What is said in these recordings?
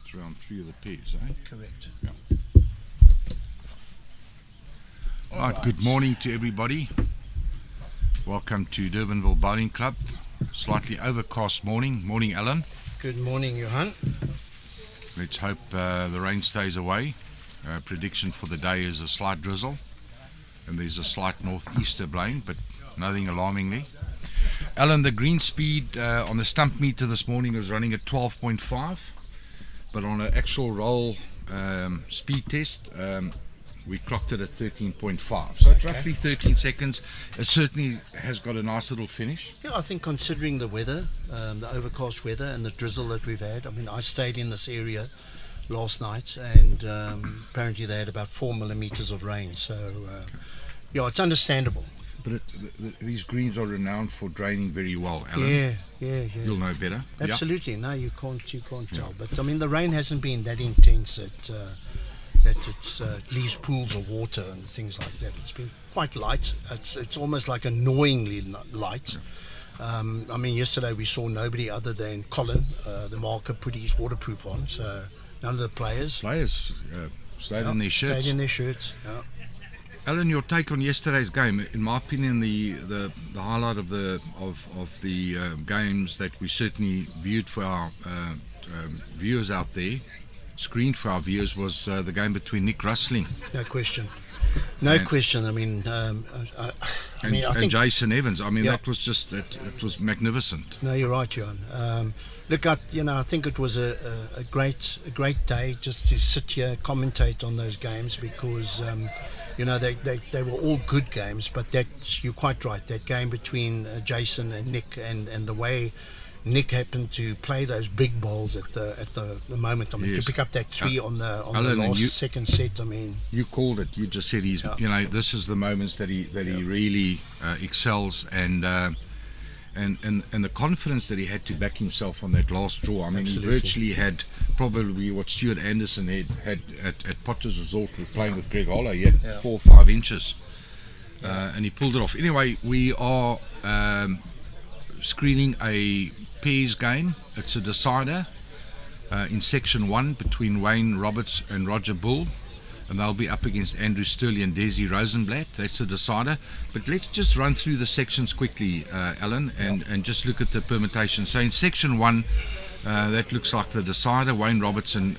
It's round 3 of the pairs, eh? Correct. Yeah. All right, good morning to everybody. Welcome to Durbanville Bowling Club. Slightly overcast morning. Morning, Alan. Good morning, Johan. Let's hope the rain stays away. Prediction for the day is a slight drizzle, and there's a slight northeaster blowing, but nothing alarmingly. Alan, the green speed on the stump meter this morning was running at 12.5, but on an actual roll speed test, we clocked it at 13.5. So it's roughly 13 seconds. It certainly has got a nice little finish. Yeah, I think considering the weather, the overcast weather and the drizzle that we've had. I mean, I stayed in this area last night, and apparently they had about 4 millimeters of rain. So, yeah, it's understandable. But these greens are renowned for draining very well, Alan. Yeah. You'll know better. Absolutely. Yeah. No, you can't tell. But I mean, the rain hasn't been that intense that it leaves pools of water and things like that. It's been quite light. It's almost like annoyingly light. I mean, yesterday we saw nobody other than Colleen, the marker, put his waterproof on. So none of the players stayed in their shirts. Yeah. Alan, your take on yesterday's game? In my opinion, the highlight of the games that we certainly viewed for our viewers out there, screened for our viewers, was the game between Nick Russling. No question. I mean, I think Jason Evans. I mean, that was just it was magnificent. No, you're right, Johan. Look, I think it was a great day just to sit here, commentate on those games, because they were all good games. But you're quite right. That game between Jason and Nick, and the way Nick happened to play those big balls at the moment. I mean, to pick up that 3 on the last second set. I mean, you called it. You just said he's. This is the moments that he really excels, and the confidence that he had to back himself on that last draw. I mean, Absolutely. He virtually had probably what Stuart Anderson had at Potter's Resort with playing with Greg Holler. He had 4 or 5 inches, and he pulled it off. Anyway, we are screening a pairs game. It's a decider in section 1 between Wayne Roberts and Roger Boulle, and they'll be up against Andrew Sterley and Dezi Rosenblat. That's a decider. But let's just run through the sections quickly, Alan, and just look at the permutation. So in section 1, that looks like the decider, Wayne Roberts and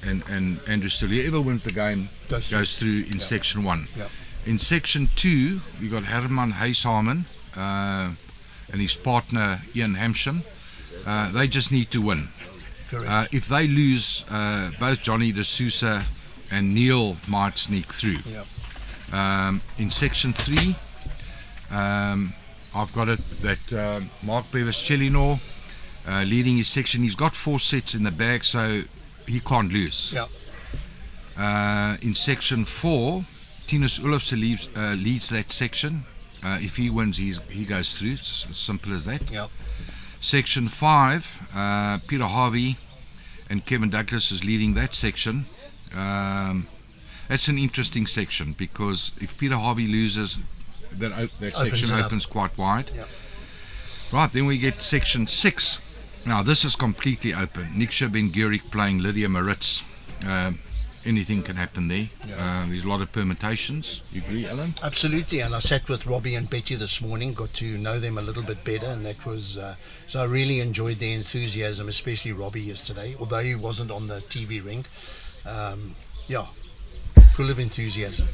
Andrew Sterley. Whoever wins the game goes through in section 1. In section 2, we've got Herman Huishamen and his partner Ian Hampshire. They just need to win. Correct. If they lose, both Johnny De Sousa and Neil might sneak through. In section 3, I've got it that Mark Bevis-Chelinor leading his section. He's got 4 sets in the bag, so he can't lose. In section 4, Thinus Oelofse leads that section. If he wins, he goes through. It's as simple as that. Section 5, Peter Harvey and Kevin Douglas is leading that section. That's an interesting section, because if Peter Harvey loses, that section opens quite wide. Right, then we get section 6. Now this is completely open. Niksa, Benguric playing Lydia Maritz. Anything can happen there. There's a lot of permutations. You agree, Alan? Absolutely. And I sat with Robbie and Betty this morning, got to know them a little bit better, and that was so I really enjoyed their enthusiasm, especially Robbie yesterday, although he wasn't on the TV ring. Full of enthusiasm.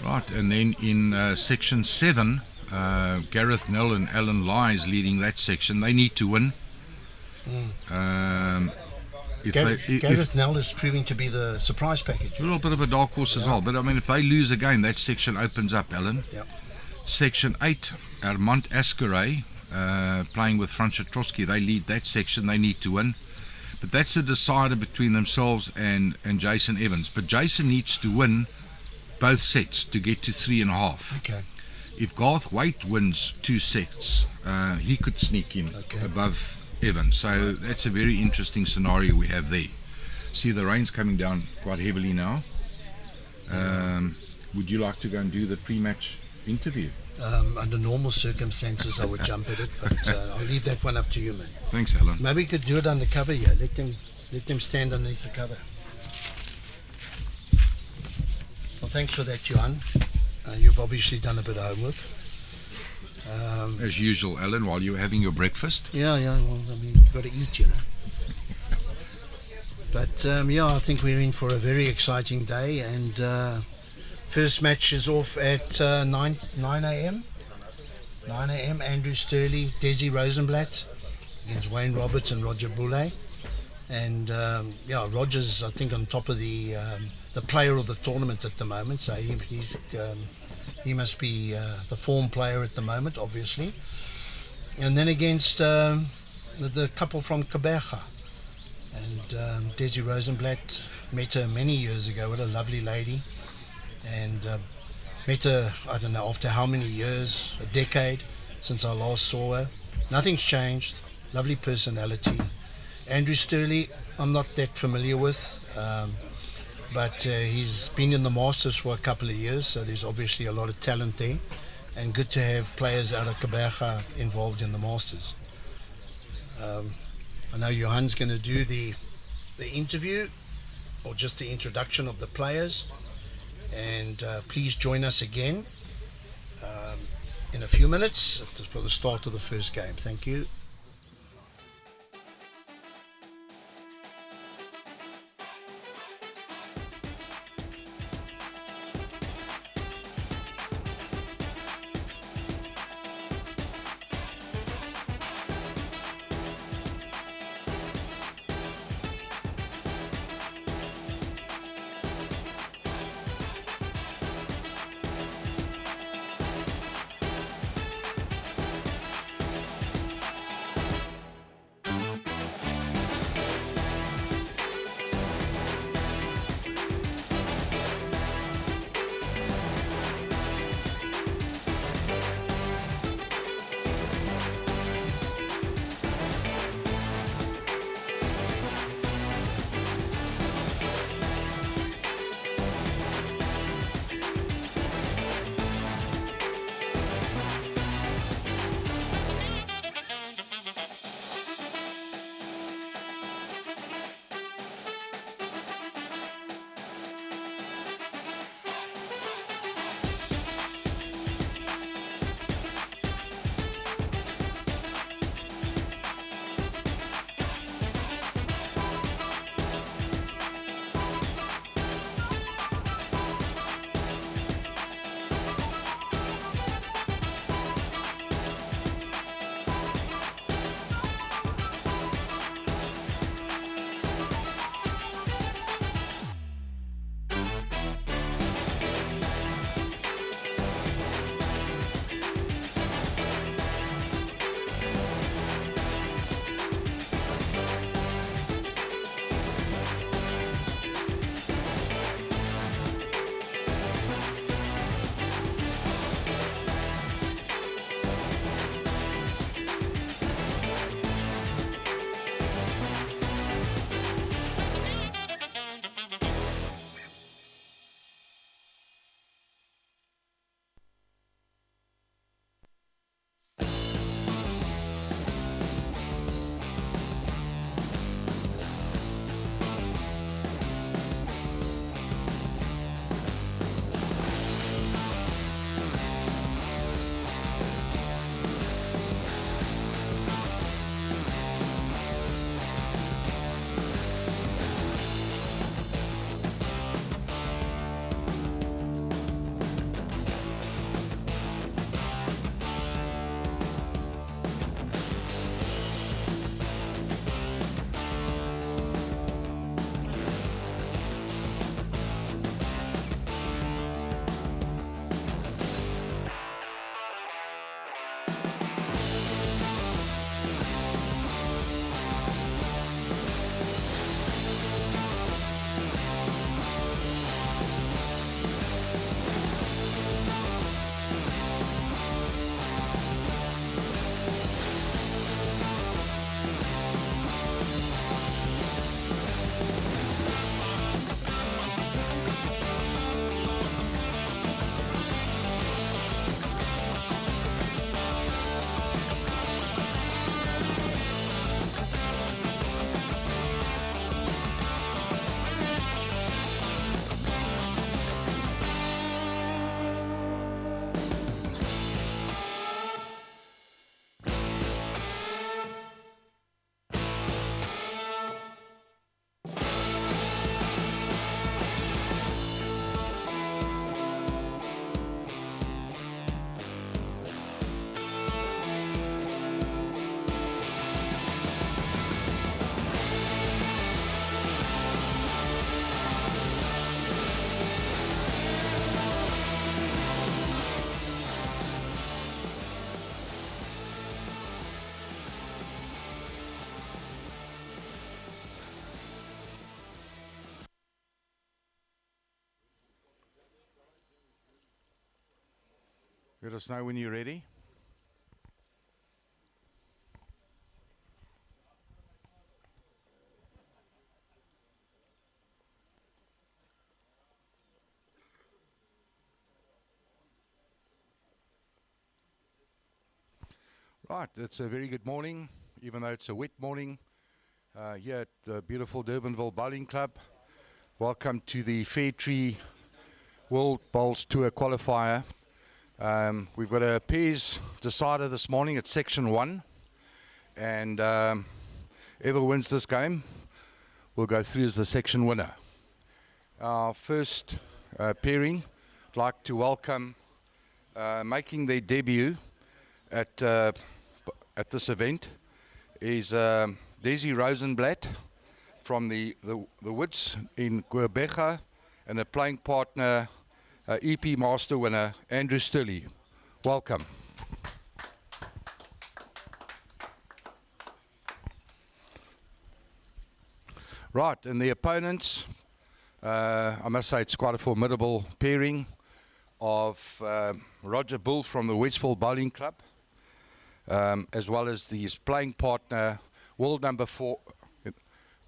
Right, and then in section 7, Gareth Nell and Alan Lyes leading that section. They need to win. Gareth Nell is proving to be the surprise package. A little bit of a dark horse as well. But I mean, if they lose again, that section opens up, Alan. Section 8, Armand Ascaray playing with Franz Trotsky. They lead that section. They need to win. But that's a decider between themselves and Jason Evans. But Jason needs to win both sets to get to 3.5. If Garth Waite wins 2 sets, he could sneak in above Evans. So that's a very interesting scenario we have there. See, the rain's coming down quite heavily now. Would you like to go and do the pre-match interview? Under normal circumstances, I would jump at it, but I'll leave that one up to you, man. Thanks, Alan. Maybe we could do it undercover here. Let them Let them stand underneath the cover. Well, thanks for that, Johan. You've obviously done a bit of homework. As usual, Alan, while you were having your breakfast. Yeah, well, I mean, you've got to eat, you know. But, I think we're in for a very exciting day, and first match is off at 9 a.m. 9 a.m. Andrew Sterley, Dezi Rosenblat against Wayne Roberts and Roger Boulle. And Roger's, I think, on top of the player of the tournament at the moment, so he must be the form player at the moment, obviously. And then against the couple from Kabeja. And Dezi Rosenblat, met her many years ago. What a lovely lady. And met her, I don't know, after how many years, a decade since I last saw her. Nothing's changed. Lovely personality. Andrew Sterley, I'm not that familiar with, but he's been in the Masters for a couple of years, so there's obviously a lot of talent there, and good to have players out of Kabeja involved in the Masters. I know Johan's going to do the interview, or just the introduction of the players, and please join us again in a few minutes for the start of the first game. Thank you. Let us know when you're ready. Right, it's a very good morning, even though it's a wet morning here at the beautiful Durbanville Bowling Club. Welcome to the Fairtree World Bowls Tour qualifier. We've got a pairs decider this morning at section 1, and whoever wins this game will go through as the section winner. Our first pairing, I'd like to welcome making their debut at this event is Dezi Rosenblat from the Woods in Gqeberha, and a playing partner, EP Master winner Andrew Sterley. Welcome. Right, and the opponents, I must say it's quite a formidable pairing of Roger Boulle from the Westville Bowling Club, as well as his playing partner, world number 4,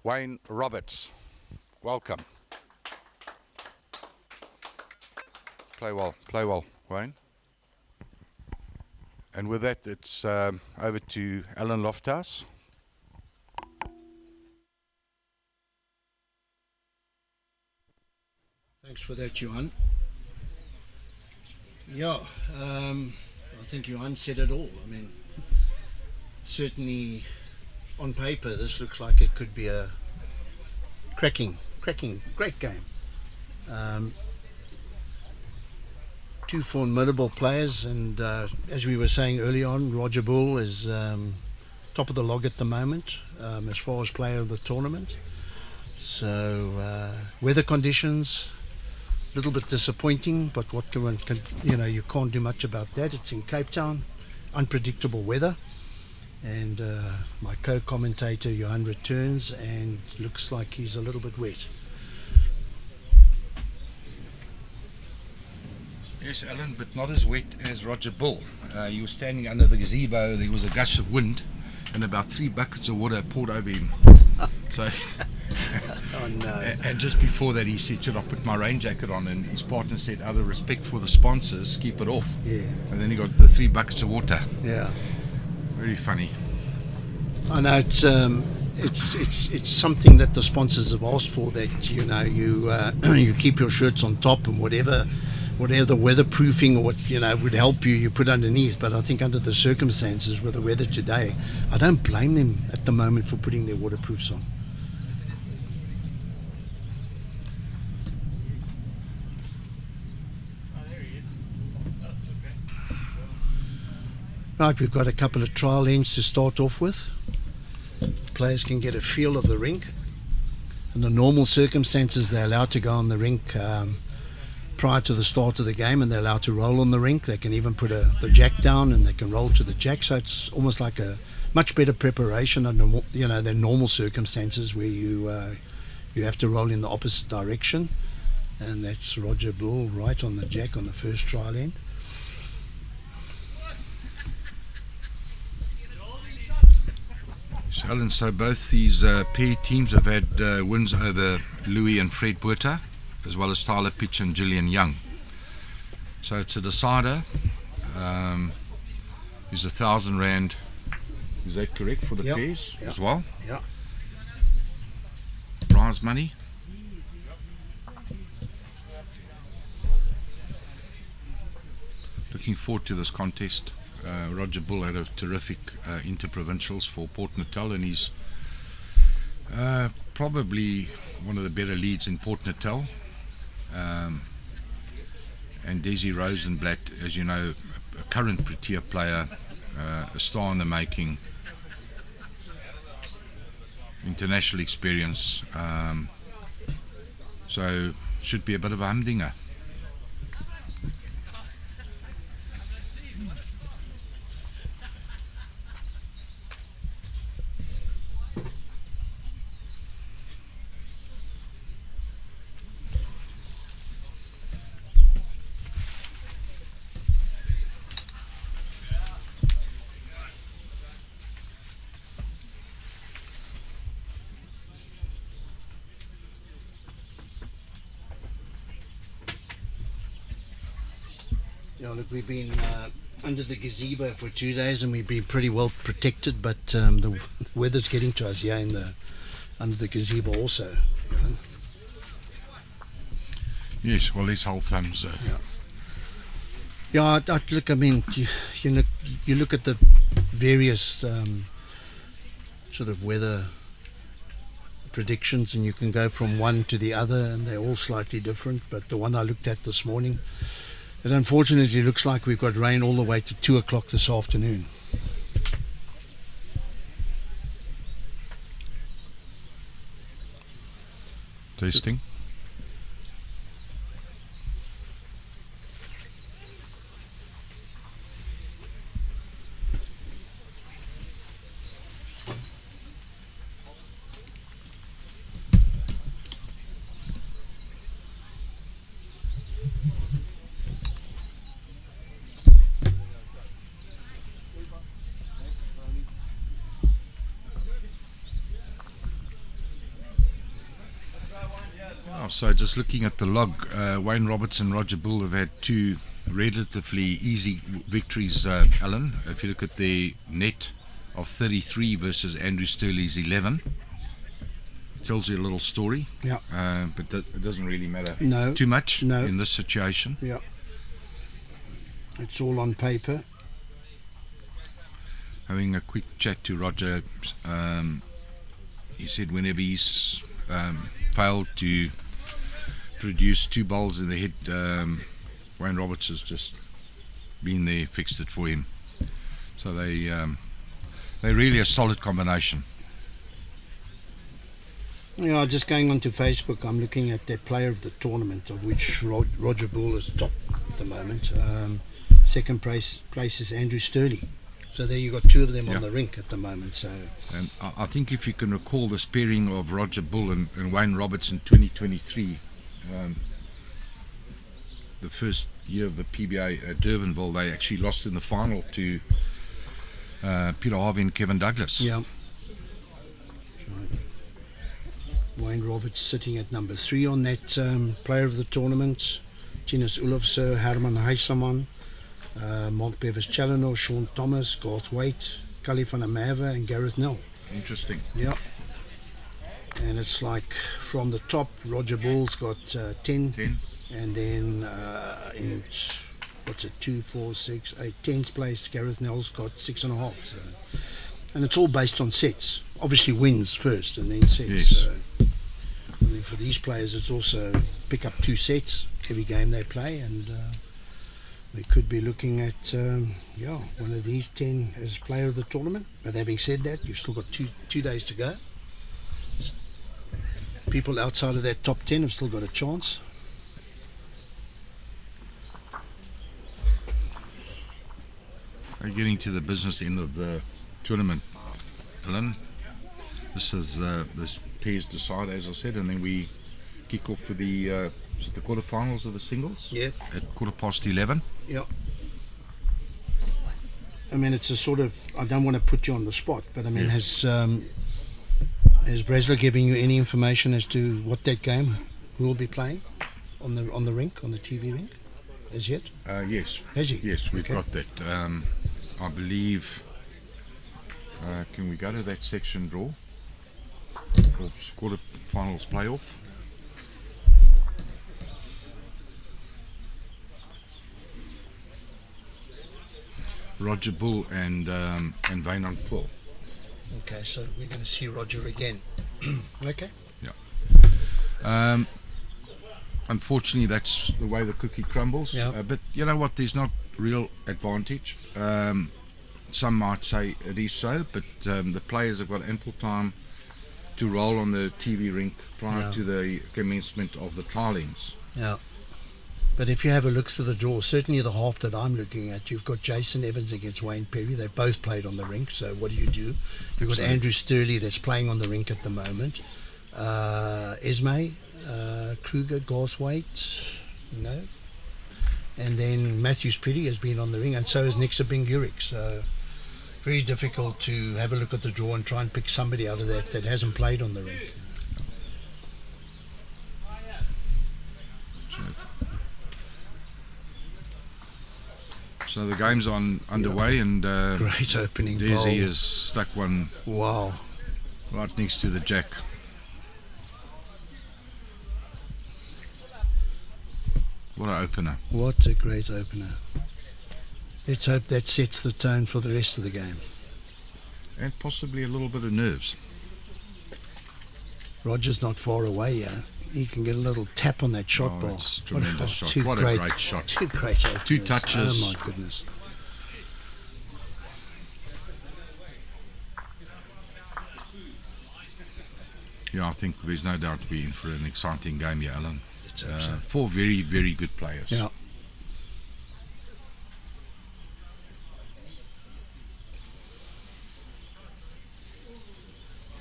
Wayne Roberts. Welcome. Play well, Wayne. And with that, it's over to Alan Lofthouse. Thanks for that, Johan. Yeah, I think Johan said it all. I mean, certainly on paper this looks like it could be a cracking great game. Two formidable players, and as we were saying early on, Roger Boulle is top of the log at the moment as far as player of the tournament. So weather conditions a little bit disappointing, but what can you can't do much about that. It's in Cape Town, unpredictable weather. And my co-commentator Johan returns and looks like he's a little bit wet. Yes, Alan, but not as wet as Roger Boulle. He was standing under the gazebo, there was a gush of wind, and about 3 buckets of water poured over him. So, oh no. And just before that he said, should I put my rain jacket on? And his partner said, out of respect for the sponsors, keep it off. Yeah. And then he got the 3 buckets of water. Yeah. Very funny. I know it's something that the sponsors have asked for, that you keep your shirts on top, and whatever the weatherproofing or what would help you put underneath. But I think under the circumstances with the weather today, I don't blame them at the moment for putting their waterproofs on. Right, we've got a couple of trial ends to start off with. Players can get a feel of the rink. In the normal circumstances, they're allowed to go on the rink prior to the start of the game, and they're allowed to roll on the rink. They can even put the jack down, and they can roll to the jack. So it's almost like a much better preparation than normal circumstances where you have to roll in the opposite direction. And that's Roger Boulle right on the jack on the first trial end. Alan, so both these pair teams have had wins over Louis and Fred Botha, as well as Tyler Pitch and Gillian Young. So it's a decider. There's R1,000. Is that correct for the pairs as well? Yeah. Prize money. Looking forward to this contest. Roger Boulle had a terrific interprovincials for Port Natal, and he's probably one of the better leads in Port Natal. And Dezi Rosenblat, as you know, a current Protea player, a star in the making, international experience, so should be a bit of a humdinger. Yeah, look, we've been under the gazebo for 2 days and we've been pretty well protected, but the weather's getting to us here under the gazebo also. You know. Yes, well, it's whole thumbs. Yeah, look, I mean, you look at the various sort of weather predictions and you can go from one to the other and they're all slightly different, but the one I looked at this morning, it unfortunately looks like we've got rain all the way to 2 o'clock this afternoon. Tasting. So just looking at the log, Wayne Roberts and Roger Boulle have had 2 relatively easy victories, Alan. If you look at the net of 33 versus Andrew Sterley's 11, tells you a little story. Yeah. But it doesn't really matter too much in this situation. Yeah. It's all on paper. Having a quick chat to Roger, he said whenever he's failed to produce 2 bowls in the head, Wayne Roberts has just been there, fixed it for him. So they're really a solid combination. Yeah, just going onto Facebook, I'm looking at their player of the tournament, of which Roger Boulle is top at the moment. Second place is Andrew Sterley. So there you got 2 of them on the rink at the moment. So, and I think if you can recall the pairing of Roger Boulle and Wayne Roberts in 2023, the first year of the PBA at Durbanville, they actually lost in the final to Peter Harvey and Kevin Douglas. Yeah. Right. Wayne Roberts sitting at number 3 on that player of the tournament. Thinus Oelofse, Herman Heisaman, Mark Bevis-Challenor, Sean Thomas, Garth Waite, Cully van der Merwe and Gareth Nell. Interesting. Yeah. And it's like from the top, Roger Bull's got 10. And then in, what's it, 2, 4, 6, 8, 10th place, Gareth Nell's got 6.5. So. And it's all based on sets. Obviously wins first and then sets. Yes. So, I mean, for these players, it's also pick up 2 sets every game they play, and we could be looking at one of these 10 as player of the tournament. But having said that, you've still got two days to go. People outside of that top 10 have still got a chance. We're getting to the business end of the tournament, Alan. This is this pairs decide, as I said, and then we kick off for the quarterfinals of the singles. Yeah. At 11:15. Yeah. I mean, it's a sort of, I don't want to put you on the spot, but I mean, has Bresler given you any information as to what that game will be playing on the rink, on the TV rink, as yet? Yes. Has he? Yes, we've got that. I believe. Can we go to that section draw? Or quarterfinals playoff? Roger Boulle and Wynand. Okay, so we're going to see Roger again. Okay. Yeah. Unfortunately, that's the way the cookie crumbles. Yeah. But you know what? There's not real advantage. Some might say it is so, but the players have got ample time to roll on the TV rink prior to the commencement of the trialings. Yeah. But if you have a look through the draw, certainly the half that I'm looking at, you've got Jason Evans against Wayne Perry. They've both played on the rink, so what do? You've got Andrew Sterley that's playing on the rink at the moment. Esme, Kruger, Garthwaite, and then Matthews Piri has been on the ring, and so has Niksa Benguric. So very difficult to have a look at the draw and try and pick somebody out of that hasn't played on the rink. So the game's underway, and great opening bowl. Dezi has stuck one Wow. right next to the jack. What an opener. What a great opener. Let's hope that sets the tone for the rest of the game. And possibly a little bit of nerves. Roger's not far away here. He can get a little tap on that shot ball. It's tremendous shot. Two What a great shot. Two great openers. 2 touches. Oh my goodness. Yeah, I think there's no doubt we're in for an exciting game here, Alan. Let's hope so. 4 very, very good players. Yeah.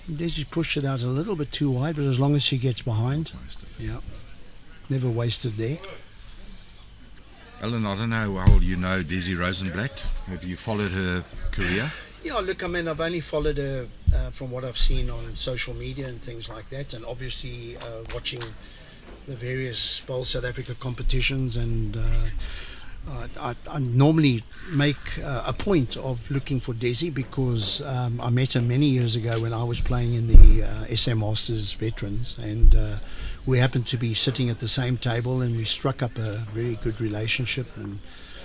Dezi pushed it out a little bit too wide, but as long as she gets behind, yeah, never wasted there. Alan, I don't know how well you know Dezi Rosenblat. Have you followed her career? Yeah, look, I mean, I've only followed her from what I've seen on social media and things like that, and obviously watching the various Bowl South Africa competitions, and I normally make a point of looking for Dezi because I met her many years ago when I was playing in the SA Masters Veterans, and we happened to be sitting at the same table, and we struck up a very good relationship and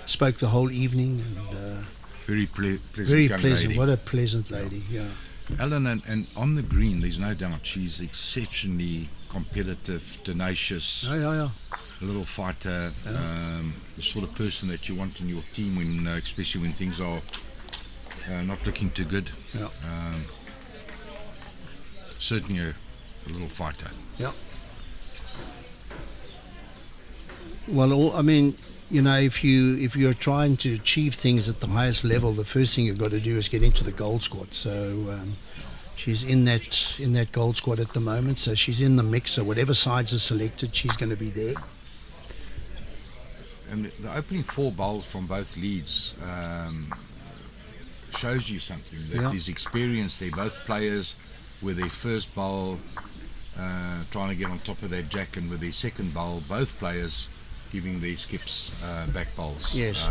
spoke the whole evening, and Very pleasant. very young pleasant. lady. What a pleasant lady, yeah. Alan, and on the green, there's no doubt she's exceptionally competitive, tenacious, Yeah. a little fighter, the sort of person that you want in your team, when, especially when things are not looking too good. Yeah. Certainly a little fighter. Yeah. Well, I mean, you know, if you're trying to achieve things at the highest level, the first thing you've got to do is get into the gold squad. So she's in that gold squad at the moment. So she's in the mix. So whatever sides are selected, she's going to be there. And the opening 4 bowls from both leads shows you something, that there's experience there. Both players with their first bowl trying to get on top of that jack, and with their second bowl, both players giving their skips back bowls. Yes.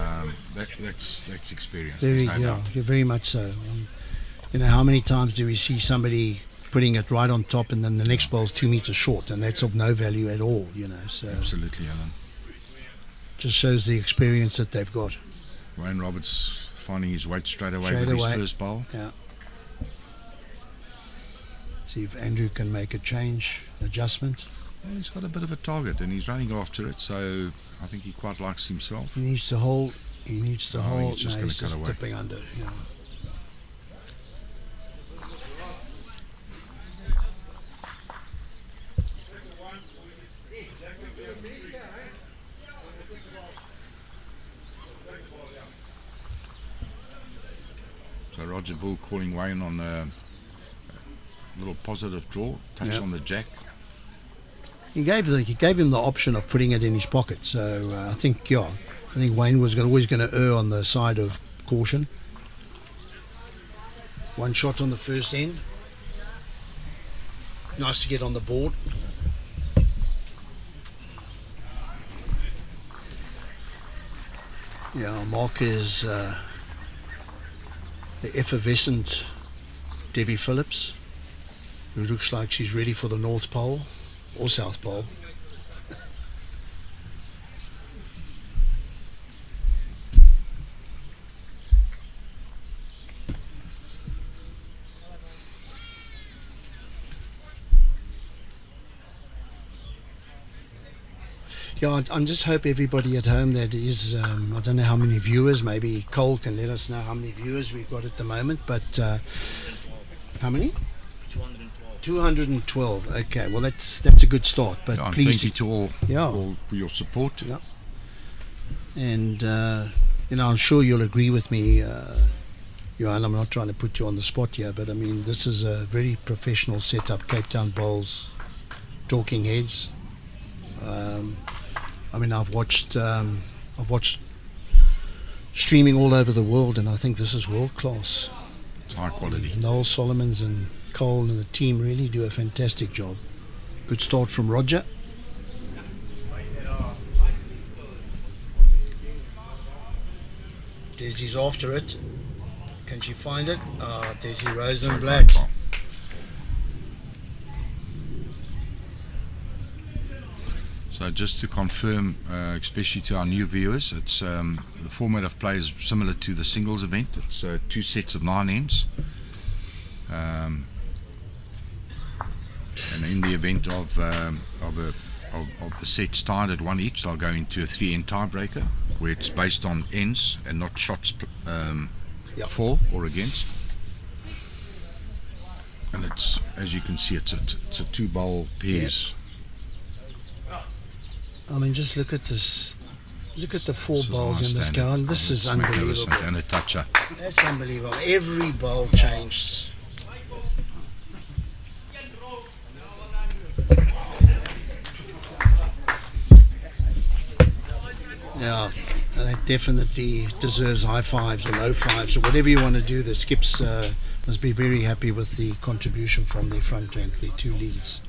That's experience. Very, There's no doubt. very much so. You know, how many times do we see somebody putting it right on top, and then the next bowl's 2 meters short, and that's of no value at all. You know, so Absolutely, Alan. just shows the experience that they've got. Wayne Roberts finding his weight straight away Straight with away. his first bowl. Yeah. See if Andrew can make a change, adjustment. Well, he's got a bit of a target, and he's running after it, so I think he quite likes himself. He needs to hold. He needs to hold. he's just No, gonna he's cut just away. dipping under. Yeah. So Roger Boulle calling Wayne on a little positive draw, touch on the jack. He gave him the option of putting it in his pocket. So I think Wayne was always going to err on the side of caution. One shot on the first end. Nice to get on the board. Yeah, Mark is the effervescent Debbie Phillips, who looks like she's ready for the North Pole or South Pole. Yeah, I just hope everybody at home that is, I don't know how many viewers, maybe Cole can let us know how many viewers we've got at the moment, but how many? 212. Okay, well that's a good start, but And please, thank you to all for your support. yeah. And I'm sure you'll agree with me, Johan. I'm not trying to put you on the spot here, but I mean, this is a very professional setup. Cape Town Bowls, talking heads. I mean, I've watched streaming all over the world, and I think this is world class. It's high quality. Noel Solomons and Cole and the team really do a fantastic job. Good start from Roger. Dezi's after it. Can she find it? Dezi Rosenblat. So just to confirm, especially to our new viewers, it's the format of play is similar to the singles event. It's 2 sets of 9 ends. And in the event of the sets tied at 1 each, they'll go into a 3-end tiebreaker, where it's based on ends and not shots for or against. And it's, as you can see, it's a 2-bowl pairs. I mean, just look at this. Look at the 4 bowls in this game. This is unbelievable. And a toucher. That's unbelievable. Every bowl changed. Yeah, that definitely deserves high fives or low fives or whatever you want to do. The skips must be very happy with the contribution from their front rank, their 2 leads.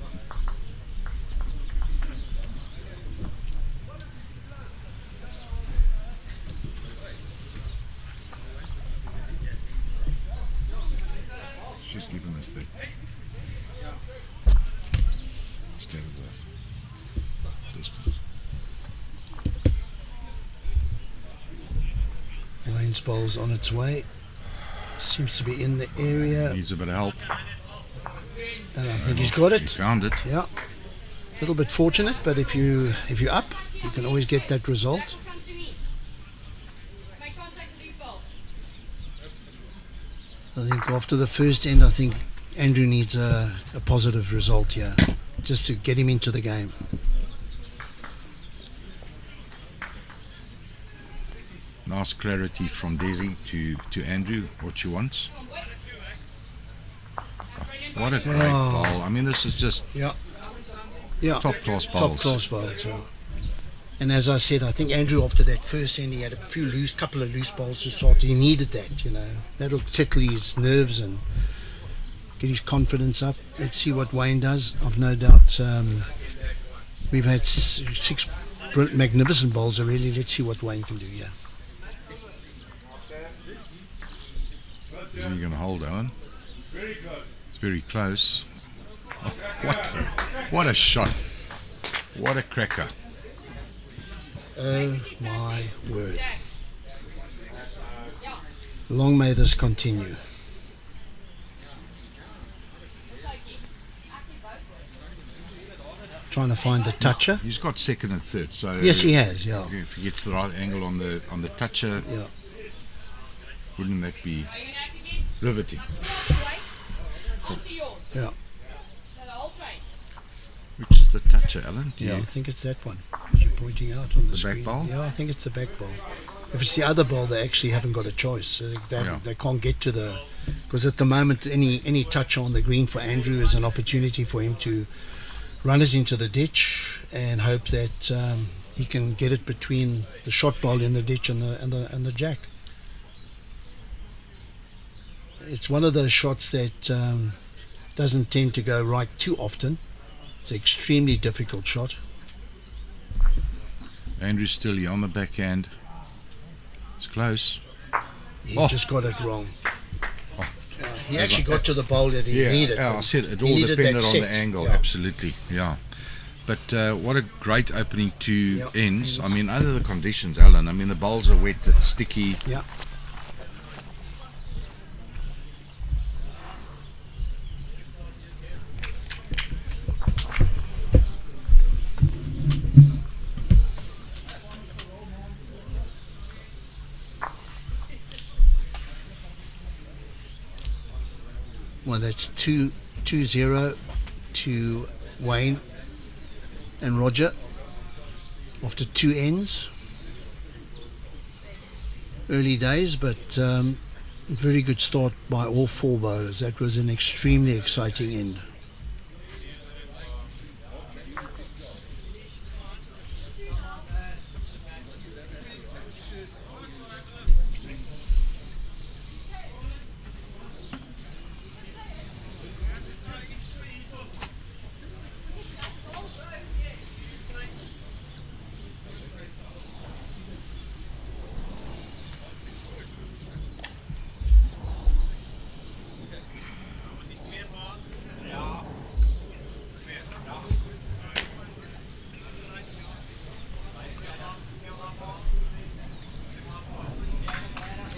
Just give him this thing. Instead of the distance. Wayne's bowl's on its way. Seems to be in the area. Needs a bit of help. And I think he's got it. He found it. Yeah. A little bit fortunate, but if you're up, you can always get that result. I think after the first end, I think Andrew needs a positive result here, just to get him into the game. Nice clarity from Dezi to Andrew, what she wants. What a great bowl. I mean, this is just top class bowls. Top class bowls, yeah. And as I said, I think Andrew, after that first end, he had a couple of loose bowls to start. He needed that, you know. That'll settle his nerves and get his confidence up. Let's see what Wayne does. I've no doubt we've had 6 magnificent bowls already. Let's see what Wayne can do here. Isn't he going to hold, Alan? It's very close. Oh, what a shot. What a cracker. Oh my word. Long may this continue. Trying to find the toucher. He's got second and third, so yes, he has. Yeah. If he gets the right angle on the toucher, yeah. Wouldn't that be riveting? Yeah. Which is the toucher, Alan? I think it's that one. You're pointing out on the screen. Back bowl? Yeah, I think it's the back bowl. If it's the other bowl, they actually haven't got a choice. They can't get to the... Because at the moment, any touch on the green for Andrew is an opportunity for him to run it into the ditch and hope that he can get it between the shot bowl in the ditch and the jack. It's one of those shots that doesn't tend to go right too often. It's an extremely difficult shot. Andrew Sterley on the backhand. It's close. He just got it wrong. He actually got to the bowl that he needed. Yeah, I said it all depended on the angle. Absolutely, yeah. But what a great opening 2 ends. I mean, under the conditions, Alan. I mean, the bowls are wet, it's sticky. Yeah. Well, that's 2-0 to Wayne and Roger after 2 ends. Early days, but very good start by all 4 bowlers. That was an extremely exciting end.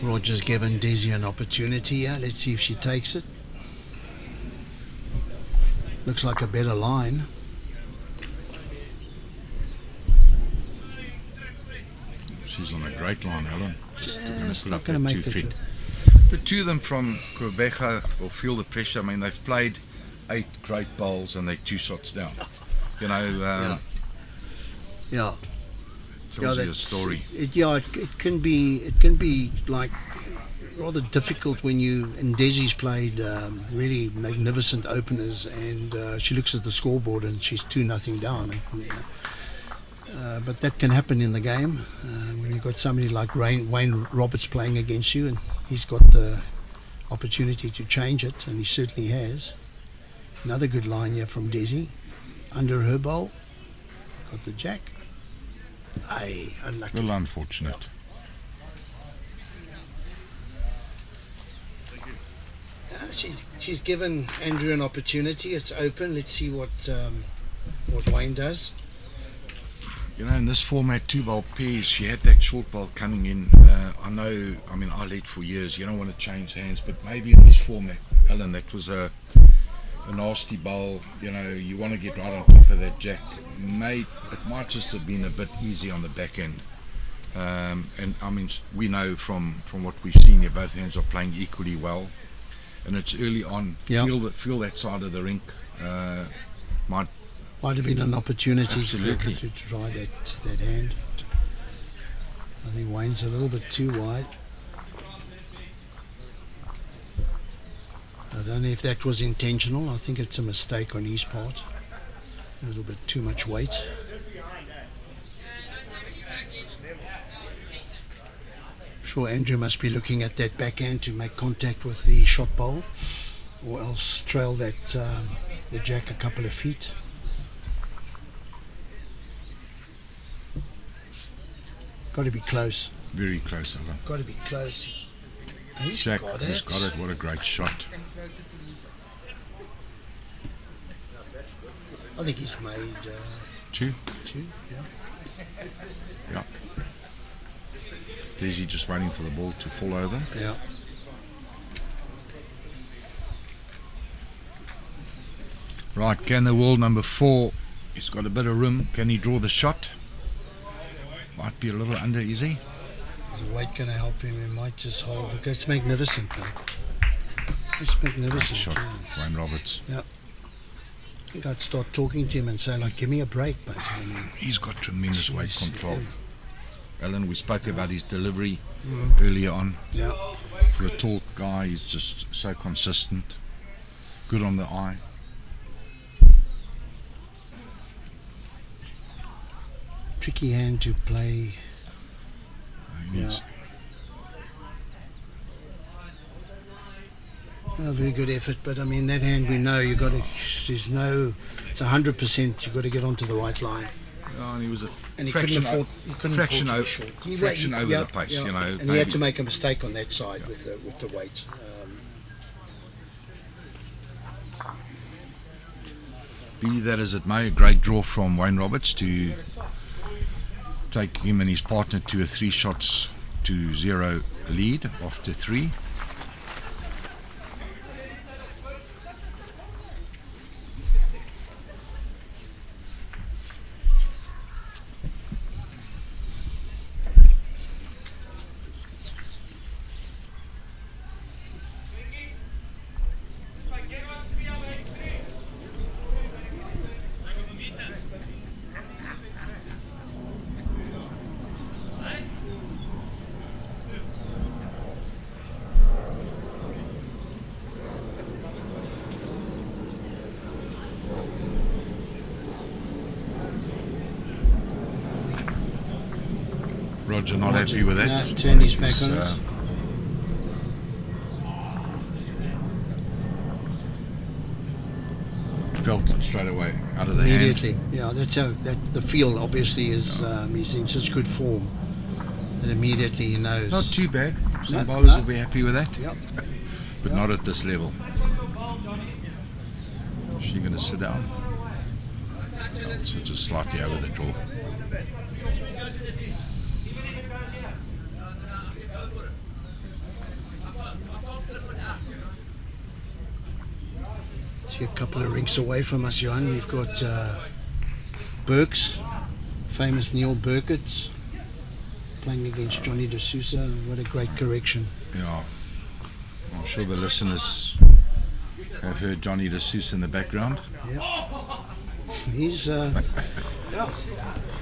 Roger's given Dezi an opportunity here. Let's see if she takes it. Looks like a better line. She's on a great line, Helen. Just going to put up gonna that make 2 the feet. The two of them from Quebec will feel the pressure. I mean, they've played 8 great bowls and they're 2 shots down. You know, Yeah. tells you a story. It can be like rather difficult when you, and Dezi's played really magnificent openers, and she looks at the scoreboard and she's 2-0 down. But that can happen in the game when you've got somebody like Wayne Roberts playing against you, and he's got the opportunity to change it, and he certainly has. Another good line here from Dezi. Under her bowl, got the jack. Aye, unlucky. A little unfortunate. She's given Andrew an opportunity. It's open. Let's see what Wayne does. You know, in this format, 2-bowl pairs, she had that short bowl coming in. I led for years. You don't want to change hands, but maybe in this format, Alan, that was a nasty bowl. You know, you want to get right on top of that jack. It might just have been a bit easy on the back end. And I mean, we know from what we've seen here, both hands are playing equally well. And it's early on. Yep. Feel that side of the rink. Might have been an opportunity Absolutely. to try that hand. I think Wayne's a little bit too wide. I don't know if that was intentional. I think it's a mistake on his part. A little bit too much weight. Sure, Andrew must be looking at that backhand to make contact with the shot bowl, or else trail that the jack a couple of feet. Got to be close. Very close, Alan. Got to be close. He's Jack got has it. got it. What a great shot. I think he's made 2. 2. Yeah. Yeah. Dezi just waiting for the ball to fall over. Yeah. Right, can the world number 4, he's got a bit of room. Can he draw the shot? Might be a little under easy. Is the weight going to help him? He might just hold. Look, it's magnificent, though. It's magnificent. Shot, Yeah. Wayne Roberts. Yeah. I think I'd start talking to him and say, like, give me a break, mate. I mean, He's got tremendous weight Jeez, control. yeah. Alan, we spoke about his delivery earlier on. Yeah. For a tall guy, he's just so consistent. Good on the eye. Tricky hand to play. He's- Oh, very good effort, but I mean that hand we know you got to. There's no. It's 100%. You got to get onto the right line. and he was a And he fraction couldn't afford. He couldn't fraction afford to be over, short. fraction over yeah, the pace, yeah. you know. And he maybe. had to make a mistake on that side with the weight. Be that as it may, a great draw from Wayne Roberts to take him and his partner to a 3 shots to 0 lead after 3. Roger not happy with that. No, turned his back on us. Felt it straight away out of the Immediately, hand. yeah. That's how the feel obviously is. He's in such good form, and immediately he knows. Not too bad. Some No, bowlers no. will be happy with that, Yep. but not at this level. Is she going to sit down? So just slightly over the draw. See, a couple of rinks away from us, Johan, we've got Burks, famous Neil Burkett, playing against Johnny De Sousa. What a great correction. Yeah, I'm sure the listeners have heard Johnny De Sousa in the background. Yeah. He's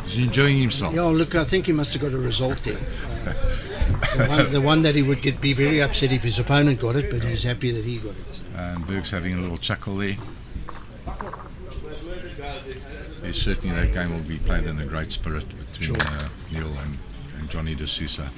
He's enjoying himself. yeah, look, I think he must have got a result there. The one that he would be very upset if his opponent got it, but he's happy that he got it. And Berg's having a little chuckle there. Yes, certainly that game will be played in a great spirit between Neil and Johnny De Sousa.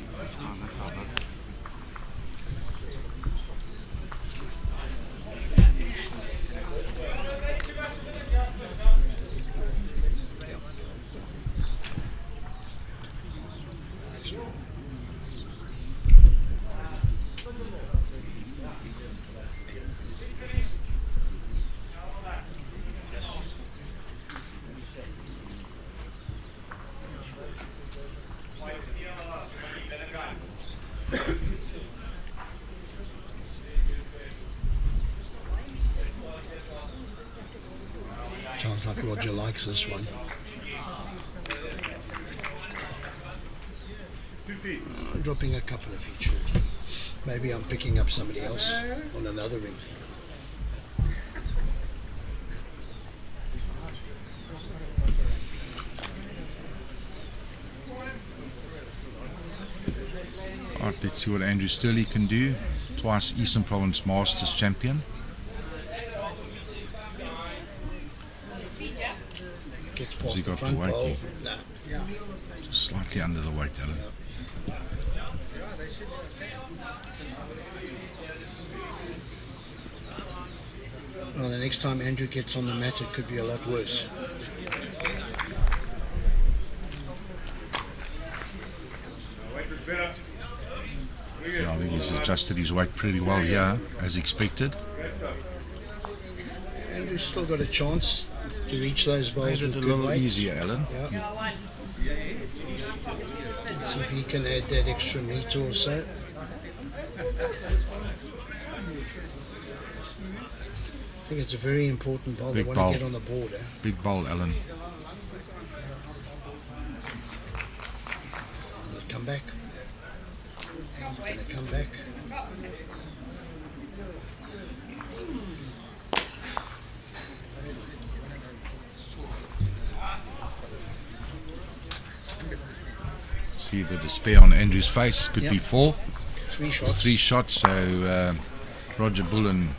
Sounds like Roger likes this one. Dropping a couple of feet short. Maybe I'm picking up somebody else on another ring. Alright, let's see what Andrew Sterley can do. Twice Eastern Province Masters champion. Gets Has past he the got the front weight bowl. here? No. Just slightly under the weight, Alan. Well, the next time Andrew gets on the mat, it could be a lot worse. Yeah, I think he's adjusted his weight pretty well here, as expected. Andrew's still got a chance to reach those bowls Made with it a good little weights. easier, Alan. Yeah. Let's see if he can add that extra meter or so. I think it's a very important bowl. Big they want bowl. to get on the board. Eh? Big bowl, Alan. Let's come back. Gonna come back. See the despair on Andrew's face. Could be Yep. 4. 3 It's shots. 3 shots, so Roger Boulle and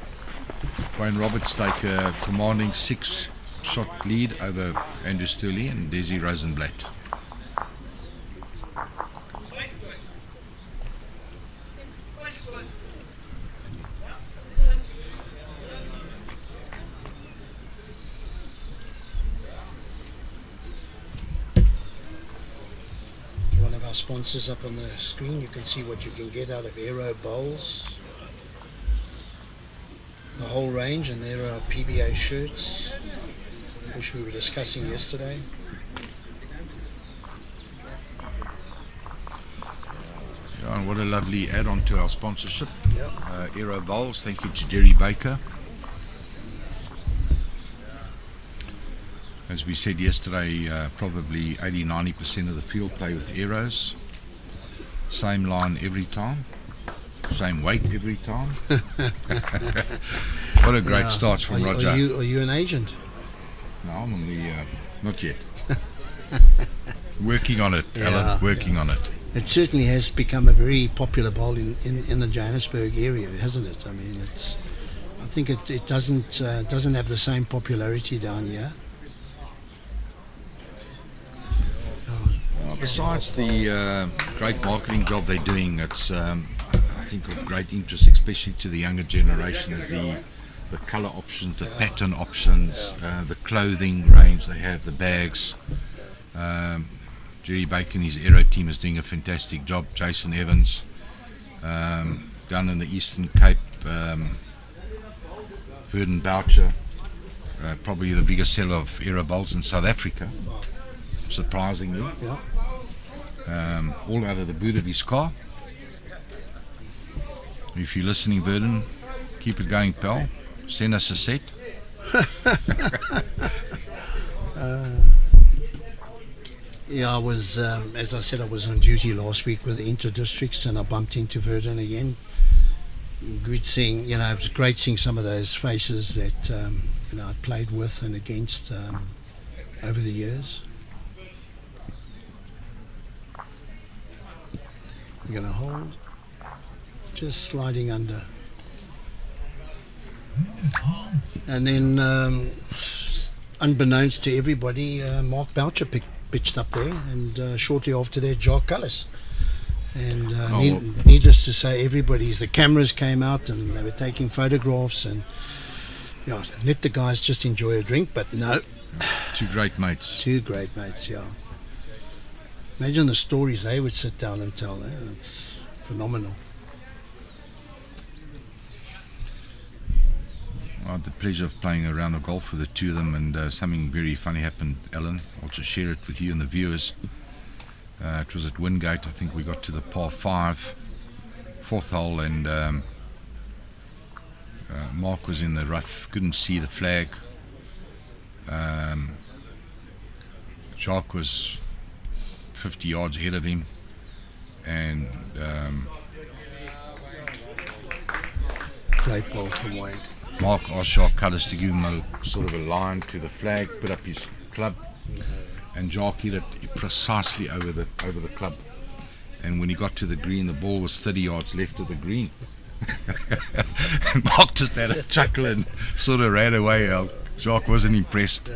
Wayne Roberts take a commanding 6-shot lead over Andrew Sterley and Dezi Rosenblat. One of our sponsors up on the screen. You can see what you can get out of Aero bowls. The whole range, and there are PBA shirts, which we were discussing yesterday. Yeah, and what a lovely add-on to our sponsorship. Yep. Aero Bowls, thank you to Jerry Baker. As we said yesterday, probably 80-90% of the field play with Aeros. Same line every time. Same weight every time. What a great start from Roger. Are you an agent? No, I'm on the... not yet. Working on it, Alan. Working on it. It certainly has become a very popular bowl in the Johannesburg area, hasn't it? I mean, it's. I think it doesn't have the same popularity down here. Besides the great marketing job they're doing, it's I think of great interest, especially to the younger generation, is the colour options, the pattern options, the clothing range they have, the bags. Jerry Baker and his Aero team is doing a fantastic job. Jason Evans down in the Eastern Cape, Verden Boucher, probably the biggest seller of Aero bowls in South Africa, surprisingly. Yeah. All out of the boot of his car. If you're listening, Vernon, keep it going, pal. Send us a set. Yeah, I was, as I said, I was on duty last week with the inter-districts, and I bumped into Verdun again. Good seeing, it was great seeing some of those faces that, I played with and against over the years. You're going to hold. Just sliding under. And then, unbeknownst to everybody, Mark Boucher pitched up there, and shortly after that, Jacques Cullis. And needless to say, the cameras came out and they were taking photographs, and let the guys just enjoy a drink, but no. Two great mates. Yeah. Imagine the stories they would sit down and tell. It's phenomenal. I had the pleasure of playing a round of golf with the two of them, and something very funny happened, Alan. I'll just share it with you and the viewers. It was at Wingate. I think we got to the par 5, 4th hole, and Mark was in the rough, couldn't see the flag. Jacques was 50 yards ahead of him, and Great ball from Wayne. Mark asked Jacques Cullis to give him a sort of a line to the flag, put up his club, and Jacques hit it precisely over the club. And when he got to the green, the ball was 30 yards left of the green. And Mark just had a chuckle and sort of ran away. Jacques wasn't impressed.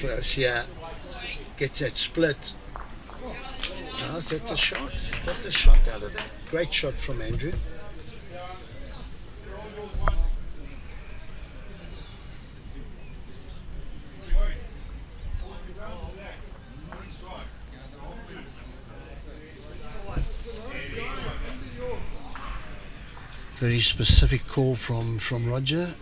Close, yeah. Gets that split. That's a shot. Got the shot out of that. Great shot from Andrew. Very specific call from Roger,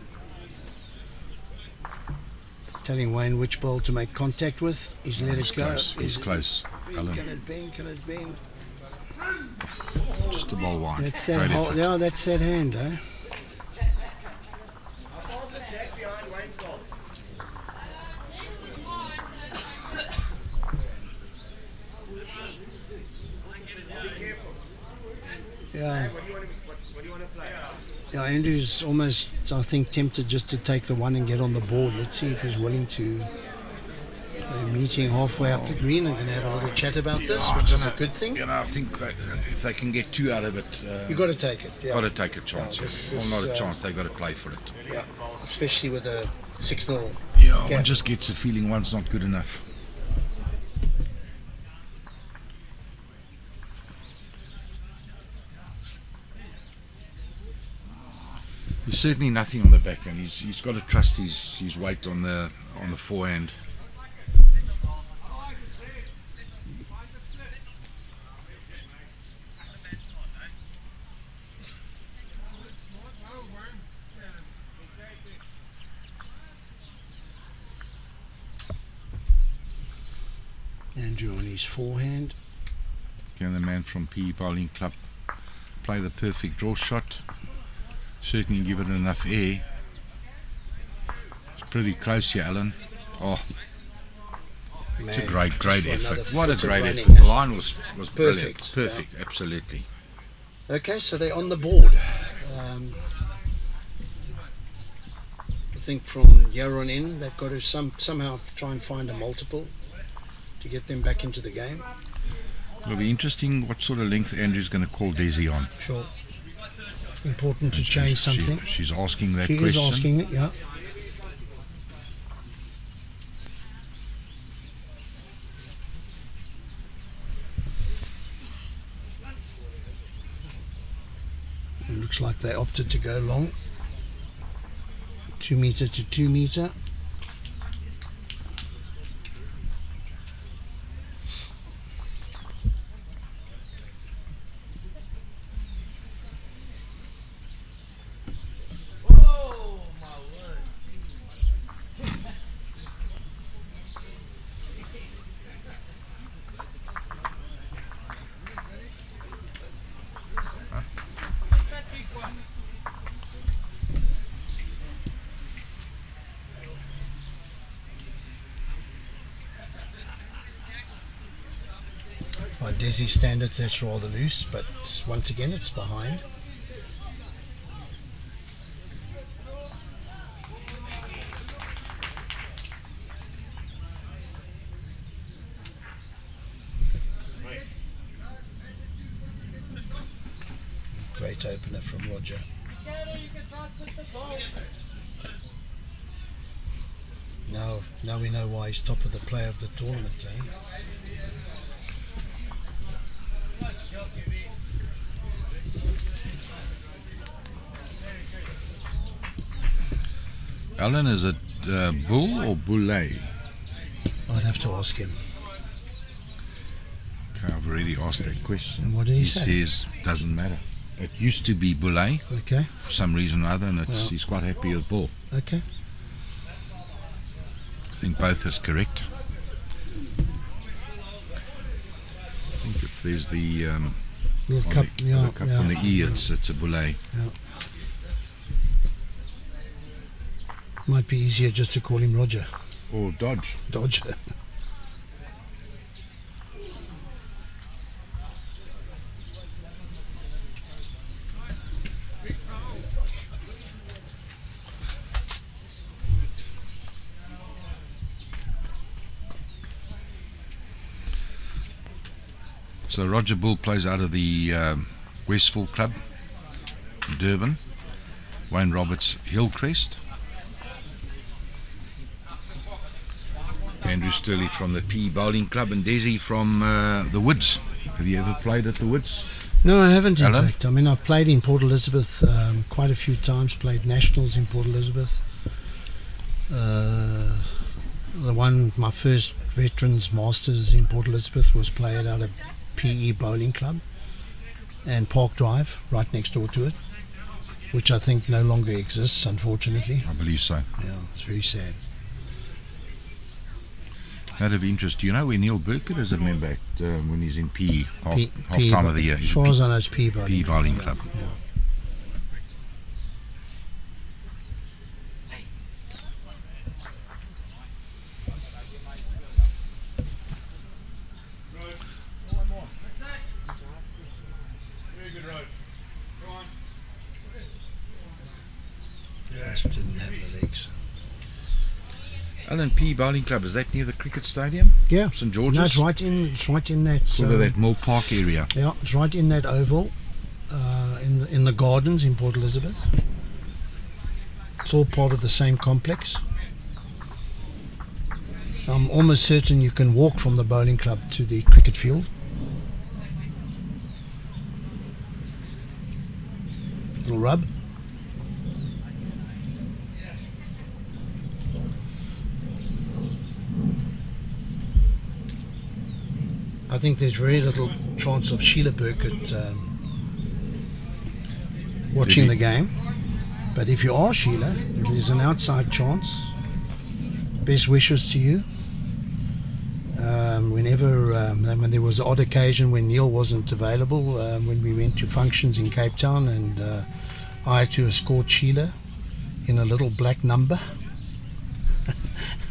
telling Wayne which ball to make contact with. He's let it go. He's close. Can it bend? Just a ball wide. That's that hole. Yeah, that's that hand, eh? Yeah. Yeah, Andrew's almost, I think, tempted just to take the one and get on the board. Let's see if he's willing to. They're meeting halfway up the green and going to have a little chat about this, which is a good thing. I think if they can get two out of it, you've got to take it. Yeah. Got to take a chance. Not a chance. They've got to play for it. Yeah, especially with a 6-0. Yeah, one just gets a feeling one's not good enough. There's certainly nothing on the backhand. He's got to trust his weight on the forehand. Andrew on his forehand. Can the man from PE Bowling Club play the perfect draw shot? Certainly give it enough air. It's pretty close here, Alan. Oh, man, it's a great effort. What a great effort. The line was perfect. Perfect, yeah. Absolutely. Okay, so they're on the board. I think from here on in, they've got to somehow try and find a multiple to get them back into the game. It'll be interesting what sort of length Andrew's going to call Dezi on. Sure. Important to change something. She's asking that question. She is asking it, yeah. It looks like they opted to go long. 2 meter to 2 meter. By Dezi standards, that's rather loose, but once again, it's behind. Great opener from Roger. Now we know why he's top of the play of the tournament, eh? Alan, is it Boulle or Boulle? I'd have to ask him. Okay, I've already asked that question. And what did he say? He says, doesn't matter. It used to be Boulle Okay. for some reason or other, and he's quite happy with Boulle. Okay. I think both is correct. I think if there's the Little cup, cup from the E, it's a Boulle. Yeah. Might be easier just to call him Roger. Or Dodge. Dodge. So Roger Boulle plays out of the Westville Club, Durban. Wayne Roberts, Hillcrest. Andrew Sterley from the P Bowling Club, and Dezi from the Woods. Have you ever played at the Woods? No, I haven't, in Alan? fact. I mean, I've played in Port Elizabeth quite a few times, played nationals in Port Elizabeth. My first Veterans Masters in Port Elizabeth was played out of PE Bowling Club and Park Drive, right next door to it, which I think no longer exists, unfortunately. I believe so. Yeah, it's very sad. Out of interest, do you know where Neil Burkett is a member at when he's in PE, half PE time of the year? As far as I know, it's PE Bowling PE Bowling Club. Yeah. Just didn't have the legs. Alan, P Bowling Club, is that near the cricket stadium? Yeah. St George's? No, it's right in that Sort of that Mill Park area. Yeah, it's right in that oval, in the gardens in Port Elizabeth. It's all part of the same complex. I'm almost certain you can walk from the bowling club to the cricket field. Little rub. I think there's very little chance of Sheila Burkett watching the game. But if you are Sheila, there's an outside chance. Best wishes to you. When there was an odd occasion when Neil wasn't available, when we went to functions in Cape Town, and I had to escort Sheila in a little black number.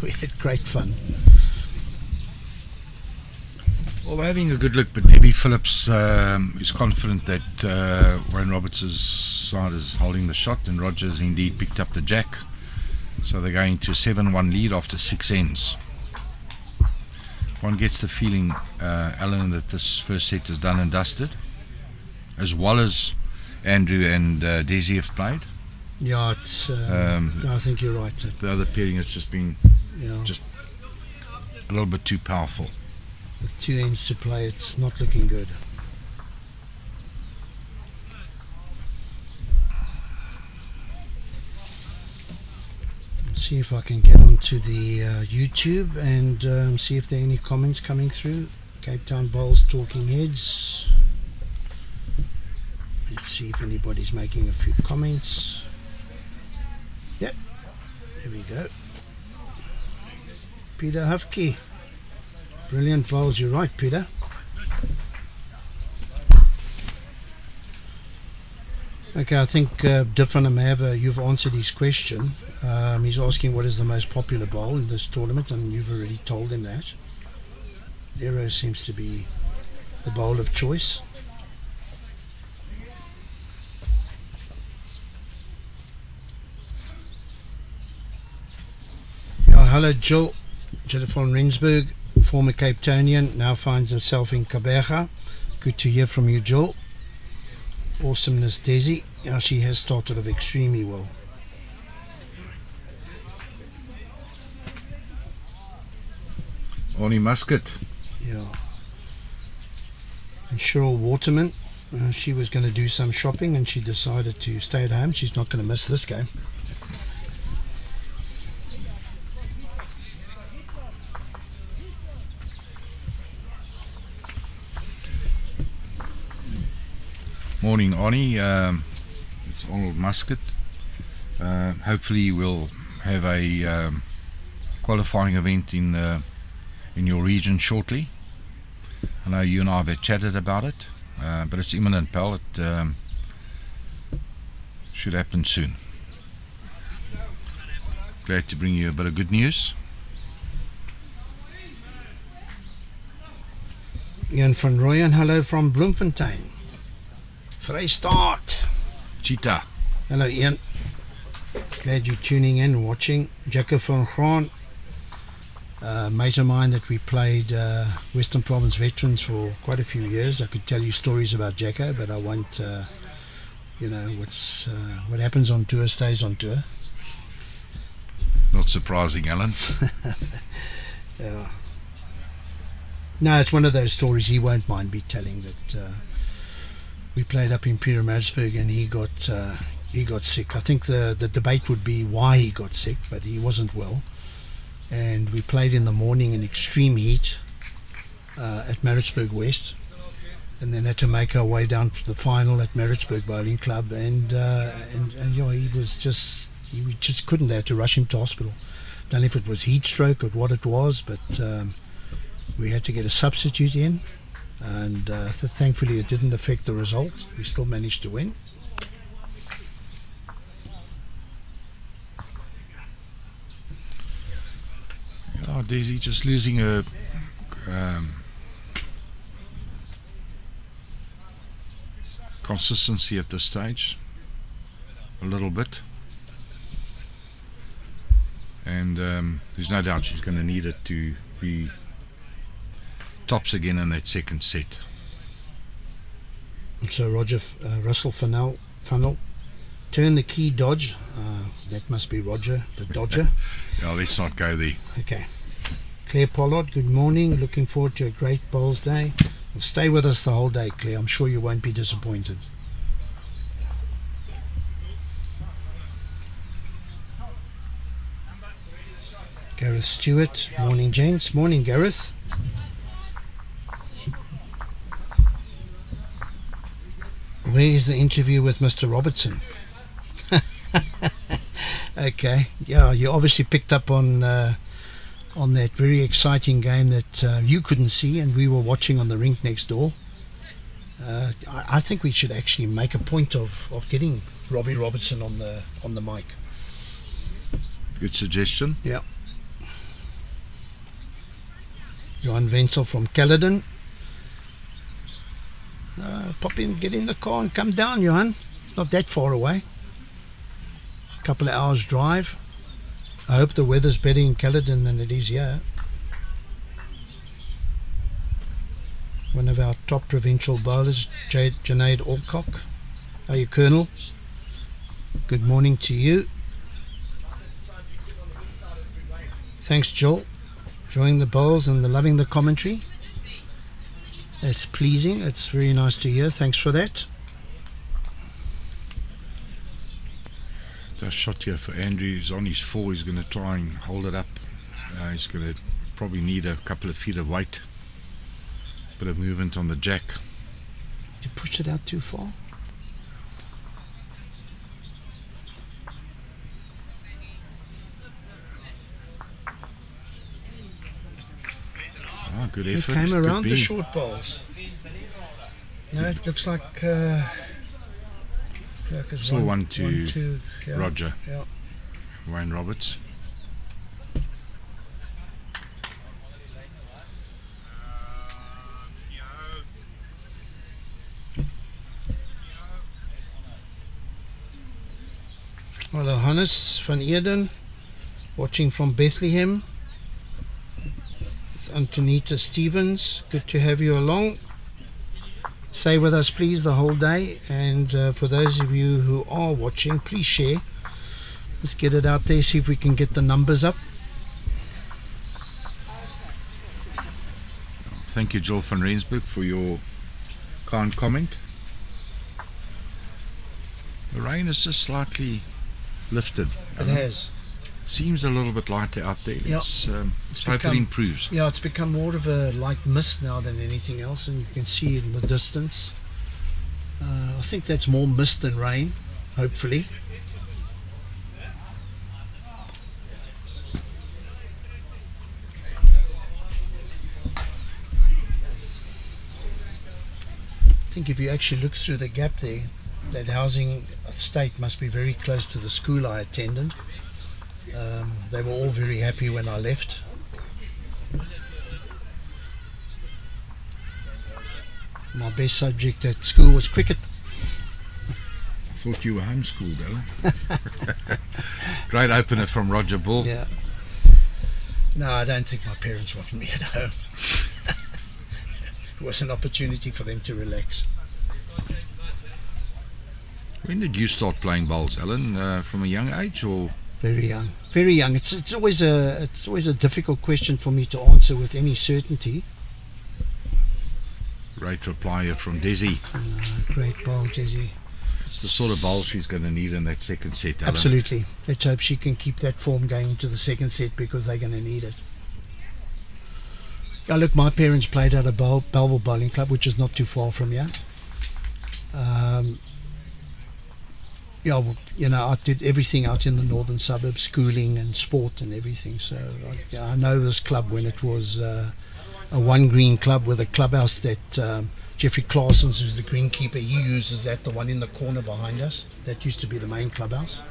We had great fun. Well, we're having a good look, but Debbie Phillips is confident that Wayne Roberts' side is holding the shot, and Rogers indeed picked up the jack. So they're going to a 7-1 lead after 6 ends. One gets the feeling, Alan, that this first set is done and dusted, as well as Andrew and Dezi have played. Yeah, I think you're right. The other pairing has just been just a little bit too powerful. With 2 ends to play, it's not looking good. Let's see if I can get onto the YouTube and see if there are any comments coming through. Cape Town Bowls Talking Heads. Let's see if anybody's making a few comments. Yep, there we go. Peter Hufke. Brilliant bowls, you're right, Peter. Okay, I think Diffan Amava, you've answered his question. He's asking what is the most popular bowl in this tournament, and you've already told him that. Aero seems to be the bowl of choice. Hello Jill from Rensburg, former Cape Townian, now finds herself in Kabeja. Good to hear from you, Jill. Awesomeness Dezi. She has started off extremely well. Orny Musket. Yeah. And Cheryl Waterman, she was going to do some shopping and she decided to stay at home. She's not going to miss this game. Morning, Orny. It's Arnold Musket. Hopefully we'll have a qualifying event in your region shortly. I know you and I have chatted about it, but it's imminent, pal. It should happen soon. Glad to bring you a bit of good news. Ian van Rooyen, hello from Bloemfontein. Vrystaat. Cheetah. Hello Ian. Glad you're tuning in and watching. Jacko van Graan, mate of mine that we played Western Province Veterans for quite a few years. I could tell you stories about Jacko, but I won't. What happens on tour stays on tour. Not surprising, Alan. Yeah. No, it's one of those stories he won't mind me telling, that we played up in Pietermaritzburg and he got sick. I think the debate would be why he got sick, but he wasn't well. And we played in the morning in extreme heat at Maritzburg West, and then had to make our way down to the final at Maritzburg Bowling Club, and he just couldn't. They had to rush him to hospital. Don't know if it was heat stroke or what it was, but we had to get a substitute in, and thankfully it didn't affect the result. We still managed to win. Oh, Dezi just losing a consistency at this stage, a little bit, and there's no doubt she's going to need it to be tops again in that second set. So Russell Funnell, turn the key dodge. That must be Roger, the dodger. Yeah, let's not go there. Okay. Claire Pollard, good morning. Looking forward to a great bowls day. Well, stay with us the whole day, Claire. I'm sure you won't be disappointed. Gareth Stewart, morning gents. Morning Gareth. Where is the interview with Mr. Robertson? Okay, yeah, you obviously picked up on that very exciting game that you couldn't see and we were watching on the rink next door. I think we should actually make a point of getting Robbie Robertson on the mic. Good suggestion. Yeah. Johan Wenzel from Caledon. Pop in, get in the car and come down, Johan. It's not that far away. Couple of hours drive. I hope the weather's better in Caledon than it is here. One of our top provincial bowlers, Junaid Alcock. How are you, Colonel? Good morning to you. Thanks, Joel. Enjoying the bowls and loving the commentary. It's pleasing. It's very nice to hear. Thanks for that. That shot here for Andrew. He's on his 4. He's going to try and hold it up. He's going to probably need a couple of feet of weight. Bit of movement on the jack. Did you push it out too far? Oh, good effort. It came around the the short bowls. No, it looks like still 1-2 yeah. Roger. Yeah. Wayne Roberts. Hallo Hannes van Eden, watching from Bethlehem. Antonita Stevens, good to have you along. Stay with us please the whole day, and for those of you who are watching, please share. Let's get it out there, see if we can get the numbers up. Thank you, Joel van Rensburg, for your kind comment. The rain is just slightly lifted. It has. Seems a little bit lighter out there. Yeah. Let's hope it improves. Yeah, it's become more of a light mist now than anything else, and you can see it in the distance. I think that's more mist than rain, hopefully. I think if you actually look through the gap there, that housing estate must be very close to the school I attended. They were all very happy when I left. My best subject at school was cricket. I thought you were homeschooled, though. Great opener from Roger Boulle. Yeah. No, I don't think my parents wanted me at home. It was an opportunity for them to relax. When did you start playing bowls, Alan? From a young age, or? Very young, very young. It's always a difficult question for me to answer with any certainty. Great reply here from Dezi. Great bowl, Dezi. It's the sort of bowl she's going to need in that second set, Alan. Absolutely. Let's hope she can keep that form going into the second set, because they're going to need it. Yeah, look, my parents played at a Belleville Bowling Club, which is not too far from here. Yeah, well, you know, I did everything out in the northern suburbs, schooling and sport and everything. So I know this club when it was a one green club with a clubhouse that Jeffrey Claessens, who's the greenkeeper, he uses that, the one in the corner behind us. That used to be the main clubhouse.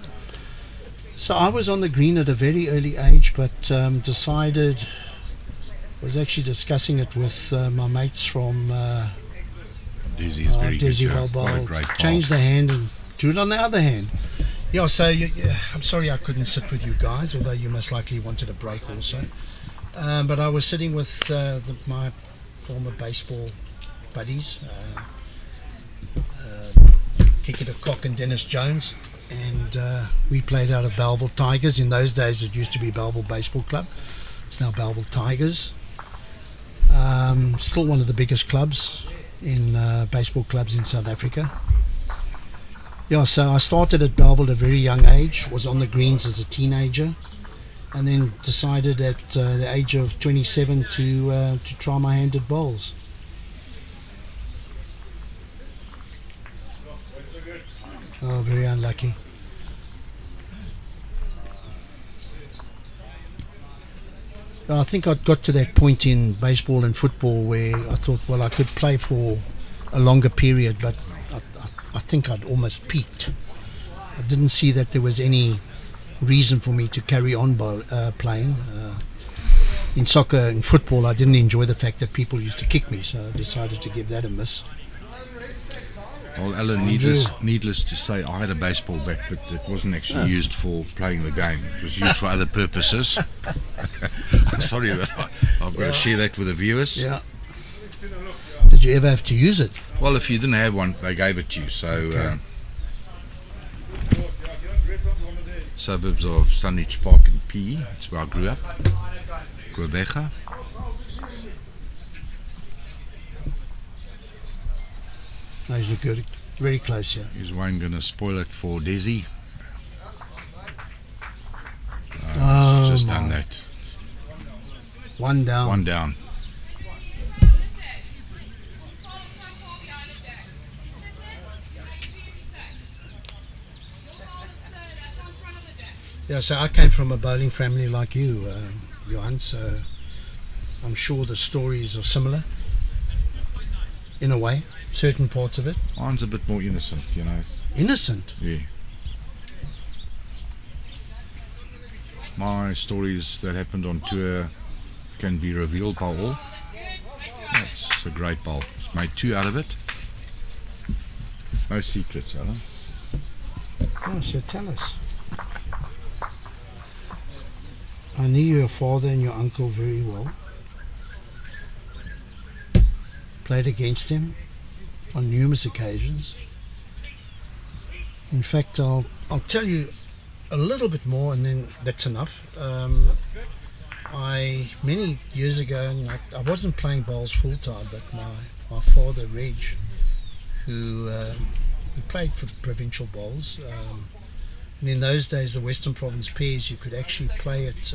So I was on the green at a very early age, but was actually discussing it with my mates from Dezi is very Dezi good. What a great changed the hand and drew it on the other hand. Yeah, so I'm sorry I couldn't sit with you guys, although you most likely wanted a break also. But I was sitting with my former baseball buddies, Piketh Cock and Dennis Jones, and we played out of Belleville Tigers. In those days it used to be Belleville Baseball Club. It's now Belleville Tigers. Still one of the biggest clubs in baseball clubs in South Africa. Yeah, so I started at Belleville at a very young age, was on the greens as a teenager, and then decided at the age of 27 to try my hand at bowls. Oh, very unlucky. I think I got to that point in baseball and football where I thought, well, I could play for a longer period, but I think I'd almost peaked. I didn't see that there was any reason for me to carry on playing. In soccer and football, I didn't enjoy the fact that people used to kick me, so I decided to give that a miss. Well, Alan, needless to say, I had a baseball bat, but it wasn't actually used for playing the game. It was used for other purposes. I'm sorry that I've got to share that with the viewers. Yeah. Did you ever have to use it? Well, if you didn't have one, they gave it to you. So, okay. Suburbs of Sunridge Park in PE, that's where I grew up. Gqeberha. No, he's good. Very close here. Is Wayne going to spoil it for Dezi? Oh, just done that. One down. One down. Yeah, so I came from a bowling family like you, Johan, so I'm sure the stories are similar in a way, certain parts of it. Mine's a bit more innocent, you know. Innocent? Yeah. My stories that happened on tour can be revealed by all. That's a great bowl. It's made two out of it. No secrets, Alan. Oh, so tell us. I knew your father and your uncle very well. Played against him on numerous occasions. In fact, I'll tell you a little bit more, and then that's enough. Many years ago, and I wasn't playing bowls full time, but my father Reg, who played for provincial bowls, and in those days the Western Province pairs, you could actually play it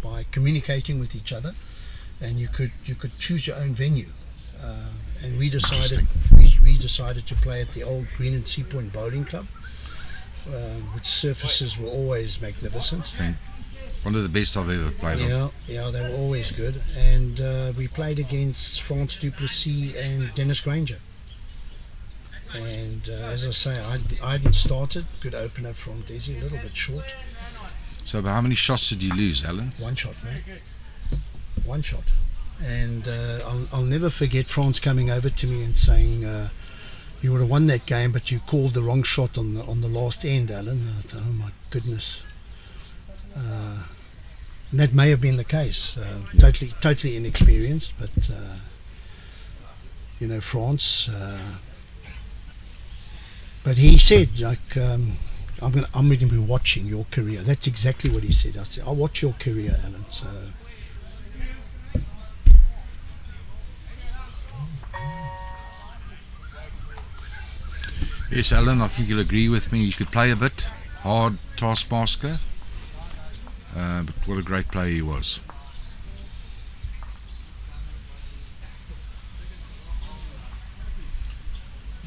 by communicating with each other, and you could choose your own venue. And we decided to play at the old Green and Sea Point Bowling Club, which surfaces were always magnificent. Okay. One of the best I've ever played on. Yeah, they were always good. And we played against France Duplessis and Dennis Granger. And as I say, I hadn't started. Good opener from Dezi, a little bit short. So how many shots did you lose, Alan? One shot, man. One shot. And I'll never forget France coming over to me and saying, you would have won that game, but you called the wrong shot on the last end, Alan. I thought, oh my goodness. And that may have been the case. Totally inexperienced, but France. But he said, like, I'm going to be watching your career. That's exactly what he said. I said, I'll watch your career, Alan. So. Yes, Alan, I think you'll agree with me. He could play a bit. Hard taskmaster. But what a great player he was.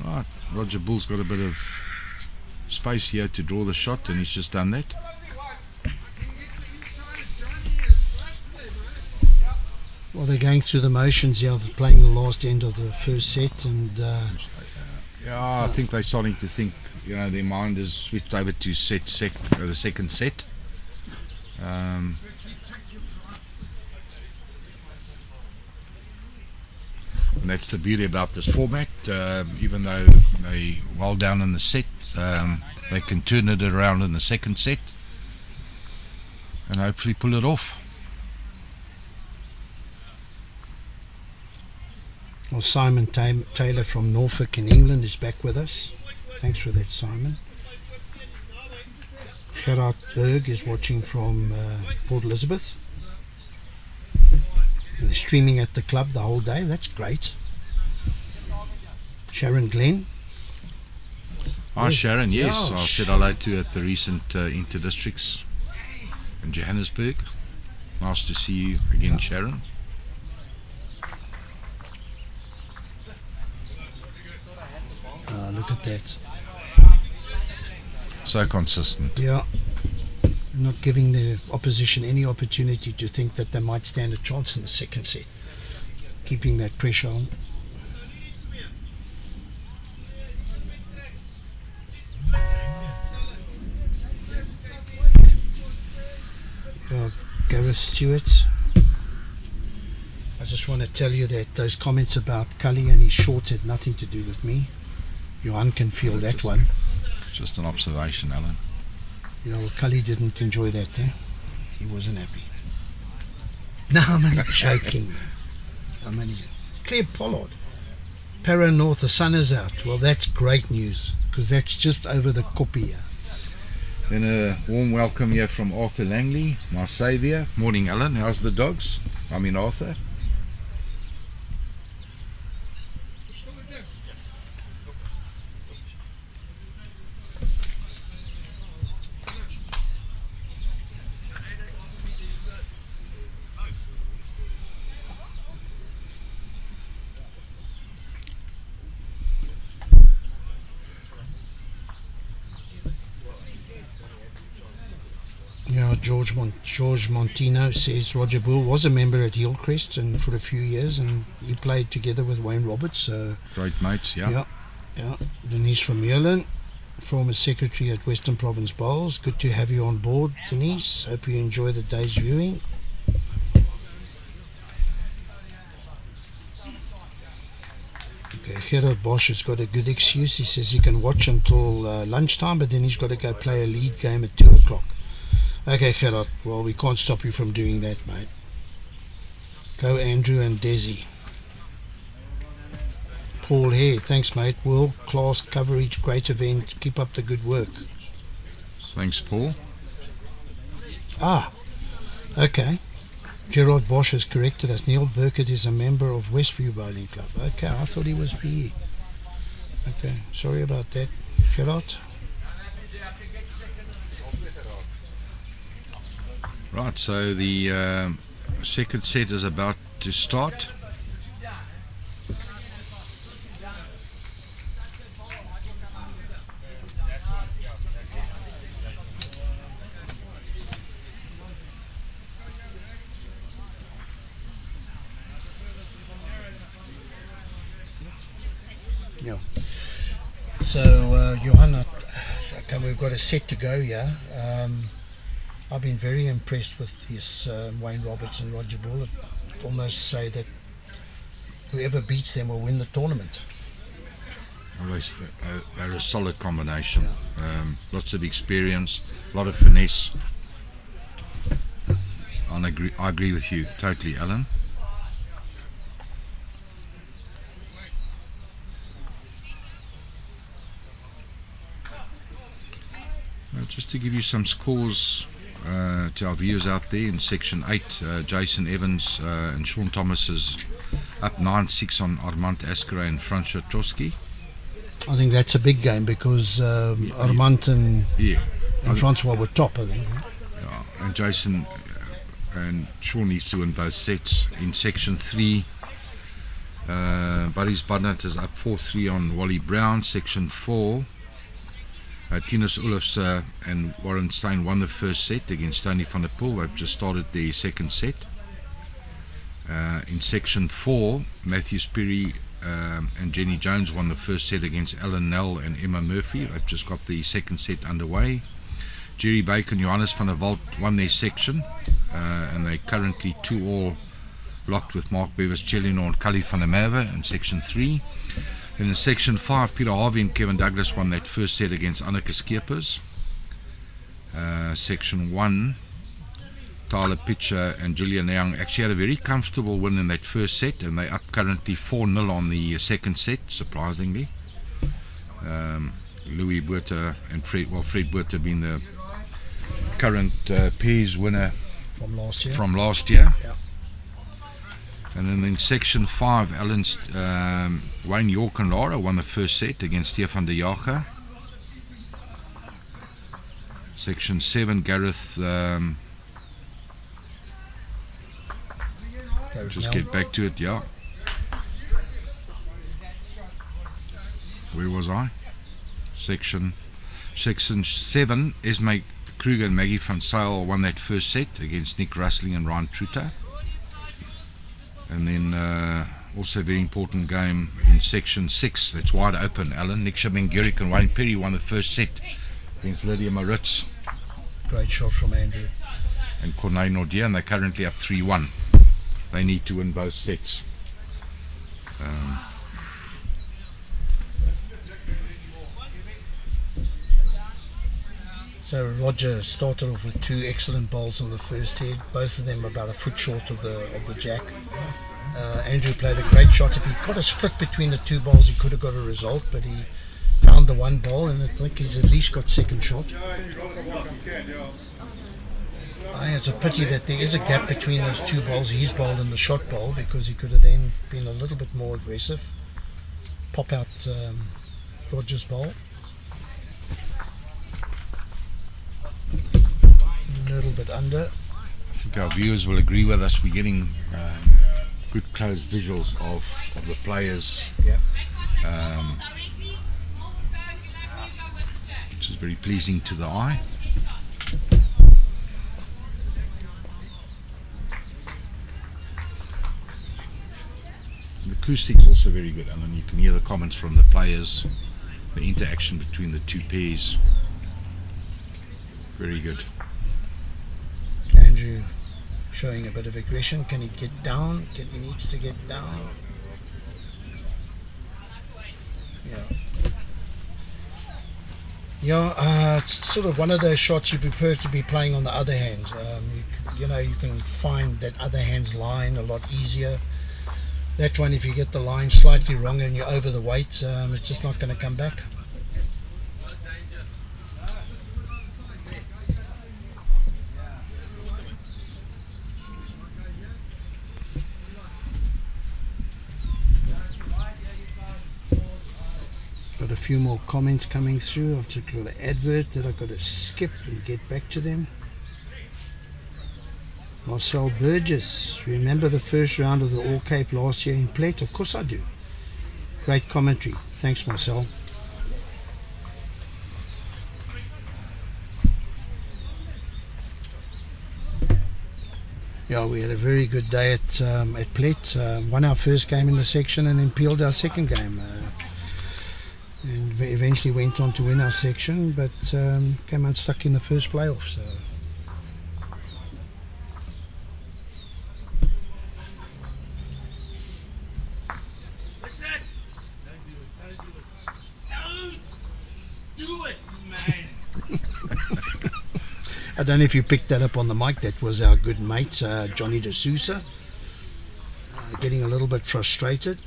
Right, Roger Bull's got a bit of space here to draw the shot, and he's just done that. Well, they're going through the motions here of playing the last end of the first set, and yeah, I think they're starting to think, their mind has switched over to the second set. And that's the beauty about this format. Even though they well down in the set, they can turn it around in the second set and hopefully pull it off. Well, Simon Taylor from Norfolk in England is back with us. Thanks for that, Simon. Gerard Berg is watching from Port Elizabeth. And they're streaming at the club the whole day. That's great. Sharon Glenn. Hi, Sharon. Yes, I said hello to at the recent inter-districts in Johannesburg. Nice to see you again, Sharon. Look at that. So consistent. Yeah. Not giving the opposition any opportunity to think that they might stand a chance in the second set. Keeping that pressure on. Gareth Stewart. I just want to tell you that those comments about Cully and his shorts had nothing to do with me. Johan can feel that one. Just an observation, Alan. Cully didn't enjoy that. He wasn't happy. No, I'm only joking. Claire Pollard. Para North, the sun is out. Well, that's great news, because that's just over the Koppie. Then a warm welcome here from Arthur Langley, my saviour. Morning, Alan. How's the dogs? I mean, Arthur. George Montino says Roger Boulle was a member at Hillcrest and for a few years, and he played together with Wayne Roberts. So great mates, yeah. Denise from Irland, former secretary at Western Province Bowls. Good to have you on board, Denise. Hope you enjoy the day's viewing. Okay, Gerard Bosch has got a good excuse. He says he can watch until lunchtime, but then he's got to go play a lead game at 2 o'clock. Okay, Gerard. Well, we can't stop you from doing that, mate. Go Andrew and Dezi. Paul here. Thanks, mate. World-class coverage. Great event. Keep up the good work. Thanks, Paul. Okay. Gerard Bosch has corrected us. Neil Burkett is a member of Westview Bowling Club. Okay, I thought he was PE. Okay, sorry about that, Gerard. Right, so the second set is about to start. Yeah. So, Johanna, okay, we've got a set to go here. I've been very impressed with this Wayne Roberts and Roger Boulle. I'd almost say that whoever beats them will win the tournament. Well, they're a solid combination. Yeah. Lots of experience, a lot of finesse. I agree with you totally, Alan. Just to give you some scores to our viewers out there in Section 8, Jason Evans and Sean Thomas is up 9-6 on Armand Askeray and Francois Trotsky. I think that's a big game because Armand and Francois were top, I think. Yeah, and Jason and Sean needs to win both sets. In Section 3, Boris Barnett is up 4-3 on Wally Brown. Section 4, Thinus Oelofse and Warren Stein won the first set against Tony van der Poel. They've just started the second set. In Section 4, Matthew Sperry and Jenny Jones won the first set against Alan Nell and Emma Murphy. They've just got the second set underway. Jerry Baker and Johannes van der Walt won their section, and they're currently 2-all locked with Mark Bevis-Chellinor and Kali van der Merwe in Section 3. Then in Section 5, Peter Harvey and Kevin Douglas won that first set against Anneke Skeepers. Section 1, Tyler Pitcher and Julian Young actually had a very comfortable win in that first set, and they're up currently 4-0 on the second set, surprisingly. Louis Buerta and Fred Buerta being the current pairs winner from last year. Yeah. And then in Section 5, Wayne York and Lara won the first set against Stefan de Jager. Section 7, Gareth just get back to it, yeah. Where was I? Section 7, Esme Kruger and Maggie van Zyl won that first set against Nick Rustling and Ryan Truter. And then also a very important game in Section 6 that's wide open, Alan. Niksa Benguric and Wayne Perry won the first set against Lydia Maritz. Great shot from Andrew. And Corneille Nordier, and they're currently up 3-1. They need to win both sets. So Roger started off with two excellent bowls on the first head, both of them about a foot short of the jack. Andrew played a great shot. If he got a split between the two bowls, he could have got a result, but he found the one bowl, and I think he's at least got second shot. It's a pity that there is a gap between those two bowls, his bowl and the shot bowl, because he could have then been a little bit more aggressive. Pop out Roger's bowl. A little bit under. I think our viewers will agree with us. We're getting good close visuals of the players, which is very pleasing to the eye. The acoustics also very good, and you can hear the comments from the players, the interaction between the two pairs. Very good. Andrew showing a bit of aggression. Can he get down? He needs to get down. Yeah. Yeah, it's sort of one of those shots you prefer to be playing on the other hand. You know, you can find that other hand's line a lot easier. That one, if you get the line slightly wrong and you're over the weight, it's just not going to come back. Got a few more comments coming through. I've just got an advert that I've got to skip and get back to them. Marcel Burgess, remember the first round of the All Cape last year in Plate? Of course I do. Great commentary. Thanks, Marcel. Yeah, we had a very good day at Plate. Won our first game in the section and then peeled our second game. And eventually went on to win our section, but came unstuck in the first playoff. So. What's that? Don't do it, man. I don't know if you picked that up on the mic. That was our good mate, Johnny De Sousa, getting a little bit frustrated.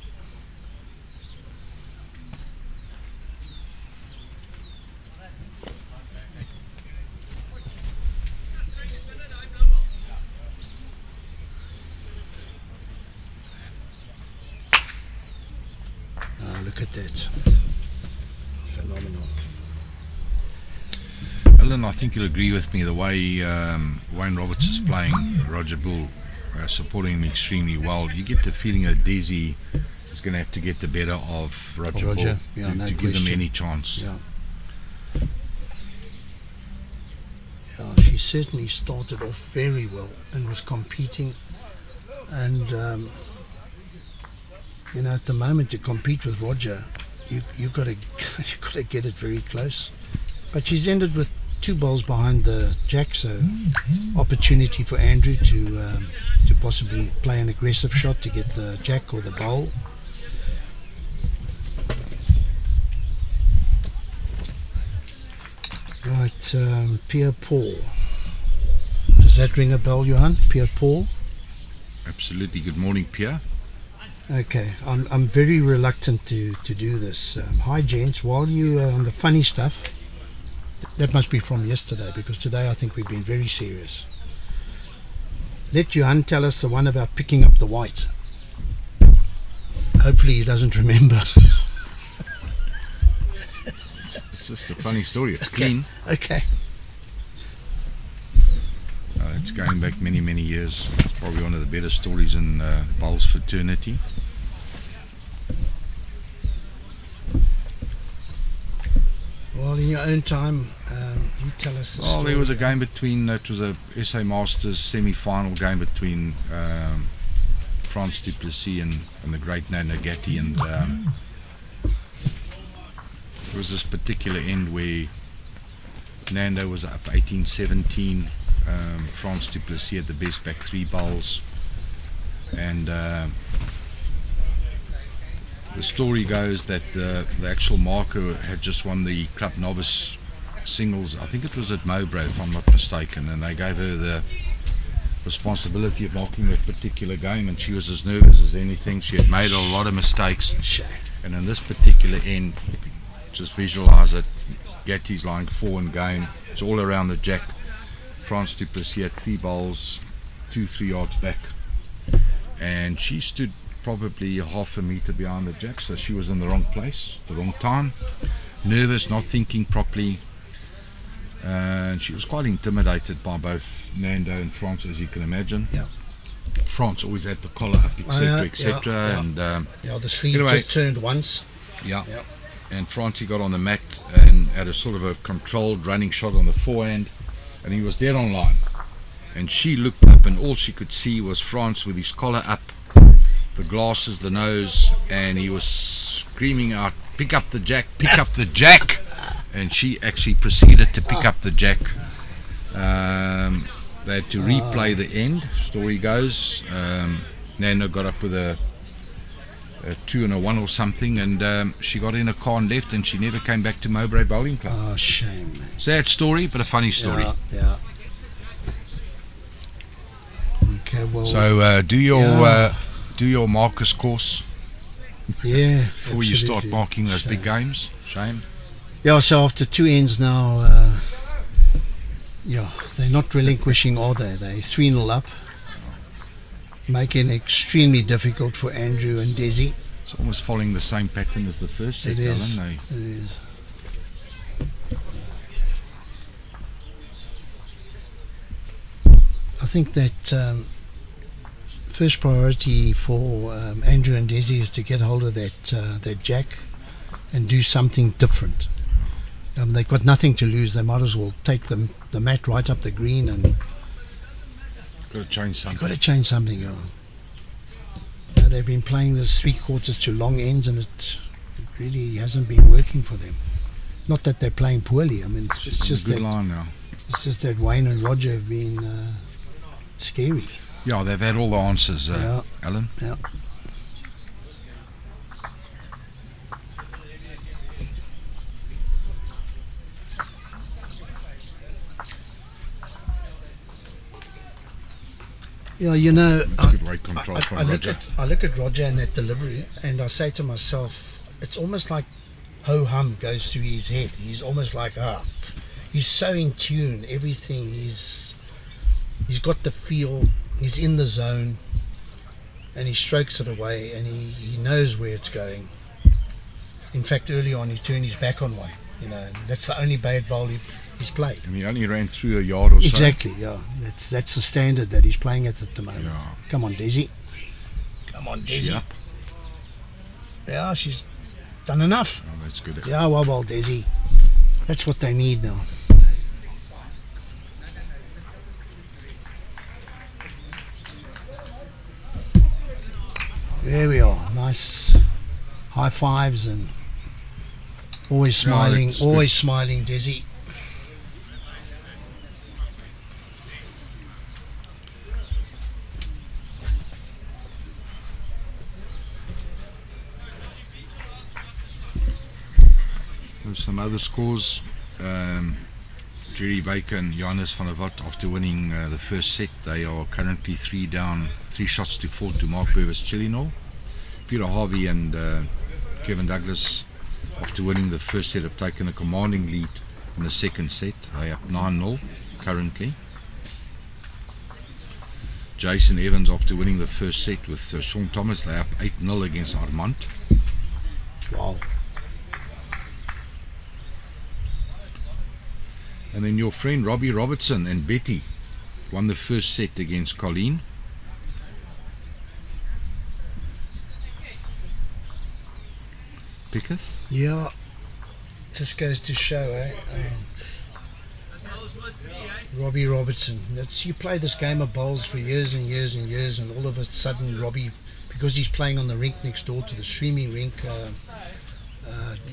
Look at that. Phenomenal. Alan, I think you'll agree with me, the way Wayne Roberts is playing Roger Boulle, supporting him extremely well. You get the feeling that Dezi is going to have to get the better of Roger Boulle to give them any chance. Yeah, she certainly started off very well and was competing, and you know, at the moment to compete with Roger, you got to get it very close. But she's ended with 2 balls behind the jack, so opportunity for Andrew to possibly play an aggressive shot to get the jack or the bowl. Right, Pierre Paul. Does that ring a bell, Johan? Pierre Paul? Absolutely. Good morning, Pierre. Okay, I'm very reluctant to do this. Hi, gents. While you on the funny stuff, that must be from yesterday, because today I think we've been very serious. Let Johan tell us the one about picking up the white. Hopefully he doesn't remember. It's just a funny story. It's clean. Okay. It's going back many, many years. It's probably one of the better stories in Bowls fraternity. Well, in your own time, you tell us the story. There was a game between, it was a SA Masters semi-final game between France du Plessis and the great Nando Gatti, and there was this particular end where Nando was up 18-17. France du Plessis had the best back 3 bowls, and the story goes that the actual marker had just won the club novice singles. I think it was at Mowbray, if I'm not mistaken, and they gave her the responsibility of marking that particular game, and she was as nervous as anything. She had made a lot of mistakes, and in this particular end, you could just visualize it. Gatti's lying 4 in game. It's all around the jack. France du Plessis had 3 bowls, 2-3 yards back, and she stood probably half a meter behind the jack, so she was in the wrong place, the wrong time, nervous, not thinking properly, and she was quite intimidated by both Nando and France, as you can imagine. Yeah. France always had the collar up, etc., etc., and the sleeve anyway, just turned once. Yeah. And Francie got on the mat and had a sort of a controlled running shot on the forehand, and he was dead on line, and she looked up and all she could see was France with his collar up, the glasses, the nose, and he was screaming out, pick up the jack, pick up the jack, and she actually proceeded to pick up the jack. They had to replay the end, story goes. Nando got up with a 2 and a 1 or something, and she got in a car and left, and she never came back to Mowbray Bowling Club. Oh, shame, man. Sad story, but a funny story. Yeah. Okay, well. So do your Marcus course before you start absolutely. marking those Shame. big games. Shame. Yeah, so after 2 ends now, they're not relinquishing, are they? They're 3-0 up, making it extremely difficult for Andrew and Dezi. It's almost following the same pattern as the first set, It is. Alan. It is. I think that first priority for Andrew and Dezi is to get hold of that jack and do something different. They've got nothing to lose. They might as well take the mat right up the green, and Got to change something. you've got to change something. They've been playing the 3/4 to long ends, and it really hasn't been working for them. Not that they're playing poorly. I mean, it's On just a good that line now. Wayne and Roger have been scary. Yeah, they've had all the answers, Yeah. Alan. Yeah. Yeah, Good weight control from I look Roger. at Roger and that delivery, and I say to myself, it's almost like ho-hum goes through his head. He's almost like, he's so in tune. Everything, he's got the feel, he's in the zone, and he strokes it away, and he knows where it's going. In fact, early on, he turned his back on one, and that's the only bad bowl he's played. And he only ran through a yard or so. Exactly, yeah. That's the standard that he's playing at the moment. Yeah. Come on, Dezi. Come on, Dezi. Yep. Yeah, she's done enough. Oh, that's good. Yeah, well, Dezi. That's what they need now. There we are. Nice high fives and always smiling. that's Always smiling, Dezi. There's some other scores. Jerry Baker and Johannes van der Walt, after winning the first set, they are currently 3 down, 3 shots to 4 to Mark Bevis Chillinor. Peter Harvey and Kevin Douglas, after winning the first set, have taken a commanding lead in the second set. They are up 9-0 currently. Jason Evans, after winning the first set with Sean Thomas, they are up 8-0 against Armand. Wow. And then your friend Robbie Robertson and Betty won the first set against Colleen. Piketh. Yeah. Just goes to show, Robbie Robertson. You play this game of bowls for years and years and years, and all of a sudden Robbie, because he's playing on the rink next door to the streaming rink,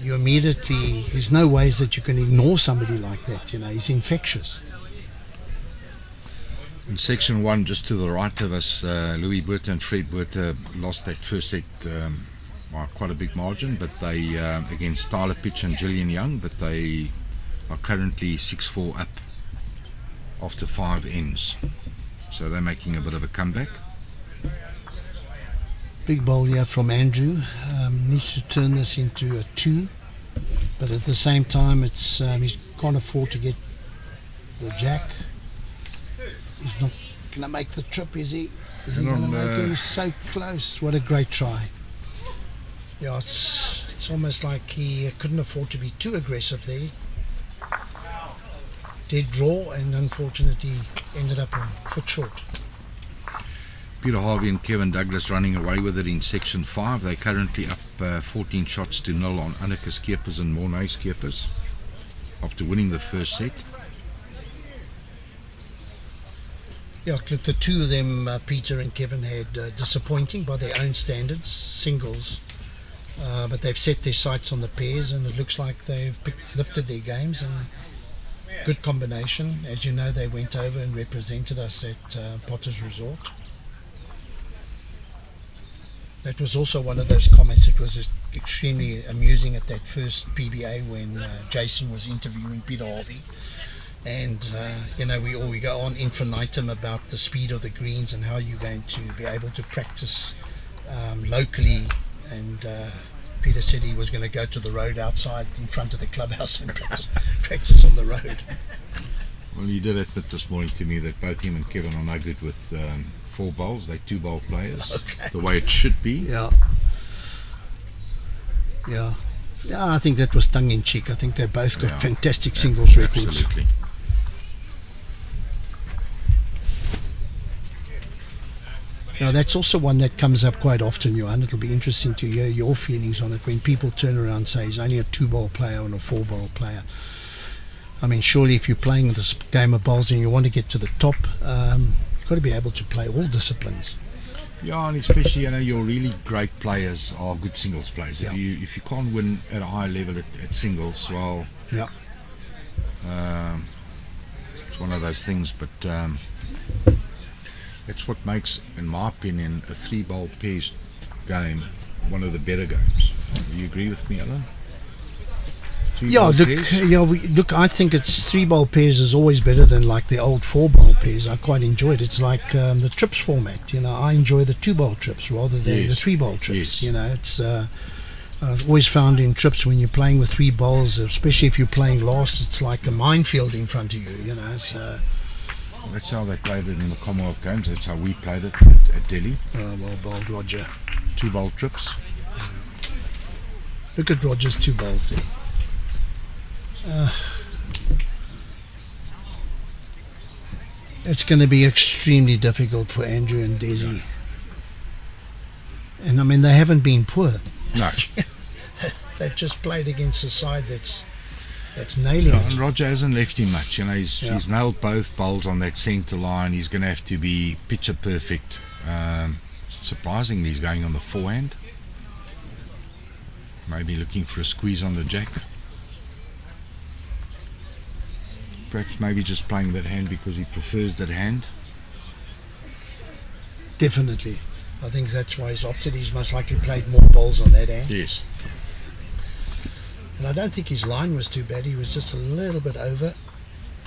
you immediately, there's no ways that you can ignore somebody like that. He's infectious. In section 1, just to the right of us, Louis Botha and Fred Botha lost that first set by quite a big margin, but they against Tyler Pitch and Gillian Young, but they are currently 6-4 up after 5 ends, so they're making a bit of a comeback. Big bowl here from Andrew. Needs to turn this into a 2, but at the same time, it's he can't afford to get the jack. He's not going to make the trip, is he? Is he going to make it? He's so close. What a great try. Yeah, it's almost like he couldn't afford to be too aggressive there. Dead draw, and unfortunately ended up a foot short. Peter Harvey and Kevin Douglas running away with it in section 5. They're currently up 14 shots to 0 on Anneke Skeepers and Mornay Skeepers after winning the first set. Yeah, look, the two of them, Peter and Kevin, had disappointing by their own standards, singles, but they've set their sights on the pairs, and it looks like they've lifted their games, and good combination. As you know, they went over and represented us at Potter's Resort. That was also one of those comments that was extremely amusing at that first PBA when Jason was interviewing Peter Harvey. And, we go on infinitum about the speed of the greens and how you're going to be able to practice locally. And Peter said he was going to go to the road outside in front of the clubhouse and practice on the road. Well, he did admit this morning to me that both him and Kevin are no good with 4 bowls. They're 2-bowl players, the way it should be. Yeah, I think that was tongue-in-cheek. I think they both got fantastic singles records. Absolutely. Now, that's also one that comes up quite often, Johan. It'll be interesting to hear your feelings on it when people turn around and say he's only a 2-bowl player and a 4-bowl player. I mean, surely if you're playing this game of bowls and you want to get to the top, you've got to be able to play all disciplines. Yeah, and especially, your really great players are good singles players. Yeah. If you can't win at a high level at singles, well, yeah, it's one of those things. But that's what makes, in my opinion, a 3-bowl pairs game one of the better games. Do you agree with me, Alan? Look, I think it's 3-bowl pairs is always better than like the old 4-bowl pairs. I quite enjoy it. It's like the trips format. I enjoy the 2-bowl trips rather than the 3-bowl trips. Yes. It's I've always found in trips when you're playing with 3 bowls, especially if you're playing last, it's like a minefield in front of you. So that's how they played it in the Commonwealth Games. That's how we played it at Delhi. Well bowled, Roger. 2-bowl trips. Look at Roger's 2 bowls there. It's going to be extremely difficult for Andrew and Dezi. And I mean, they haven't been poor. No. They've just played against a side that's nailing it. And Roger hasn't left him much. He's nailed both bowls on that centre line. He's going to have to be picture perfect. Surprisingly, he's going on the forehand. Maybe looking for a squeeze on the jack. Perhaps maybe just playing that hand because he prefers that hand. Definitely. I think that's why he's opted. He's most likely played more bowls on that hand. Yes. And I don't think his line was too bad. He was just a little bit over.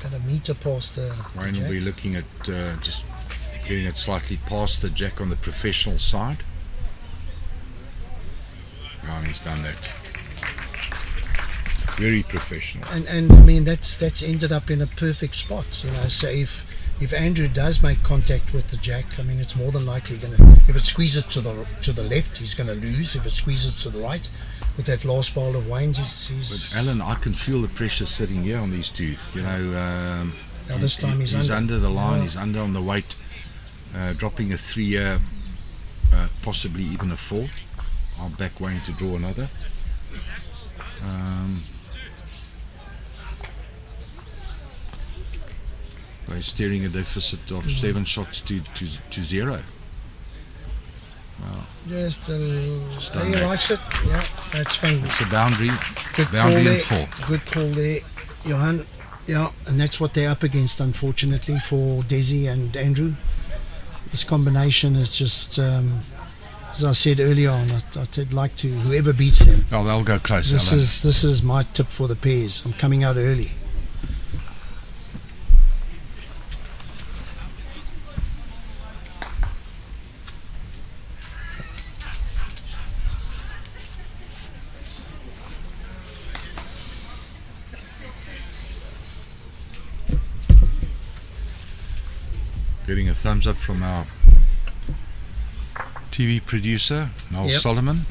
Got a metre past the Wayne jack. will be looking at just getting it slightly past the jack on the professional side. Yeah, and he's done that. Very professional. And I mean that's ended up in a perfect spot, So if Andrew does make contact with the jack, I mean it's more than likely if it squeezes to the left, he's gonna lose. If it squeezes to the right, with that last bowl of Wayne's, he's But Alan, I can feel the pressure sitting here on these two. Now this time he's under the line. He's under on the weight, dropping a 3, possibly even a 4. I'll back Wayne to draw another. By steering a deficit of 7 shots to 0. Well, just done he that. likes it. Yeah, that's fun. It's a boundary. Good Boundary call and there. 4. Good call there, Johan. Yeah, and that's what they're up against, unfortunately, for Dezi and Andrew. This combination is just, as I said earlier on, I'd like to whoever beats them. Oh, they'll go close. This is my tip for the pairs. I'm coming out early. Getting a thumbs up from our TV producer, Noel Solomon.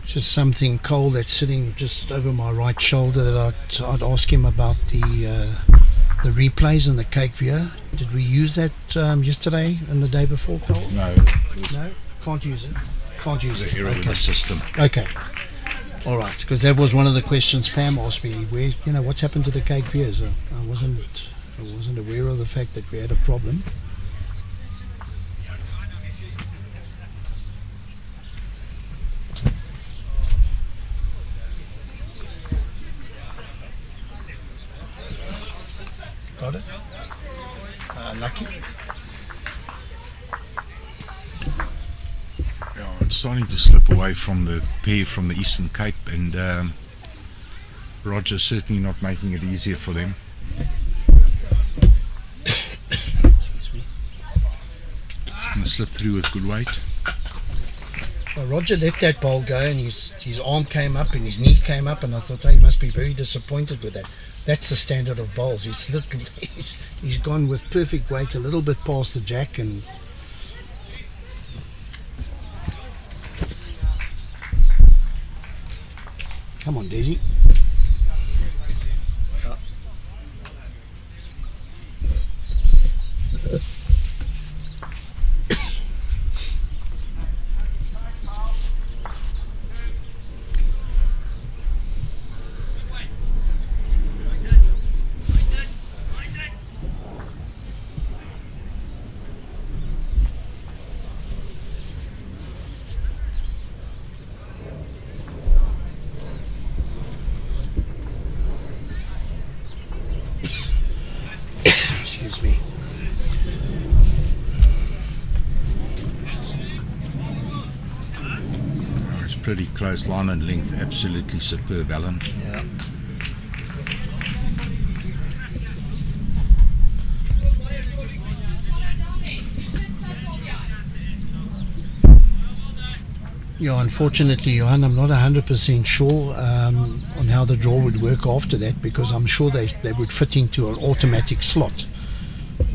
Just something cold that's sitting just over my right shoulder that I'd ask him about the replays and the cake viewer. Did we use that yesterday and the day before, Cole? No. No? Can't use it? Can't use it. Error in the system. Okay. All right, because that was one of the questions Pam asked me. Where, what's happened to the cake viewers? I wasn't aware of the fact that we had a problem. got it. Lucky. Yeah, it's starting to slip away from the pair from the Eastern Cape, and Roger's certainly not making it easier for them. Excuse me. And slip through with good weight. Well, Roger let that ball go, and his arm came up and his knee came up, and I thought, he must be very disappointed with that. That's the standard of bowls. He's gone with perfect weight, a little bit past the jack, and come on, Dezi. Excuse me. Oh, it's pretty close, line and length, absolutely superb, Alan. Yeah. Yeah, unfortunately, Johan, I'm not 100% sure on how the draw would work after that, because I'm sure they would fit into an automatic slot.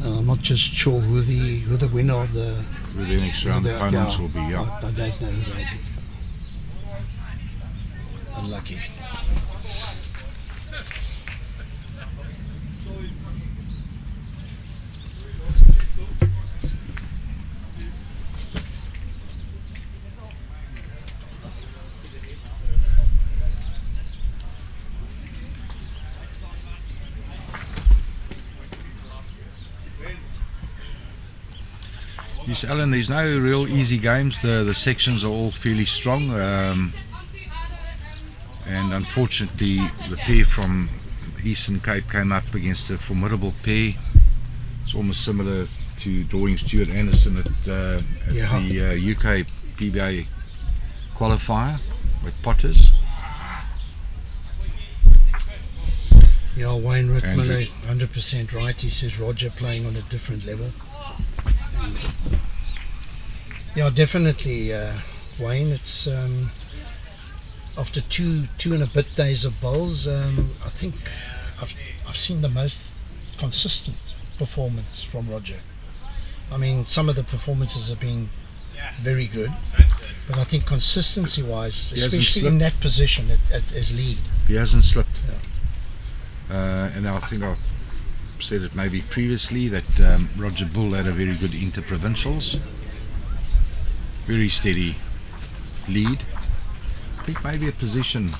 I'm not just sure who the winner of the next round opponents will be. I don't know who they'll be. Unlucky. Yes, Alan, there's no real easy games. The sections are all fairly strong, and unfortunately the pair from Eastern Cape came up against a formidable pair. It's almost similar to drawing Stuart Anderson at the UK PBA qualifier with Potters. Yeah, Wayne Rickmiller, 100% right. He says Roger playing on a different level. And yeah, definitely, Wayne. It's after two and a bit days of bowls. I think I've seen the most consistent performance from Roger. I mean, some of the performances have been very good, but I think consistency-wise, especially in that position as lead, he hasn't slipped. Yeah. And I think I've said it maybe previously that Roger Boulle had a very good inter-provincials, very steady lead. I think maybe a position,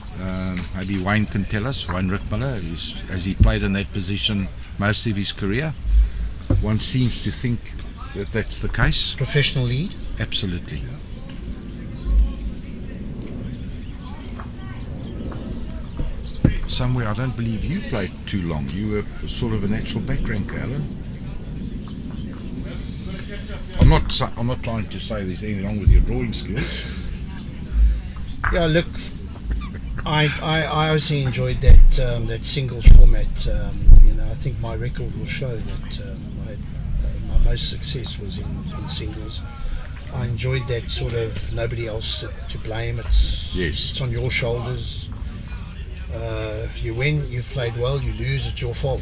maybe Wayne can tell us, Wayne Rickmiller, as he played in that position most of his career. One seems to think that that's the case. Professional lead? Absolutely. Yeah. Somewhere, I don't believe you played too long. You were sort of a natural back ranker, Alan. I'm not trying to say there's anything wrong with your drawing skills. Yeah, look, I obviously enjoyed that singles format. I think my record will show that my most success was in singles. I enjoyed that sort of nobody else to blame. It's on your shoulders. You win, you've played well. You lose, it's your fault.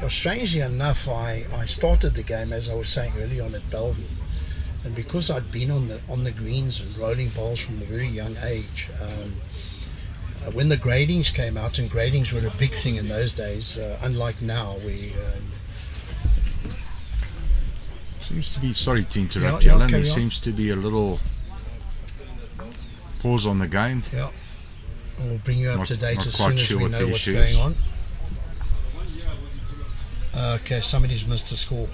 Strangely enough, I started the game, as I was saying early on, at Bellevue. And because I'd been on the greens and rolling balls from a very young age, when the gradings came out, and gradings were a big thing in those days, unlike now, seems to be, sorry to interrupt you, Alan, there seems to be a little pause on the game. Yeah, we'll bring you up to date as soon as we know what's going going on. Okay, somebody's missed a score.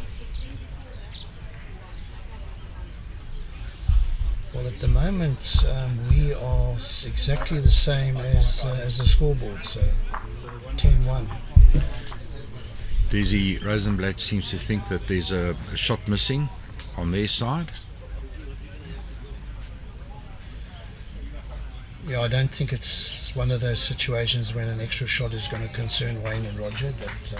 Well, Well, at the moment, we are exactly the same as the scoreboard, so 10-1. Dezi Rosenblat seems to think that there's a shot missing on their side. Yeah, I don't think it's one of those situations when an extra shot is going to concern Wayne and Roger, but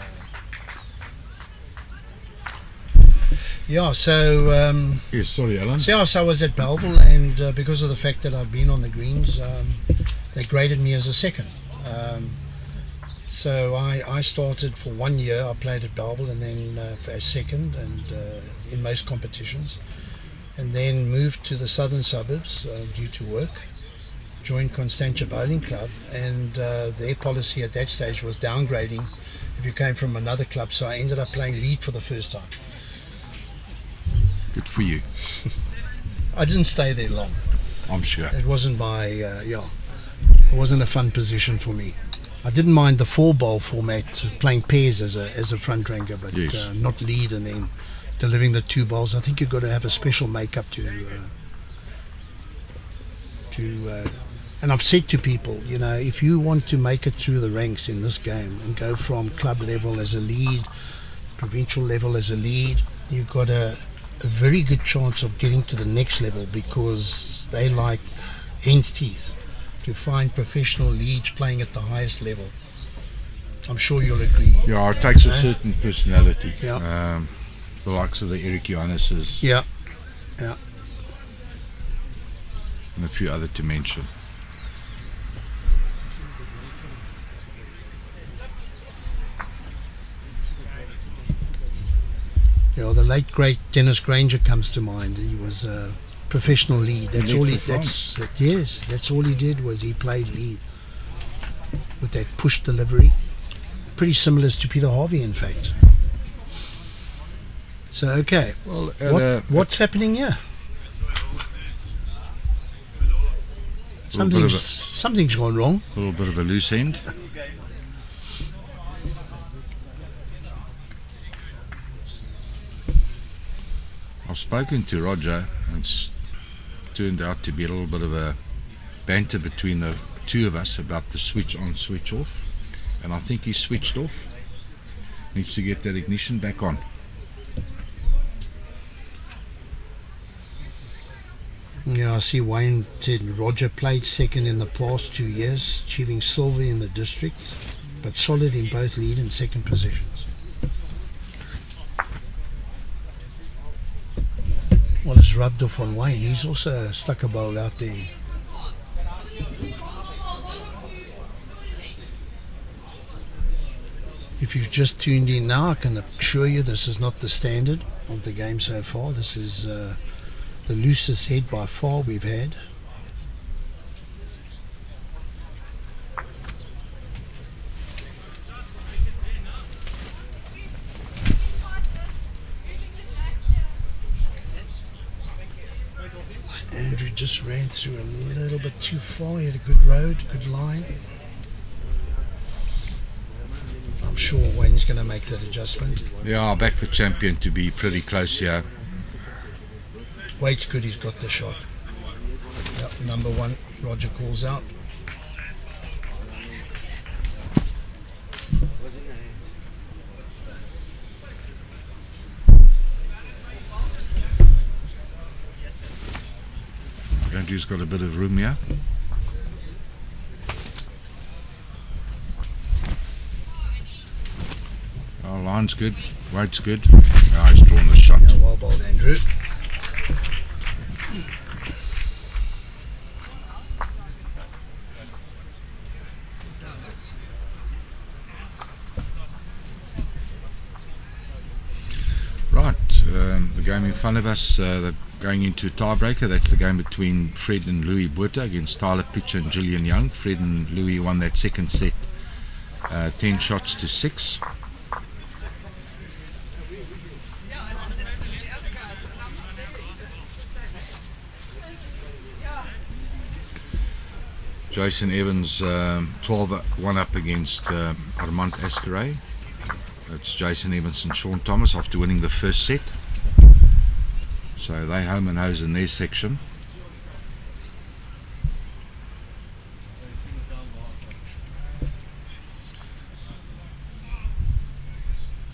yeah, so Yes, sorry, Alan. so I was at Belleville, and because of the fact that I've been on the greens, they graded me as a second. So I started for 1 year. I played at Belleville, and then as second, and in most competitions, and then moved to the southern suburbs due to work. Joined Constantia Bowling Club, and their policy at that stage was downgrading if you came from another club, so I ended up playing lead for the first time. Good for you. I didn't stay there long. I'm sure. It wasn't my it wasn't a fun position for me. I didn't mind the 4-bowl format, playing pairs as a front ranker, but Yes. not lead and then delivering the 2 bowls. I think you've got to have a special makeup to and I've said to people, you know, if you want to make it through the ranks in this game and go from club level as a lead, provincial level as a lead, you've got a very good chance of getting to the next level, because they like hen's teeth to find professional leads playing at the highest level. I'm sure you'll agree. Yeah, it takes a certain personality. Yeah. The likes of the Eric Johannes's Yeah. and a few other to mention. You know, the late great Dennis Granger comes to mind. He was a professional lead. That's all he. That's all he did, was he played lead with that push delivery. Pretty similar to Peter Harvey, in fact. So okay, Well, what's happening here? Something's gone wrong. a little bit of a loose end. I've spoken to Roger, and it's turned out to be a little bit of a banter between the two of us about the switch on, switch off, and I think he's switched off. Needs to get that ignition back on. Yeah, I see Wayne said Roger played second in the past 2 years, achieving silver in the district, but solid in both lead and second positions. Well, it's rubbed off on Wayne. He's also stuck a bowl out there. If you've just tuned in now, I can assure you this is not the standard of the game so far. This is the loosest head by far we've had. Andrew just ran through a little bit too far. He had a good road, good line. I'm sure Wayne's going to make that adjustment. Yeah, I'll back the champion to be pretty close here. Wade's good, he's got the shot. Yep, number 1, Roger calls out. Andrew's got a bit of room here. Our line's good, weight's good. Oh, he's drawn the shot. Yeah, well bowled, Andrew. Right, the game in front of us, going into a tiebreaker. That's the game between Fred and Louis Botha against Tyler Pitcher and Gillian Young. Fred and Louis won that second set 10 shots to 6. Jason Evans 12-1 up against Armand Ascaray. It's Jason Evans and Sean Thomas after winning the first set. So they home and hose in their section.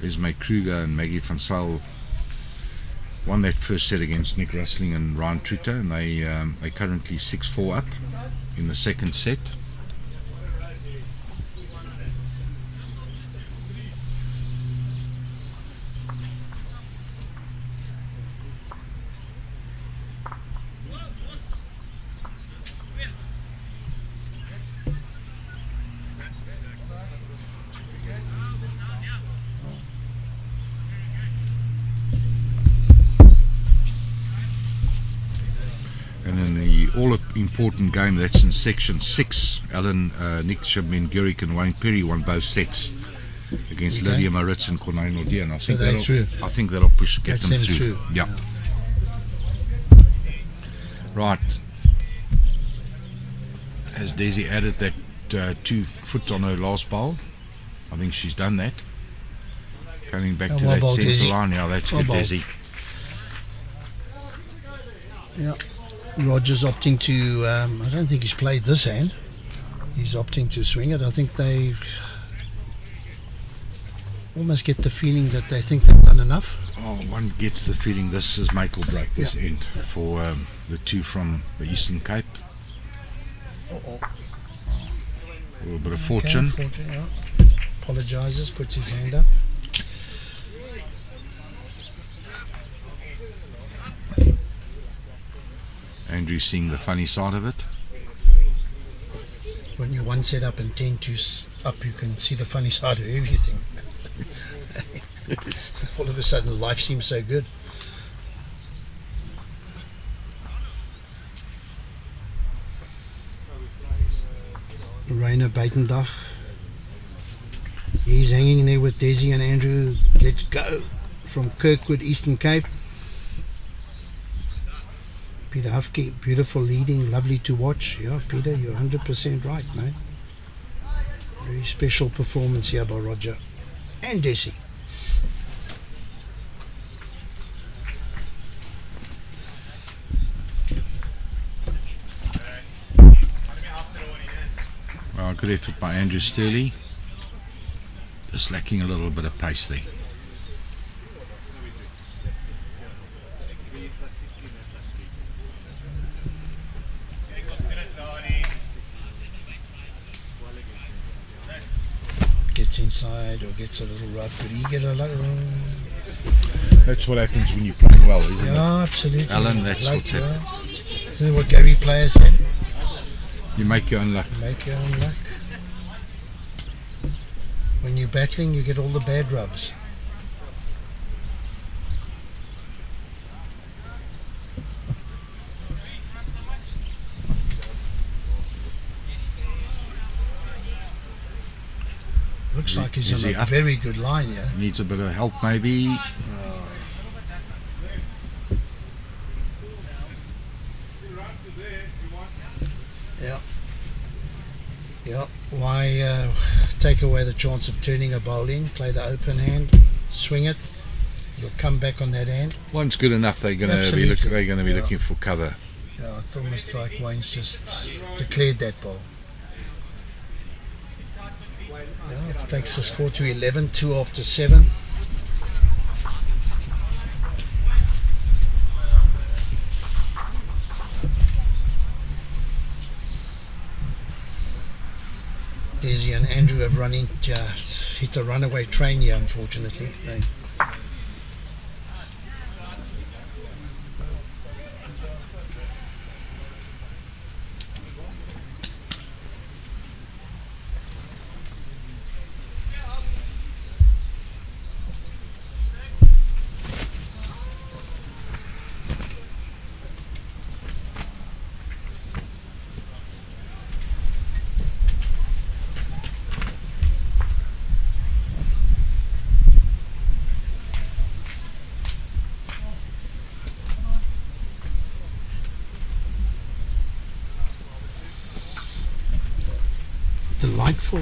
Esme Kruger and Maggie van Zyl won that first set against Nick Russling and Ryan Truter, and they're currently 6-4 up in the second set. And in the all-important game, that's in section 6, Niksa, Benguric and Wayne Perry won both sets against Lydia Maritz and Corneille Nordia, and I think that'll get them through. Yeah. Right. Has Dezi added that 2 foot on her last bowl? I think she's done that. Coming back to that centre line. Yeah, that's good, Dezi. Yeah. Roger's opting to, I don't think he's played this hand. He's opting to swing it. I think they almost get the feeling that they think they've done enough. Oh, one gets the feeling this is make or break, this end, for the two from the Eastern Cape. A little bit of fortune. Apologises, puts his hand up. Andrew's seeing the funny side of it. When you're 1 set up and 10 to up, you can see the funny side of everything. All of a sudden, life seems so good. Rainer Buitendag. He's hanging there with Dezi and Andrew. Let's go. From Kirkwood, Eastern Cape. Peter Hufke, beautiful leading, lovely to watch. Yeah, Peter, you're 100% right, mate. Very special performance here by Roger and Dezi. Well, good effort by Andrew Sterley. Just lacking a little bit of pace there. Gets inside or gets a little rub. Could he get a little? That's what happens when you're playing well, isn't it? Yeah, absolutely. Alan, that's what's happening. Isn't it what Gary Player said? You make your own luck. Make your own luck. When you're battling, you get all the bad rubs. Looks like he's on a very good line here. Needs a bit of help, maybe. Yeah. Why take away the chance of turning a bowl in? Play the open hand, swing it. You'll come back on that hand. One's good enough. They're going to be looking for cover. Yeah, it's almost like Wayne's just declared that ball. Yeah, it takes the score to 11, 2 after 7. Dezi and Andrew have hit a runaway train here, unfortunately.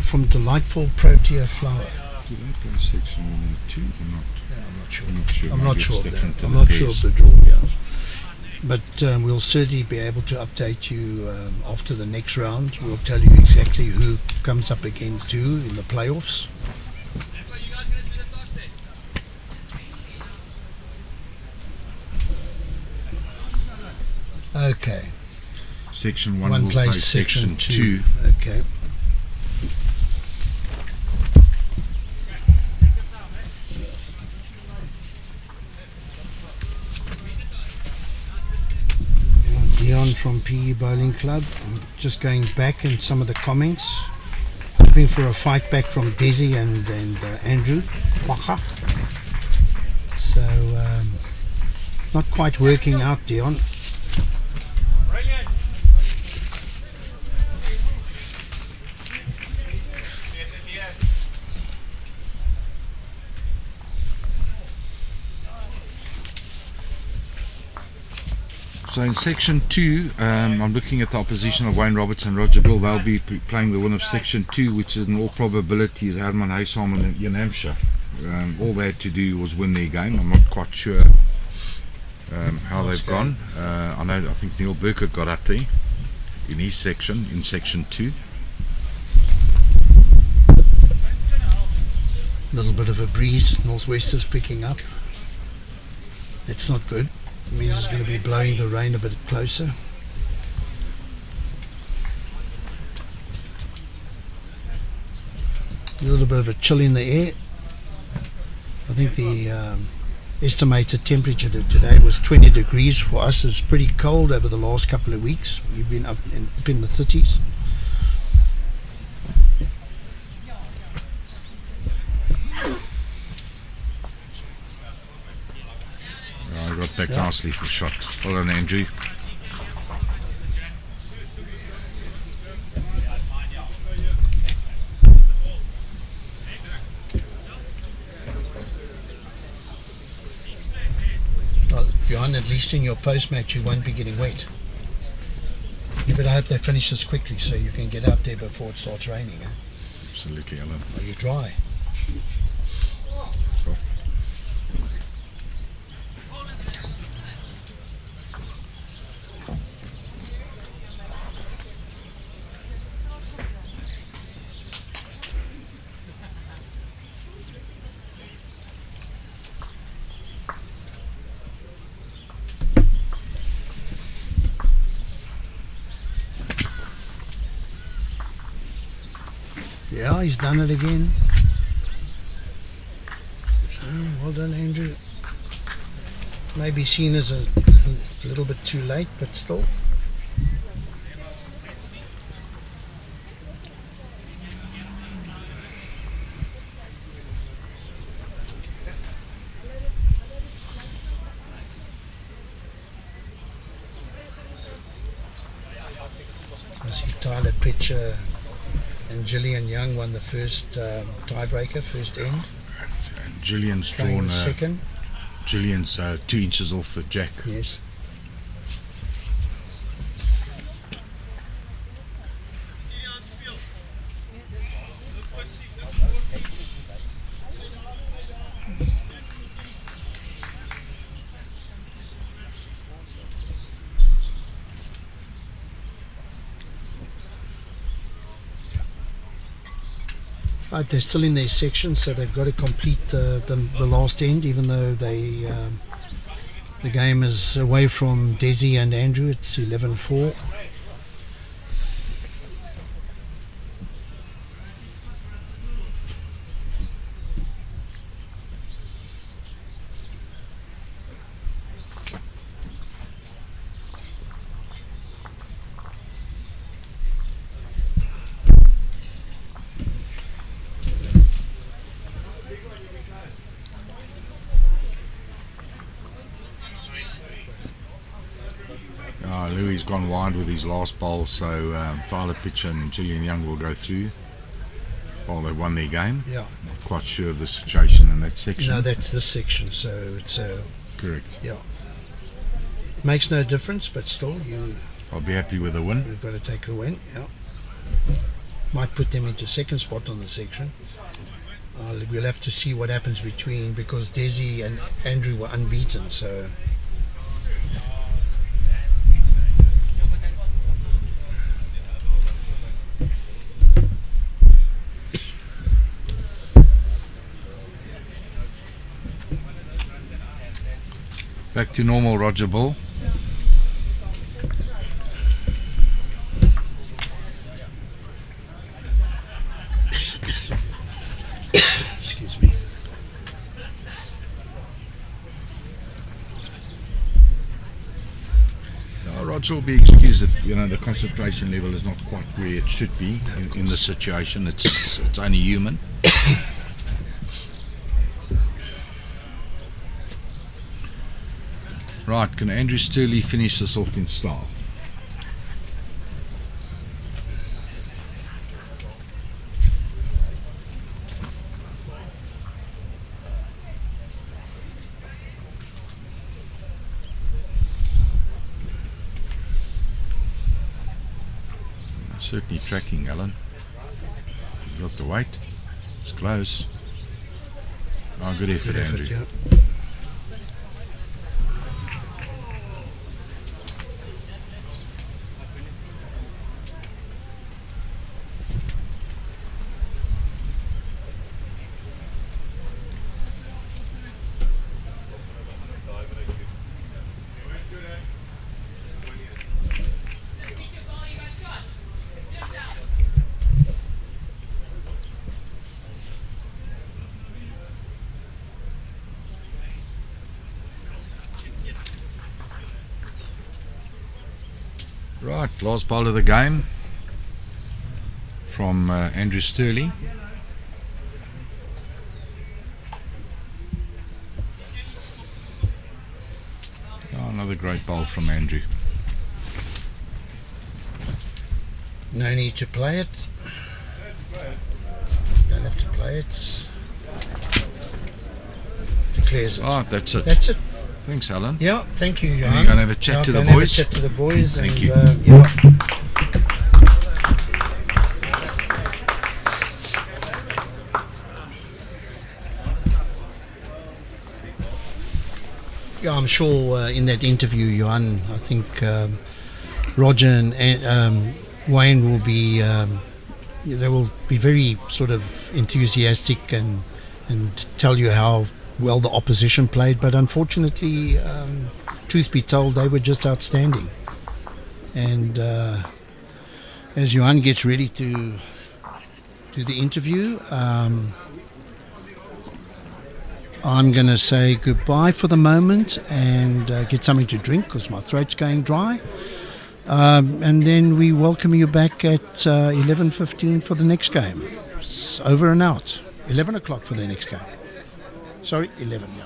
From Delightful Protea Flower. Section 2 or not? Yeah, I'm not sure. I'm not sure of of the draw. Yeah, but we'll certainly be able to update you after the next round. We'll tell you exactly who comes up against who in the playoffs. Okay. Section 1 One will plays play Section 2. Okay. Dion from PE Bowling Club. I'm just going back in some of the comments, hoping for a fight back from Dezi and Andrew. So not quite working out, Dion. So in Section 2, I'm looking at the opposition of Wayne Roberts and Roger Boulle. They'll be playing the win of Section 2, which in all probability is Herman Huysam and Ian Hampshire. All they had to do was win their game. I'm not quite sure how they've gone. I think Neil Burkett got up there in his section, in Section 2. A little bit of a breeze, northwesters picking up. That's not good. It means it's going to be blowing the rain a bit closer. A little bit of a chill in the air. I think the estimated temperature today was 20 degrees. For us, it's pretty cold over the last couple of weeks. We've been up in the 30s. Got back nicely for shot. Well done, Andrew. Well, Bjorn, at least in your post-match you won't be getting wet. You better hope they finish this quickly so you can get out there before it starts raining. Eh? Absolutely, Alan. Are you dry? Sure. Yeah, he's done it again. Oh, well done, Andrew. Maybe seen as a little bit too late, but still. I see Tyler Pitcher and Gillian Young won the first tiebreaker, first end. Gillian's Playing drawn the second. Gillian's 2 inches off the jack. Yes. Right, they're still in their section, so they've got to complete the last end, even though they the game is away from Dezi and Andrew. It's 11-4. Louis gone wide with his last bowl, so Tyler Pitcher and Gillian Young will go through. Well, they won their game. Yeah. Not quite sure of the situation in that section. No, that's this section, so it's correct. yeah. It makes no difference, but still, I'll be happy with the win. you've got to take the win. Yeah. Might put them into second spot on the section. We'll have to see what happens between, because Dezi and Andrew were unbeaten, so. Back to normal, Roger Boulle. which will be excused if the concentration level is not quite where it should be in the situation. It's only human. Right, can Andrew Sterley finish this off in style? Certainly tracking, Alan. You got the weight. It's close. Oh, good effort, Andrew. Yeah. Right, last bowl of the game from Andrew Sterley. Oh, another great bowl from Andrew. No need to play it. Don't have to play it. Declares it. Oh, that's it. That's it. Thanks, Alan. Yeah, thank you, Johan. You're going to have a chat to the Have a boys? chat to the boys. Thank and, you. Yeah, I'm sure in that interview, Johan, I think Roger and Wayne will be, they will be very sort of enthusiastic and tell you how well the opposition played. But unfortunately, truth be told, they were just outstanding. And as Johan gets ready to do the interview, I'm going to say goodbye for the moment and get something to drink because my throat's going dry. And then we welcome you back at 11:15 for the next game. It's over and out. 11 o'clock for the next game. Sorry, 11, yeah.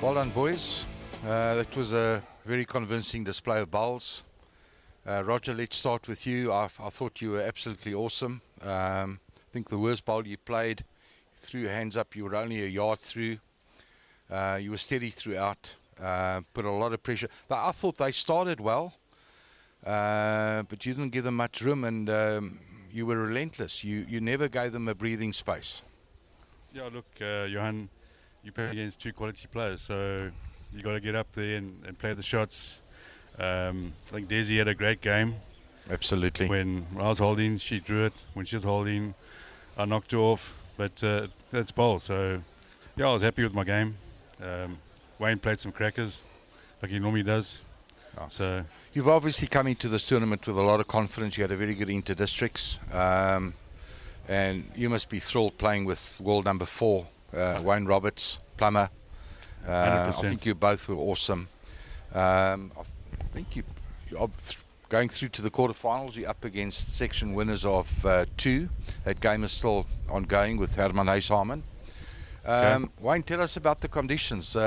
Well done, boys. That was a very convincing display of bowls. Roger, let's start with you. I thought you were absolutely awesome. I think the worst bowl you played, threw your hands up, you were only a yard through. You were steady throughout, put a lot of pressure. I thought they started well, but you didn't give them much room, and you were relentless. You never gave them a breathing space. Yeah, look, Johan, you play against two quality players, so you got to get up there and play the shots. I think Dezi had a great game. Absolutely. When I was holding, she drew it. When she was holding, I knocked her off. But that's bowl. So, yeah, I was happy with my game. Wayne played some crackers, like he normally does. Nice. So you've obviously come into this tournament with a lot of confidence. You had a very good inter-districts. And you must be thrilled playing with world number 4. Wayne Roberts, Plummer. I think you both were awesome. I think you going through to the quarterfinals. You're up against section winners of 2. That game is still ongoing with Herman Huishamen. Wayne, tell us about the conditions.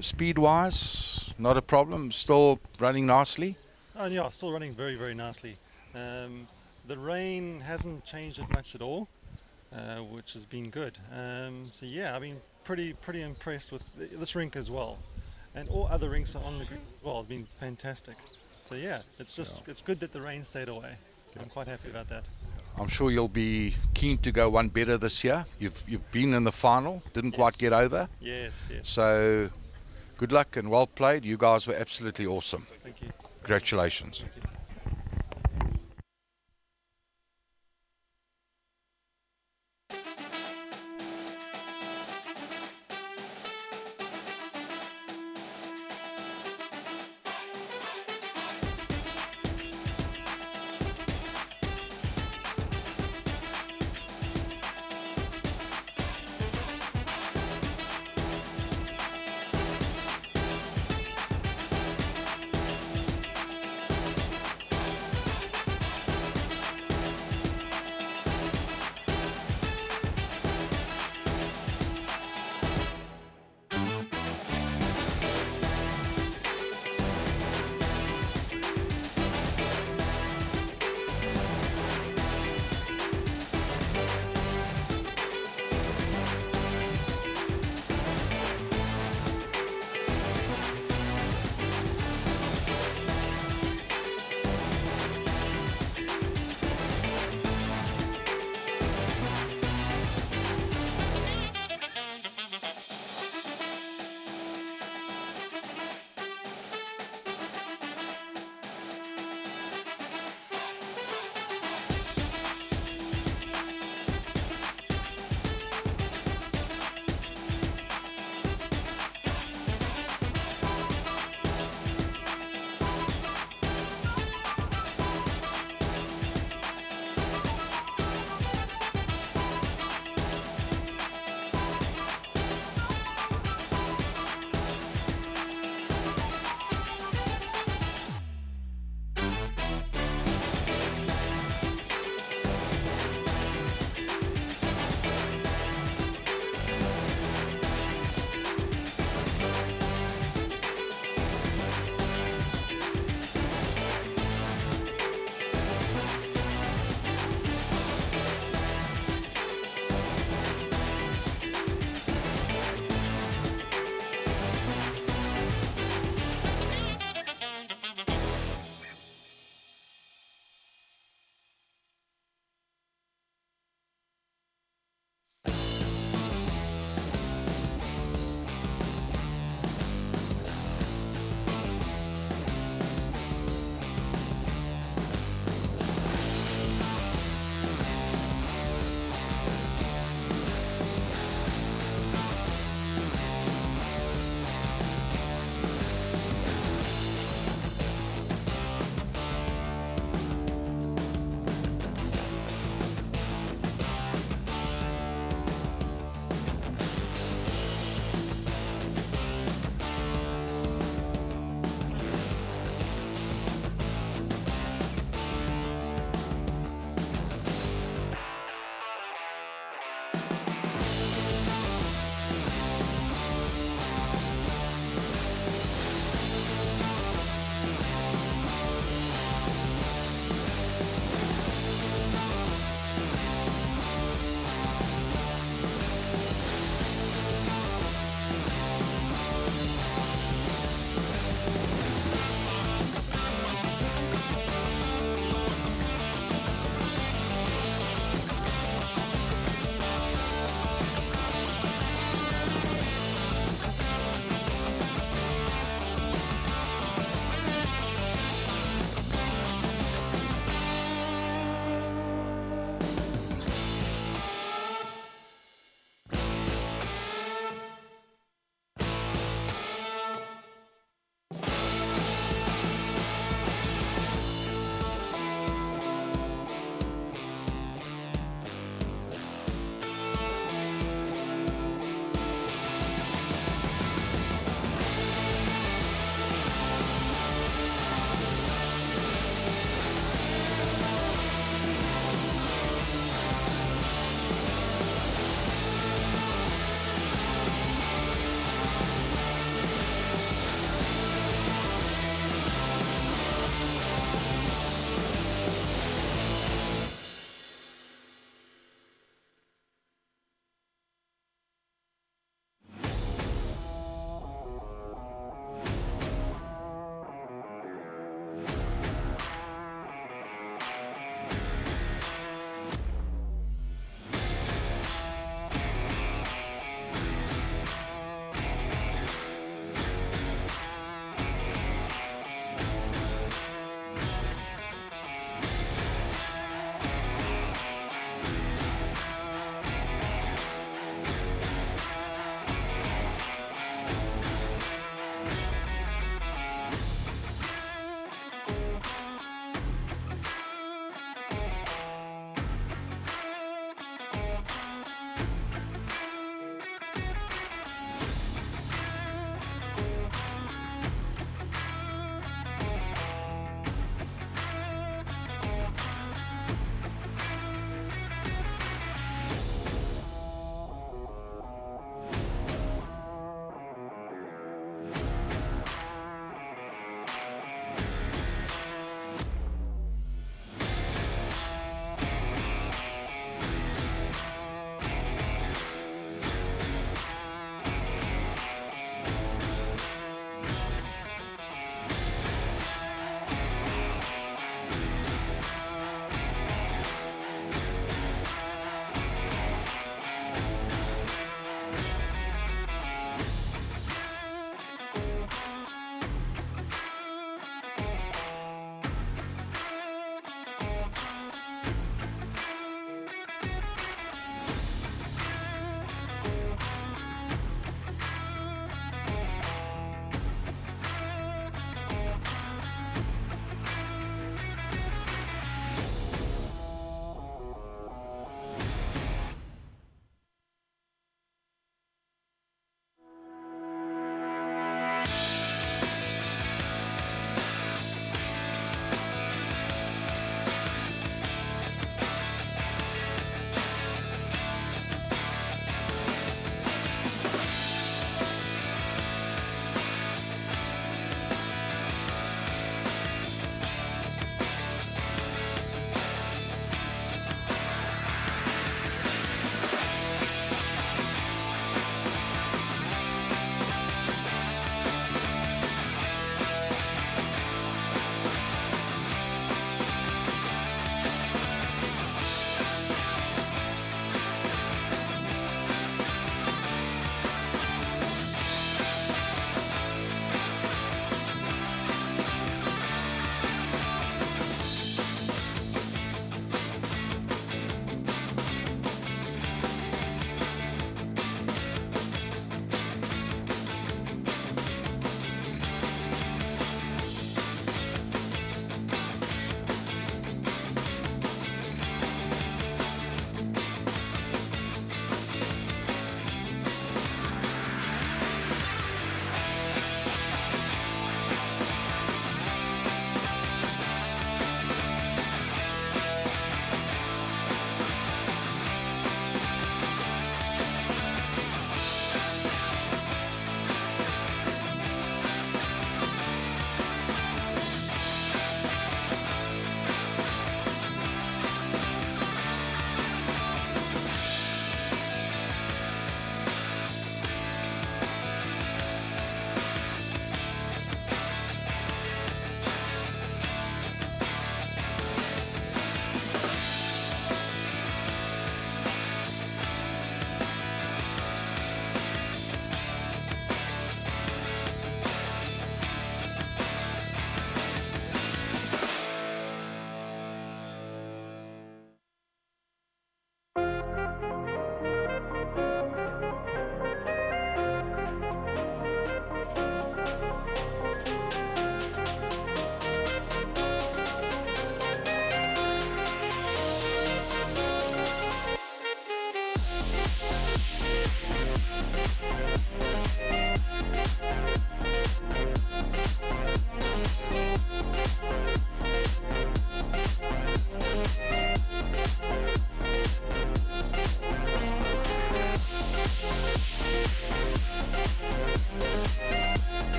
Speed-wise, not a problem. Still running nicely. Oh yeah, still running very, very nicely. The rain hasn't changed it much at all, which has been good. So yeah, I've been pretty impressed with this rink as well, and all other rinks on the green as well have been fantastic. So yeah, it's good that the rain stayed away. I'm quite happy about that. I'm sure you'll be keen to go one better this year. You've been in the final, didn't quite get over. Yes. So good luck and well played. You guys were absolutely awesome. Thank you. Congratulations. Thank you.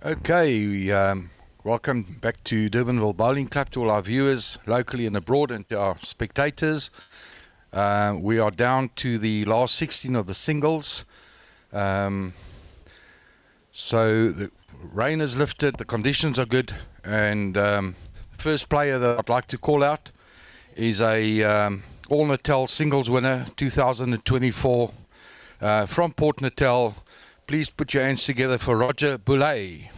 Okay, welcome back to Durbanville Bowling Club, to all our viewers locally and abroad, and to our spectators. We are down to the last 16 of the singles. So the rain has lifted, the conditions are good, and the first player that I'd like to call out is a All Natal singles winner 2024 from Port Natal. Please put your hands together for Roger Boulle.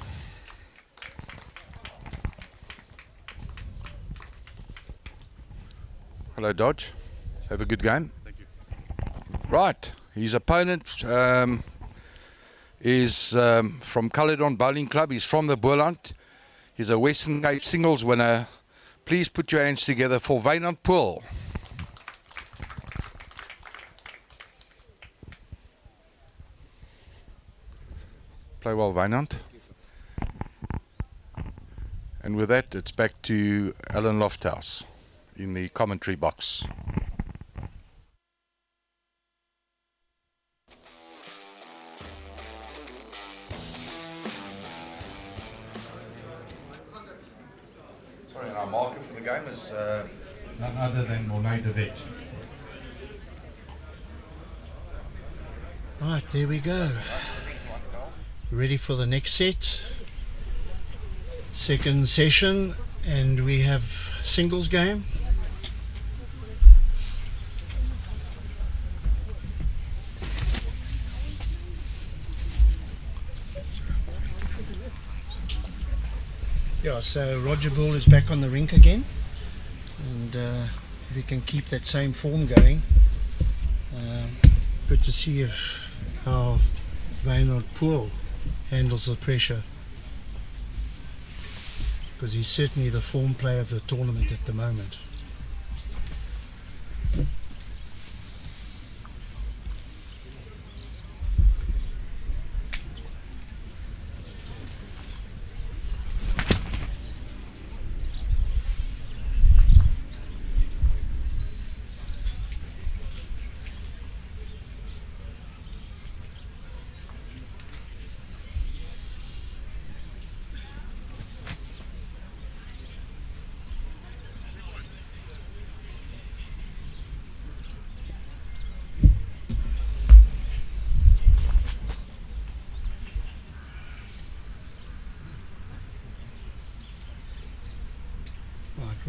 Hello, Dodge. Have a good game. Thank you. Right, his opponent is from Caledon Bowling Club. He's from the Boulle. He's a Western Cape singles winner. Please put your hands together for Wynand Boulle. Play well, Wynand. And with that, it's back to Alan Lofthouse in the commentary box. Sorry, our marker for the game is none other than Mornay de Wet. Right, there we go. Ready for the next set. Second session, and we have singles game. Yeah, so Roger Boulle is back on the rink again, and if we can keep that same form going, good to see how Wynand Boulle handles the pressure, because he's certainly the form player of the tournament at the moment.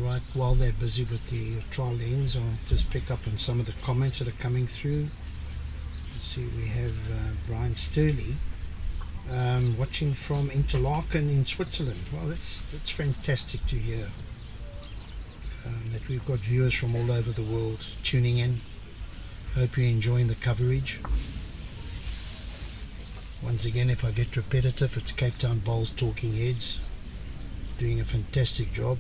Right, while they're busy with the trial ends, I'll just pick up on some of the comments that are coming through. Let's see, we have Brian Sterley watching from Interlaken in Switzerland. Well, that's fantastic to hear, that we've got viewers from all over the world tuning in. Hope you're enjoying the coverage. Once again, if I get repetitive, it's Cape Town Bowls Talking Heads doing a fantastic job.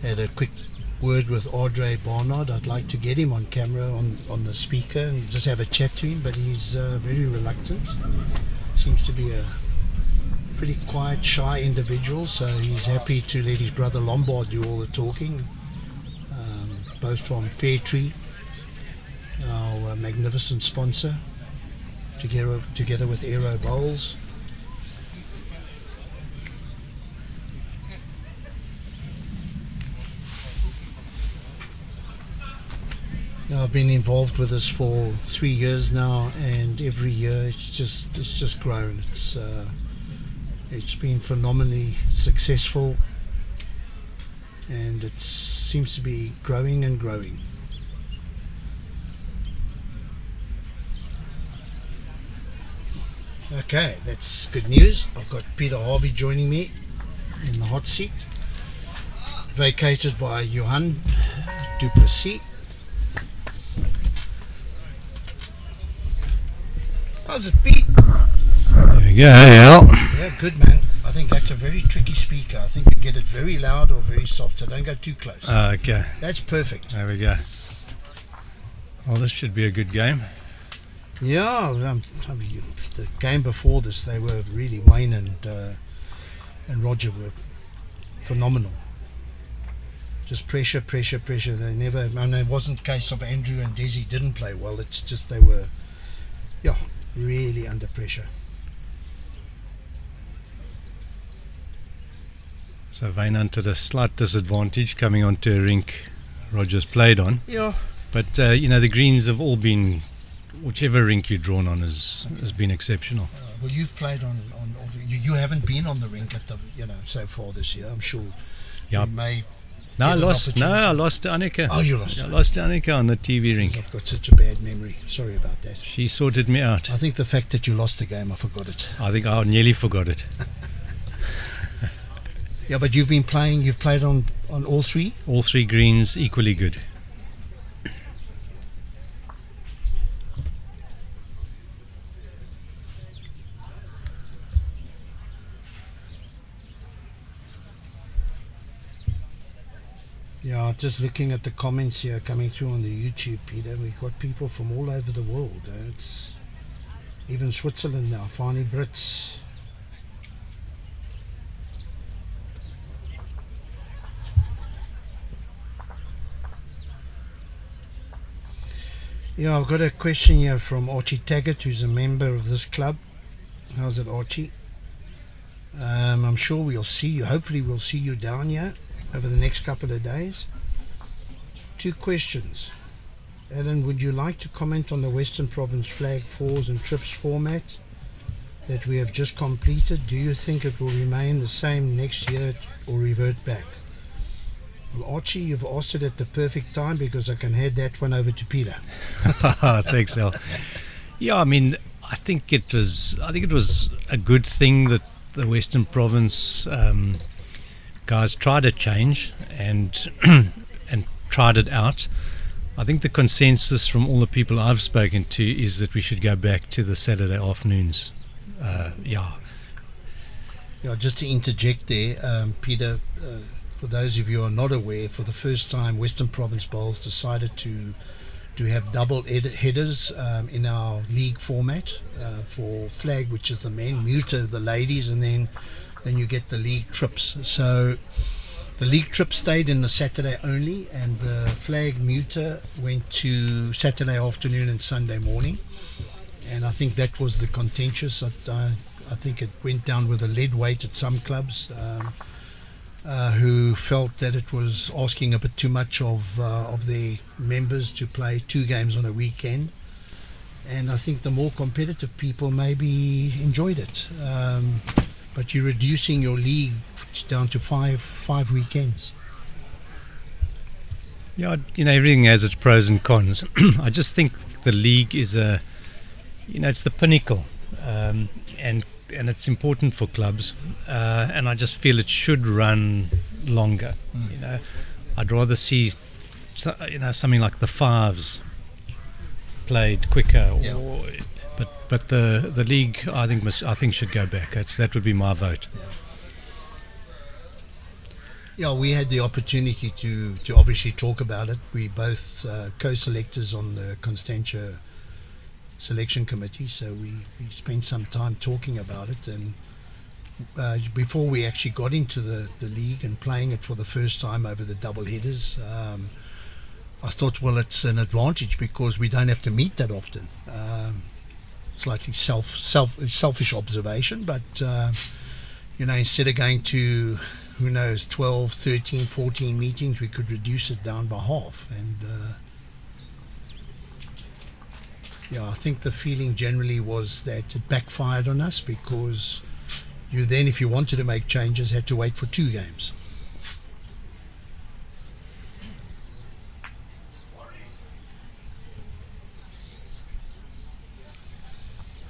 Had a quick word with Audrey Barnard. I'd like to get him on camera on the speaker and just have a chat to him, but he's very reluctant. Seems to be a pretty quiet, shy individual, so he's happy to let his brother Lombard do all the talking, both from Fairtree, our magnificent sponsor, together with Aero Bowls. I've been involved with this for 3 years now, and every year it's just grown. It's been phenomenally successful, and it seems to be growing and growing. Okay, that's good news. I've got Peter Harvey joining me in the hot seat, vacated by Johan Duplessis. How's it, Pete? There we go, Al. Yeah, good, man. I think that's a very tricky speaker. I think you get it very loud or very soft, so don't go too close. Okay. That's perfect. There we go. Well, this should be a good game. Yeah, I mean, the game before this, they were really, Wayne and Roger were phenomenal. Just pressure. They never. And it wasn't a case of Andrew and Dezi didn't play well. It's just they were, really under pressure. So Wynand at a slight disadvantage coming onto a rink Roger's played on. Yeah. But the greens have all been, whichever rink you're drawn on has been exceptional. Well, you've played on you haven't been on the rink at the so far this year. I'm sure. Yeah. You may. No, I get an lost to opportunity. Annika. Oh, you lost. I lost to Annika on the TV rink. I've got such a bad memory. Sorry about that. She sorted me out. I think the fact that you lost the game, I forgot it. I think I nearly forgot it. Yeah, but you've played on all three? All three greens equally good. Yeah, just looking at the comments here coming through on the YouTube, Peter, we've got people from all over the world. It's even Switzerland now, Fani Brits. Yeah, I've got a question here from Archie Taggart, who's a member of this club. How's it, Archie? I'm sure we'll see you. Hopefully we'll see you down here over the next couple of days. 2 questions. Alan, would you like to comment on the Western Province flag fours and trips format that we have just completed? Do you think it will remain the same next year or revert back? Well, Archie, you've asked it at the perfect time because I can hand that one over to Peter. Thanks, Al. Yeah, I mean, I think it was a good thing that the Western Province guys tried a change and and tried it out. I think the consensus from all the people I've spoken to is that we should go back to the Saturday afternoons. Yeah, just to interject there, Peter, for those of you who are not aware, for the first time Western Province Bowls decided to have double headers in our league format for flag, which is the men, muter the ladies, and then you get the league trips. So the league trip stayed in the Saturday only, and the flag muter went to Saturday afternoon and Sunday morning. And I think that was the contentious. I think it went down with a lead weight at some clubs who felt that it was asking a bit too much of their members to play 2 games on a weekend. And I think the more competitive people maybe enjoyed it. But you're reducing your league down to five weekends. Yeah, everything has its pros and cons. I just think the league is it's the pinnacle, and it's important for clubs, and I just feel it should run longer. I'd rather see something like the fives played quicker, but the league I think should go back. That would be my vote. Yeah, we had the opportunity to obviously talk about it. We both co-selectors on the Constantia selection committee, so we spent some time talking about it. And before we actually got into the league and playing it for the first time over the double headers, I thought, well, it's an advantage because we don't have to meet that often. Slightly selfish observation, but instead of going to 12, 13, 14 meetings, we could reduce it down by half. And I think the feeling generally was that it backfired on us because you then, if you wanted to make changes, had to wait for 2 games.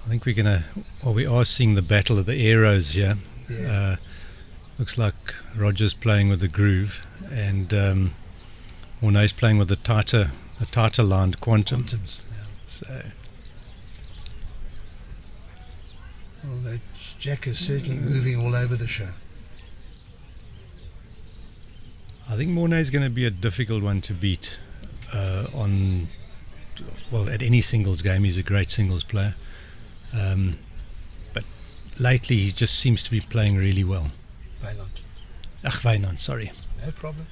I think we are seeing the battle of the arrows here. Yeah. Looks like Roger's playing with the groove, and Mornay's playing with the tighter lined quantums. Yeah. So, well, that Jack is certainly moving all over the show. I think Mornay's going to be a difficult one to beat at any singles game. He's a great singles player, but lately he just seems to be playing really well. Wynand, sorry. No problem.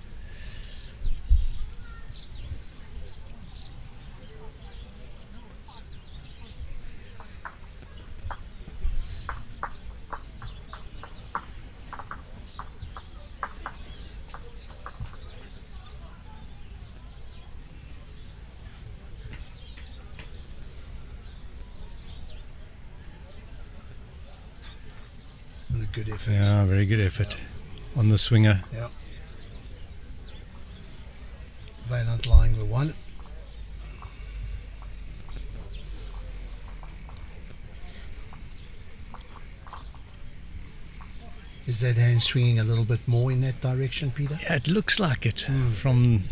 good effort. Yeah, very good effort on the swinger. Yeah. Wynand lying the one. Is that hand swinging a little bit more in that direction, Peter? Yeah, it looks like it from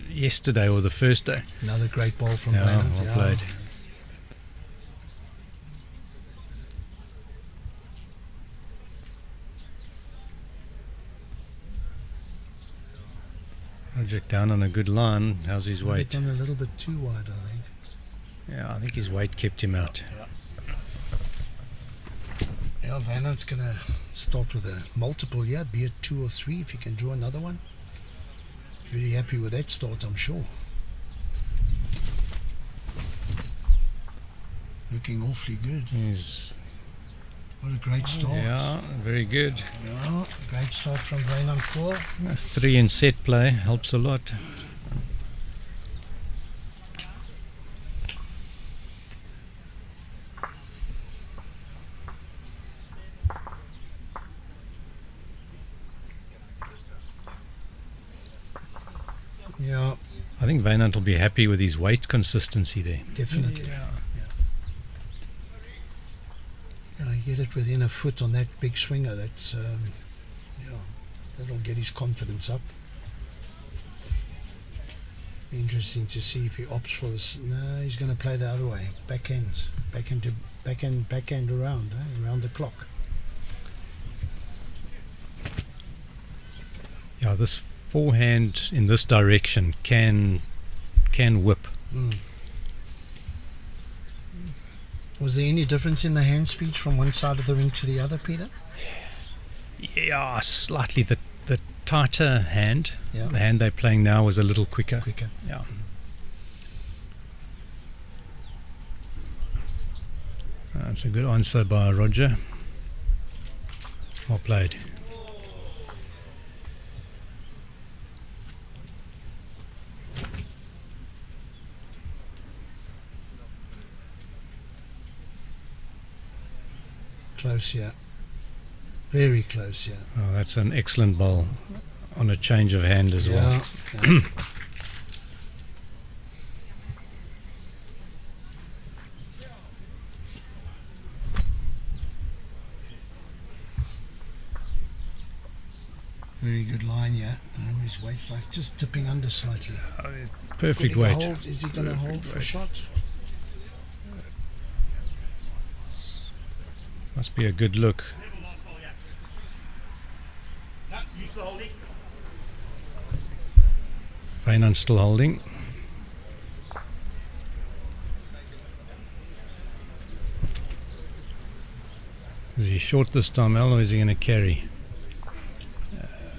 yesterday or the first day. Another great ball from Yeah, Wynand. well played. Project down on a good line. How's his weight? Gone a little bit too wide, I think. Yeah, I think his weight kept him out. Yeah, Wynand's going to start with a multiple, yeah, be it 2 or 3 if he can draw another one. Really happy with that start, I'm sure. Looking awfully good. What a great start. Yeah, very good. Yeah, great start from Wynand Kool. 3 in set play helps a lot. Yeah, I think Wynand will be happy with his weight consistency there. definitely. Yeah, you get it within a foot on that big swinger. That's that'll get his confidence up. Interesting to see if he opts for this. No, he's going to play the other way. Backhand around, around the clock. Yeah, this forehand in this direction can whip. Was there any difference in the hand speed from one side of the ring to the other, Peter? Yeah, slightly. The tighter hand, Yeah. the hand they're playing now, was a little quicker. Yeah. That's a good answer by Roger. Well played. Close, yeah. Very close, yeah. Oh, that's an excellent bowl on a change of hand as well. Yeah. Very good line, yeah. His weight's like just tipping under slightly. Perfect Will he weight. hold? Is he going to Perfect hold for a weight. shot? Must be a good look. Wynand still holding. Is he short this time, Al, or is he going to carry?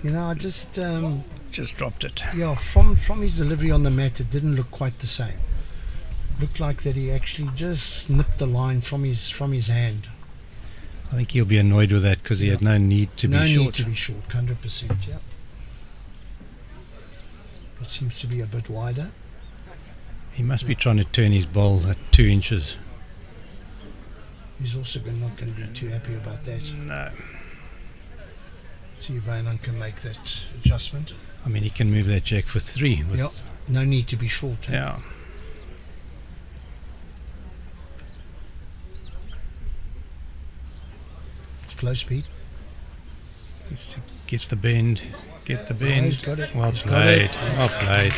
You know, I just dropped it. yeah, from his delivery on the mat, it didn't look quite the same. Looked like that he actually just nipped the line from his hand. I think he'll be annoyed with that because he had no need to be short. No need to be short, 100%, yeah. It seems to be a bit wider. He must be trying to turn his bowl at 2 inches. He's also not going to be too happy about that. No. See if Wynand can make that adjustment. I mean, he can move that jack for 3. With, Yeah, no need to be short. eh? Yeah. It's close, Pete. Just to get the bend. Get the bend. he's got it. Well He's got played. it. Well played.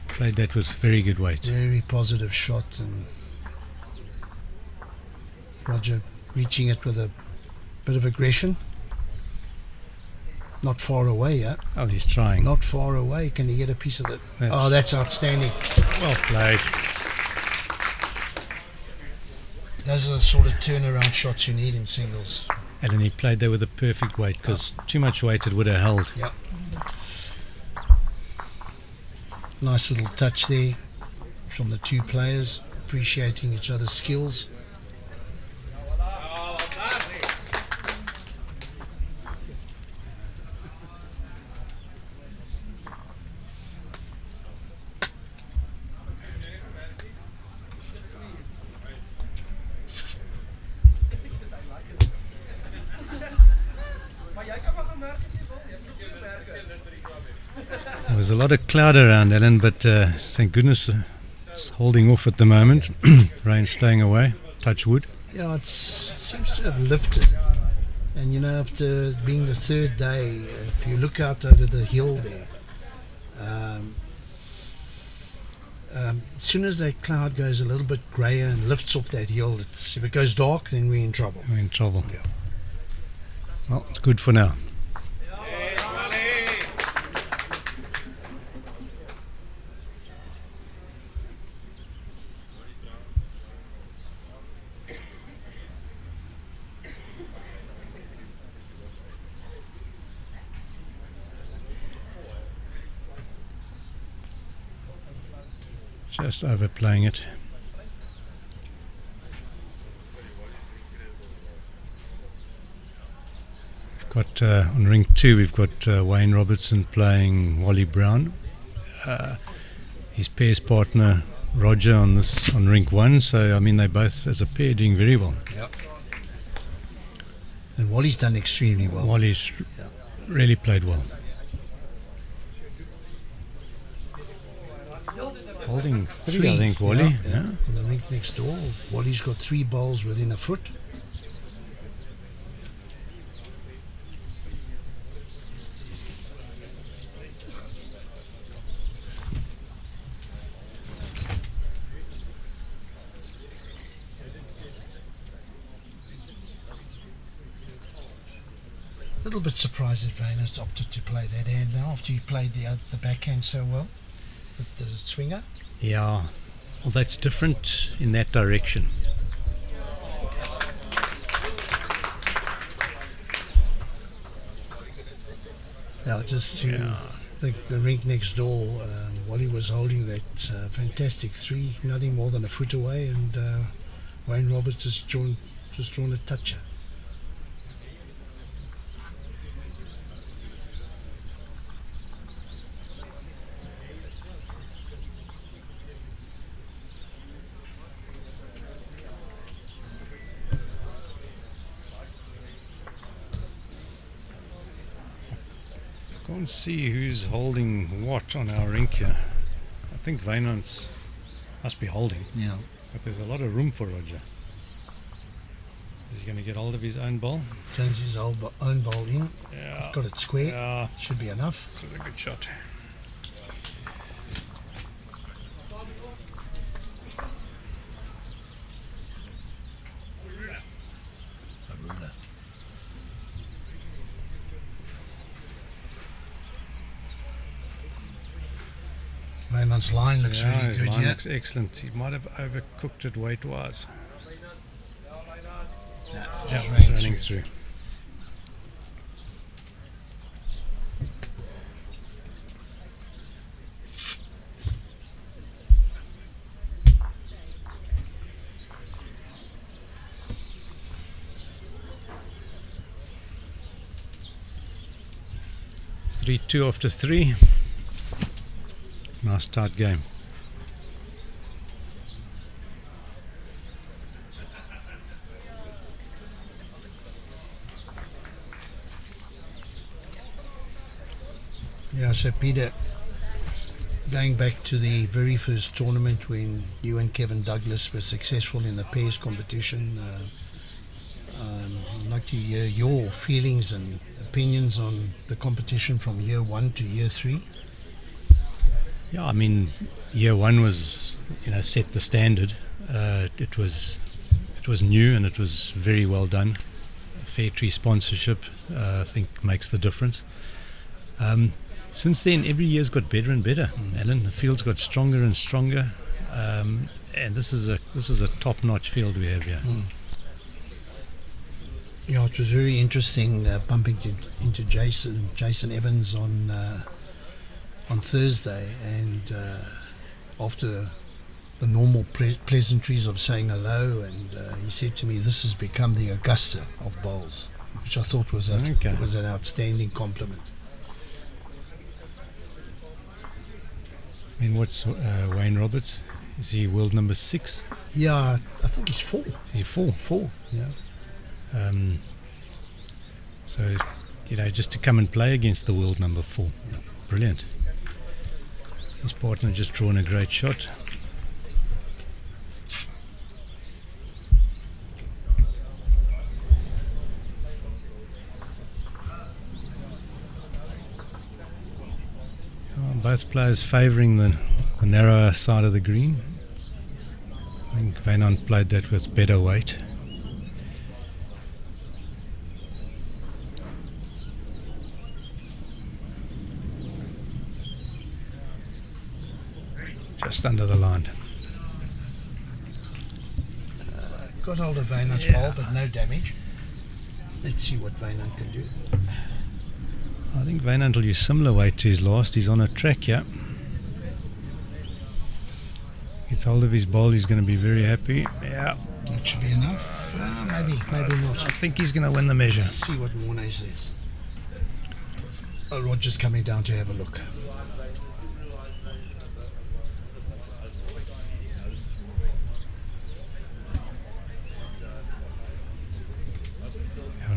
Played that with very good weight. Very positive shot, and Roger reaching it with a bit of aggression. Not far away, yeah. Oh, he's trying. Not far away. Can he get a piece of it? That's- Oh, that's outstanding. Well played. Those are the sort of turnaround shots you need in singles. And he played there with a perfect weight because too much weight it would have held. Yeah. Nice little touch there from the two players, appreciating each other's skills. there's a lot of cloud around, Alan, but thank goodness it's holding off at the moment. Rain staying away. Touch wood. Yeah, it seems to have lifted. And you know, after being the third day, if you look out over the hill there, as soon as that cloud goes a little bit greyer and lifts off that hill, if it goes dark, then we're in trouble. We're in trouble. Yeah. Well, it's good for now. Just overplaying it. We've got on ring 2 we've got Wayne Robertson playing Wally Brown. His pairs partner Roger on ring 1. So I mean they both as a pair doing very well. Yep. And Wally's done extremely well. Wally's really played well. Holding three, I think, Wally. Yeah. In the rink next door, Wally's got 3 balls within a foot. A little bit surprised that Thinus opted to play that hand now after he played the backhand so well with the swinger. Yeah, well that's different in that direction. Yeah, just to the rink next door, Wally was holding that fantastic 3, nothing more than a foot away, and Wayne Roberts just drawn a toucher. Can't see who's holding what on our rink here. I think Wynand must be holding. Yeah. But there's a lot of room for Roger. Is he going to get hold of his own ball? Turns his own ball in. Yeah. He's got it square. Yeah. Should be enough. It was a good shot. Wynand's line looks really his good line here. looks excellent. He might have overcooked it weight-wise. Yeah, Yeah, just running through. Three-two after 3. Nice tight game. Yeah, so Peter, going back to the very first tournament when you and Kevin Douglas were successful in the pairs competition, I'd like to hear your feelings and opinions on the competition from year 1 to year 3. Yeah, I mean, year 1 was, set the standard. It was new and it was very well done. Fair Tree sponsorship, I think, makes the difference. Since then, every year's got better and better. Alan, the field's got stronger and stronger, and this is a top-notch field we have here. Yeah, it was very interesting bumping into Jason Evans on Thursday, and after the normal pleasantries of saying hello, and he said to me, "This has become the Augusta of bowls," which I thought was an outstanding compliment. I mean, what's Wayne Roberts? Is he world number 6? Yeah, I think he's 4. He's 4. 4, yeah. So, just to come and play against the world number 4. Yeah. Brilliant. His partner just drawn a great shot. Both players favouring the narrower side of the green. I think Wynand played that with better weight. Just under the line. Got hold of Wynand's ball, but no damage. Let's see what Wynand can do. I think Wynand will use similar weight to his last. He's on a track here. Gets hold of his ball, he's going to be very happy. Yeah. That should be enough. Maybe not. I think he's going to win the measure. Let's see what Mornay says. Oh, Roger's coming down to have a look.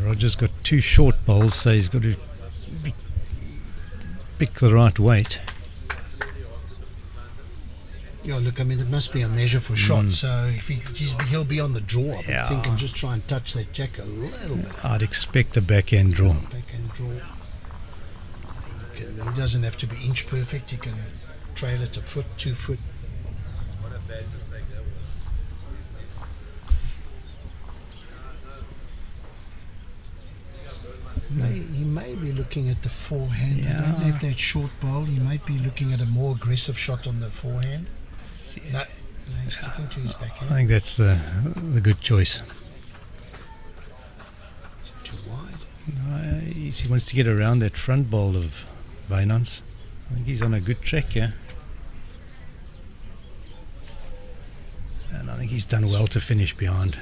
Roger's got two short bowls, so he's got to pick the right weight. Yeah, look, I mean, it must be a measure for shot, so if he'll be on the draw, I would think, and just try and touch that jack a little bit. I'd expect a backhand draw. Backhand draw. He doesn't have to be inch perfect, he can trail it a foot, 2 foot. He may be looking at the forehand. I don't know if that short bowl, he might be looking at a more aggressive shot on the forehand. No, he's sticking to his backhand. I think that's the good choice. Too wide. He wants to get around that front bowl of Wynand's. I think he's on a good track here. And I think he's done well to finish behind.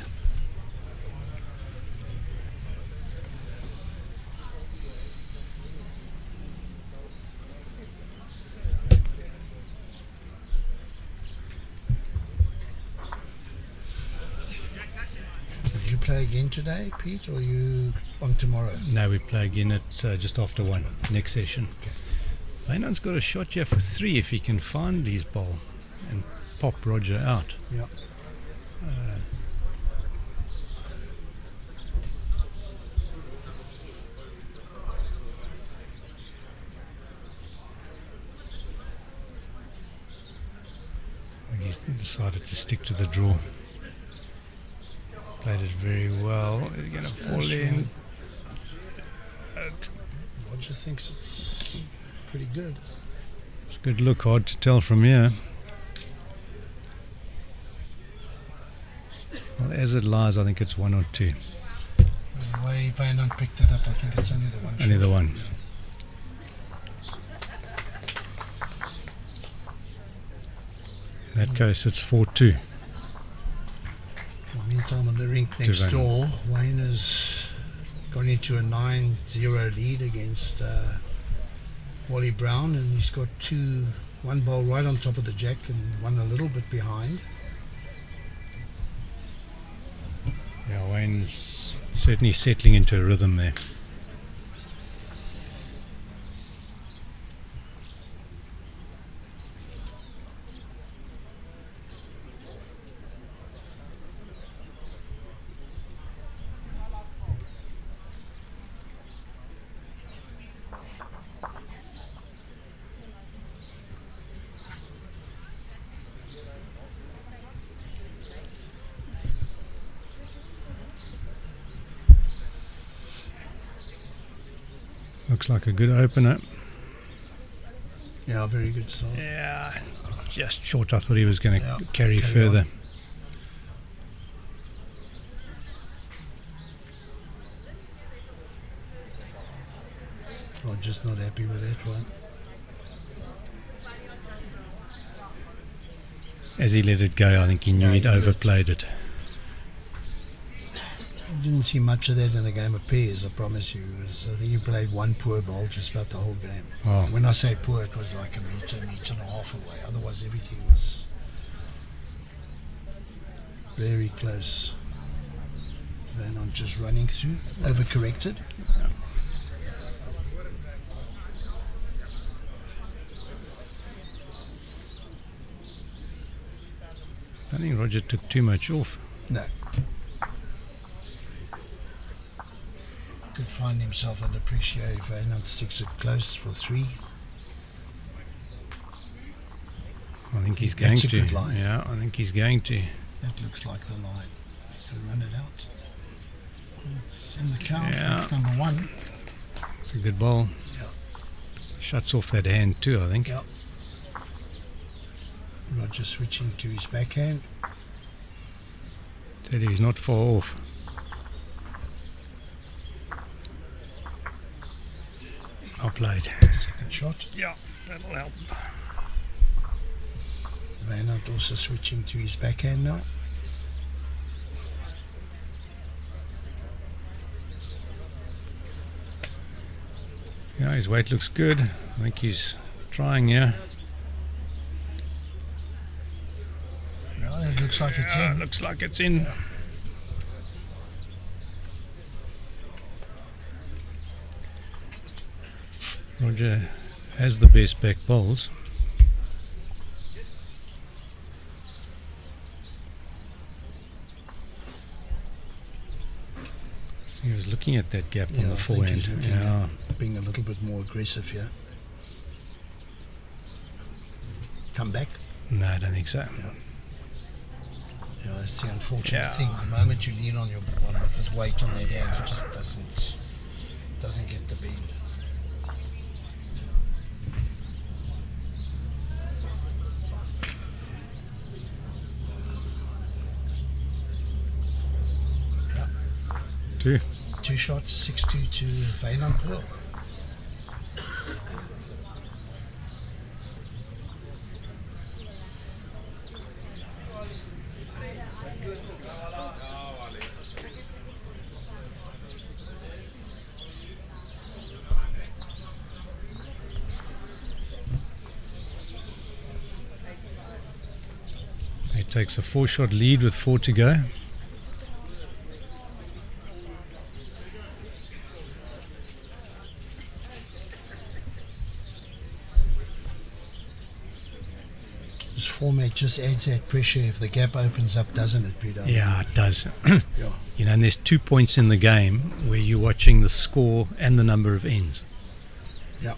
Play again today, Pete, or are you on tomorrow? No, we play again at just after 1, next session. Okay. Wynand's got a shot here for 3 if he can find his ball and pop Roger out. Yeah. I think he's decided to stick to the draw. Played it very well. He's going to fall in. Roger thinks it's pretty good. It's a good look, hard to tell from here. Well, as it lies, I think it's 1 or 2. The way Wynand picked it up, I think it's only the one. Only the one. In that case, it's 4-2. Meantime, on the rink next door, Wayne has gone into a 9-0 lead against Wally Brown, and he's got one ball right on top of the jack and one a little bit behind. Yeah, Wayne's certainly settling into a rhythm there. Looks like a good opener. Yeah, very good start. Yeah, just short. I thought he was going to carry further. Roger's not happy with that one. As he let it go, I think he knew he'd overplayed it. You didn't see much of that in the game of pairs, I promise you. I think he played one poor ball just about the whole game. Oh. When I say poor, it was like a metre and a half away. Otherwise, everything was very close. Wynand just running through, overcorrected. I think Roger took too much off. No. Could find himself under pressure if Wynand sticks it close for 3. I think he's going That's a to. good line. Yeah, I think he's going to. That looks like the line. Can run it out. It's in the count. Yeah. That's number 1. It's a good ball. Yeah. Shuts off that hand too, I think. Yeah. Roger switching to his backhand. Tell you, he's not far off. Well played. Second shot. Yeah, that'll help. Wynand also switching to his backhand now. Yeah, his weight looks good. I think he's trying, yeah. Well, it looks like it's in. Looks like it's in. Roger has the best back bowls. He was looking at that gap on the I think forehand. he's looking Yeah. at being a little bit more aggressive here. Come back. No, I don't think so. Yeah, that's the unfortunate Yeah. thing. The moment you lean on your with weight on that hand, it just doesn't get the bend. Yeah. 2. 2 shots, 6-2 to Wynand Boulle. He takes a 4-shot lead with 4 to go. This format just adds that pressure if the gap opens up, doesn't it, Peter? Yeah, it does. Yeah. You know, and there's 2 points in the game where you're watching the score and the number of ends. Yeah.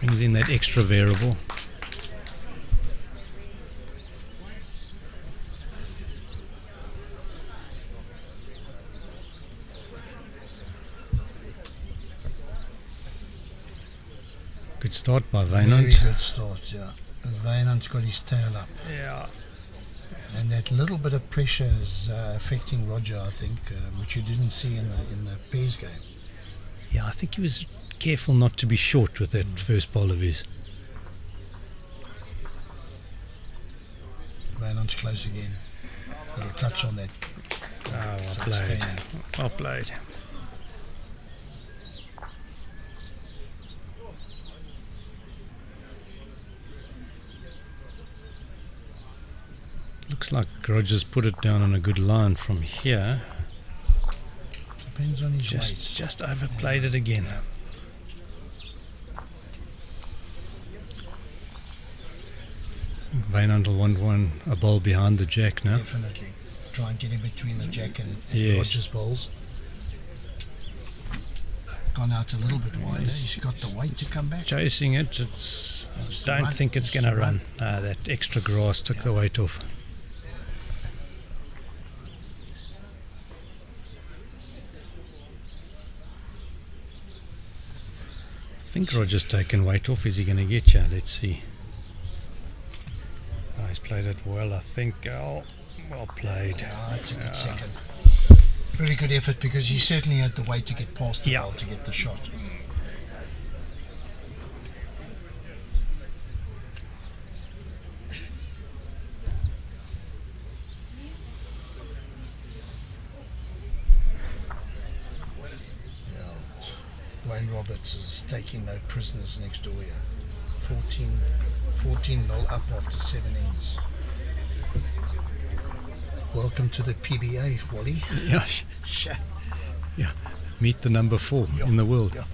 Brings in that extra variable. Good start by Very Wynand. good start, yeah. And Wynand's got his tail up. Yeah. And that little bit of pressure is affecting Roger, I think, which you didn't see in the pairs game. Yeah, I think he was careful not to be short with that first ball of his. Wynand's close again. Little touch on that. Oh, well played. Sustaining. Well played. Looks like Roger's put it down on a good line from here. Depends on his weight. Just overplayed it again. Wynand will want a ball behind the jack now. Definitely. Try and get in between the jack and Yes. Roger's balls. Gone out a little bit wider. He's got the weight to come back. Chasing it, It's the don't run. think it's It's going to the run. That extra grass took the weight off. I think Roger's taken weight off. Is he going to get you? Let's see. Oh, he's played it well, I think. Oh, well played. That's a good second. Very good effort because he certainly had the weight to get past the Yeah. ball to get the shot. Wayne Roberts is taking no prisoners next door here. 14-0 up after 7 ends. Welcome to the PBA, Wally. Yeah, yeah. Meet the number 4 in the world. Yeah.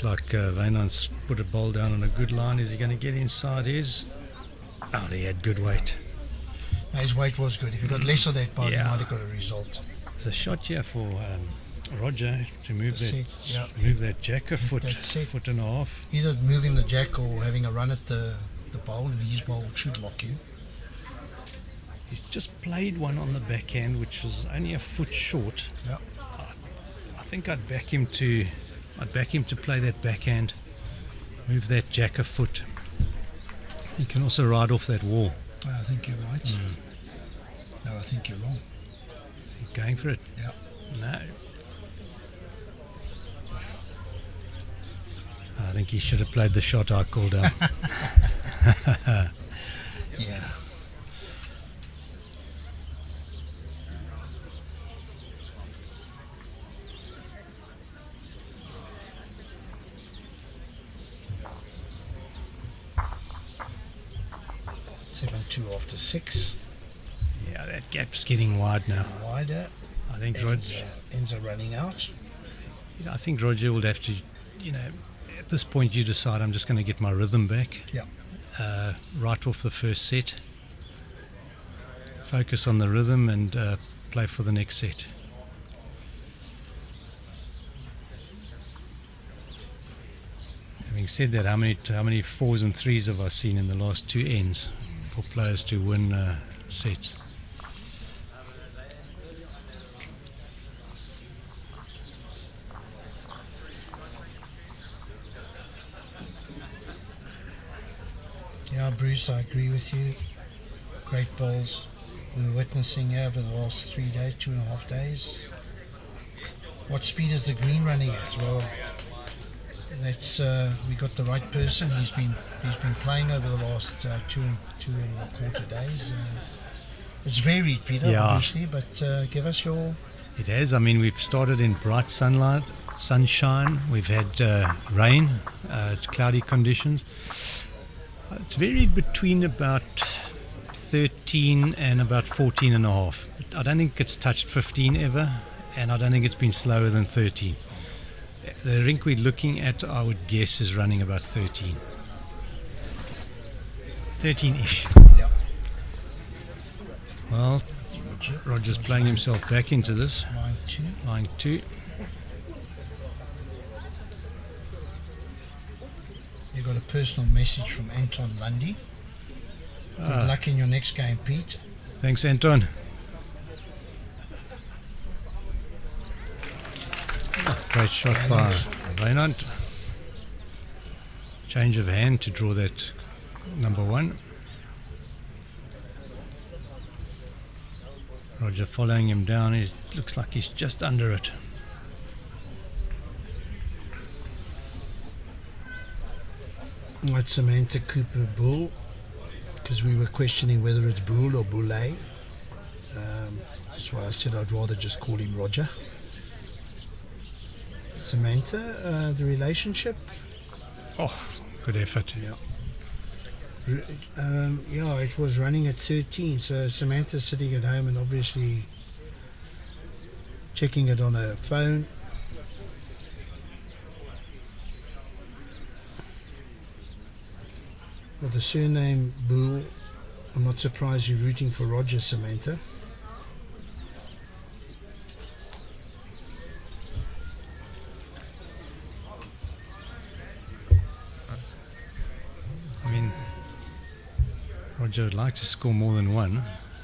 looks like Wynand's put a ball down on a good line. Is he going to get inside his? Oh, he had good weight. No, his weight was good. If he got less of that ball, he Yeah. might have got a result. There's a shot here for Roger to move That's that it, yeah. move that jack a foot, That's it. foot and a half. Either moving the jack or having a run at the bowl, and his bowl should lock in. He's just played one on the backhand, which was only a foot short. Yeah. I think I'd back him to play that backhand, move that jack a foot. He can also ride off that wall. I think you're right. No, I think you're wrong. Is he going for it? Yeah. No. I think he should have played the shot I called out. Yeah. Two after 6. Yeah, that gap's getting wide now. Wider. I think Ends are running out. I think Roger will have to, at this point you decide I'm just going to get my rhythm back. Yeah. Right off the first set. Focus on the rhythm and play for the next set. Having said that, how many 4s and 3s have I seen in the last 2 ends for players to win sets? Yeah, Bruce, I agree with you. Great bowls we're witnessing over the last 3 days, 2.5 days. What speed is the green running at? Well, that's we got the right person. He's been playing over the last 2.25 days. It's varied, Peter, Yeah. obviously, but give us your... It has. I mean, we've started in bright sunshine. We've had rain, cloudy conditions. It's varied between about 13 and about 14 and a half. I don't think it's touched 15 ever, and I don't think it's been slower than 13. The rink we're looking at, I would guess, is running about 13. 13-ish. Yeah. Well, Roger's playing himself back into this. Line 2. Line 2. You got a personal message from Anton Lundy. Good luck in your next game, Pete. Thanks, Anton. Great shot by Wynand. Change of hand to draw that number 1. Roger following him down. He looks like he's just under it. That's Samantha Cooper Boulle, because we were questioning whether it's Boulle or Boulle. That's why I said I'd rather just call him Roger. Samantha, the relationship? Oh, good effort. Yeah, it was running at 13, so Samantha's sitting at home and obviously checking it on her phone. With the surname Boulle, I'm not surprised you're rooting for Roger, Samantha. I mean, Roger would like to score more than 1.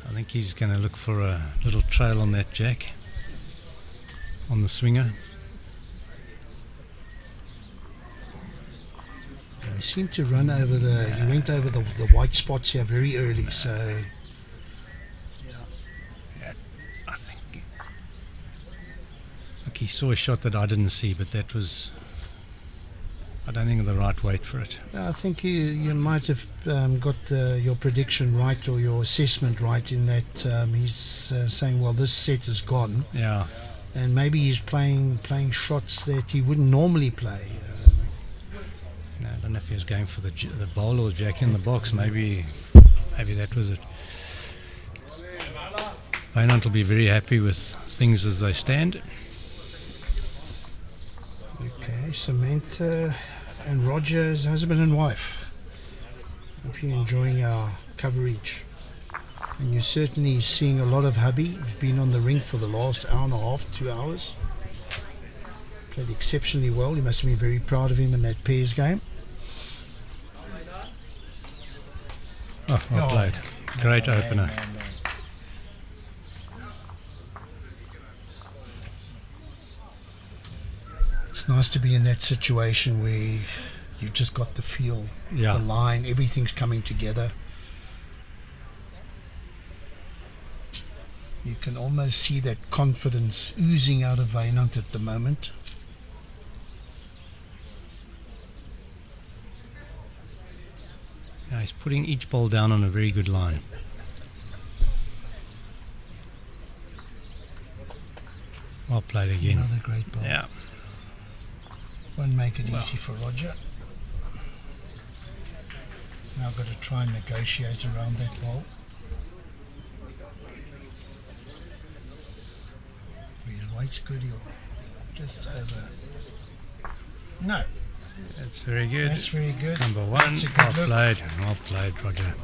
I think he's going to look for a little trail on that jack, on the swinger. He seemed to run over he went over the white spots here very early, so... Yeah, I think... Look, he saw a shot that I didn't see, but that was... I don't think the right weight for it. I think you might have got your prediction right, or your assessment right, in that he's saying, well, this set is gone. Yeah. And maybe he's playing shots that he wouldn't normally play. I don't know if he was going for the bowl or jack in the box. Maybe that was it. Wynand will be very happy with things as they stand. Okay. Hi Samantha and Roger's husband and wife. Hope you're enjoying our coverage. And you're certainly seeing a lot of hubby. He's been on the rink for the last hour and a half, 2 hours. Played exceptionally well. You must have been very proud of him in that pairs game. Oh, well played. Great opener. Man. It's nice to be in that situation where you've just got the feel, Yeah. the line, everything's coming together. You can almost see that confidence oozing out of Wynand at the moment. Yeah, he's putting each ball down on a very good line. Well played again. Another great ball. Yeah. Won't make it easy for Roger. He's now got to try and negotiate around that ball. His weight's good, he'll just over. No, That's very good. that's very good. Number one. That's a good Well look. played. Well played, Roger.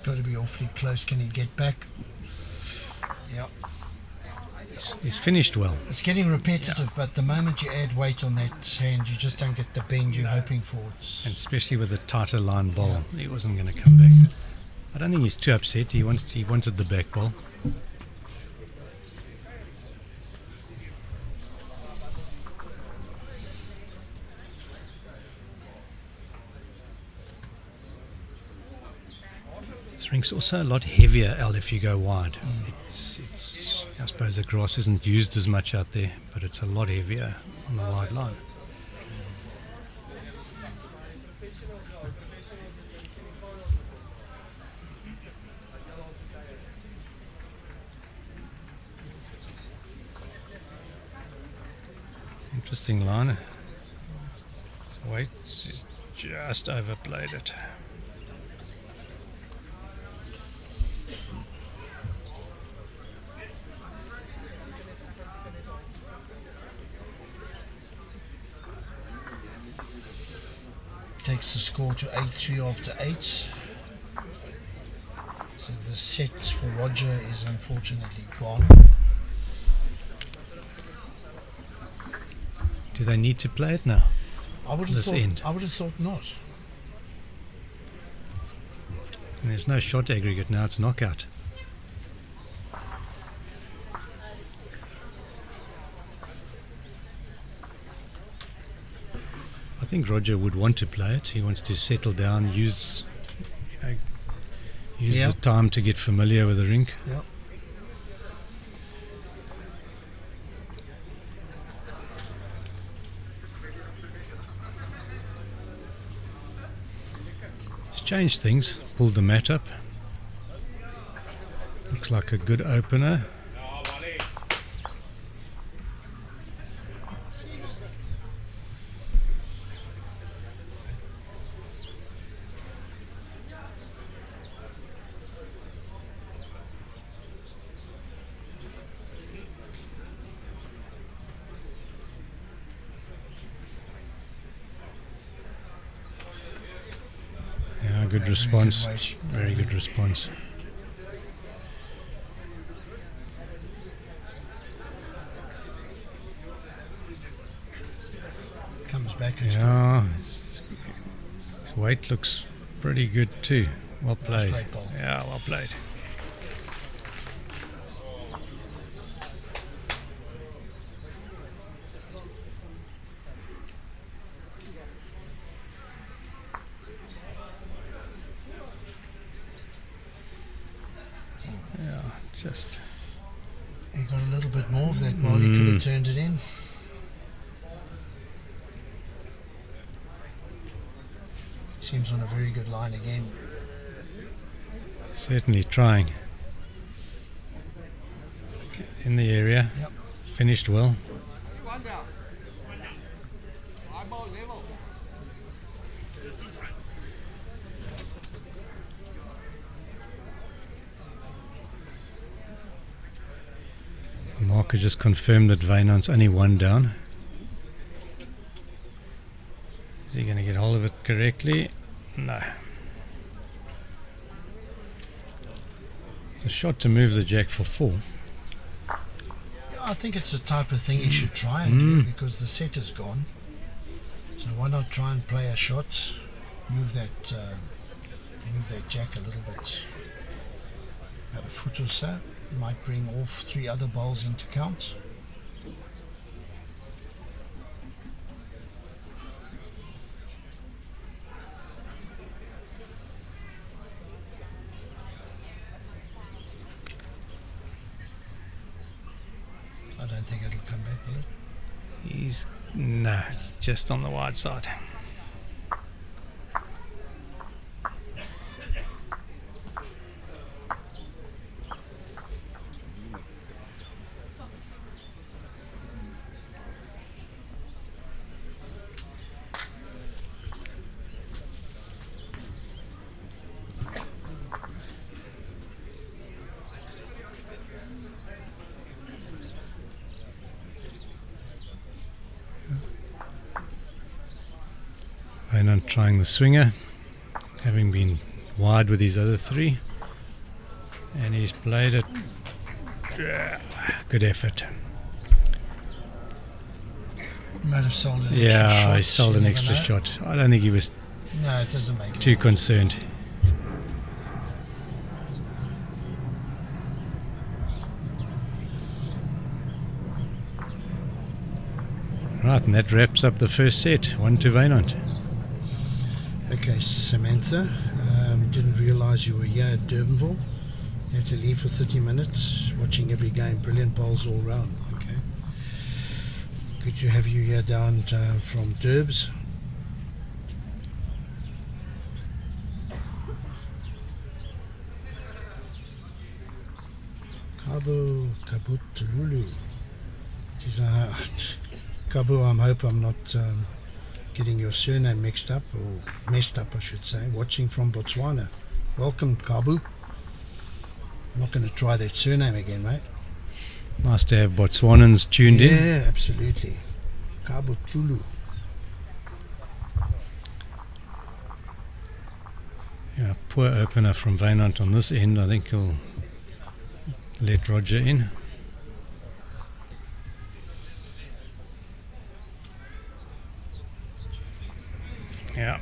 Got to be awfully close. Can he get back? Yeah. He's finished well. It's getting repetitive, but the moment you add weight on that hand, you just don't get the bend you're hoping for. It's, And especially with a tighter line ball, he wasn't going to come back. I don't think he's too upset. He wanted the back ball. This rink's also a lot heavier, Al, if you go wide. It's I suppose the grass isn't used as much out there, but it's a lot heavier on the wide line. Interesting line. His weight just overplayed it. takes the score to 8-3 after 8. So the set for Roger is unfortunately gone. Do they need to play it now? I would have This thought. end. I would have thought not. And there's no shot aggregate now, it's knockout. I think Roger would want to play it. He wants to settle down, use Yeah. the time to get familiar with the rink. Yeah. He's changed things, pulled the mat up. Looks like a good opener. Yeah, good response. weight. Very good response. Comes back. It's Yeah, his weight looks pretty good too. Well That's played. great ball. Yeah, well played. Yeah, just He got a little bit more of that ball. He could have turned it in. Seems on a very good line again. certainly trying. Okay, in the area. Yep. Finished well. The marker just confirmed that Wynand's only one down. Is he going to get hold of it correctly? No. It's a shot to move the jack for 4. I think it's the type of thing you should try and do because the set is gone. So why not try and play a shot, move that jack a little bit, about a foot or so. Might bring all 3 other balls into count. I don't think it'll come back, will it? No, it's just on the wide side. Wynand trying the swinger, having been wide with his other 3, and he's played it. Good effort. Might have sold an extra shot. Yeah, he sold an extra shot. I don't think he was No, it doesn't make it too concerned. Right, and that wraps up the first set. 1 to Wynand. Okay, Samantha, didn't realise you were here at Durbanville. You had to leave for 30 minutes, watching every game. Brilliant bowls all round. Okay. Good to have you here down from Durbs. Cabo Kabutululu. Cabo, I hope I'm not getting your surname mixed up, or messed up I should say. Watching from Botswana. Welcome, Cabo. I'm not going to try that surname again, mate. Nice to have Botswanans tuned in. Yeah, absolutely. Cabo Tulu. Yeah, poor opener from Wynand on this end. I think he'll let Roger in. Yeah.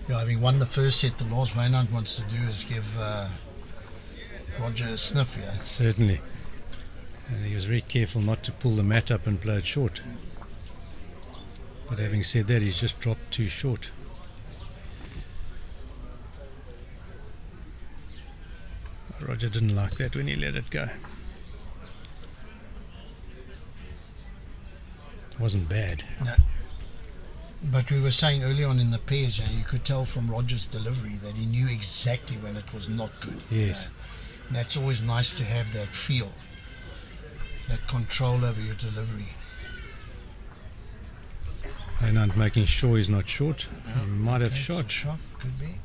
Yeah, having won the first set, the last Wynand wants to do is give Roger a sniff, yeah. Certainly. And he was very careful not to pull the mat up and play it short. But having said that, he's just dropped too short. Roger didn't like that when he let it go. It wasn't bad. No. But we were saying early on in the pairs, you could tell from Roger's delivery that he knew exactly when it was not good. Yes. And that's always nice to have that feel, that control over your delivery. Wynand making sure he's not short. He might have shot. Shot, could be.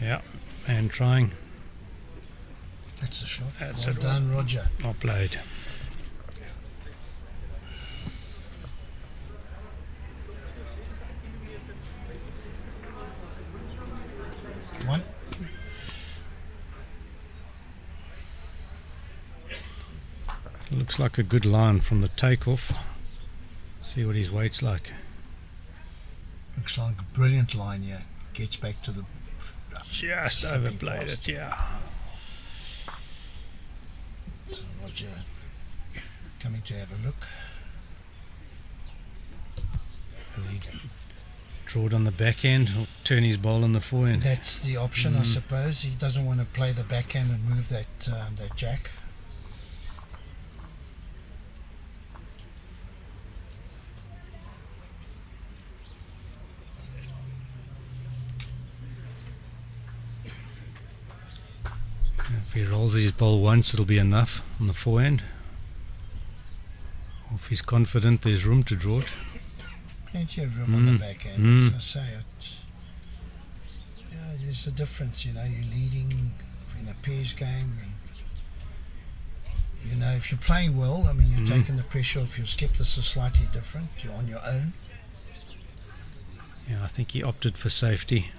Yeah, and trying. That's the shot. That's well it. done, Roger. Not played. One. Looks like a good line from the takeoff. See what his weight's like. Looks like a brilliant line here. Gets back to the... Just stepping overplayed past. it, yeah. Roger coming to have a look. As he Draw it on the back end or turn his bowl on the forehand. That's the option, I suppose. He doesn't want to play the backhand and move that jack. If he rolls his bowl once, it'll be enough on the forehand. Or if he's confident, there's room to draw it. Plenty of room on the backhand, as I say. There's a difference, you're leading in a pairs game. And, if you're playing well, you're taking the pressure off your skip. This is slightly different. You're on your own. Yeah, I think he opted for safety.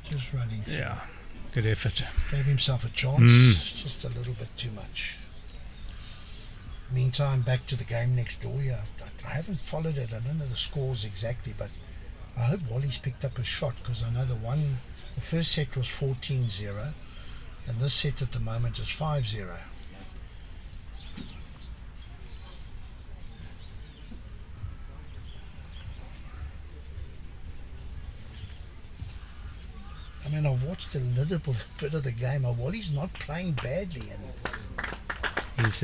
Just running through. Yeah, good effort. Gave himself a chance, just a little bit too much. Meantime, back to the game next door. Yeah, I haven't followed it. I don't know the scores exactly, but I hope Wally's picked up a shot, because I know the first set was 14-0, and this set at the moment is 5-0. I've watched a little bit of the game. Wally's not playing badly. He's,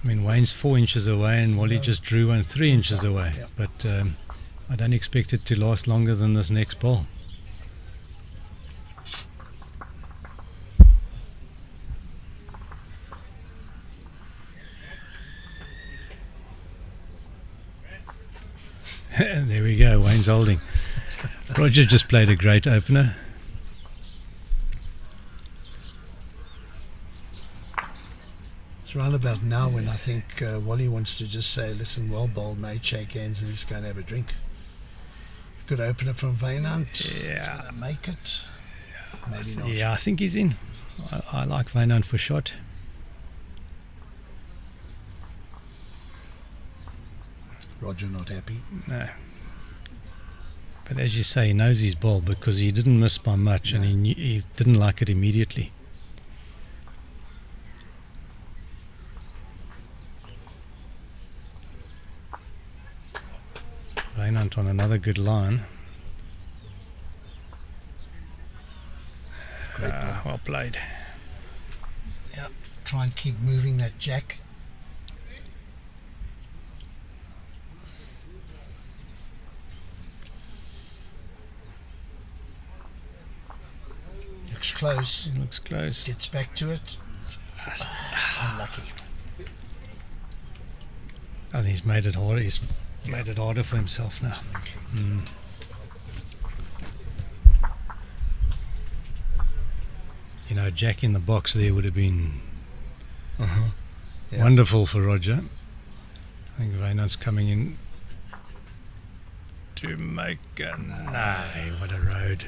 Wayne's 4 inches away and Wally just drew one 3 inches away. Yeah. But I don't expect it to last longer than this next ball. There we go, Wayne's holding. Roger just played a great opener. It's around about now when I think Wally wants to just say, listen, well bowled, mate, shake hands and let's go and have a drink. Good opener from Wynand. Yeah. He's going to make it. Maybe not. Yeah, I think he's in. I like Wynand for shot. Roger not happy. No. But as you say, he knows his ball because he didn't miss by much and he didn't like it immediately. Wynand on another good line. Great ball. Well played. Yeah, try and keep moving that jack. Looks close. Looks close. Gets back to it. Unlucky. And he's made it harder. He's made it harder for himself now. Jack in the box there would have been wonderful for Roger. I think Wynand's coming in to make a no. What a road.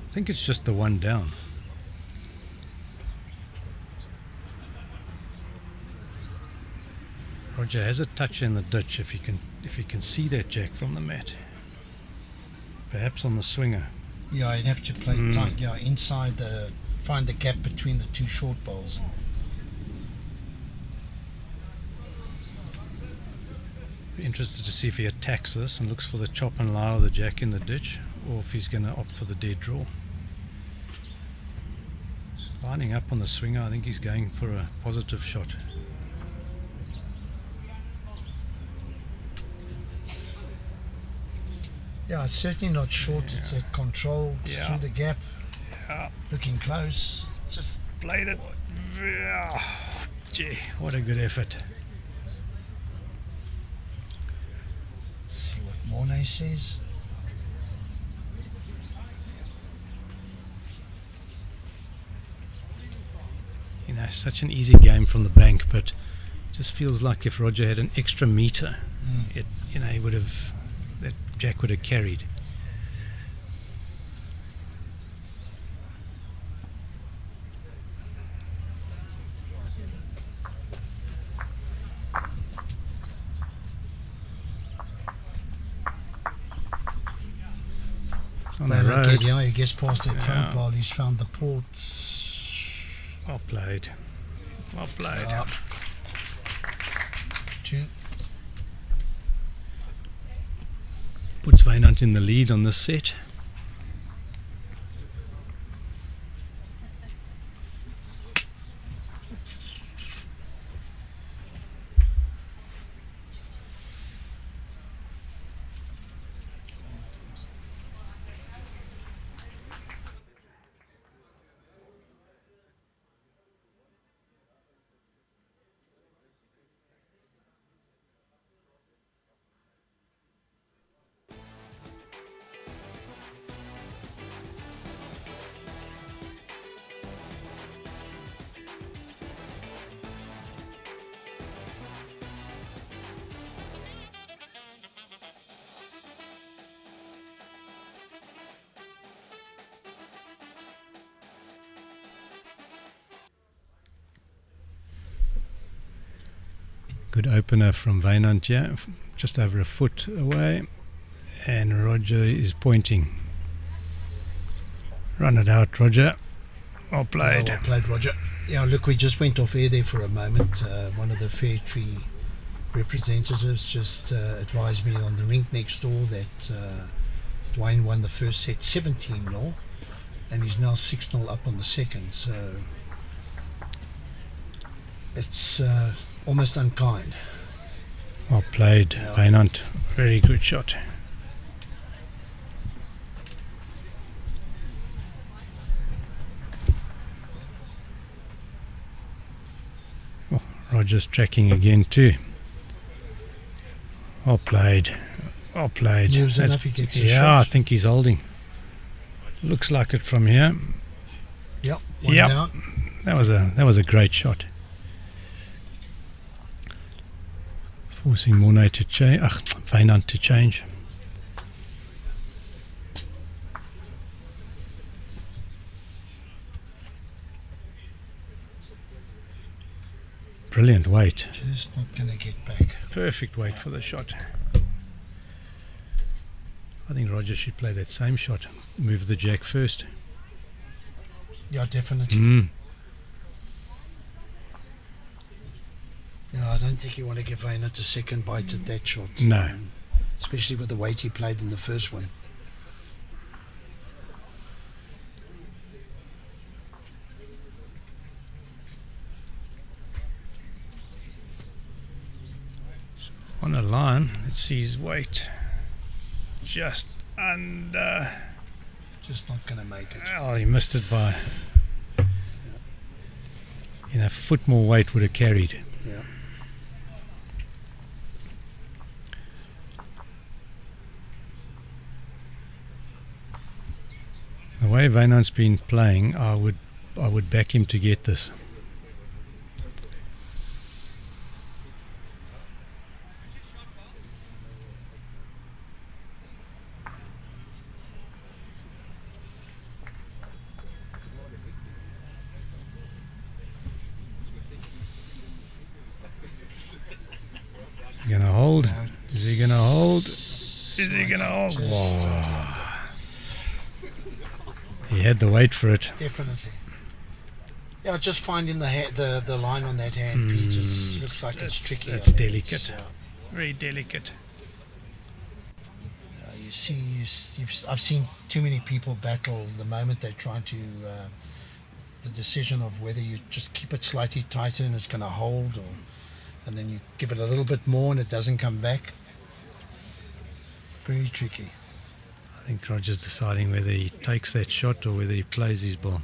I think it's just the one down. Roger has a touch in the ditch if he can see that jack from the mat. Perhaps on the swinger. Yeah, you'd have to play tight. Yeah, inside find the gap between the two short bowls. Be interested to see if he attacks this and looks for the chop and lie of the jack in the ditch, or if he's going to opt for the dead draw. He's lining up on the swinger. I think he's going for a positive shot. Yeah, it's certainly not short. It's a control through the gap. Yeah. Looking close. Just played it. Gee, what a good effort. Let's see what Mornay says. Such an easy game from the bank, but it just feels like if Roger had an extra meter, he would have, that jack would have carried. on the But road. again, yeah, he gets past that front Yeah. bar. He's found the ports. Well played. Well played. Yeah. 2. Puts Wynand in the lead on this set. Good opener from Wynand here, just over a foot away, and Roger is pointing. Run it out, Roger. Well played. Well played, Roger. Yeah, look, we just went off air there for a moment. One of the Fair Tree representatives just advised me on the rink next door that Dwayne won the first set 17-0, and he's now 6-0 up on the second. So it's almost unkind. Well played, Yeah. Wynand. Very good shot. Oh, Roger's tracking again too. Well played. Well played. Moves That's- enough, he gets a yeah, I shot. think he's holding. Looks like it from here. Yep, one Yep. down. That was a great shot. Forcing Mornay to change. Wynand to change. Brilliant weight. Just not going to get back. Perfect weight for the shot. I think Roger should play that same shot. Move the jack first. Yeah, definitely. Mm. Yeah, I don't think you want to give Wynand a second bite at that shot. No. Especially with the weight he played in the first one. On a line, let's see his weight. Just under. Just not going to make it. Oh, he missed it by. A foot more weight would have carried. Yeah. The way Wynand's been playing, I would back him to get this. Is he gonna hold? Is he gonna hold? Is he gonna hold? Whoa. He had the weight for it. Definitely. Yeah, just finding the line on that hand, Pete, looks like it's tricky. It's I mean, delicate. Very delicate. you see, I've seen too many people battle the moment they try to the decision of whether you just keep it slightly tighter and it's going to hold, and then you give it a little bit more and it doesn't come back. Very tricky. I think Roger's deciding whether he takes that shot or whether he plays his ball.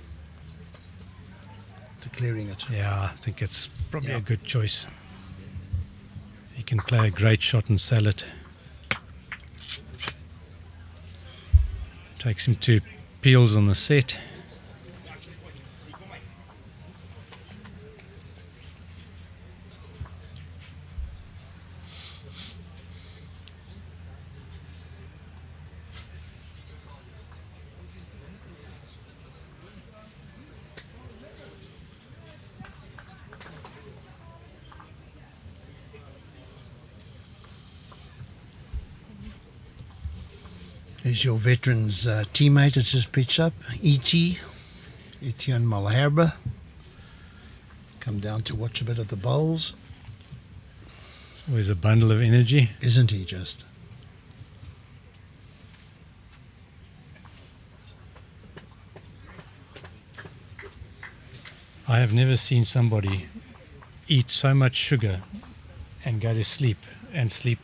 Declaring it. Yeah, I think it's probably Yeah. a good choice. He can play a great shot and sell it. Takes him 2 peels on the set. There's your veteran's teammate that's just pitched up, Etienne Malherbe. Come down to watch a bit of the bowls. It's always a bundle of energy. Isn't he just? I have never seen somebody eat so much sugar and go to sleep and sleep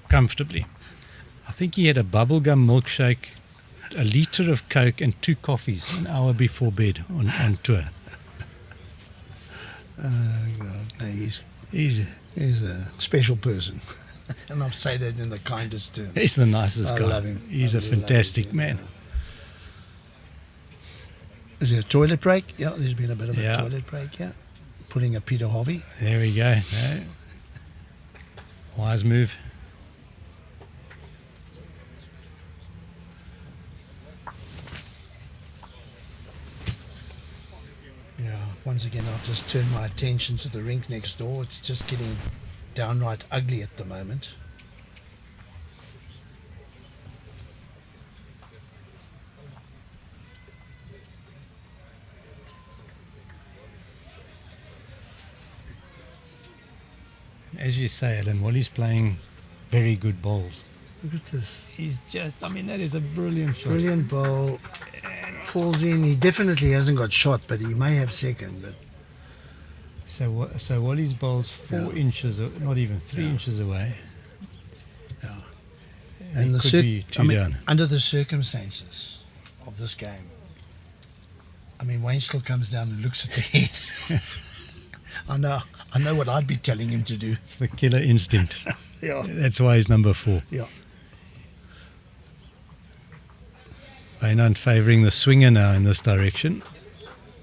comfortably. I think he had a bubblegum milkshake, a litre of Coke and 2 coffees an hour before bed on tour. God, no, he's a special person. And I'll say that in the kindest terms. He's the nicest I guy. love him. He's I a really love fantastic him, man. Is there a toilet break? Yeah, there's been a bit of a Yeah. toilet break, yeah. Putting a Peter Harvey. There we go. No. Wise move. Yeah, once again, I'll just turn my attention to the rink next door. It's just getting downright ugly at the moment. As you say, Alan, Wally's playing very good bowls. Look at this. He's just, I mean, that is a brilliant shot. Brilliant bowl. Falls in. He definitely hasn't got shot, but he may have second. But So Wally's bowl's 4 Yeah. inches, not even 3 Yeah. inches away. yeah. And And the could be two down. under the circumstances of this game, I mean, Wayne still comes down and looks at the head. I know what I'd be telling him to do. It's the killer instinct. Yeah. That's why he's number 4. Yeah. Wynand favouring the swinger now in this direction.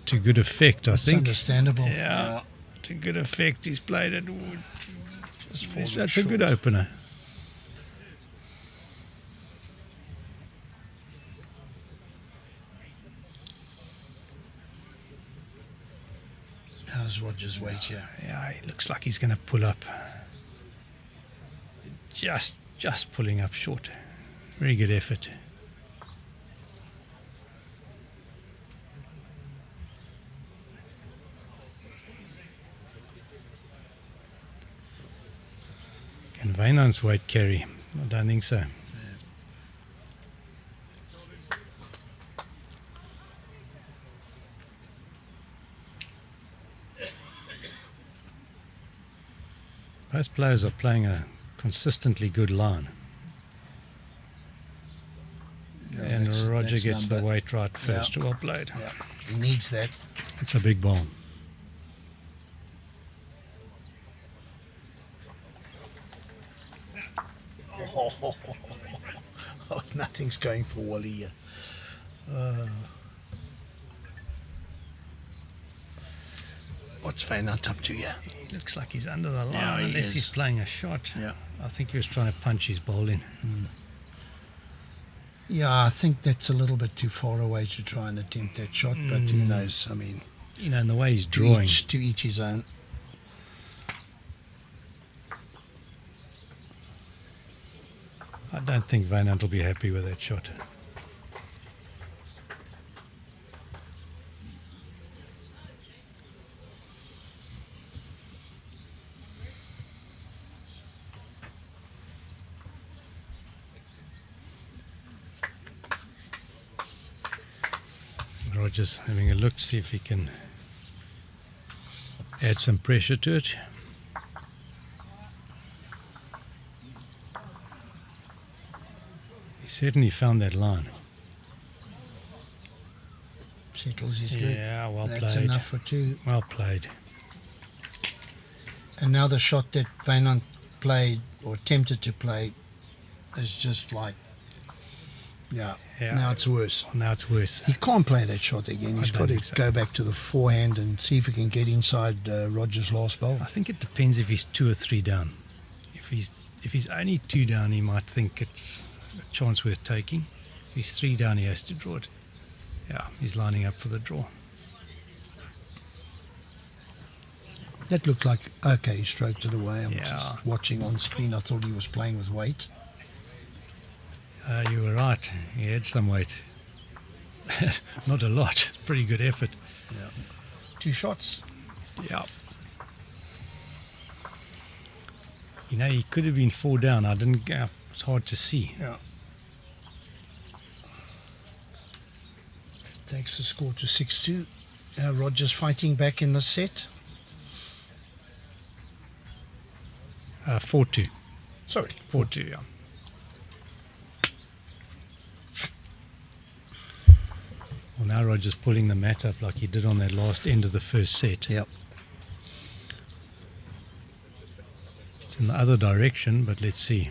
To good effect, I That's think. understandable. Yeah, to good effect. He's played it. Just falls in That's a good short. opener. How's Roger's weight here? Yeah, he looks like he's going to pull up. Just pulling up short. Very good effort. Can Wynand's weight carry? I don't think so. Both players are playing a consistently good line. Yeah, And that's- Roger that's gets the number- weight right first. Yeah. Well played. Yeah, he needs that. It's a big ball. Oh, nothing's going for Wally here. What's Wynand up to here? He looks like he's under the line Yeah, he unless is. he's playing a shot. Yeah. I think he was trying to punch his ball in. Yeah, I think that's a little bit too far away to try and attempt that shot, but who knows? I mean, You know, and the way he's to drawing. each his own. I don't think Wynand will be happy with that shot. Roger's having a look, see if he can add some pressure to it. He certainly found that line. Settles is good. Yeah, well That's played. enough for 2. Well played. And now the shot that Wynand played or attempted to play is just like, yeah. Now it's worse. Now it's worse. He can't play that shot again. He's I got don't to think so. go back to the forehand and see if he can get inside Roger's last bowl. I think it depends if he's 2 or 3 down. If he's only 2 down, he might think it's a chance worth taking. If he's 3 down, he has to draw it. Yeah, he's lining up for the draw. That looked like, okay, he stroked it away. I'm Yeah. just watching on screen. I thought he was playing with weight. You were right. He had some weight. Not a lot. Pretty good effort. Yeah. 2 shots. Yeah. You know, he could have been 4 down. I didn't. It's hard to see. Yeah. Takes the score to 6-2. Rogers fighting back in the set. 4-2. Sorry. 4-2. Yeah. Well, now Roger's pulling the mat up like he did on that last end of the first set. Yep. It's in the other direction, but let's see.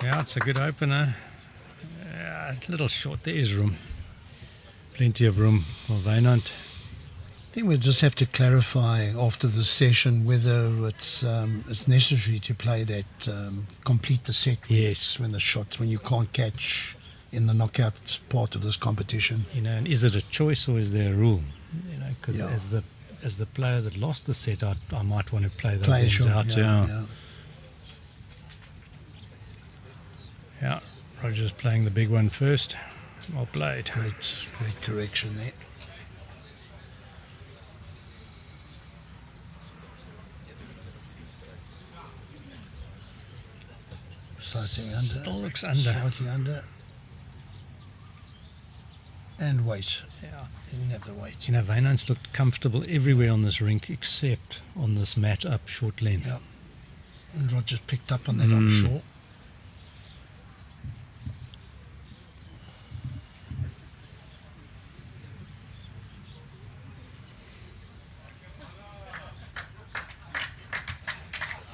Yeah, it's a good opener. A little short. There is room. Plenty of room for Wynand. I think we'll just have to clarify after the session whether it's necessary to play that complete the set. Yes. When you can't catch in the knockout part of this competition. You know, and is it a choice or is there a rule? You know, because Yeah. as the player that lost the set, I might want to play those Play ends short, out. yeah. Yeah, Roger's playing the big one first. Well played. Great correction there. Slightly under. Still looks under. Slightly under. And weight. Yeah. Didn't have the weight. You know, Wynand's looked comfortable everywhere on this rink except on this mat up short length. Yeah. And Rogers picked up on that on short.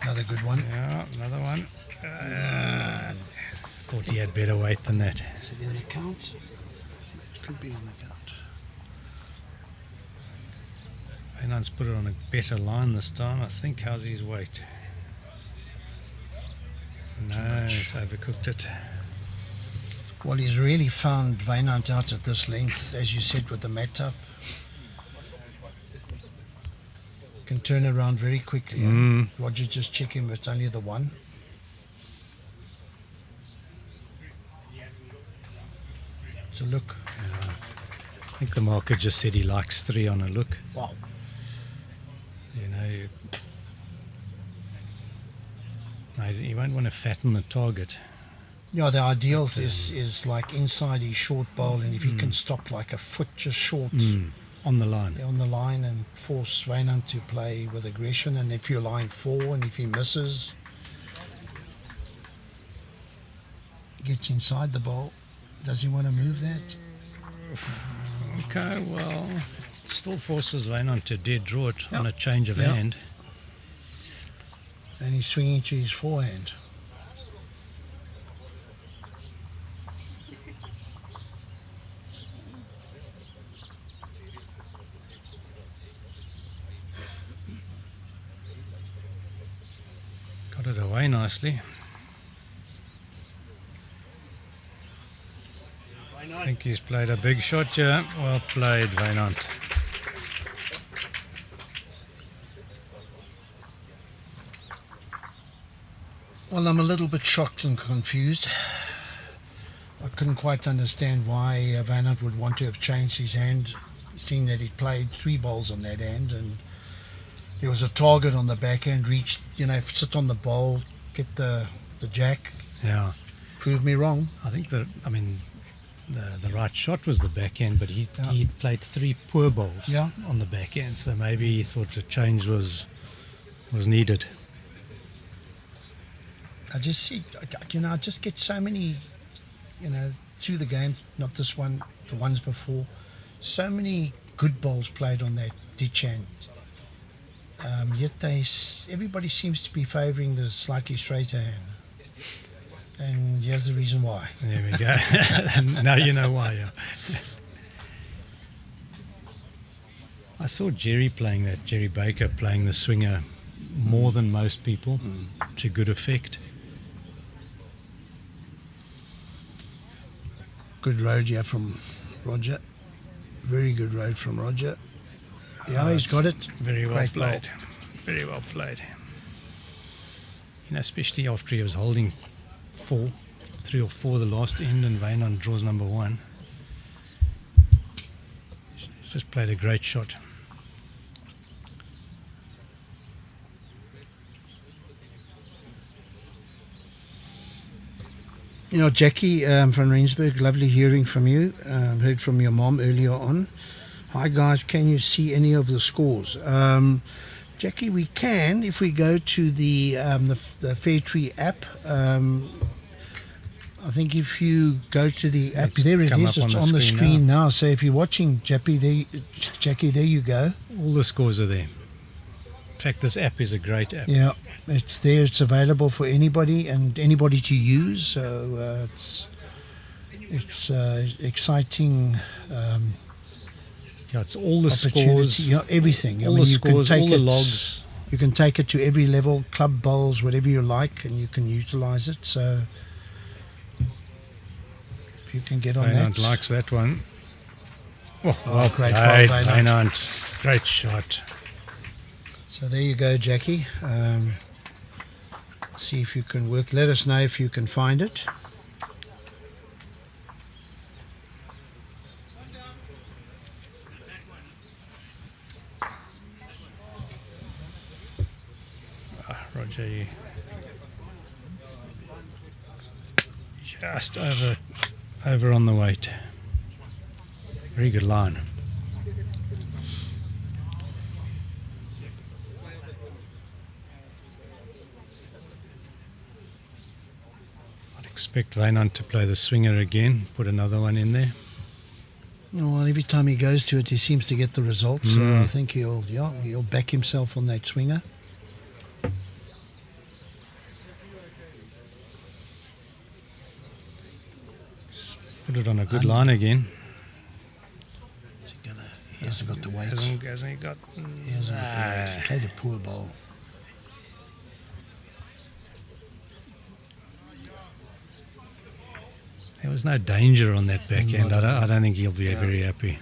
Another good one. Yeah, another one. Thought he had better weight than that. Is it in the count? I think it could be in the count. Wynand's put it on a better line this time. I think. How's his weight? No, he's overcooked it. Well, he's really found Wynand out at this length, as you said, with the mat up. Can turn around very quickly. Roger just checking with only the one. It's a look. I think the marker just said he likes 3 on a look. Wow. You know, no, you won't want to fatten the target. Yeah, the ideal is like inside his short bowl, and if he can stop like a foot just short On the line. on the line and force Wynand to play with aggression, and if you're line 4 and if he misses, gets inside the bowl, does he want to move that? Okay, well, still forces Wynand to dead draw it on Yeah. a change of Yeah. hand. And he's swinging to his forehand. Got it away nicely. I think he's played a big shot here. Well played, Wynand. Well, I'm a little bit shocked and confused. I couldn't quite understand why Wynand would want to have changed his hand, seeing that he played 3 balls on that hand, and there was a target on the backhand, reached, sit on the bowl, get the jack, Yeah, prove me wrong. I think that, the right shot was the backhand, but he played 3 poor balls Yeah. on the backhand, so maybe he thought a change was needed. I just see, I just get so many, through the game, not this one, the ones before, so many good balls played on that ditch hand. Yet everybody seems to be favouring the slightly straighter hand. And here's the reason why. There we go. Now you know why. Yeah. I saw Jerry Baker playing the swinger more than most people to good effect. Good road here from Roger. Very good road from Roger. Yeah, he's got it. Very well Great played. ball. Very well played. Especially after he was holding 3 or 4 the last end, and Wynand draws number 1. He's just played a great shot. Jackie from Rensburg, lovely hearing from you. Heard from your mom earlier on. Hi guys, can you see any of the scores? Jackie, we can if we go to the Fairtree app. I think if you go to the app, there it is. It's on the screen now. So if you're watching, Jackie, there you go. All the scores are there. In fact, this app is a great app. Yeah, it's there. It's available for anybody and anybody to use. So it's exciting. It's all the scores. Yeah, everything. All the scores, all the logs. You can take it to every level, club, bowls, whatever you like, and you can utilize it. So if you can get on Wynand that. likes that one. Oh, great played, ball, Wynand. Great shot. So there you go, Jackie. See if you can work. Let us know if you can find it. Roger, just over on the weight. Very good line. I'd expect Wynand to play the swinger again, put another one in there. Well, every time he goes to it, he seems to get the results. So I think he'll back himself on that swinger. Put it on a good line again. He hasn't got the weight. Hasn't he got? He hasn't got the weight. He played a poor bowl. There was no danger on that backhand. I don't think he'll be very happy.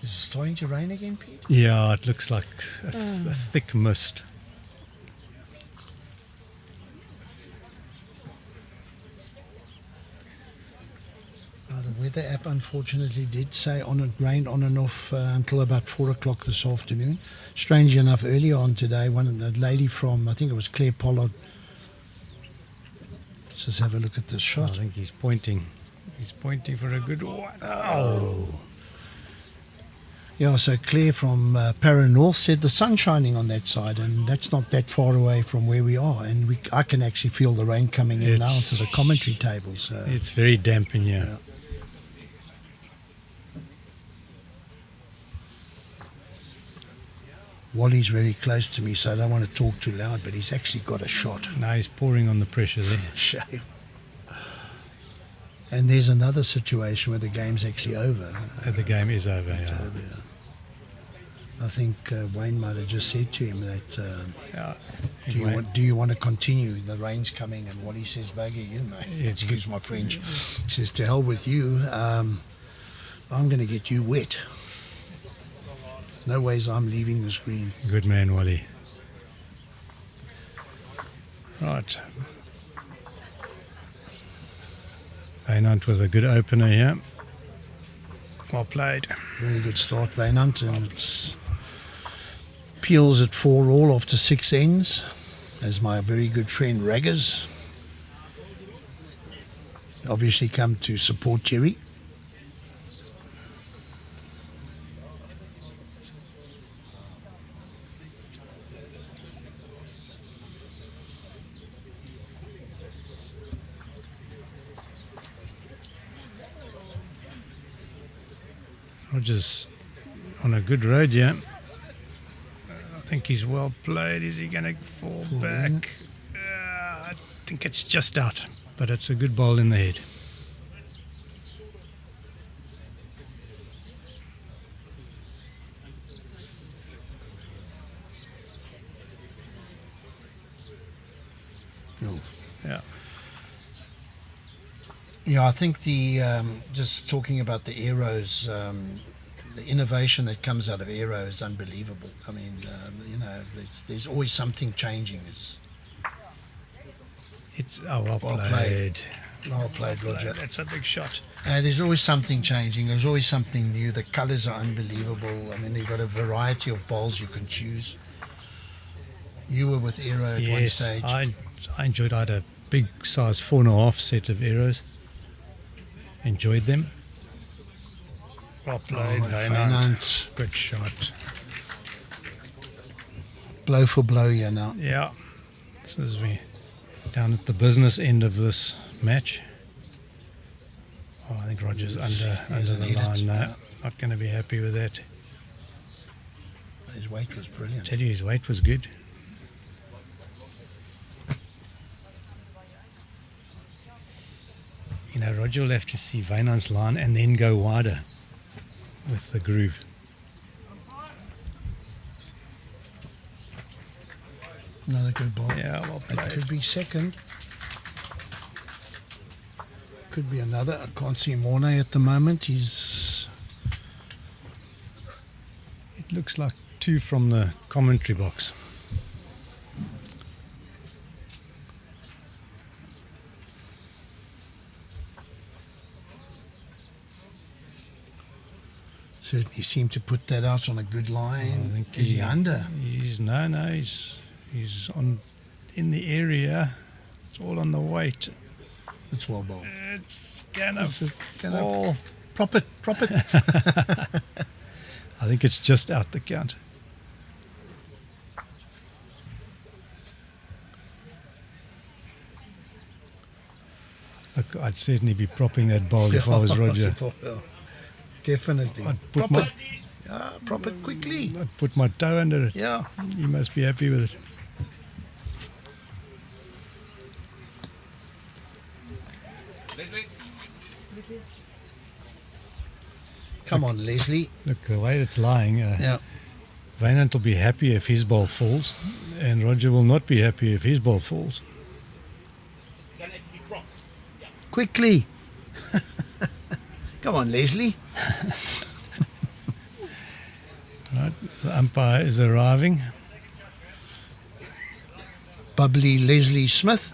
Is it starting to rain again, Pete? Yeah, it looks like a thick mist. The weather app unfortunately did say it rained on and off until about 4 o'clock this afternoon. Strangely enough, earlier on today, a lady from, I think it was Claire Pollard. Let's just have a look at this shot. I think he's pointing. He's pointing for a good one. Oh. Yeah, so Claire from Para North said the sun's shining on that side, and that's not that far away from where we are. And I can actually feel the rain coming in now to the commentary table. So it's very damp in here. Yeah. Wally's very close to me, so I don't want to talk too loud, but he's actually got a shot. No, he's pouring on the pressure there. Shame. And there's another situation where the game's actually over. The game is over, It's yeah. over, yeah. I think Wayne might have just said to him that, do you want to continue? The rain's coming, and Wally says, bugger you, mate. Excuse my French. He says, to hell with you. I'm going to get you wet. No ways I'm leaving the screen. Good man, Wally. Right. Wynand with a good opener here. Well played. Very good start, Wynand, and it's peels at 4 all after 6 ends, as my very good friend Raggers obviously come to support Jerry. Roger's on a good road, yeah. think he's well played. Is he going to fall back? I think it's just out, but it's a good ball in the head. Oh. Yeah. Yeah, I think the just talking about the aeros, the innovation that comes out of aero is unbelievable. I mean, there's always something changing. It's well Well played. Well played, Roger. That's a big shot. There's always something changing. There's always something new. The colours are unbelievable. I mean, you've got a variety of balls you can choose. You were with aero at one stage. I enjoyed. I had a big size 4.5 set of arrows. Enjoyed them. Well played, Wynand. Good shot. Blow for blow here now. Yeah. This is me down at the business end of this match. Oh, I think Roger's under the line now. Not going to be happy with that. His weight was brilliant. Tell you, his weight was good. You know, Roger will have to see Wynand's line and then go wider with the groove. Another good ball. Yeah, well It played. could be second. Could be another. I can't see Morne at the moment. It looks like 2 from the commentary box. Certainly seemed to put that out on a good line. I think Is he under? He's he's on in the area. It's all on the weight. It's well bowled. It's gonna Is it gonna fall. Prop it. I think it's just out the count. Look, I'd certainly be propping that ball if I was Roger. Definitely. I'd put Prop it quickly. I'd put my toe under it. Yeah. He must be happy with it. Leslie? Come on, Leslie. Look, the way it's lying, Yeah. Wynand will be happy if his ball falls, and Roger will not be happy if his ball falls. Quickly. Come on, Leslie. Right, the umpire is arriving. Bubbly Leslie Smith.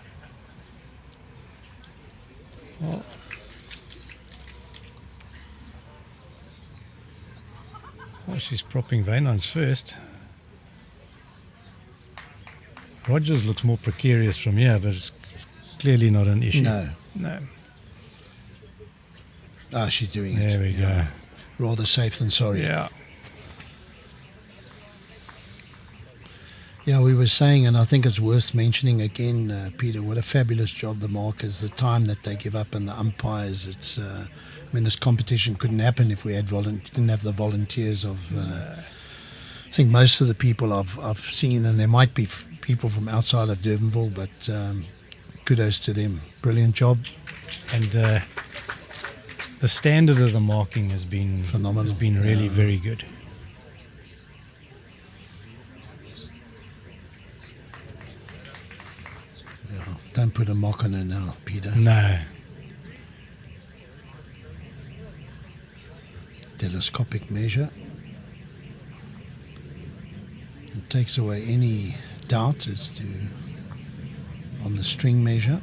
Oh, she's propping Wynand's first. Rogers looks more precarious from here, but it's clearly not an issue. No. Ah, she's doing it. There we go. Rather safe than sorry. Yeah. Yeah, we were saying, and I think it's worth mentioning again, Peter, what a fabulous job the markers, the time that they give up, and the umpires. It's, I mean, this competition couldn't happen if we had didn't have the volunteers of. I think most of the people I've seen, and there might be people from outside of Durbanville, but kudos to them. Brilliant job. And the standard of the marking has been Phenomenal. Has been really very good. Yeah, don't put a mock on her now, Peter. No. Telescopic measure. It takes away any doubt as to on the string measure.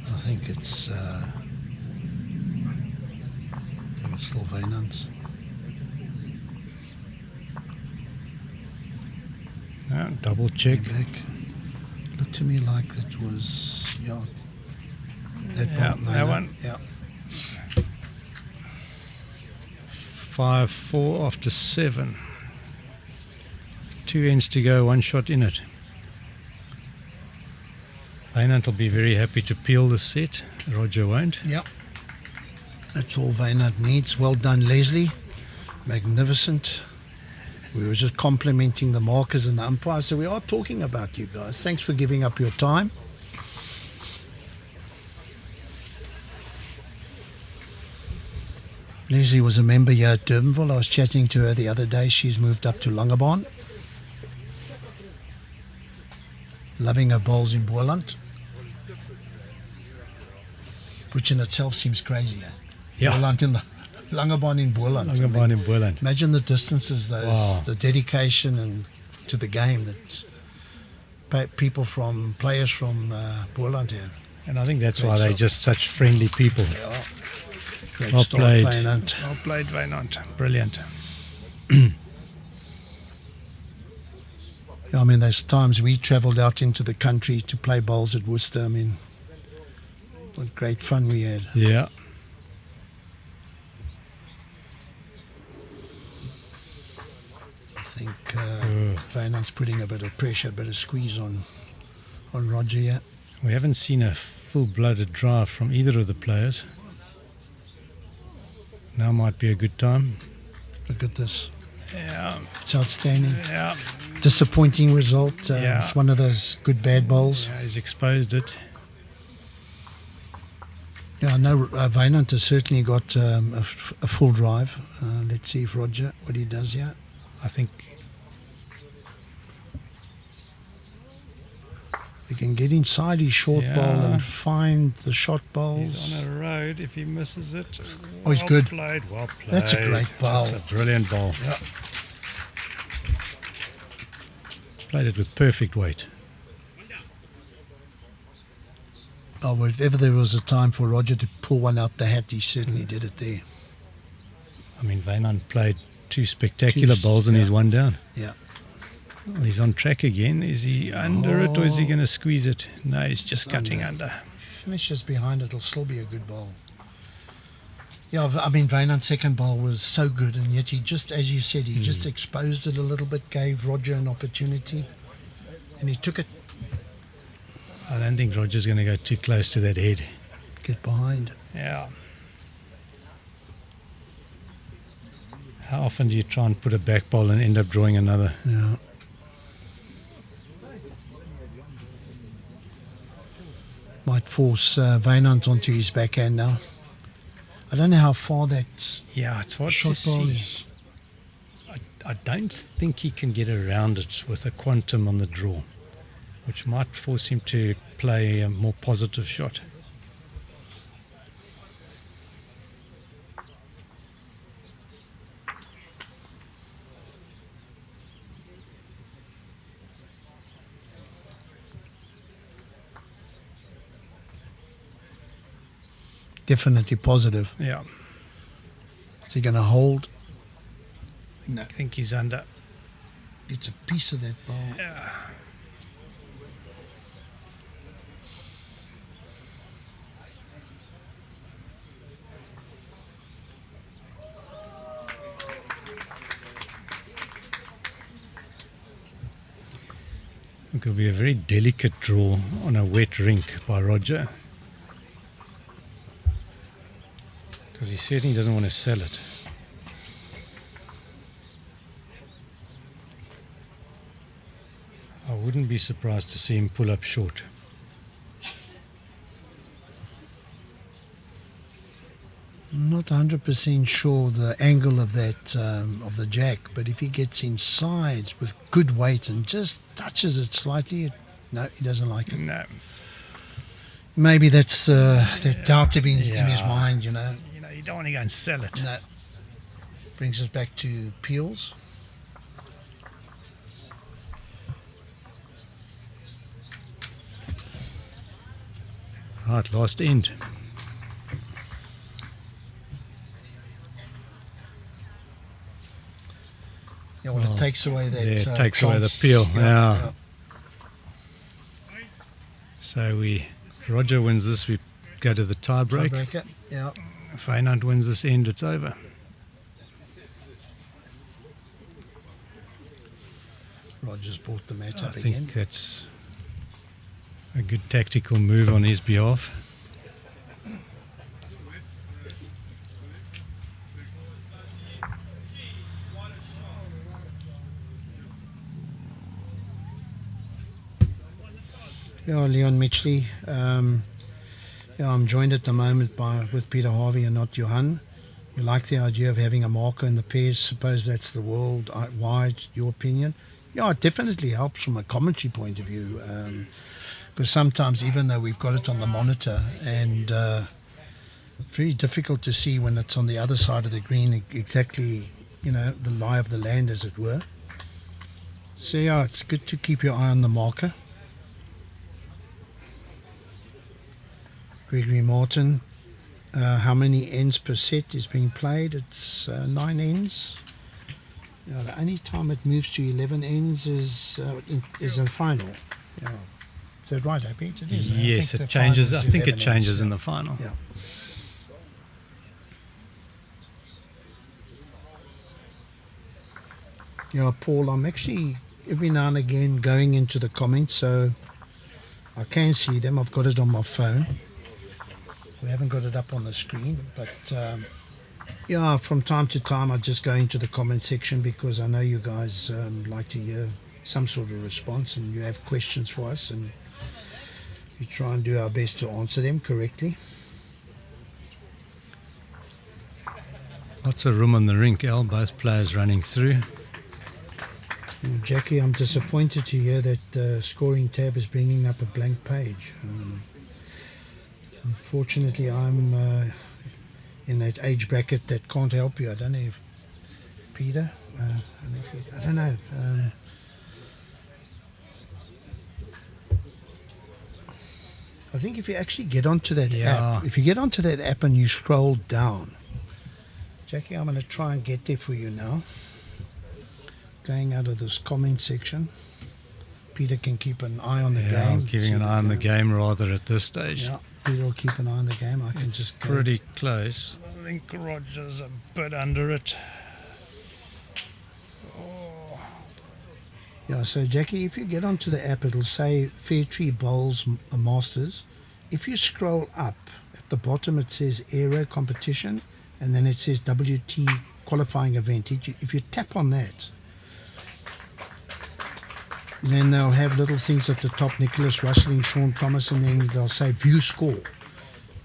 I think it's still Wynand's. Double check. Back. Looked to me like that was Yeah, that one. Yeah. 5-4 after 7. 2 ends to go, 1 shot in it. Wynand will be very happy to peel this set. Roger won't. Yep. That's all Wynand needs. Well done, Leslie. Magnificent. We were just complimenting the markers and the umpires, so we are talking about you guys. Thanks for giving up your time. Leslie was a member here at Durbanville. I was chatting to her the other day. She's moved up to Langebaan. Loving her bowls in Boulle, which in itself seems crazy. Eh? Yeah. Boulle in the Langebaan in Boulle. Langebaan in Boulle. Imagine the distances, the dedication and to the game that players from Boulle have. And I think that's Great why they're stuff. just such friendly people. Yeah. Great Well start, played. Wynand. Well played, Wynand. Brilliant. I mean, there's times we travelled out into the country to play bowls at Worcester. I mean, what great fun we had. Yeah. I think Wynand's putting a bit of pressure, a bit of squeeze on Roger here. We haven't seen a full-blooded drive from either of the players. Now might be a good time. Look at this. Yeah. It's outstanding. Yeah. Disappointing result. Yeah. It's one of those good bad bowls. Yeah, he's exposed it. Yeah, I know Wynand has certainly got a full drive. Let's see if Roger, what he does here. I think He can get inside his short Yeah. bowl and find the shot bowls. he's on a road. If he misses it, Oh, he's good. Played, well played. That's a great bowl. That's a brilliant bowl. Yeah. Played it with perfect weight. Oh, if ever there was a time for Roger to pull one out the hat, he certainly did it there. I mean, Wynand played two spectacular Jeez, bowls and yeah. he's one down. Yeah. Well, he's on track again. Is he under it or is he Oh. going to squeeze it? No, he's just It's cutting under. under. Finishes behind it, it'll still be a good bowl. Yeah, I mean, Wynand's second bowl was so good, and yet he just, as you said, he just exposed it a little bit, gave Roger an opportunity, and he took it. I don't think Roger's going to go too close to that head. Get behind. Yeah. How often do you try and put a back bowl and end up drawing another? Yeah. Might force Wynand onto his backhand now. I don't know how far that Yeah, it's hard shot to ball see. is. I don't think he can get around it with a quantum on the draw, which might force him to play a more positive shot. Definitely positive. Yeah, Is he going to hold? No. I think he's under. It's a piece of that ball. Yeah. It could be a very delicate draw on a wet rink by Roger, because he certainly doesn't want to sell it. I wouldn't be surprised to see him pull up short. I'm not 100% sure the angle of that of the jack, but if he gets inside with good weight and just touches it slightly, no, he doesn't like it. No. Maybe that's that doubt in his Yeah. mind, you know. You know, you don't want to go and sell it. No. Brings us back to Peels. Right, last end. Yeah, well, it takes away that. Yeah, it takes away the chance. peel. Yeah. So Roger wins this, we go to the tie break. Tiebreaker. Yeah. If Wynand wins this end, it's over. Rogers brought the mat I up think again. that's a good tactical move on his behalf. Yeah, Leon Mitchley. I'm joined at the moment with Peter Harvey and not Johan. You like the idea of having a marker in the pairs? Suppose that's the world-wide, your opinion? Yeah, it definitely helps from a commentary point of view. Because sometimes, even though we've got it on the monitor, and very difficult to see when it's on the other side of the green, exactly, the lie of the land, as it were. So yeah, it's good to keep your eye on the marker. Gregory Martin, how many ends per set is being played? It's 9 ends. The only time it moves to 11 ends is a final. Yeah. Is that right, Happy? It is. Yes, it changes. I think it changes in the final. Yeah. Yeah, Paul, I'm actually every now and again going into the comments, so I can see them. I've got it on my phone. We haven't got it up on the screen, but yeah, from time to time I just go into the comment section because I know you guys like to hear some sort of response, and you have questions for us, and we try and do our best to answer them correctly. Lots of room on the rink, Al. Both players running through. Jackie, I'm disappointed to hear that the scoring tab is bringing up a blank page. Unfortunately, I'm in that age bracket that can't help you. I don't know if Peter, I don't know. I think if you actually get onto that app, if you get onto that app and you scroll down, Jackie, I'm going to try and get there for you now. Going out of this comment section. Peter can keep an eye on the game. I'm keeping an eye on the game rather at this stage. Yeah, Peter will keep an eye on the game. I can just go. Pretty close. I think Roger's a bit under it. Yeah, so Jackie, if you get onto the app, it'll say Fairtree Bowls Masters. If you scroll up, at the bottom it says Aero Competition, and then it says WT Qualifying Event. If you tap on that, then they'll have little things at the top, Nicholas Russell, Sean Thomas, and then they'll say View Score.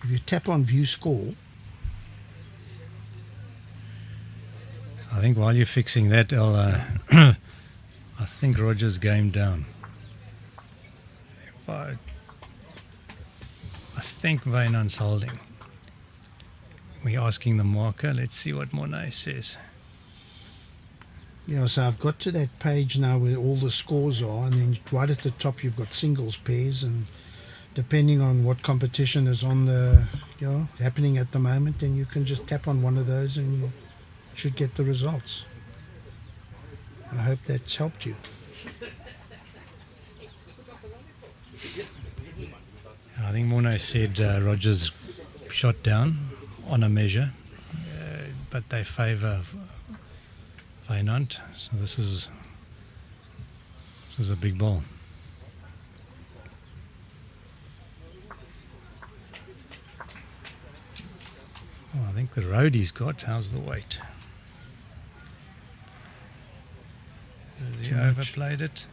If you tap on View Score, I think while you're fixing that, I think Roger's game down. I think Wynand's holding. We're asking the marker. Let's see what Monet says. yeah, so I've got to that page now where all the scores are, and then right at the top you've got singles, pairs, and depending on what competition is on the happening at the moment, then you can just tap on one of those and you should get the results. I hope that's helped you. I think Monet said Roger's shot down on a measure, but they favour Wynand, so this is a big ball. I think the road he's got, how's the weight? Has he overplayed it?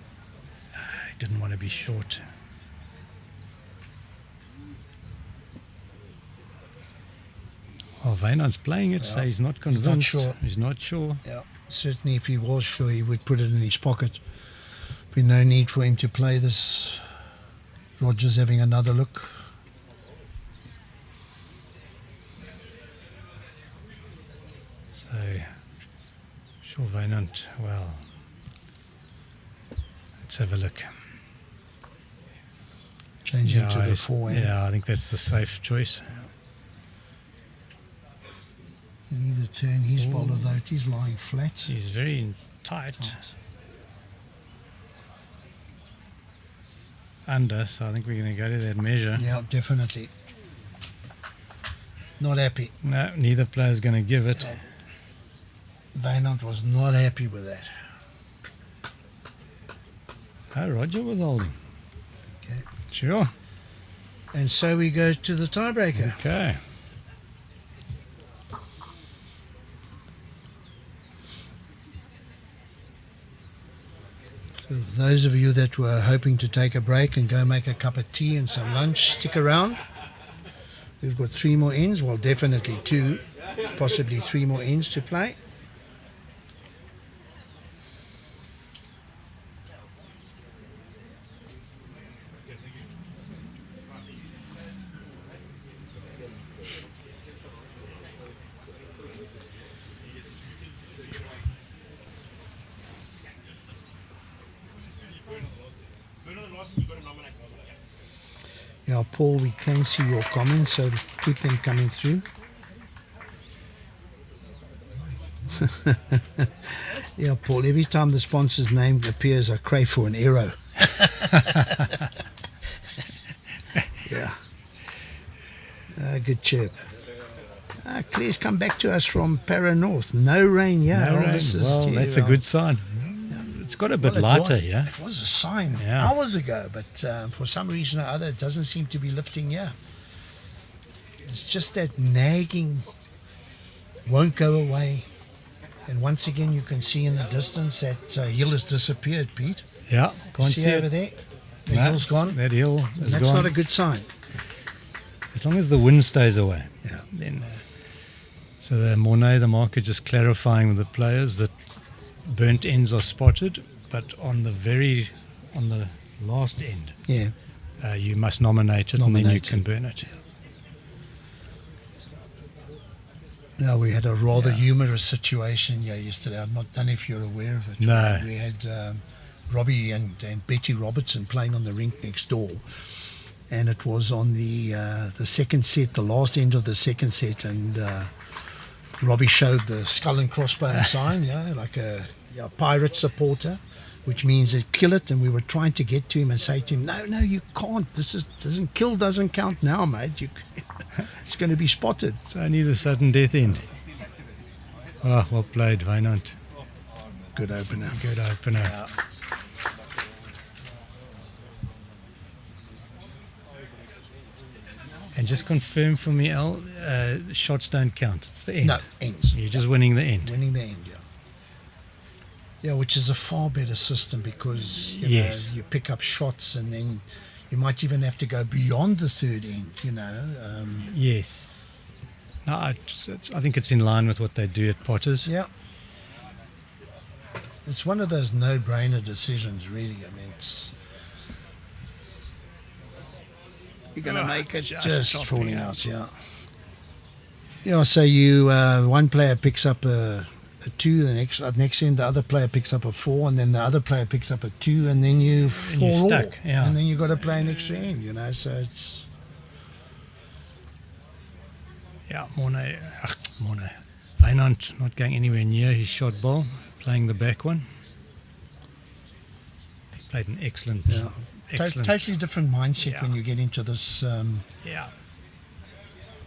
He didn't want to be short. Well, Wynand's playing it, so he's not convinced. He's not sure. Yeah, certainly if he was sure, he would put it in his pocket. Be no need for him to play this. Roger's having another look. So, sure, Wynand, well, let's have a look. Changing to the forehand. Yeah, I think that's the safe choice. He'll either turn his bowler, though he's lying flat. He's very tight. Under, so I think we're going to go to that measure. Yeah, definitely. Not happy. No, neither player's going to give it. Wynand was not happy with that. Oh, Roger was holding. Okay. Sure. And so we go to the tiebreaker. Okay. So those of you that were hoping to take a break and go make a cup of tea and some lunch, stick around. We've got 3 more ends, well, definitely 2, possibly 3 more ends to play. Yeah, Paul, we can see your comments, so keep them coming through. Yeah, Paul, every time the sponsor's name appears, I crave for an arrow. Yeah. Good chirp. Claire's come back to us from Para North. No rain, yeah. No rain. Well, that's a good sign. It's got a bit lighter, yeah. It was a sign hours ago, but for some reason or other, it doesn't seem to be lifting here. It's just that nagging won't go away. And once again, you can see in the distance that hill has disappeared, Pete. Yeah, can't see over there? The hill's gone. That hill is That's gone. not a good sign. As long as the wind stays away. Yeah. Then, so the Mornay, the marker, just clarifying with the players that burnt ends are spotted, but on the last end, you must nominate it, and then you can burn it. Now, we had a rather humorous situation yesterday. I don't know if you're aware of it. No. We had Robbie and Betty Robertson playing on the rink next door, and it was on the second set, the last end of the second set, and Robbie showed the skull and crossbones sign, like a pirate supporter, which means they kill it. And we were trying to get to him and say to him, no, you can't. Doesn't count now, mate. It's going to be spotted. It's only the sudden death end. Oh, well played, Wynand. Good opener. Good opener. Yeah. And just confirm for me, Al, shots don't count. It's the end. No, ends. You're just winning the end. Winning the end, yeah. Yeah, which is a far better system because you know, you pick up shots and then you might even have to go beyond the third end, Yes. No, I think it's in line with what they do at Potters. Yeah. It's one of those no-brainer decisions, really. I mean, you're going to make it just falling out, yeah. Yeah, so you one player picks up a 2, the next end the other player picks up a 4, and then the other player picks up a 2, and then you fall stuck, off, yeah. and then you got to play an extra end, so it's... Yeah, Mornay. Wynand not going anywhere near his shot ball, playing the back one. He played an excellent... Totally different mindset when you get into this the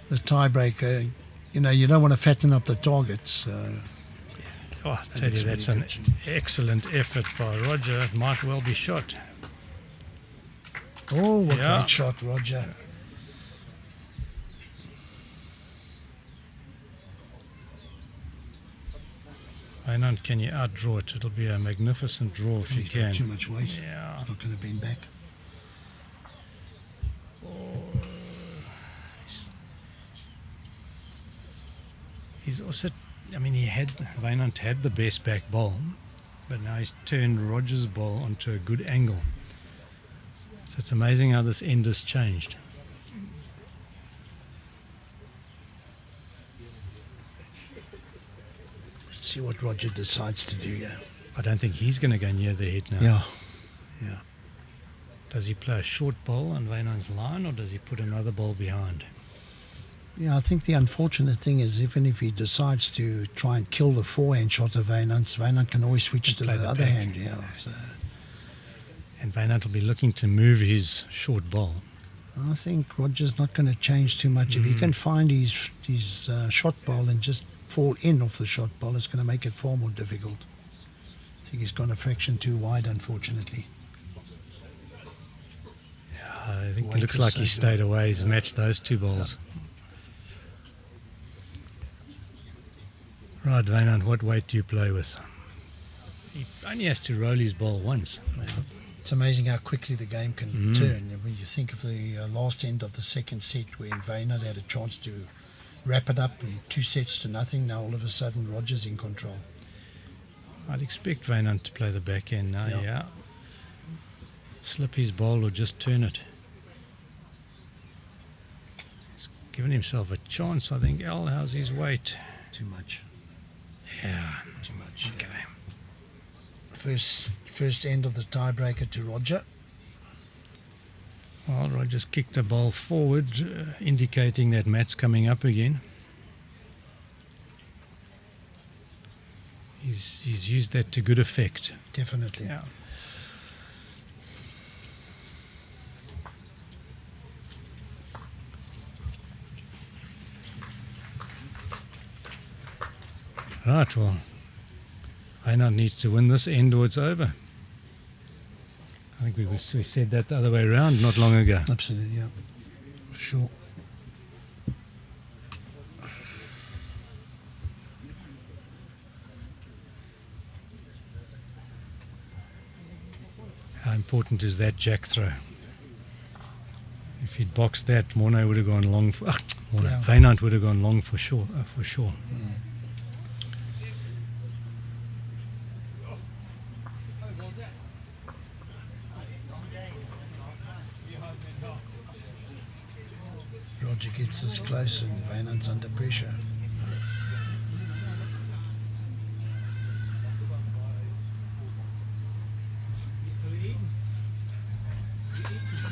tiebreaker. You don't want to fatten up the targets. I tell you, that's an excellent effort by Roger. It might well be shot. Oh, what great shot, Roger. Wynand, can you outdraw it? It'll be a magnificent draw if you can. Too much weight. Yeah. It's not going to bend back. He's also, Wynand had the best back ball, but now he's turned Roger's ball onto a good angle. So it's amazing how this end has changed. Let's see what Roger decides to do here. I don't think he's going to go near the head now. Yeah. Does he play a short ball on Wynand's line, or does he put another ball behind? Yeah, I think the unfortunate thing is even if he decides to try and kill the forehand shot of Wynand can always switch to the other hand. Yeah. So. And Wynand will be looking to move his short ball. I think Roger's not going to change too much. If he can find his shot ball and just fall in off the shot ball, it's going to make it far more difficult. I think he's gone a fraction too wide, unfortunately. I think Weight it looks was like so he good. stayed away. He's matched those two balls. Right, Wynand, what weight do you play with? He only has to roll his ball once. Well, it's amazing how quickly the game can turn. When you think of the last end of the second set, when Wynand had a chance to wrap it up in 2 sets to nothing, now all of a sudden Roger's in control. I'd expect Wynand to play the back end now, yeah. Slip his ball or just turn it. He's given himself a chance, I think. Al, how's his weight? Too much. Yeah. Too much. Okay. First end of the tiebreaker to Roger. Well, Roger's kicked the ball forward, indicating that Matt's coming up again. He's used that to good effect. Definitely. Yeah. Right, well, Wynand needs to win this end or it's over. I think we said that the other way around not long ago. Absolutely, yeah. For sure. How important is that jack throw? If he'd boxed that, Morne would have gone long for... Yeah. Wynand would have gone long for sure. Roger gets this close and Wynand's under pressure.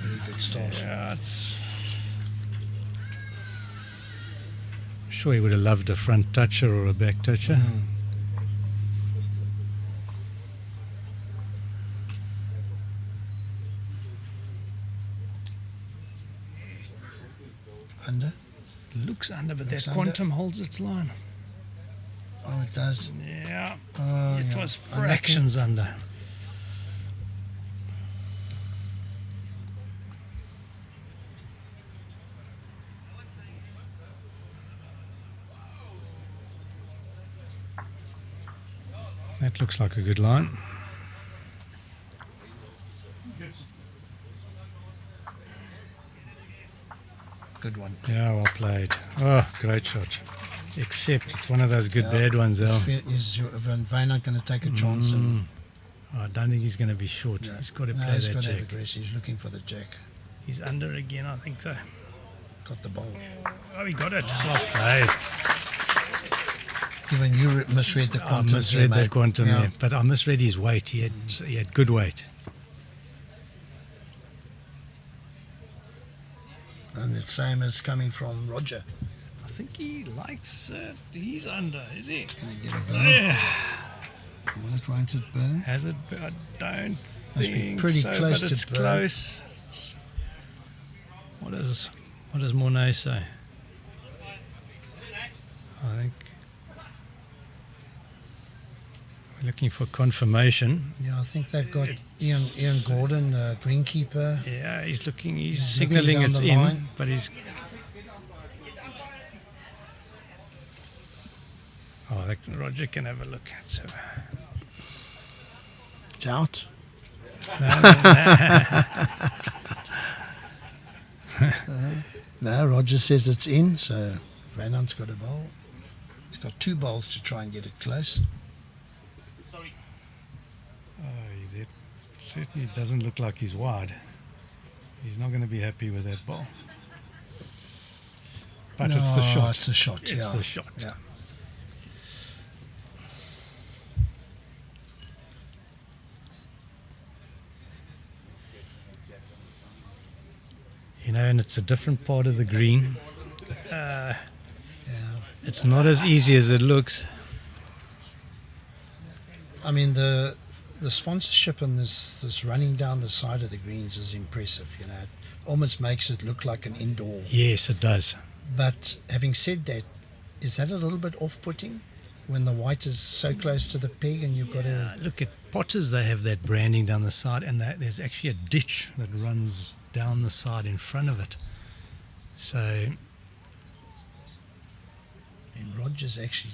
Very good start. Yeah, I'm sure he would have loved a front toucher or a back toucher. Under? Looks under, but Looks that under. quantum holds its line. Oh, it does. Yeah, Oh, it yeah. was Unlucky. fractions under. That looks like a good line. Good one. Yeah, well played. Oh, great shot. Except it's one of those good bad ones, Al. Is Wynand going to take a chance? And, I don't think he's going to be short. no. He's got to No, play he's that got to have jack. aggressive. He's looking for the jack. He's under again, I think, though. Got the ball. Oh, he got it. Well played. Even you misread the I quantum. misread there, that mate. quantum Yeah. there, but I misread his weight. He had good weight. And the same as coming from Roger. I think he likes it. He's under, is he? Can he get a burn? Yeah. Will it, won't it burn? Has it? I don't Must be think pretty so, close but to it's burn. close. What does Morne say? I think we're looking for confirmation. Yeah, I think they've got Ian Gordon, greenkeeper. Yeah, he's looking. He's He's signalling looking it's down the in, line. but he's. Oh, I think Roger can have a look at so. It's out. No, Roger says it's in, so Wynand's got a bowl. He's got 2 bowls to try and get it close. Oh, that certainly doesn't look like he's wide. He's not going to be happy with that ball. But it's the No, shot. It's a shot, It's yeah. the shot. Yeah. You know, and it's a different part of the green. Yeah. It's not as easy as it looks. I mean, the sponsorship and this running down the side of the greens is impressive. You know, it almost makes it look like an indoor. Yes, it does. But having said that, is that a little bit off-putting when the white is so close to the peg and you've got to? Look at Potters, they have that branding down the side, and there's actually a ditch that runs down the side in front of it. So And Roger's actually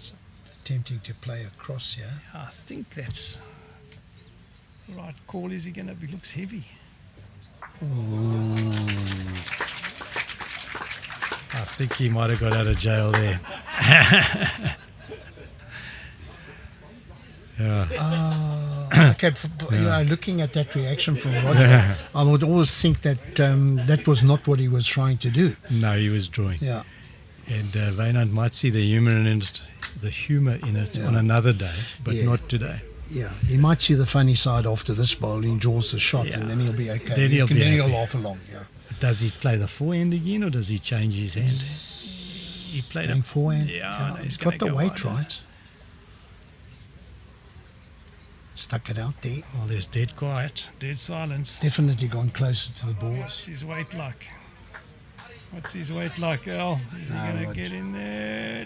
attempting to play across here. I think that's the right call. Is he going to be? Looks heavy. I think he might have got out of jail there. Yeah. Okay, looking at that reaction from Roger, I would always think that that was not what he was trying to do. No, he was drawing. Yeah. And Wynand might see the humour in it, on another day, but not today. Yeah, he might see the funny side after this bowl, enjoys the shot, and then he'll be okay. Then he'll he'll laugh along. Yeah. Does he play the forehand again, or does he change his hand? He played Going forehand. Yeah, He's got the weight right. Stuck it out there. Well, there's dead quiet, dead silence. Definitely gone closer to the ball. What's his weight like? Al? Is he going to Roger. get in there?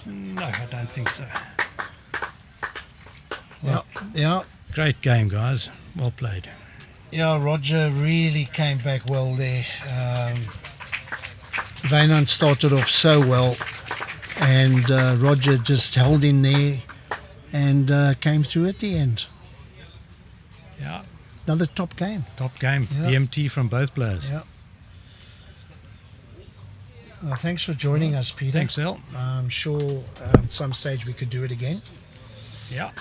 No, I don't think so. Yeah. Great game, guys. Well played. Yeah, Roger really came back well there. Wynand started off so well, and Roger just held in there and came through at the end. Yeah, Another top game. top game. Yeah. EMT from both players. Yeah. Thanks for joining us, Peter. Thanks, Al. I'm sure at some stage we could do it again. Yeah,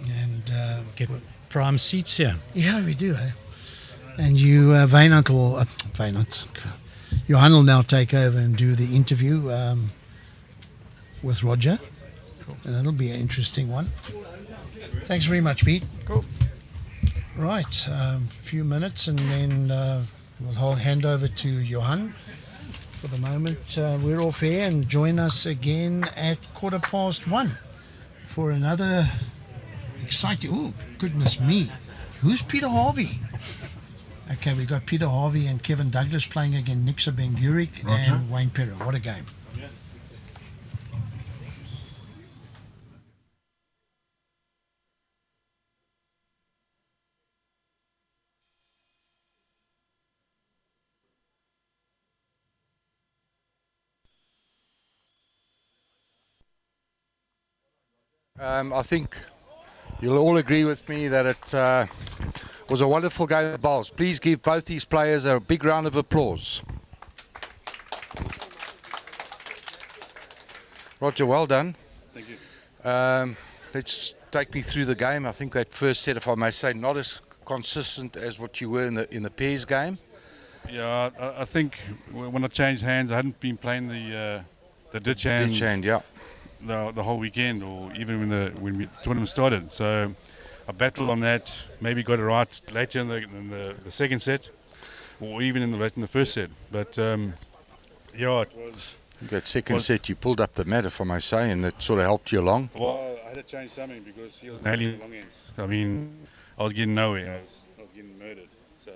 And get prime seats here. yeah, we do. And you, Wynand, Johan will now take over and do the interview with Roger. And that'll be an interesting one. Thanks very much, Pete. Cool. Right, a few minutes and then we'll hand over to Johan. For the moment, we're off here, and join us again at 1:15 for another exciting... Oh, goodness me. Who's Peter Harvey? Okay, we got Peter Harvey and Kevin Douglas playing against Niksa, Benguric and Wayne Perra. What a game. I think you'll all agree with me that it was a wonderful game of bowls. Please give both these players a big round of applause. Roger, well done. Thank you. Let's take me through the game. I think that first set, if I may say, not as consistent as what you were in the pairs game. Yeah, I think when I changed hands, I hadn't been playing the ditch hand. Ditch hand, yeah. The whole weekend, or even when the tournament started. So I battled on that. Maybe got it right later in the second set, or even in the first set. But yeah, it was. That second set, you pulled up the mat, if I may say, and it sort of helped you along. Well, I had to change something because he was nailing the long ends. I mean, I was getting nowhere. I was getting murdered. So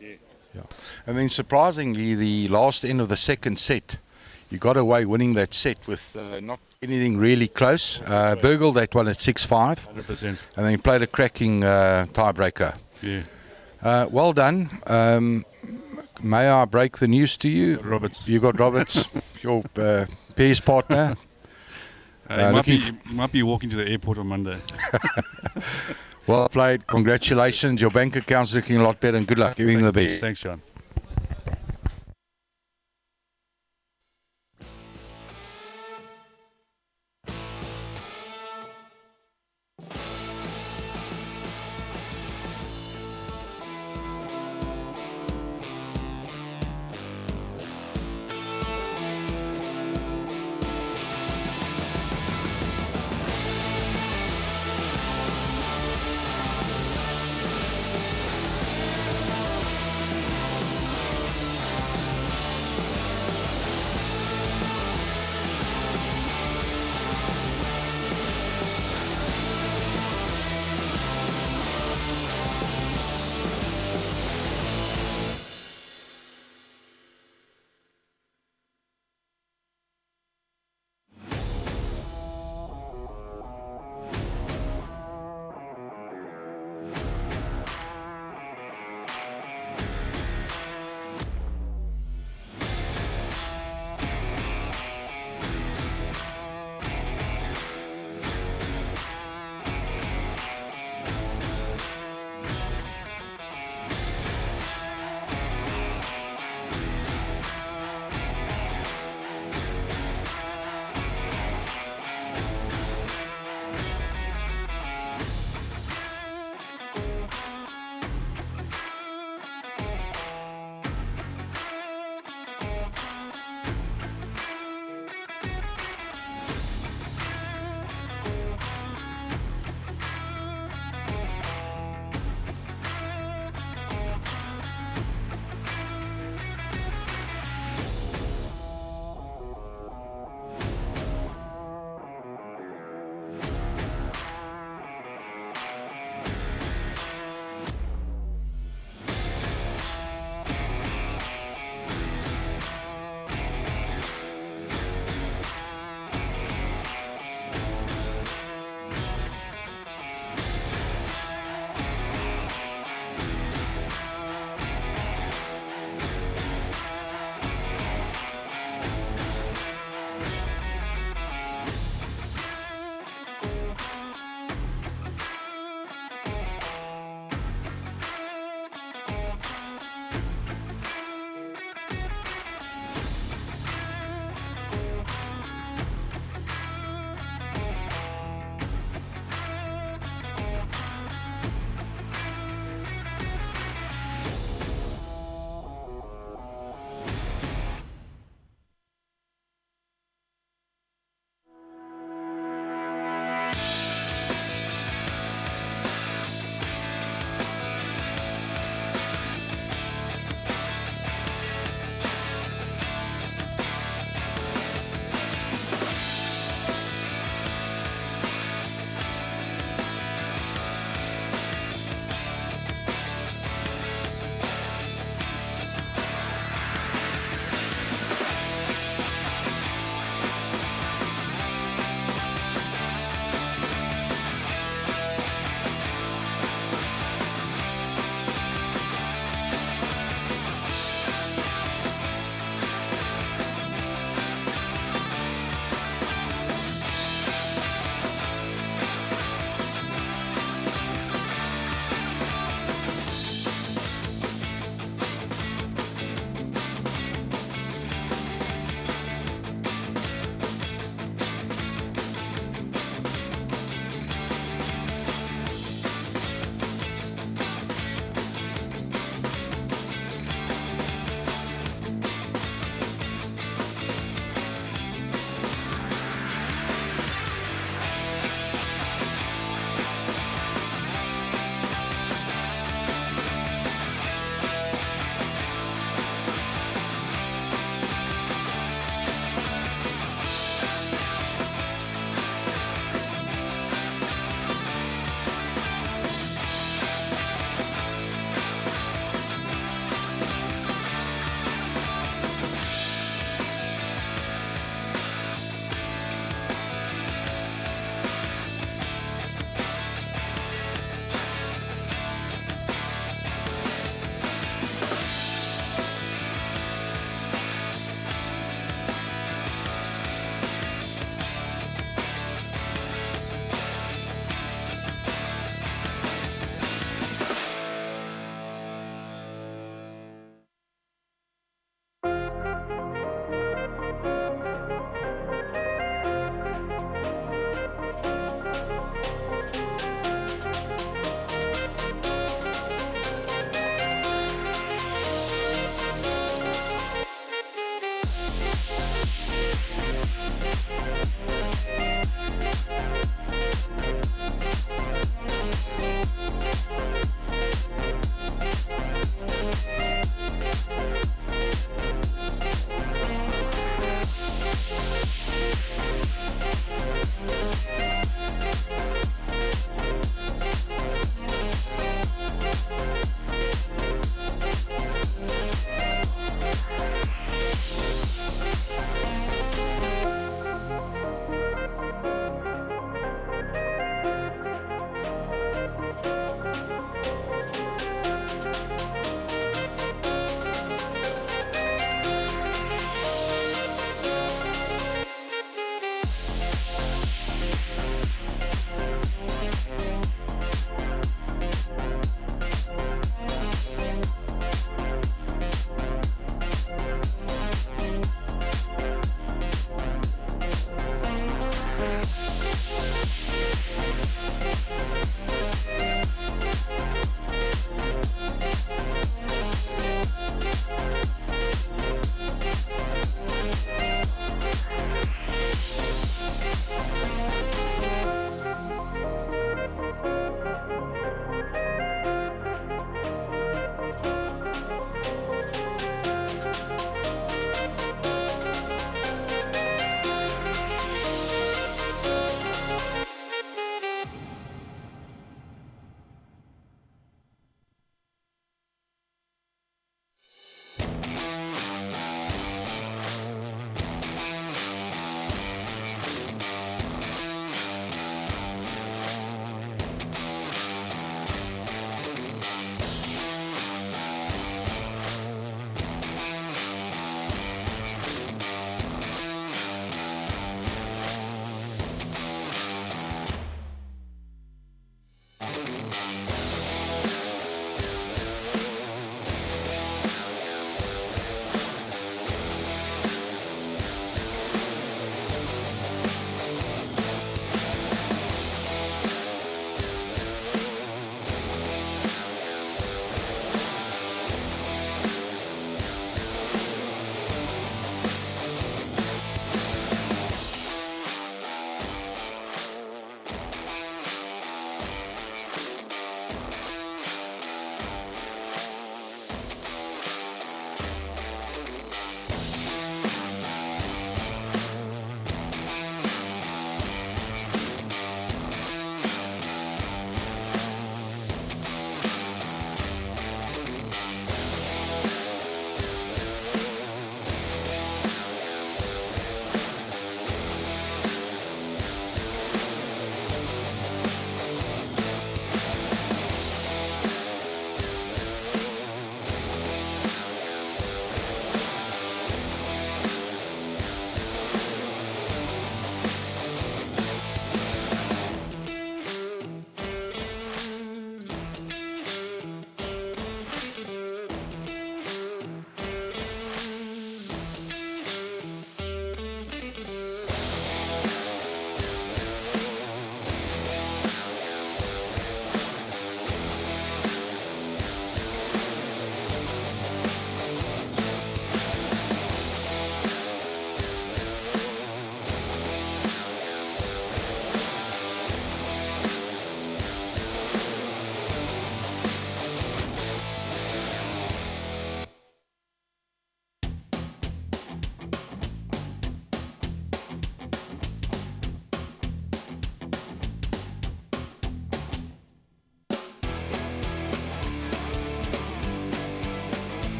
yeah. And then surprisingly, the last end of the second set, you got away winning that set with not anything really close. Burgled that one at 6-5. 100%. And then you played a cracking tiebreaker. Yeah. Well done. May I break the news to you? Roberts. You got Roberts, your pairs partner. You might be walking to the airport on Monday. Well played. Congratulations. Your bank account's looking a lot better, and good luck. Giving the best. Thanks, John.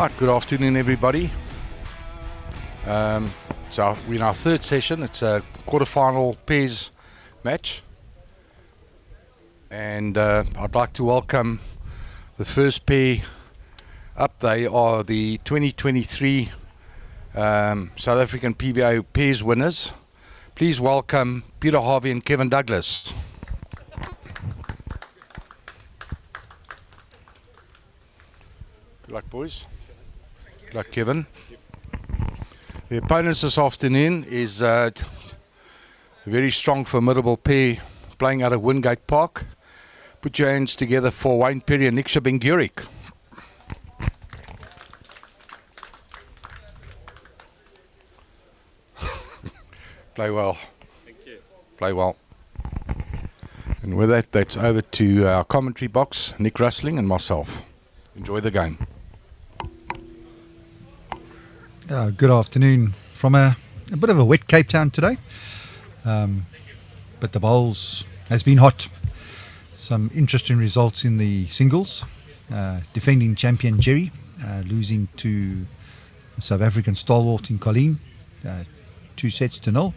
Right, good afternoon, everybody. So we're in our third session. It's a quarterfinal pairs match, and I'd like to welcome the first pair up. They are the 2023 South African PBA pairs winners. Please welcome Peter Harvey and Kevin Douglas. Good luck, boys. Good luck, Kevin. The opponents this afternoon is a very strong, formidable pair playing out of Wingate Park. Put your hands together for Wayne Perry and Niksa Benguric. Play well. Thank you. Play well. And with that, that's over to our commentary box, Nick Rustling and myself. Enjoy the game. Good afternoon from a bit of a wet Cape Town today, but the bowls has been hot. Some interesting results in the singles. Defending champion Jerry losing to South African stalwart in Colleen, 2-0.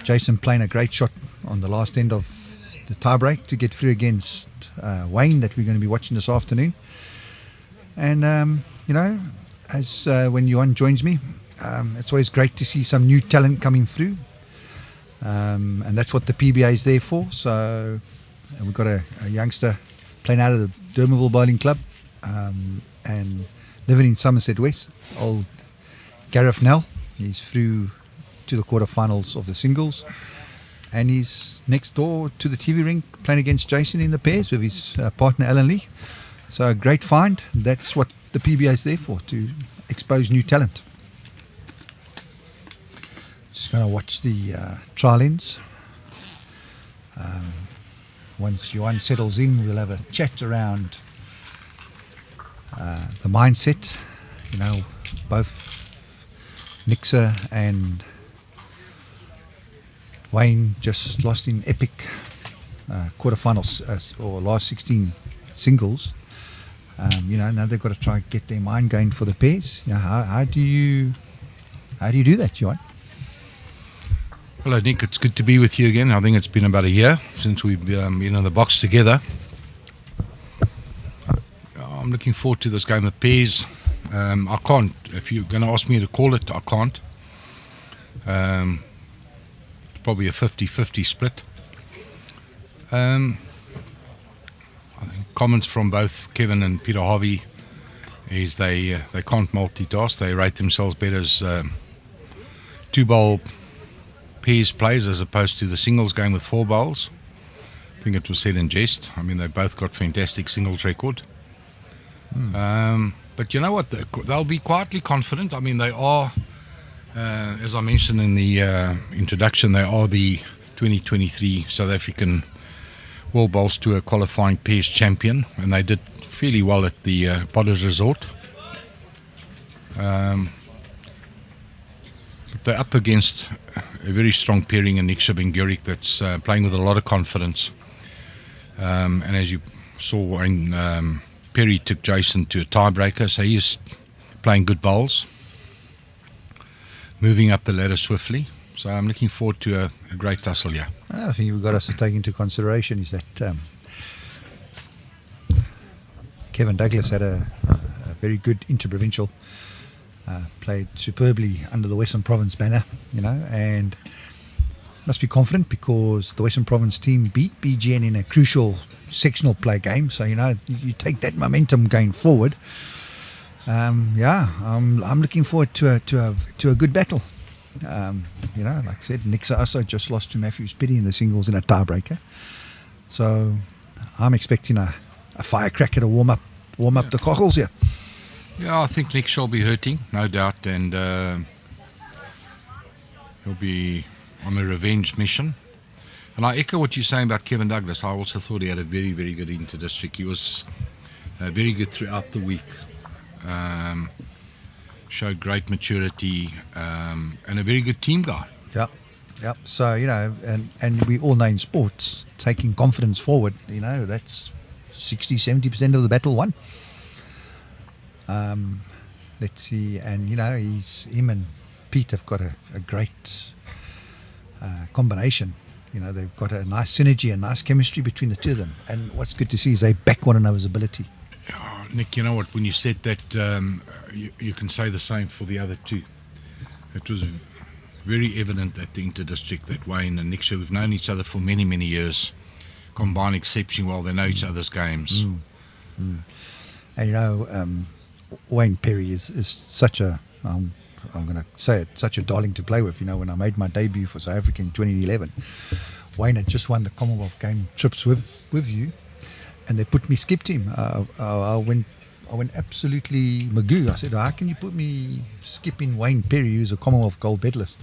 Jason playing a great shot on the last end of the tiebreak to get through against Wayne, that we're going to be watching this afternoon. And as when Yuan joins me, it's always great to see some new talent coming through, and that's what the PBA is there for. So we've got a youngster playing out of the Dermaville Bowling Club and living in Somerset West, old Gareth Nell. He's through to the quarterfinals of the singles, and he's next door to the TV ring playing against Jason in the pairs with his partner Alan Lee. So a great find. That's what the PBA is there for, to expose new talent. Just going to watch the trial ends. Once Yuan settles in, we'll have a chat around the mindset. Both Niksa and Wayne just lost in epic quarterfinals or last 16 singles. Now they've got to try and get their mind going for the pairs. How do you do that, Yuan? Hello, Nick. It's good to be with you again. I think it's been about a year since we've been in the box together. I'm looking forward to this game of pairs. I can't. If you're going to ask me to call it, I can't. It's probably a 50-50 split. I think comments from both Kevin and Peter Harvey is they can't multitask. They rate themselves better as two-bowl pairs plays as opposed to the singles game with 4 bowls. I think it was said in jest. I mean, they both got fantastic singles record. But you know what? They'll be quietly confident. I mean, they are, as I mentioned in the introduction, they are the 2023 South African World Bowls Tour qualifying pairs champion, and they did fairly well at the Potters Resort. But they're up against a very strong pairing in Niksa Benguric that's playing with a lot of confidence. And as you saw, when Perry took Jason to a tiebreaker, so he's playing good bowls, moving up the ladder swiftly. So I'm looking forward to a great tussle here. I think we've got us to take into consideration is that Kevin Douglas had a very good interprovincial, played superbly under the Western Province banner, and must be confident because the Western Province team beat BGN in a crucial sectional play game. So you take that momentum going forward. I'm looking forward to a good battle. Like I said, Niksa also just lost to Matthew Spitty in the singles in a tiebreaker. So I'm expecting a firecracker to warm up the cockles here. Yeah, I think Nick shall be hurting, no doubt, and he'll be on a revenge mission. And I echo what you're saying about Kevin Douglas. I also thought he had a very, very good inter-district. He was very good throughout the week. Showed great maturity and a very good team guy. Yep. So, and we all know in sports, taking confidence forward, that's 60-70% of the battle won. Let's see, and him and Pete have got a great combination. They've got a nice synergy and nice chemistry between the two of them. And what's good to see is they back one another's ability. Oh, Nick, you know what? When you said that, you can say the same for the other two. It was very evident at the Interdistrict that Wayne and Niksa, we've known each other for many, many years, combine exceptionally well. They know each other's games. And Wayne Perry is such a, I'm going to say it, such a darling to play with. When I made my debut for South Africa in 2011, Wayne had just won the Commonwealth Game trips with you, and they put me skip team. I went absolutely magoo. I said, how can you put me skipping Wayne Perry, who's a Commonwealth gold medalist?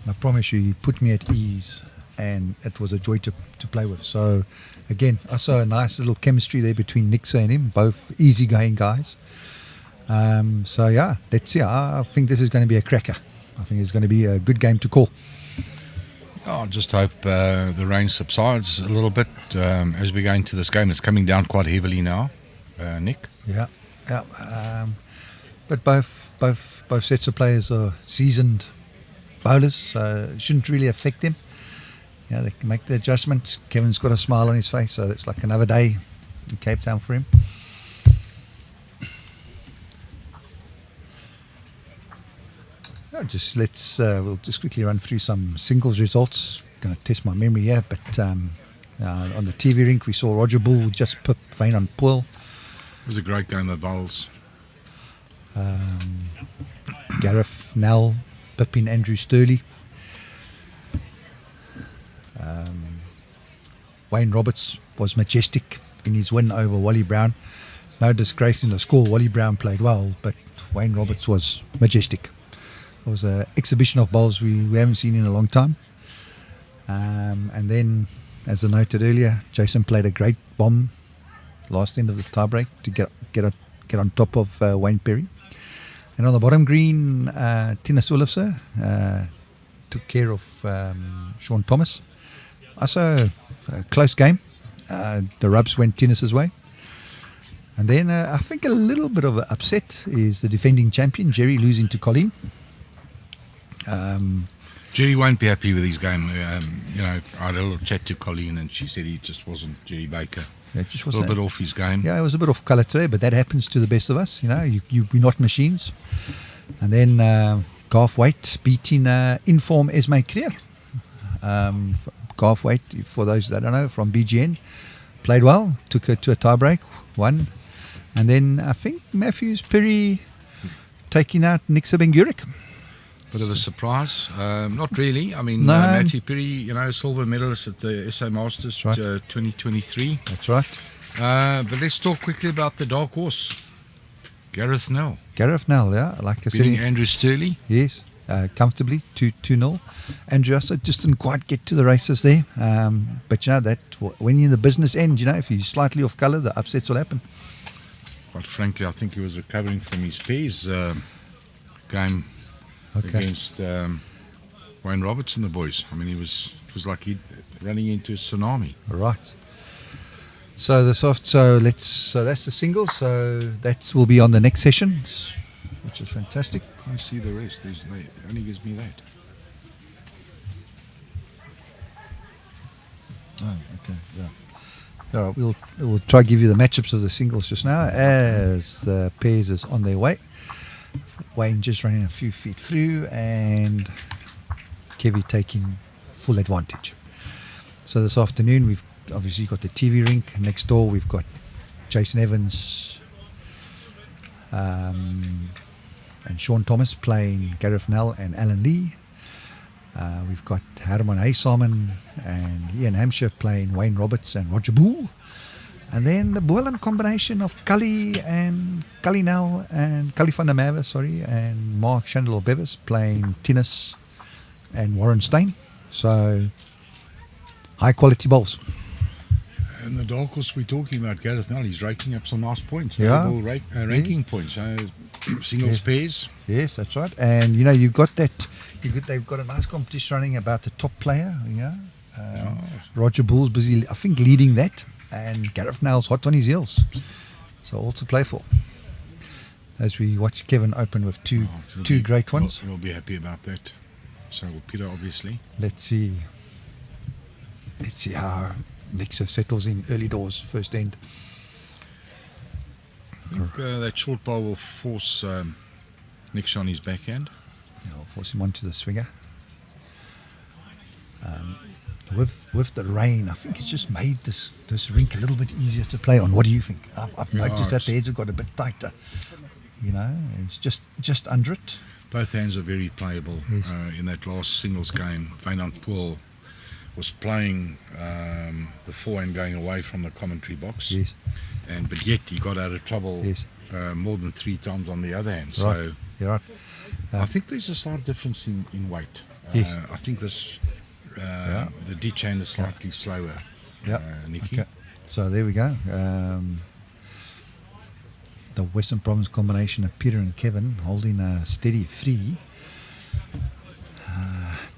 And I promise you, he put me at ease, and it was a joy to play with. So again, I saw a nice little chemistry there between Niksa and him, both easygoing guys. So yeah, let's see. I think this is going to be a cracker. I think it's going to be a good game to call. I just hope the rain subsides a little bit as we go into this game. It's coming down quite heavily now, Nick. Yeah. But both sets of players are seasoned bowlers, so it shouldn't really affect them. They can make the adjustments. Kevin's got a smile on his face, so it's like another day in Cape Town for him. We'll just quickly run through some singles results. Going to test my memory here, but on the TV rink we saw Roger Boulle just pip Wynand Boulle. It was a great game of bowls. Gareth Nell pipping Andrew Sterley. Wayne Roberts was majestic in his win over Wally Brown. No disgrace in the score. Wally Brown played well, but Wayne Roberts was majestic. It was an exhibition of bowls we haven't seen in a long time. And then, as I noted earlier, Jason played a great bomb last end of the tiebreak to get on top of Wayne Perry. And on the bottom green, Thinus Oelofse took care of Sean Thomas. Also a close game. The rubs went Thinus's way. And then I think a little bit of an upset is the defending champion, Jerry, losing to Colleen. Jerry won't be happy with his game. I had a little chat to Colleen, and she said he just wasn't Jerry Baker. Yeah, it just was a little bit off his game. Yeah, it was a bit off colour today, but that happens to the best of us. We're not machines. And then Garth Waite beating Inform Esme Creer. Garth Waite, for those that don't know, from BGN, played well, took her to a tiebreak, won. And then I think Matthews Perry taking out Niksa Benguric. Bit of a surprise. Not really. I mean, No. Matthew Perry, silver medalist at the SA Masters Right. 2023. That's right. But let's talk quickly about the dark horse, Gareth Nell. Gareth Nell, yeah, like I Beating said. Andrew Sterley. Yes, comfortably, 2-0. Andrew also just didn't quite get to the races there. But that when you're in the business end, if you're slightly off colour, the upsets will happen. Quite frankly, I think he was recovering from his Pairs game against Wayne Roberts and the boys. I mean, it was like he running into a tsunami. Right. So that's the singles. So that will be on the next session, which is fantastic. Can't see the rest. They only gives me that. Oh, okay. Yeah. All right, we'll try to give you the matchups of the singles just now as the pairs is on their way. Wayne just running a few feet through and Kevy taking full advantage. So this afternoon we've obviously got the TV rink next door. We've got Jason Evans and Sean Thomas playing Gareth Nell and Alan Lee. We've got Herman Haysalman and Ian Hampshire playing Wayne Roberts and Roger Boulle. And then the Boulle combination of Cully Nell and Cully van der Merwe, and Mark Chandler Bevis playing Thinus and Warren Steyn. So high quality bowls. And the dark horse we're talking about, Gareth Nell, he's raking up some nice points. Yeah. Ranking points. Singles pairs. Yes, that's right. And you've got that. They've got a nice competition running about the top player. Roger Bull's busy, I think, leading that, and Gareth Nell's hot on his heels. So all to play for. as we watch Kevin open with two great ones. He'll be happy about that. So will Peter, obviously. Let's see how Niksa settles in early doors, first end. I think that short bowl will force Niksa on his backhand. I'll force him onto the swinger. With the rain, I think it's just made this rink a little bit easier to play on. What do you think? I've noticed that the heads have got a bit tighter. You know, it's just under it. Both hands are very playable. Yes. In that last singles game, Wynand was playing the forehand going away from the commentary box. Yes. But yet he got out of trouble Yes. more than 3 times on the other hand. Right. So You're right. I think there's a slight difference in weight. Yes. I think the ditch hand is slightly slower. Yeah. Nikki. Okay. So there we go. The Western Province combination of Peter and Kevin holding a steady 3.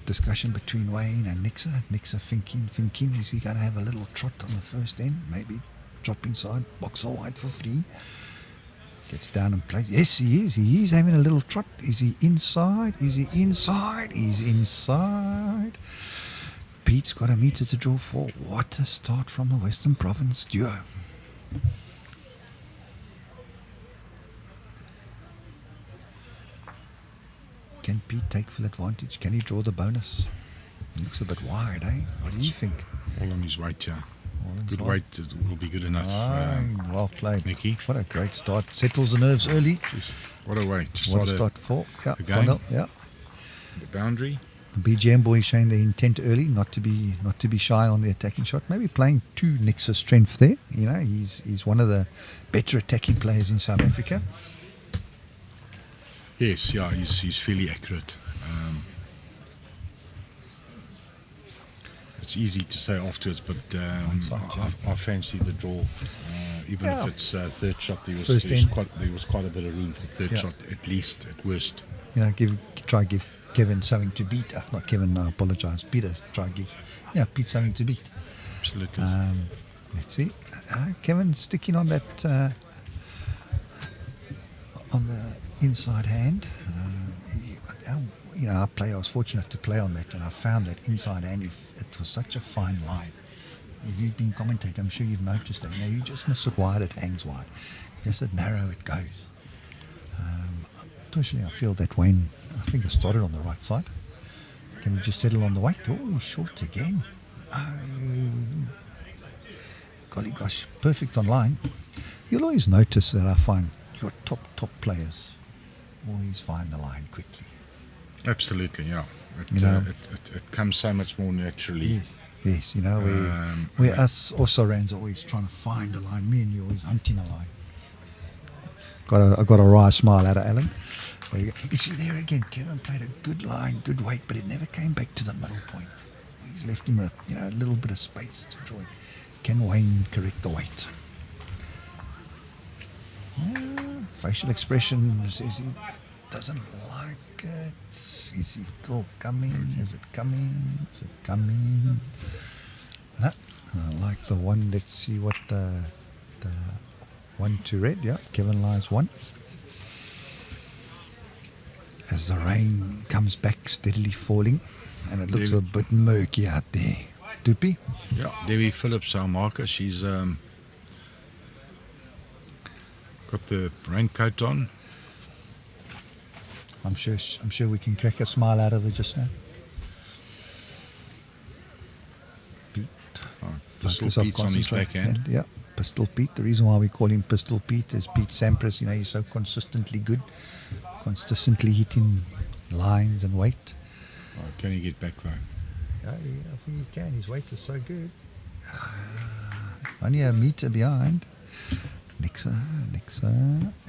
Discussion between Wayne and Niksa. Niksa thinking, is he going to have a little trot on the first end? Maybe drop inside, box all wide for 3. Gets down and plays. Yes, he is. He is having a little trot. Is he inside? Is he inside? He's inside. Pete's got a meter to draw for. What a start from the Western Province duo. Can Pete take full advantage? Can he draw the bonus? Looks a bit wide, eh? What do you think? All on his weight, yeah. Good Well, weight will be good enough. well played. Nikki. What a great start. Settles the nerves early. What a way to What start a start for. Yeah, the game. 4-0, yeah. the boundary. The BGM boys showing their intent early, not to be shy on the attacking shot. Maybe playing to Niksa's strength there. You know, he's one of the better attacking players in South Africa. Yes, yeah, he's fairly accurate. It's easy to say afterwards, but I fancy the draw. Even Yeah. if it's third shot, there First end. was quite a bit of room for third Yeah. shot, at least, at worst. You know, try give Kevin something to beat. Not Kevin, I apologise. Peter, try give Pete something to beat. Absolutely. Let's see. Kevin sticking on that on the inside hand. Our player, I was fortunate to play on that, and I found that inside hand, it was such a fine line. If you've been commentating, I'm sure you've noticed that. You just miss it wide, it hangs wide. Just at narrow, it goes. Personally, I feel that Wayne, I think, has started on the right side. Can he just settle on the weight? Oh, he's short again. Oh, golly gosh, perfect on line. You'll always notice that I find your top players always find the line quickly. Absolutely, yeah. It comes so much more naturally. Yes, where us also Rands are always trying to find a line. Me and you always hunting a line. I got a wry smile out of Alan. There you go. You see there again, Kevin played a good line, good weight, but it never came back to the middle point. He's left him a little bit of space to draw. Can Wayne correct the weight? Facial expression says he doesn't like it. Is he coming? Is it coming? Is it coming? No. I like the one. Let's see what the 1 to red. Yeah, Kevin lies 1. As the rain comes back, steadily falling, and it looks a bit murky out there. Doopy? Yeah, Debbie Phillips, our marker, she's got the raincoat on. I'm sure we can crack a smile out of her just now. Pete. Pistol Focus on Pete's on his concentrate. backhand. Yeah, Pistol Pete. The reason why we call him Pistol Pete is Pete Sampras. He's so consistently good, consistently hitting lines and weight. Oh, can he get back though? Yeah, I think he can. His weight is so good. Only a meter behind. Niksa.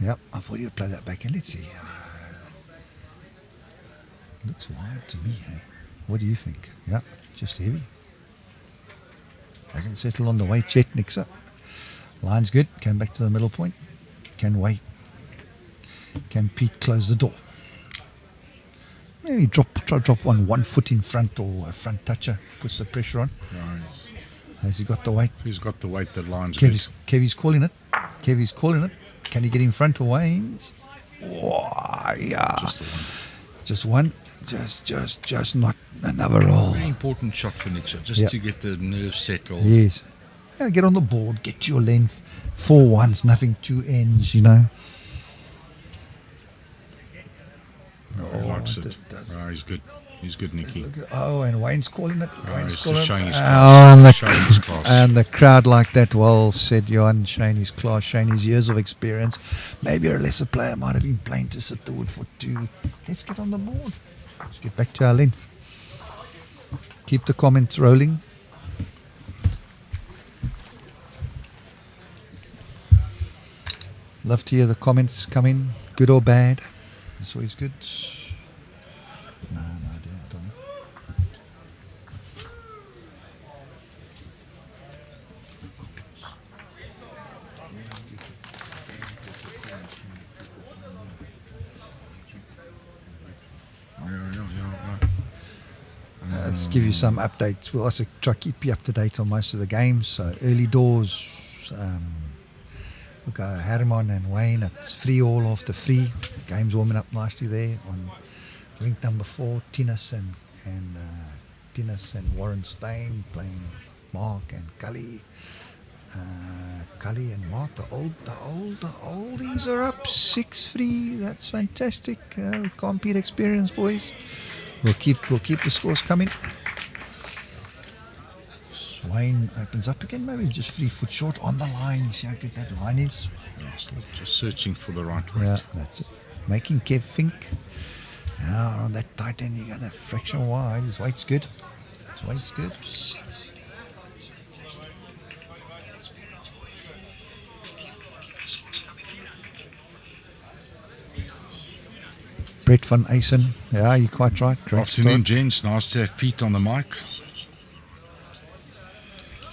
Yep, I thought you'd play that back in. Let's see. Looks wide to me, eh? What do you think? Yep, just heavy. Hasn't settled on the weight yet, Niksa. Line's good. Came back to the middle point. Can wait. Can Pete close the door? Maybe try drop 1 foot in front or a front toucher. Puts the pressure on. Nice. Has he got the weight? He's got the weight that lines good. Kevy's calling it. Can he get in front of Wayne's? Oh, yeah. Just the one. Just one. Just not another roll. Very important shot for Niksa, just Yep. to get the nerves settled. Yes. Yeah, get on the board, get your length. 4 ones, nothing 2 ends, you know. He likes it. does. Oh, he's good. He's good, Nicky. Look at- Oh, and Wayne's calling it. Wayne's he's calling just showing it. his Oh, class. Showing his class. and the crowd like that. Well said, Johan. Showing his class, showing his years of experience. Maybe a lesser player might have been playing to sit the wood for 2. Let's get on the board. Let's get back to our length. Keep the comments rolling. Love to hear the comments come in, good or bad. It's always good. No, I don't know. Let's give you some updates. We'll also try to keep you up to date on most of the games. So early doors, we've got Herman and Wayne. It's 3-all after 3. Game's warming up nicely there on rink number 4. Thinus and Warren Stein playing Mark and Cully. Cully and Mark, the oldies are up 6-3. That's fantastic. We can't beat experience, boys. We'll keep the scores coming. Wayne opens up again, maybe just 3 foot short on the line. You see how good that line is? Yeah, still just searching for the right weight. Yeah, that's it. Making Kev think. Now on that tight end, you got a fraction wide. His weight's good. His weight's good. Brett van Eysen. Yeah, you're quite right. Great Afternoon, start. gents. Nice to have Pete on the mic.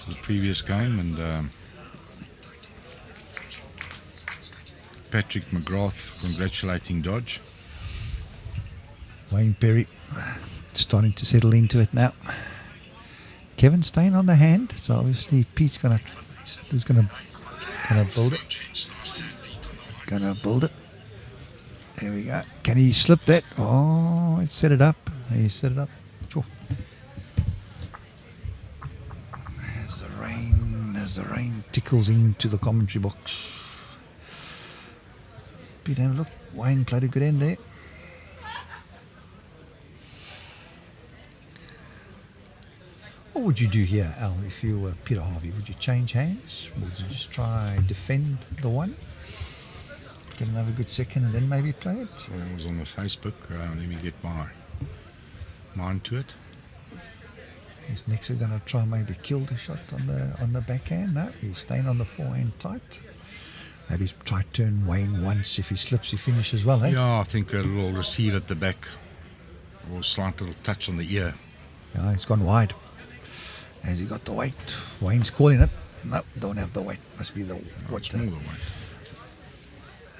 The previous game, and Patrick McGrath congratulating Dodge. Wayne Perry starting to settle into it now. Kevin staying on the hand, so obviously Pete's gonna build it. Gonna build it. There we go. Can he slip that? Oh, it set it up. He set it up. Sure. As the rain tickles into the commentary box. Pete, have a look. Wayne played a good end there. What would you do here, Al, if you were Peter Harvey? Would you change hands? Would you just try defend the one? Get another good second and then maybe play it? Well, it was on the Facebook. Let me get my mind to it. Is Niksa going to try maybe kill the shot on the backhand? No, he's staying on the forehand tight. Maybe try to turn Wayne once. If he slips, he finishes well, eh? Yeah, I think a little receive at the back, or a slight little touch on the ear. Yeah, he's gone wide. Has he got the weight? Wayne's calling it. No, don't have the weight. Must be the what? It's more the weight.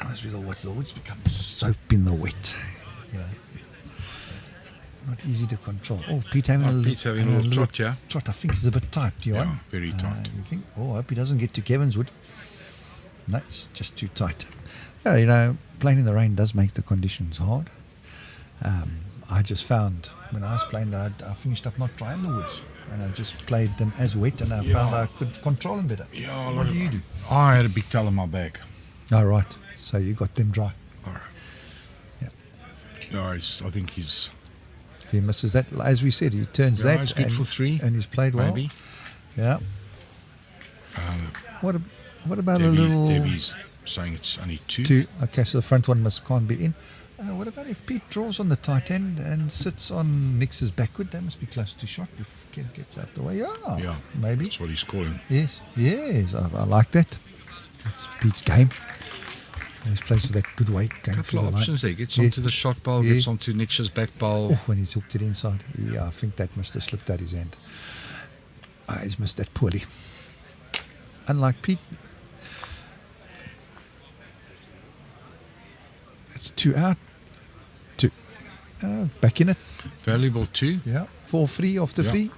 Must be the what? The wood's become soap in the wet. Yeah. Not easy to control. Oh, Pete's having a little trot, yeah. Trot. I think it's a bit tight. Do you Yeah, want? very tight. You think? Oh, I hope he doesn't get to Kevin's wood. No, it's just too tight. Yeah, you know, playing in the rain does make the conditions hard. I just found when I was playing that I finished up not trying the woods, and I just played them as wet, and I found I could control them better. Yeah, What do you do? I had a big towel in my bag. Oh, right. So you got them dry. All right. Yeah. Yeah, I think he's If he misses that, as we said, he turns Yeah, that. he's good and, for 3, and he's played well. maybe. Yeah. What about a Debbie, little Debbie's saying it's only 2. 2? Okay, so the front one can't be in. What about if Pete draws on the tight end and sits on Niksa's backward? That must be close to shot if Kev gets out the way. Yeah, maybe. That's what he's calling. Yes, I like that. That's Pete's game. Always plays with that good weight. A couple of options there. Gets Yes. onto the shot bowl, Yeah. gets onto Niksa's back bowl. Oh, when he's hooked it inside. Yeah, I think that must have slipped out his hand. He's missed that poorly. Unlike Pete. It's 2 out. 2. Back in it. Valuable 2. Yeah. 4-3 after Yeah. 3.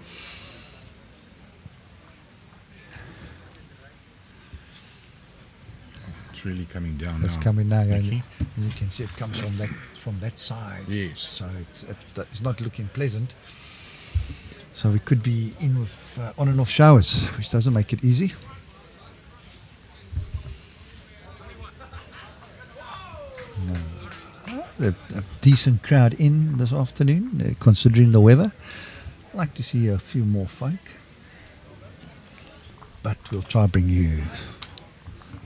It's really coming down It's now. coming now, and Mickey. you can see it comes from that side. Yes. So it's not looking pleasant. So we could be in with on and off showers, which doesn't make it easy. A decent crowd in this afternoon, considering the weather. I'd like to see a few more folk, but we'll try bring you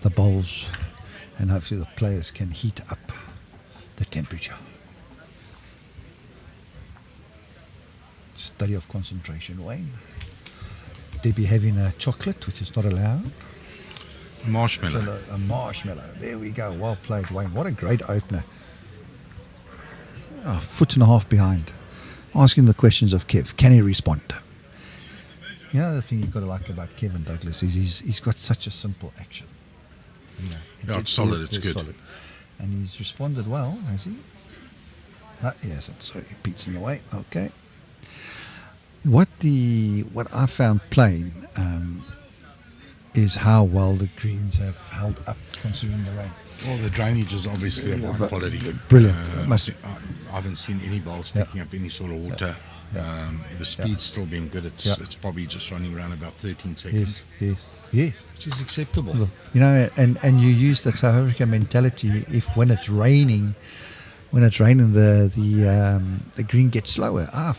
the bowls, and hopefully the players can heat up the temperature. Study of concentration, Wayne. Debbie having a chocolate, which is not allowed. Marshmallow. A marshmallow. There we go. Well played, Wayne. What a great opener. A foot and a half behind. Asking the questions of Kev. Can he respond? You know the thing you've got to like about Kevin Douglas is he's got such a simple action. You know, Yeah, it's solid. It's good. Solid. And he's responded well, has he? He hasn't. Sorry, Pete's in the way. Okay. What I found playing is how well the greens have held up considering the rain. Well, the drainage is obviously of high quality. Brilliant. I haven't seen any bowls picking up any sort of water. The speed's still being good. It's probably just running around about 13 seconds. Yes. Which is acceptable. You know, and you use the South African mentality. If when it's raining, the green gets slower. I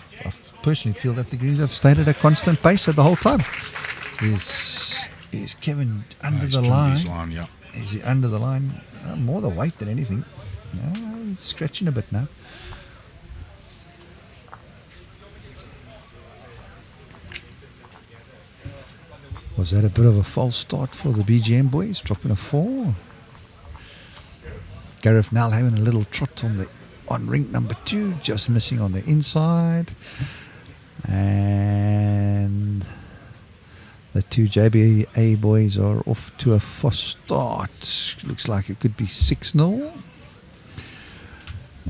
personally feel that the greens have stayed at a constant pace at the whole time. Is Kevin under the line? Yeah. Is he under the line? More the weight than anything. He's scratching a bit now. Was that a bit of a false start for the BGM boys? Dropping a 4. Gareth now having a little trot on ring number 2, just missing on the inside. And the 2 JBA boys are off to a fast start. Looks like it could be 6-0.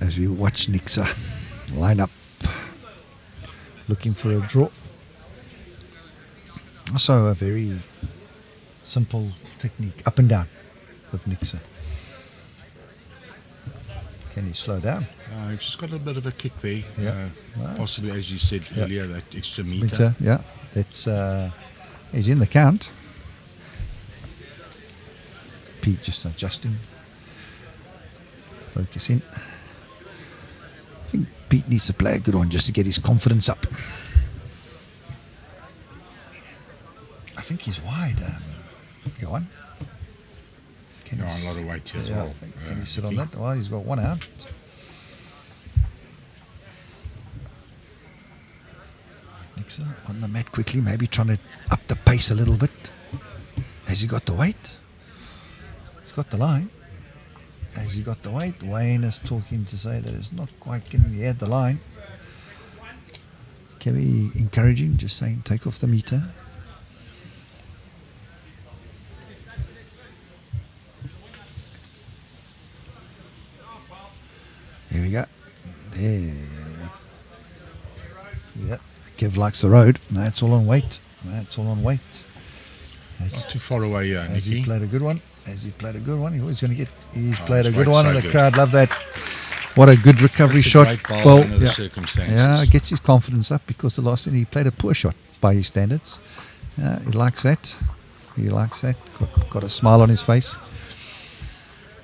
As we watch Niksa line up, looking for a draw. Also a very simple technique, up and down with Niksa. Can he slow down? He's just got a bit of a kick there. Yeah. Possibly, as you said earlier, that extra meter. Yeah, that's he's in the count. Pete just adjusting, focusing. I think Pete needs to play a good one just to get his confidence up. I think he's wide. Johan. A lot of weight here as well. Can he sit on that? Well, he's got one out. Niksa on the mat quickly, maybe trying to up the pace a little bit. Has he got the weight? He's got the line. Has he got the weight? Wayne is talking to say that it's not quite getting the the line. Can we encouraging, just saying take off the meter. Here we go. There. Yep. Kev likes the road. That's all on weight. Not too far away, Has Nicky. he played a good one? He's played a good one. He's played a he's good played one, so and the good. crowd love that. What a good recovery It's a shot. great bowl under the circumstances. Yeah, gets his confidence up because the last thing he played a poor shot by his standards. He likes that. Got a smile on his face.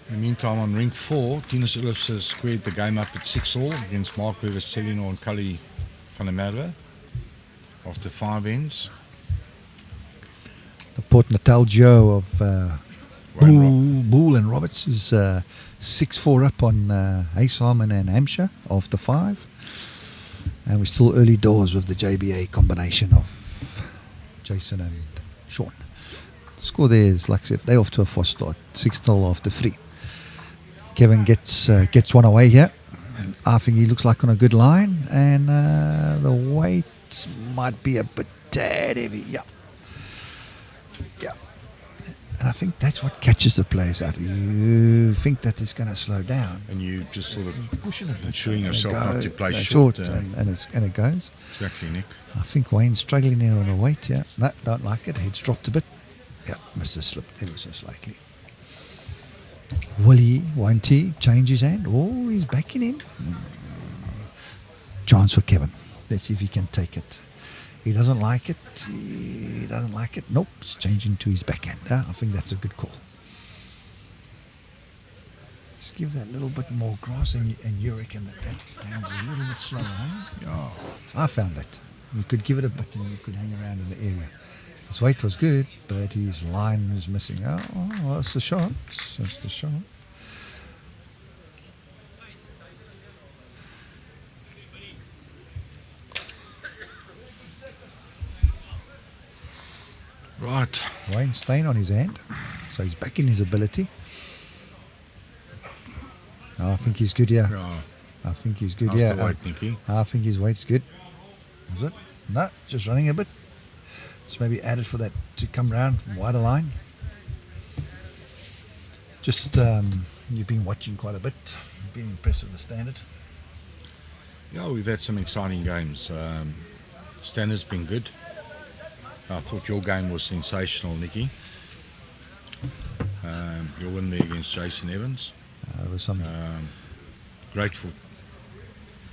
In the meantime, on ring 4, Thinus Oelofse squared the game up at 6-all against Mark Chelino and Cully van der Merwe after 5 ends. The Port Natal Joe of Boulle and Roberts is 6-4 up on Ace Harmon and Hampshire after 5. And we're still early doors with the JBA combination of Jason and Sean. The score there is, like I said, they're off to a fast start, 6-0 after 3. Kevin gets one away here. And I think he looks like on a good line, and the weight might be a bit tad heavy. Yeah. And I think that's what catches the players out. You think that it's going to slow down, And you just sort of pushing it, ensuring and yourself not to play that's short. and it goes. Exactly, Nick. I think Wayne's struggling now on the weight. Yeah, no, don't like it. Head's dropped a bit. Yeah, must have slipped ever so slightly. Won't he change his hand? Oh, he's backing him. Chance for Kevin. Let's see if he can take it. He doesn't like it. He doesn't like it. Nope, it's changing to his backhand. I think that's a good call. Just give that a little bit more grass, and you reckon that hand's a little bit slower, huh? Yeah. I found that. You could give it a bit and you could hang around in the area. His weight was good, but his line was missing. Oh, that's the shot. That's the shot. Right. Wayne staying on his hand, so he's back in his ability. I think he's good here. Yeah. I think he's good How's here. the weight, Nicky? I think his weight's good. Is it? No, just running a bit. Just maybe added for that to come round wider line. Just you've been watching quite a bit. You've been impressed with the standard. Yeah, we've had some exciting games. Standard's been good. I thought your game was sensational, Nicky. Your win there against Jason Evans. There was some Great for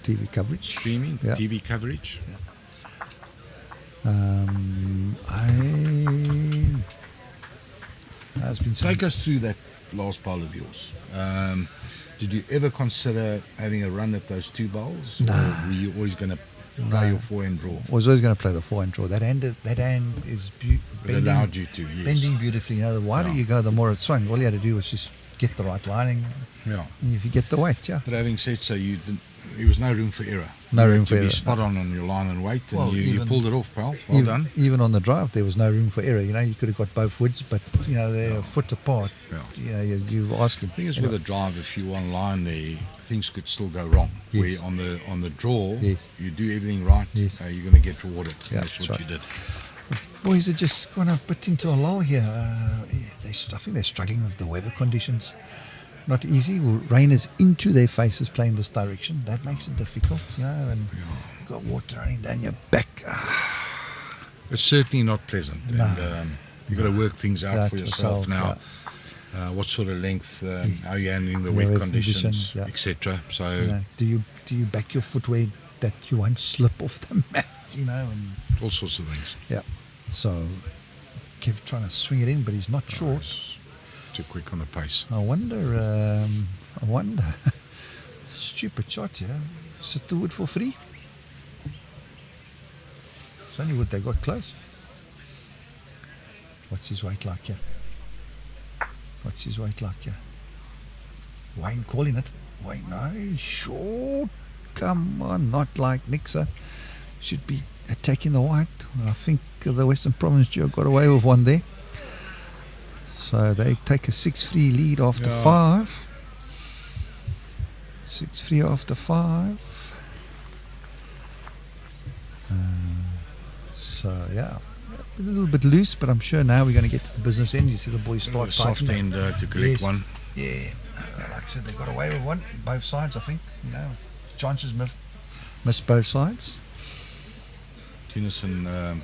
TV coverage. streaming, Yeah. TV coverage. Has been some, Take us through that last bowl of yours. Did you ever consider having a run at those two bowls? Nah. Or were you always going to play your forehand draw? was always going to play the forehand draw. That hand is It allowed you to, yes. bending beautifully. You know, the wider Yeah. you go, the more it swung. All you had to do was just get the right lining. Yeah. And if you get the weight, yeah. But having said so, there was no room for error. No You room had for to be error. spot on your line and weight, and Well, you even- pulled it off, pal. Well done. Even on the drive, there was no room for error. You know, you could have got both woods, but you know they're a foot apart. Yeah. You know, you're asking. The thing is, you with know, a drive, if you one line there, things could still go wrong. Yes. Where on the draw, Yes. you do everything right, Yes. you're going to get rewarded. Yeah, That's what that's you did. boys are just gone a bit into a lull here. I think they're struggling with the weather conditions. Not easy. Rain is into their faces playing this direction. That makes it difficult, you know, and you've got water running down your back. It's certainly not pleasant. No. And you've got to work things out That for yourself now. What sort of length, how you're handling the Yeah, wet wet conditions, conditions, yeah. etc. So You know, do you back your footwear that you won't slip off the mat, you know, and all sorts of things. yeah. So Kev trying to swing it in, but he's not short. It's too quick on the pace. I wonder. Stupid shot, yeah. Sit the wood for free. It's only wood they got close. What's his weight like here? What's his weight like here? Wayne calling it. Wayne, no, he's short. Come on, not like Niksa. Should be attacking the white. I think the Western Province Geo got away with one there. So they take a 6-3 lead after Yeah. 5. 6-3 after 5. So yeah, a little bit loose, but I'm sure now we're going to get to the business end. You see the boys start Soft tightening. end to collect Yes. one. Yeah, like I said, they got away with one. Both sides, I think. You know, chances missed both sides. Thinus and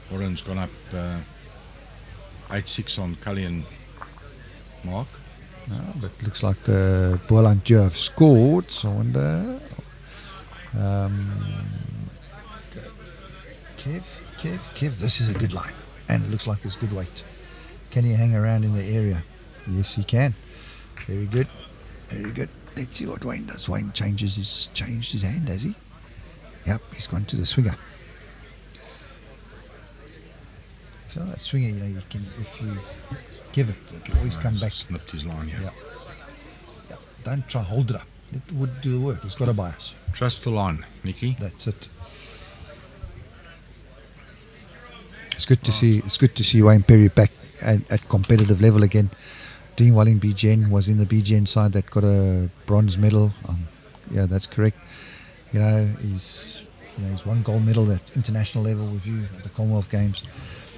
Warren's gone up 8-6 on Cully and Mark. But looks like the Boulle have scored. So I wonder. Kev, this is a good line, and it looks like it's good weight. Can he hang around in the area? Yes, he can. Very good, very good. Let's see what Wayne does. Wayne changed his hand, has he? Yep, he's gone to the swinger. So that swinger, you know, you can, if you give it, it'll always come back. Snipped his line here. Yeah. Yeah. Don't try hold it up. Let the wood do the work. It's got a bias. Trust the line, Nicky. That's it. It's good to see. It's good to see Wayne Perry back at competitive level again. Doing well in BGN. Was in the BGN side that got a bronze medal. Yeah, that's correct. You know, he's won gold medal at international level with you at the Commonwealth Games,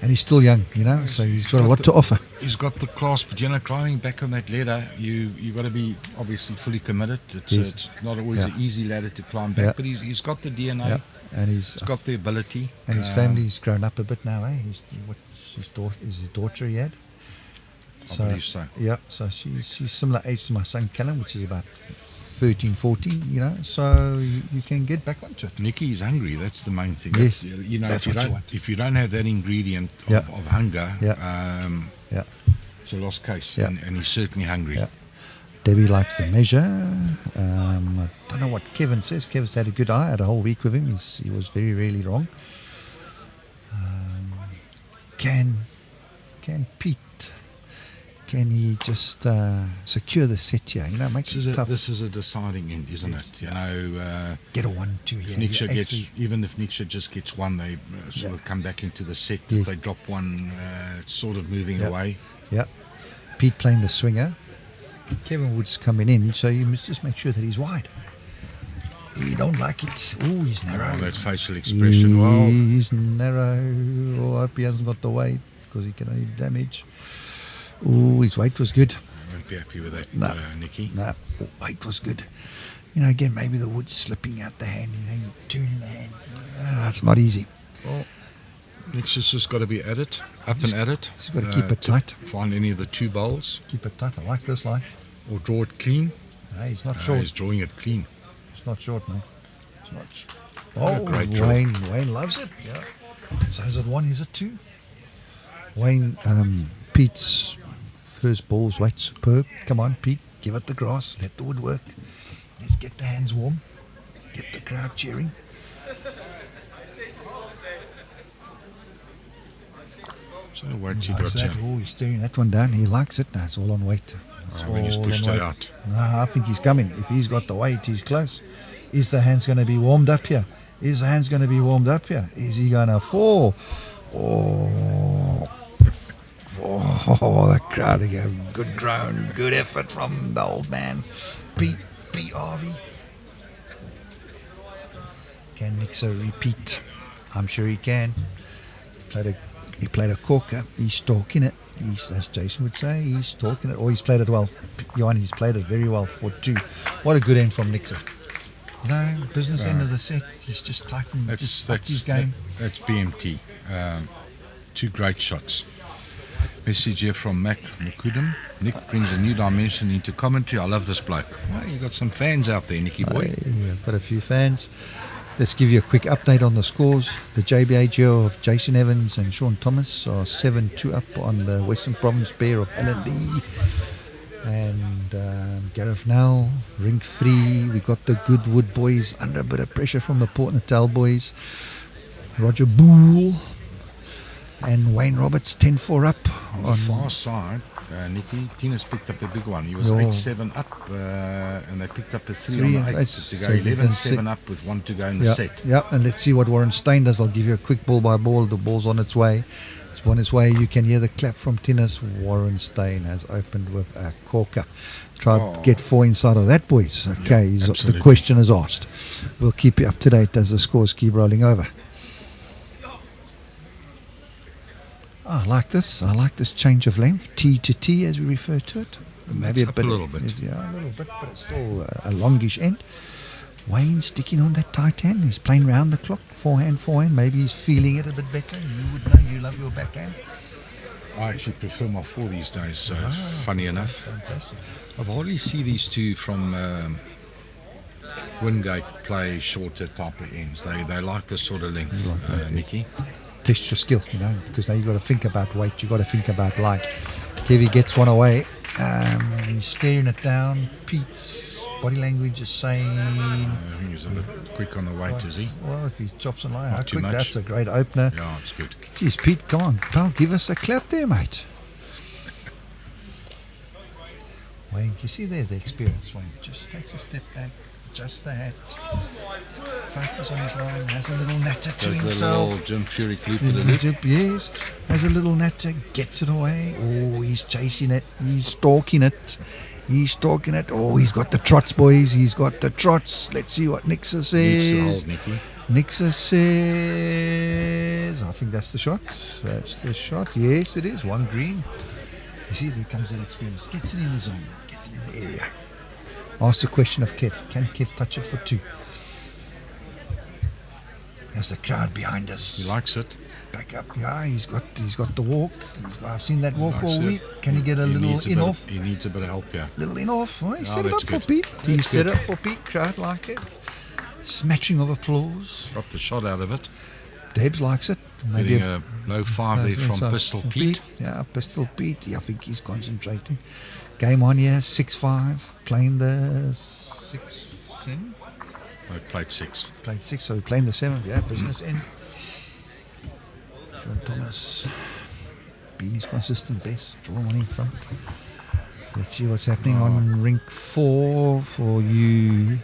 and he's still young. You know, so he's got a lot to offer. He's got the class, but you know, climbing back on that ladder, you got to be obviously fully committed. Yes. It's not always Yeah. an easy ladder to climb back, Yeah. but he's got the DNA. Yeah, and He's got the ability. and his family's grown up a bit now. Eh? What's his daughter? Is his daughter he had? I believe so. Yeah, so she's similar age to my son Callum, which is about 13, 14, you know, so you can get back onto it. Nikki is hungry. That's the main thing. Yes, you know, that's if you what you don't want. if you don't have that ingredient Yeah. of hunger, Yeah. it's a lost case. Yeah. And he's certainly hungry. Yeah. Debbie likes the measure. I don't know what Kevin says. Kevin's had a good eye. I had a whole week with him. He was very rarely wrong. Can Pete? Can he just secure the set here? You know, make it tough. This is a deciding end, isn't it? You know, Get a 1-2 here. Niksa You gets, actually- even if Niksa just gets one, they sort of come back into the set. Yes. If they drop one, it's sort of moving Yeah. away. Yeah. Pete playing the swinger. Kevin Wood's coming in, so you must just make sure that he's wide. He don't like it. Oh, he's narrow. Oh, that facial expression. Well, He's narrow. Oh, I hope he hasn't got the weight because he can only damage. Oh, his weight was good. I won't be happy with that, No. Nikki. No, weight was good. You know, again, maybe the wood's slipping out the hand. You know, you're turning the hand. It's not easy. Well, Niksa's just got to be at it, up and at it. Just got to keep it tight. Find any of the two bowls Keep it tight. I like this line. or draw it clean. No, he's not No, short. he's drawing it clean. It's not short, mate. It's not. What a Oh, great draw. Wayne loves it. Yeah. So is it 1? Is it 2? Wayne, Pete's first ball's weight superb. Come on, Pete, give it the grass. Let the wood work. Let's get the hands warm. Get the crowd cheering. So what you Likes got that. here? Oh, he's staring that one down. He likes it. No, it's all on weight. It's When he's all pushed on it weight. out. No, I think he's coming. If he's got the weight, he's close. Is the hands going to be warmed up here? Is the hands going to be warmed up here? Is he going to fall? Oh, the crowd again. Good groan, good effort from the old man. Pete Harvey. Can Niksa repeat? I'm sure he can. He played a corker. He's stalking it. As Jason would say, he's stalking it. Or he's played it well. Johan, he's played it very well for 2. What a good end from Niksa. You know, business end of the set. He's just tightened his game. That's BMT. 2 great shots. Message here from Mac Mukudum. Nick brings a new dimension into commentary. I love this bloke. Well, you got some fans out there, Nicky boy. Hey, I've got a few fans. Let's give you a quick update on the scores. The JBA duo of Jason Evans and Sean Thomas are 7-2 up on the Western Province pair of Alan Lee and Gareth Nell. Ring 3, we got the Goodwood boys under a bit of pressure from the Port Natal boys. Roger Boulle and Wayne Roberts 10-4 up. On the far side, Nicky, Thinus picked up a big one. He was Oh. 8-7 up, and they picked up a 3 3 on the and 8 8, to go so 11-7 up with 1 to go in the set. Yeah, and let's see what Warren Stein does. I'll give you a quick ball by ball. The ball's on its way. It's on its way. You can hear the clap from Thinus. Warren Stein has opened with a corker. Try to get 4 inside of that, boys. Okay, the absolutely. question is asked. We'll keep you up to date as the scores keep rolling over. I like this. I like this change of length, T to T as we refer to it. Maybe That's up a little bit. Yeah, a little bit, but it's still a longish end. Wayne sticking on that tight hand. He's playing round the clock, forehand. Maybe he's feeling it a bit better. You would know. You love your backhand. I actually prefer my 4 these days, so funny enough. Fantastic. I've hardly see these two from Wingate play shorter type of ends. They like this sort of length, Nicky. Test your skill, you know, because now you've got to think about weight. You've got to think about line. Kevy gets one away. He's staring it down. Pete's body language is saying... I think he's a bit quick on the weight, is he? Well, if he chops on line, how Not too quick, much. that's a great opener. Yeah, it's good. Geez, Pete, come on, pal, give us a clap there, mate. Wayne, you see there the experience, Wayne. Just takes a step back, adjusts the hat, focus on his line, has a little natter to Does the himself. little Jim Furyk loop of the loop. Yes, has a little natter, gets it away. Oh, he's chasing it, he's stalking it. Oh, he's got the trots, boys. He's got the trots. Let's see what Niksa Needs to says. hold, Nicky. Niksa says, I think that's the shot. That's the shot. Yes, it is. 1 green. You see, there comes that experience. Gets it in the zone. Gets it in the area. Ask the question of Kev. Can Kev touch it for 2? There's the crowd behind us. He likes it. Back up. Yeah, he's got the walk. I've seen that walk all likes it. week. Can he get a little in off? He needs a bit of help here. Little in off. Well, he set it that's up good. for Pete. He That's set good. it up for Pete. Crowd like it. Smattering of applause. Got the shot out of it. Debs likes it. Maybe Getting a low 5 there from Pistol Pete. Yeah, Pistol Pete. Yeah, I think he's concentrating. Game on here, 6-5. Playing the 6-7. I played 6. Played 6, so we're playing the 7th. Yeah, business end. Sean Thomas being his consistent best. Draw one in front. Let's see what's happening on rink 4 for you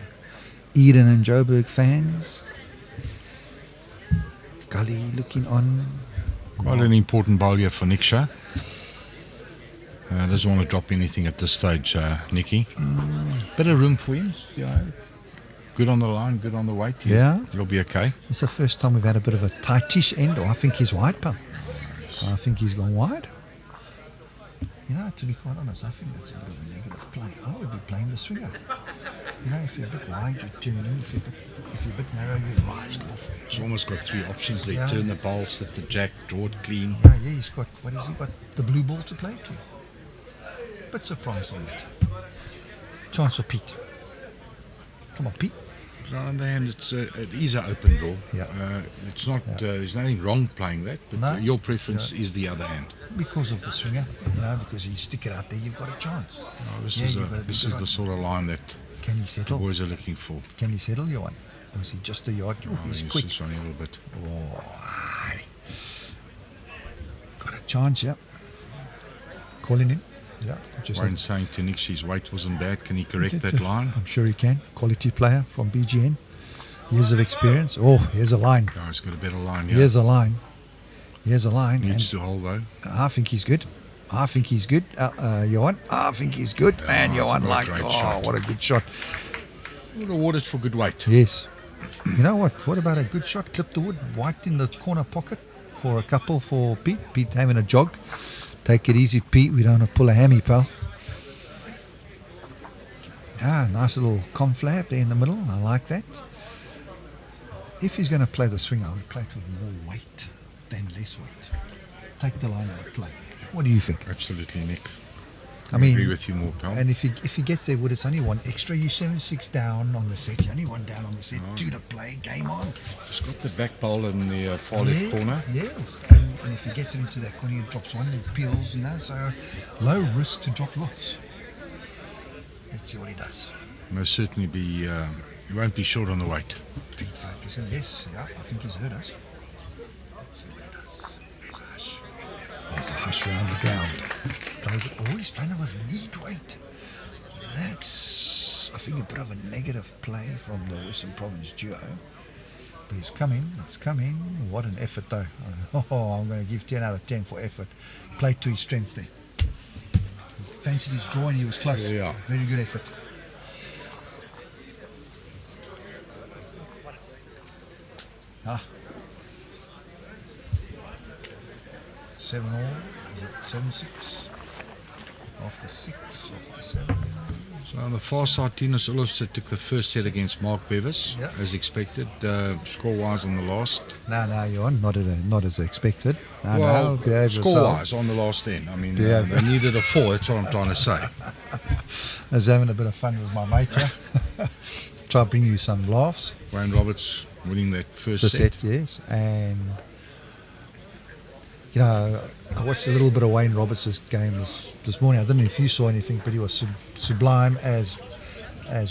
Eden and Joburg fans. Gully looking on. Quite an important bowl here for Niksa. Doesn't want to drop anything at this stage, Nicky. Bit of room for him. Good on the line, good on the weight. Yeah. He'll be okay. It's the first time we've had a bit of a tightish end. I think he's wide, pal. I think he's gone wide. You know, to be quite honest, I think that's a bit of a negative play. I would be playing the swinger. You know, if you're a bit wide, you're turning. If you're a bit narrow, you're right. He's almost got 3 options there. Yeah. Turn the bowl, set the jack, draw it clean. Yeah, he's got, what has he got? The blue ball to play to. Bit surprised on that. Chance for Pete. Come on, Pete. On the hand, it is an open draw. Yeah. It's not. There's nothing wrong playing that, but No. your preference is the other hand. Because of the swinger, you know, because you stick it out there, you've got a chance. This Yeah, is, you've got to this do is the the right- sort of line that Can you the settle? boys are looking for. Can you settle, Johan? Or is he just a yard? Oh, he's quick. Just running a little bit. Oh, aye. Got a chance, yeah. Calling him. Yeah. Just Wayne saying to Nick his weight wasn't bad. Can he correct that line? I'm sure he can. Quality player from BGN. Years of experience. Oh, here's a line. Oh, he's got a better line here. Here's a line. Here's a line. Needs to hold though. I think he's good. I think he's good. Johan, I think he's good. And Johan, what a great shot. what a good shot. Rewarded for good weight. Yes. You know what? What about a good shot? Clip the wood, white in the corner pocket for a couple for Pete. Pete having a jog. Take it easy, Pete. We don't want to pull a hammy, pal. Ah, nice little conflab there in the middle. I like that. If he's going to play the swing, I would play it with more weight than less weight. Take the line out of play. What do you think? Absolutely, Nick. I mean, agree with you more, pal. And if he gets there, it's only one extra. You 7-6 down on the set. You only one down on the set. 2 to play. Game on. Just got the back bowl in the far left corner. Yes. And if he gets it into that corner, he drops one. He peels. You know, so low risk to drop lots. Let's see what he does. Most certainly he won't be short on the weight. Pete focusing. Yes. Yeah. I think he's heard us. Let's see what he does. There's a hush. There's a hush around the ground. Plays it. Oh, he's playing it with need weight. That's, I think, a bit of a negative play from the Western Province duo. But it's coming. It's coming. What an effort, though. Oh, I'm going to give 10 out of 10 for effort. Played to his strength there. Fancied his drawing. He was close. Yeah. Very good effort. Ah. 7 all. Is it 7-6? After 6, after 7. So on the far side, Thinus Oelofse took the first set against Mark Bevis, Yeah. as expected. Score-wise on the last. No, Johan, not as expected. No, Well, behave score-wise yourself. on the last end. I mean, Yeah. they needed a 4. That's what I'm trying to say. I was having a bit of fun with my mate here. Try to bring you some laughs. Wayne Roberts winning that first The set. set, yes. And, you know, I watched a little bit of Wayne Roberts' game this morning. I don't know if you saw anything, but he was sublime as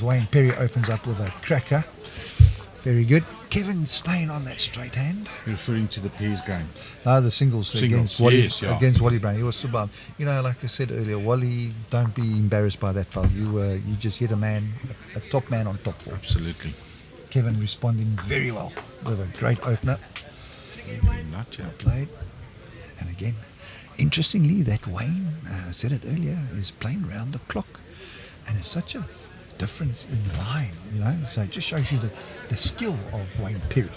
Wayne Perry opens up with a cracker. Very good. Kevin staying on that straight hand. Referring to the pairs game. The singles against Wally, yes, yeah. against Wally Brown. He was sublime. You know, like I said earlier, Wally, don't be embarrassed by that, pal. You just hit a top man on top four. Absolutely. Kevin responding very well with a great opener. Not Well yet. played. And again, interestingly, that Wayne, said it earlier, is playing round the clock. And it's such a difference in line, you know. So it just shows you the skill of Wayne Perry.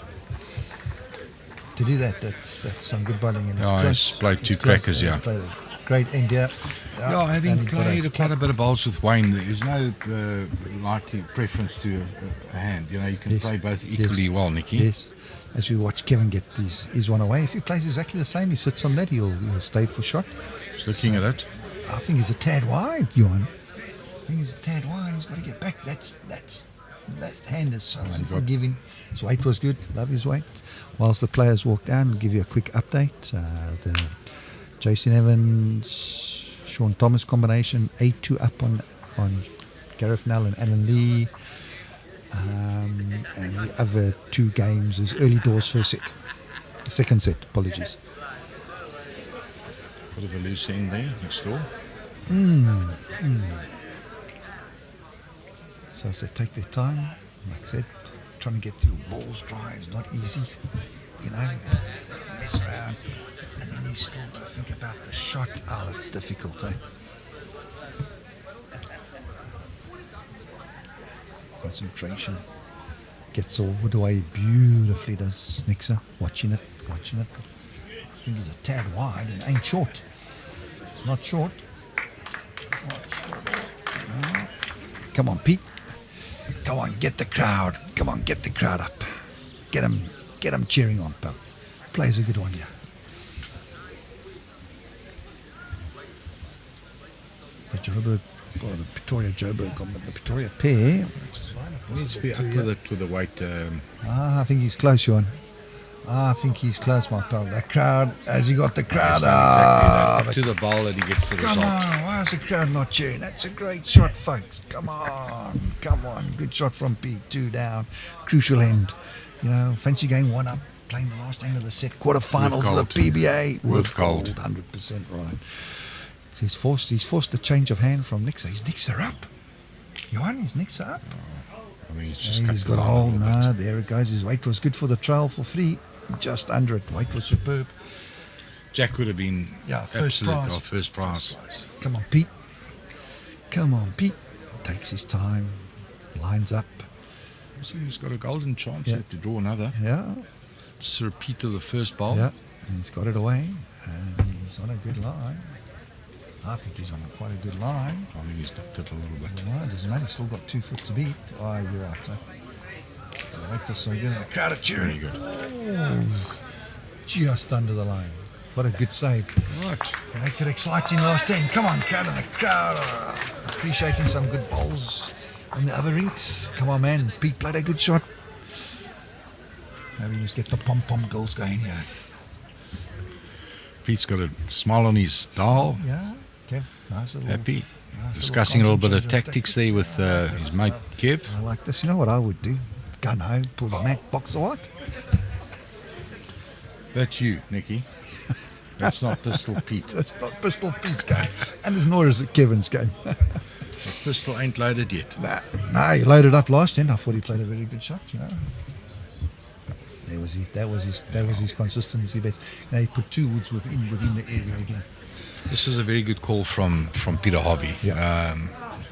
To do that, that's some good bowling. And Yeah, it's he's played It's two close. crackers, He's yeah. played great end here. Yeah, having and got played quite a bit of bowls with Wayne, there's no preference to a hand. You know, you can Yes. play both equally well, Nicky. Yes. As we watch Kevin get his one away, if he plays exactly the same, he sits on that, he'll stay for shot. Just looking at it. I think he's a tad wide, Johan. I think he's a tad wide. He's got to get back. That hand is so unforgiving. His weight was good. Love his weight. Whilst the players walk down, I'll give you a quick update. The Jason Evans, Sean Thomas combination, 8-2 up on Gareth Nell and Alan Lee. And the other two games is early doors first set. Second set, apologies. Bit of a loose end there next door. So I said, take their time. Like I said, trying to get your balls dry is not easy. You know, and mess around. And then you still got to think about the shot. Oh, it's difficult, eh? Concentration. Gets all the way beautifully, does Niksa. Watching it. I think he's a tad wide and ain't short. It's not short. Come on, Pete. Come on, get the crowd. Come on, get the crowd up. Get them cheering on, pal. Plays a good one, yeah. The Joburg, well, the Pretoria Joburg, the Pretoria pair. Needs to be up with the weight. I think he's close, Sean. I think he's close, my pal. That crowd, has he got the crowd? Exactly to the bowl and he gets the Come result. on, why is the crowd not cheering? That's a great shot, folks. Come on. Good shot from Pete, 2 down. Crucial end. You know, fancy game 1 up, playing the last end of the set. Quarterfinals of the PBA. Worth gold. 100% right. So he's forced a change of hand from Niksa. He's Niksa up. Johan, is Niksa up? I mean, he's Got a hole. No, there it goes. His weight was good for the trial for free. Just under it. Weight was superb. Jack would have been first prize. First prize. Come on, Pete. Takes his time. Lines up. So he's got a golden chance Yeah. yet to draw another. Yeah. Just a repeat of the first bowl. Yeah. And he's got it away. And he's on a good line. I think he's on quite a good line. I think he's knocked it a little bit. Well, doesn't matter. He's still got 2 foot to beat. Oh, you're right. Huh? The weight was so good. The crowd are cheering. Very good. Oh, just under the line. What a good save. Right. Makes it exciting last end. Come on, crowd, and the crowd are appreciating some good bowls on the other rinks. Come on, man. Pete played a good shot. Maybe just get the pom-pom goals going here. Pete's got a smile on his dial. Yeah, Kev, nice little... Happy. nice Discussing a little bit of concentrated tactics there with his mate Kev. I like this. You know what I would do? Gun home, pull the mat, box or what? That's you, Nicky. That's not Pistol Pete. That's not Pistol Pete's game. And it's nor is it Kevin's game. The pistol ain't loaded yet. Nah, he loaded up last end. I thought he played a very good shot, you know. That was his consistency best. You know, he put 2 woods within the area again. This is a very good call from Peter Harvey. Yeah.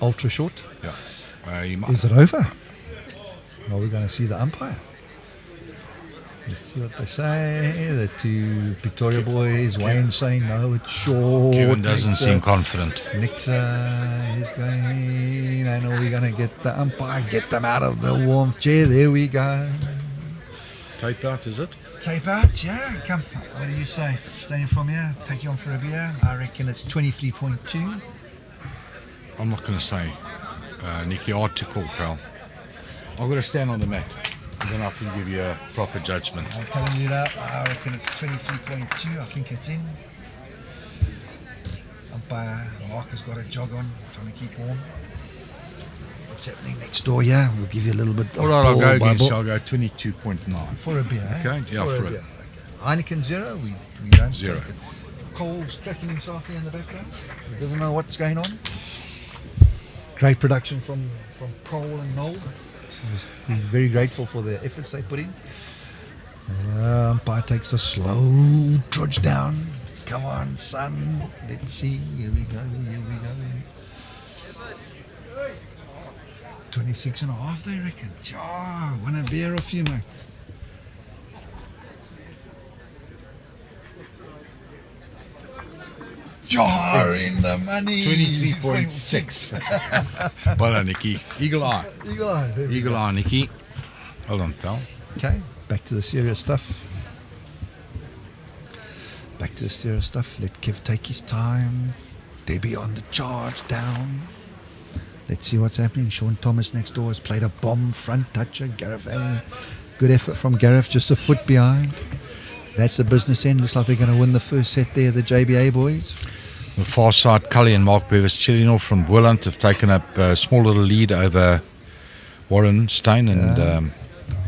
Ultra short. Yeah. He might, Is it over? Well, we're going to see the umpire. Let's see what they say. The 2 Pretoria boys. Wayne saying no, it's short. Kevin doesn't Niksa, seem confident. Niksa is going. I know we're going to get the umpire. Get them out of the warmth chair. There we go. Tape out, is it? Tape out, yeah. Come. What do you say? Standing from here, take you on for a beer. I reckon it's 23.2. I'm not going to say. Nicky, hard to call, pal. I've got to stand on the mat. And then I can give you a proper judgment. I'm telling you that. I reckon it's 23.2. I think it's in. Umpire Mark has got a jog on, trying to keep warm. What's happening next door? Yeah, we'll give you a little bit of All right, I'll go ball by against. ball. I'll go 22.9. For a beer, eh? Okay, yeah, for a it. beer. Okay. Heineken 0, we don't 0. take it. Cole's tracking himself here in the background. He doesn't know what's going on. Great production from Cole and Noel. So we're very grateful for the efforts they put in. Umpire takes a slow trudge down. Come on, son. Let's see. Here we go. 26.5, they reckon. Oh, want a beer off you, mate? jar in the money. 23.6. Well done, Nikki. Eagle eye. Eagle eye. There we Eagle go. eye, Nikki. Hold on, pal. Okay, back to the serious stuff. Back to the serious stuff. Let Kev take his time. Debbie on the charge down. Let's see what's happening. Sean Thomas next door has played a bomb front toucher. Gareth Allen. Good effort from Gareth, just a foot behind. That's the business end. Looks like they're going to win the first set there, the JBA boys. The far side, Cully and Mark Bevis-Chillinor from Wynand have taken up a small little lead over Warren Stein and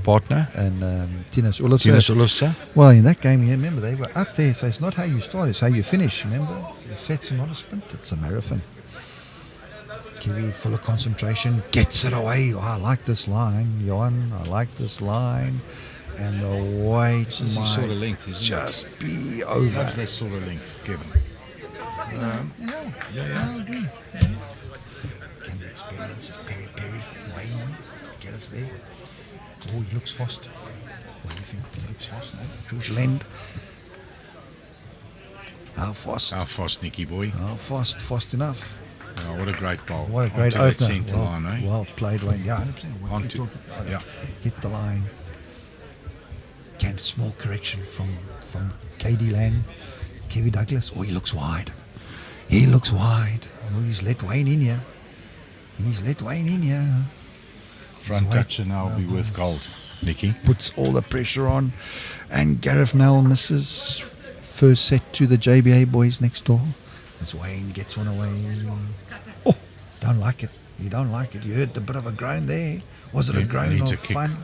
partner. And Thinus Oelofse. Thinus Oelofse. Well, in that game, you remember, they were up there, so it's not how you start, it's how you finish, remember? The sets are not a sprint, it's a marathon. Kiwi, full of concentration, gets it away. Oh, I like this line, Johan, I like this line. And the weight This is the might sort of length, isn't just be over. That's that sort of length, Kevin. I agree. Can the experience of Perry Wayne get us there? Oh, he looks fast. What do you think? He looks fast, no? George Lend. How fast? How fast, Nicky boy? How fast? Fast enough. Oh, what a great bowl. What a great Onto that opener. centre line, eh? Well played, Wayne. Yeah, 100%. What Onto. are you talking about? Yeah. Hit the line. Can small correction from KD Lang. Kevin Douglas. Oh, he looks wide. He looks wide. Oh, he's let Wayne in here. He's let Wayne in here. Front toucher now will be worth gold, Nicky. Puts all the pressure on. And Gareth Nell misses. First set to the JBA boys next door. As Wayne gets on away. Oh, don't like it. You don't like it. You heard the bit of a groan there. Was it a groan of fun?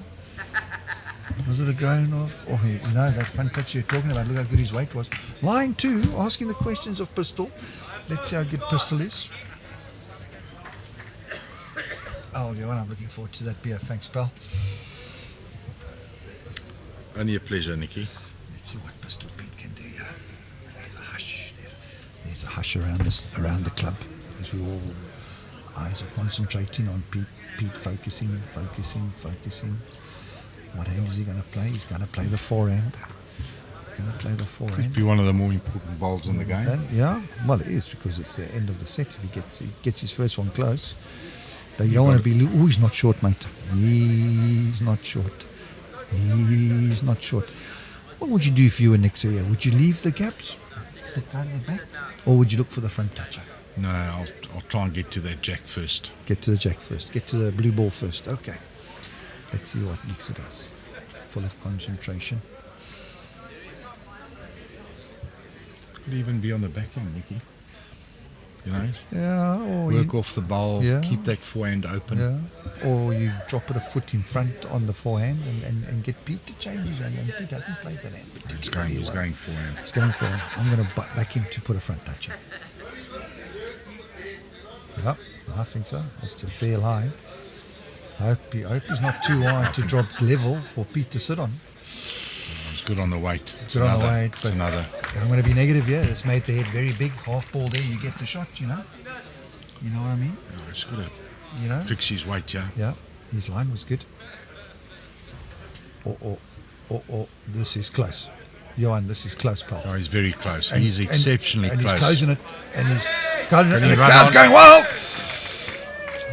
Was it a groan of... Oh, you know, that front touch you're talking about. Look how good his weight was. Line 2, asking the questions of Pistol. Let's see how good Pistol is. Oh, Johan, I'm looking forward to that beer. Thanks, pal. Only a pleasure, Nicky. Let's see what Pistol Pete can do here. There's a hush. There's a hush around the club as we all eyes are concentrating on Pete. Pete focusing. What hand is he going to play? He's going to play the forehand. Could be one of the more important bowls in the game. Yeah, well, it is because it's the end of the set. If he gets his first one close, you don't want to be. Oh, he's not short, mate. He's not short. What would you do if you were Niksa here? Would you leave the gaps, the guy in the back, or would you look for the front toucher? No, I'll try and get to that jack first. Get to the jack first. Get to the blue ball first. Okay. Let's see what Niksa does. Full of concentration. Could even be on the back end, Nicky. You know? Yeah. Or Work off the bowl. Yeah. Keep that forehand open. Yeah. Or you drop it a foot in front on the forehand and get Pete to change his hand. And Pete hasn't played that hand particularly He's well. going forehand. He's going forehand. I'm going to back him to put a front toucher. Yep, I think so. It's a fair line. I hope he's not too wide to drop level for Pete to sit on. It's good on the weight. Good on the weight, It's but another. I'm going to be negative here. It's made the head very big. Half ball there, you get the shot, you know. You know what I mean? Yeah, it's got to You know? fix his weight, yeah. Yeah, his line was good. Oh, this is close. Johan, this is close, pal. Oh, he's very close. He's exceptionally and close. He's closing it, and he's closing it, Can and he the run crowd's on? going wild.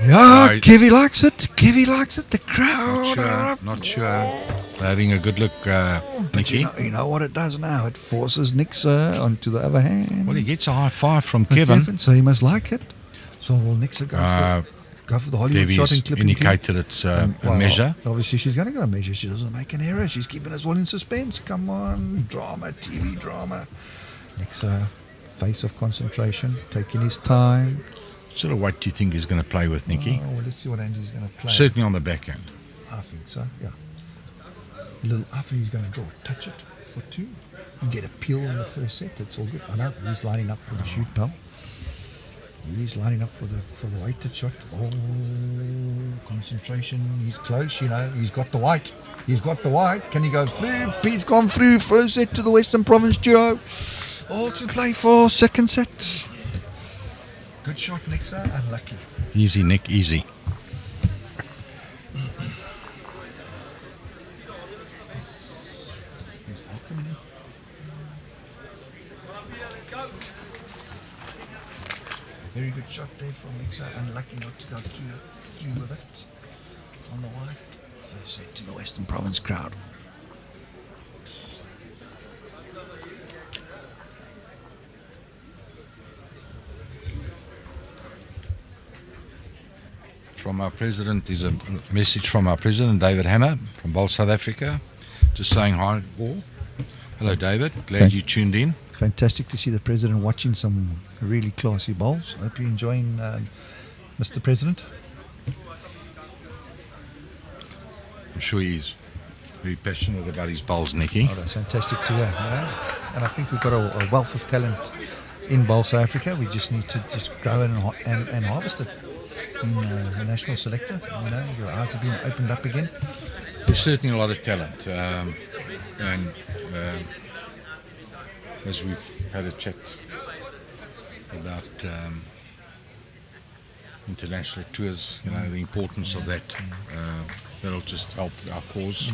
Yeah, No, Kevy likes it. Kevy likes it. The crowd are up. Not sure. They're having a good look, But Nicky. you know what it does now? It forces Niksa onto the other hand. Well, he gets a high five from Kevin. So he must like it. So will Niksa go for the Hollywood shot and Debbie's clip and clean? indicated it's a measure. Obviously, she's going to go measure. She doesn't make an error. She's keeping us all in suspense. Come on, drama, TV drama. Niksa, face of concentration, taking his time. What sort of weight do you think he's going to play with, Nicky? Oh, well, let's see what Andy's going to play. Certainly on the backhand. I think so, yeah. I think he's going to draw it. Touch it for 2. You get a peel in the first set. It's all good. I know he's lining up for the shoot, pal. He's lining up for the weighted shot. Oh, concentration. He's close, you know. He's got the white. Can he go through? Pete's gone through. First set to the Western Province duo. All to play for second set. Good shot, Niksa. Unlucky. Easy, Nick, easy. Very good shot there from Niksa. Unlucky not to go through with it. On the wide. First set to the Western Province crowd. From our president is a message from our president, David Hammer, from Boulle, South Africa. Just saying hi all. Hello, David. Glad you tuned in. Fantastic to see the president watching some really classy bowls. Hope you're enjoying, Mr. President. I'm sure he's very passionate about his bowls, Nicky. Oh, that's fantastic to hear. You know? And I think we've got a wealth of talent in Boulle, South Africa. We just need to just grow it and harvest it. In the national selector, you know, your eyes have been opened up again. There's certainly a lot of talent, and as we've had a chat about international tours, you know, the importance of that, that'll just help our cause.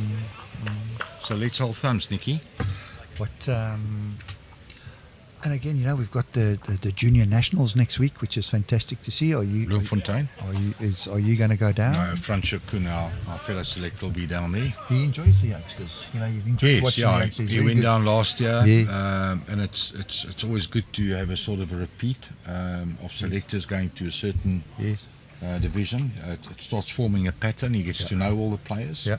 So let's hold thumbs, Nicky. What? And again, you know, we've got the junior nationals next week, which is fantastic to see. Are you Bloemfontein? Are you going to go down? No, Francois Kuhn, our fellow selector, will be down there. He enjoys the youngsters. You know, you've enjoyed watching the youngsters. He went down last year, Yes. and it's always good to have a sort of a repeat of selectors going to a certain division. It starts forming a pattern. He gets to know all the players. Yeah.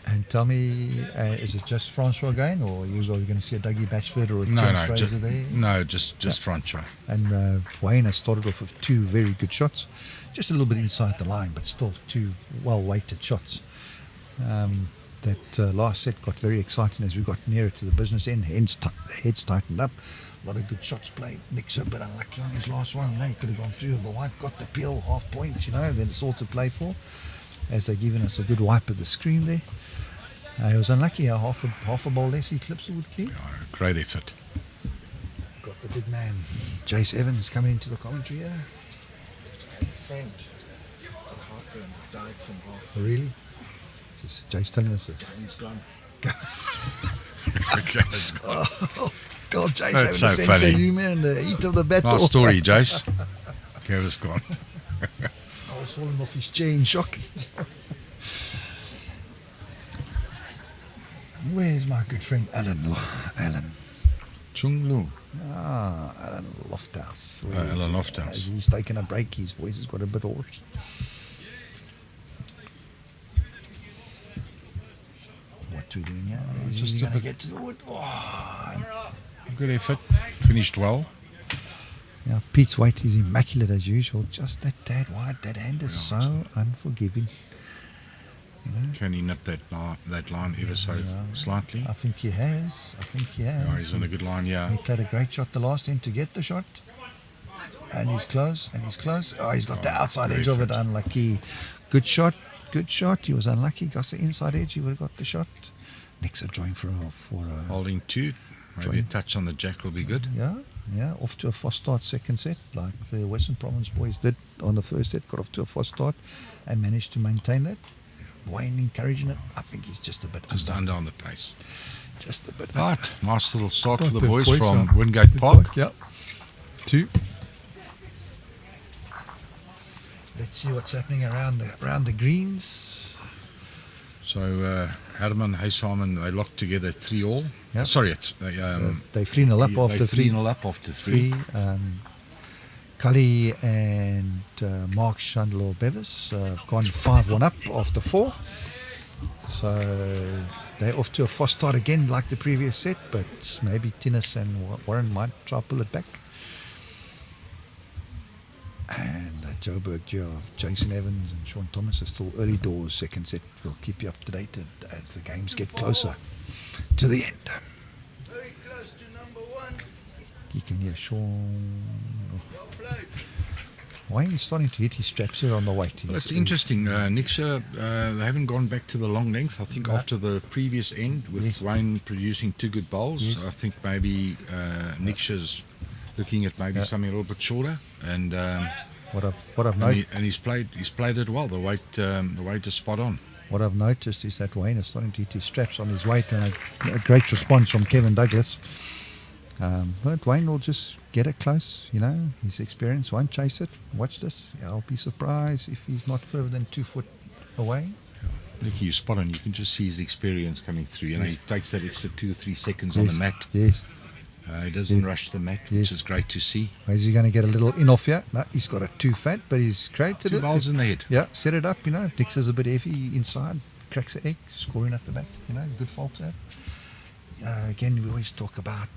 And tell me, is it just Francois again, or are you going to see a Dougie Batchford or a James Fraser there? No, just Francois. And Wayne has started off with 2 very good shots, just a little bit inside the line, but still 2 well-weighted shots. That last set got very exciting as we got nearer to the business end. The heads tightened up. A lot of good shots played. Niksa a bit unlucky on his last one. You know, he could have gone through of the white, got the peel, half point. You know, then it's all to play for. As they're giving us a good wipe of the screen there. He was unlucky. Half a ball less, he clips it with clean. Great effort. Got the big man, Jace Evans, coming into the commentary here. Friend got heartburn, died from heart. Really? Just Jace telling us this. He's gone. Okay, let's go. Oh, God, Jace That's having so a sense funny. of humour in the heat of the battle. Nice story, Jace. Kevin's gone. I was falling off his chair in shock. Where's my good friend Alan? Chung Lu. Alan Lofthouse. Alan Lofthouse. He's taken a break. His voice has got a bit hoarse. What we doing here? Just He's going to a bit- get to the wood. Oh, Good effort. Finished well. yeah, Pete's weight is immaculate as usual. Just that tad wide. That hand is so unforgiving. You know? Can he nip that line ever so slightly? I think he has. Yeah, he's on a good line, yeah. He played a great shot the last end to get the shot. And he's close. Oh, he's got the outside good edge of it. effort. Unlucky. Good shot. He was unlucky. Got the inside edge. He would have got the shot. Niksa drawing for a Holding 2. Maybe a touch on the jack will be good. yeah. Off to a fast start second set, like the Western Province boys did on the first set. Got off to a fast start and managed to maintain that. Wayne encouraging it. I think he's just a bit Just undone. under on the pace. Just a bit. Right, nice little start for the The boys boys, from yeah. Wingate Park. Yep. 2. Let's see what's happening around the greens. So Herman, Heishamen, they locked together 3-all. Yep. Sorry, They 3-0 up after 3. 3-0 up after 3. Cully and Mark Chandler Bevis have gone 5-1 up after 4. So they're off to a fast start again like the previous set, but maybe Thinus and Warren might try to pull it back. And Joburg duo of Jason Evans and Sean Thomas are still early doors second set. We'll keep you up to date as the games get closer to the end. Very close to number 1. You can hear Sean. Why are you starting to hit his straps here on the weight? Well, it's interesting. Niksa, they haven't gone back to the long length. I think No. after the previous end with Yes. Wayne producing 2 good bowls, Yes. I think maybe Niksa's looking at maybe something a little bit shorter. And What I've noticed. and he's played it well. The weight is spot on. What I've noticed is that Wayne is starting to hit his straps on his weight, and a great response from Kevin Douglas. But Wayne will just get it close, his experience, won't chase it. Watch this. I'll be surprised if he's not further than 2 foot away. Nicky, you're spot on. You can just see his experience coming through. He takes that extra 2 or 3 seconds on the mat. Yes. He doesn't rush the mat, which is great to see. Is he going to get a little in off here? No, he's got it too fat, but he's created 2 it. bowls in the head. Yeah, set it up, Niksa's a bit heavy inside, cracks the egg, scoring at the back, good fault there. Again, we always talk about,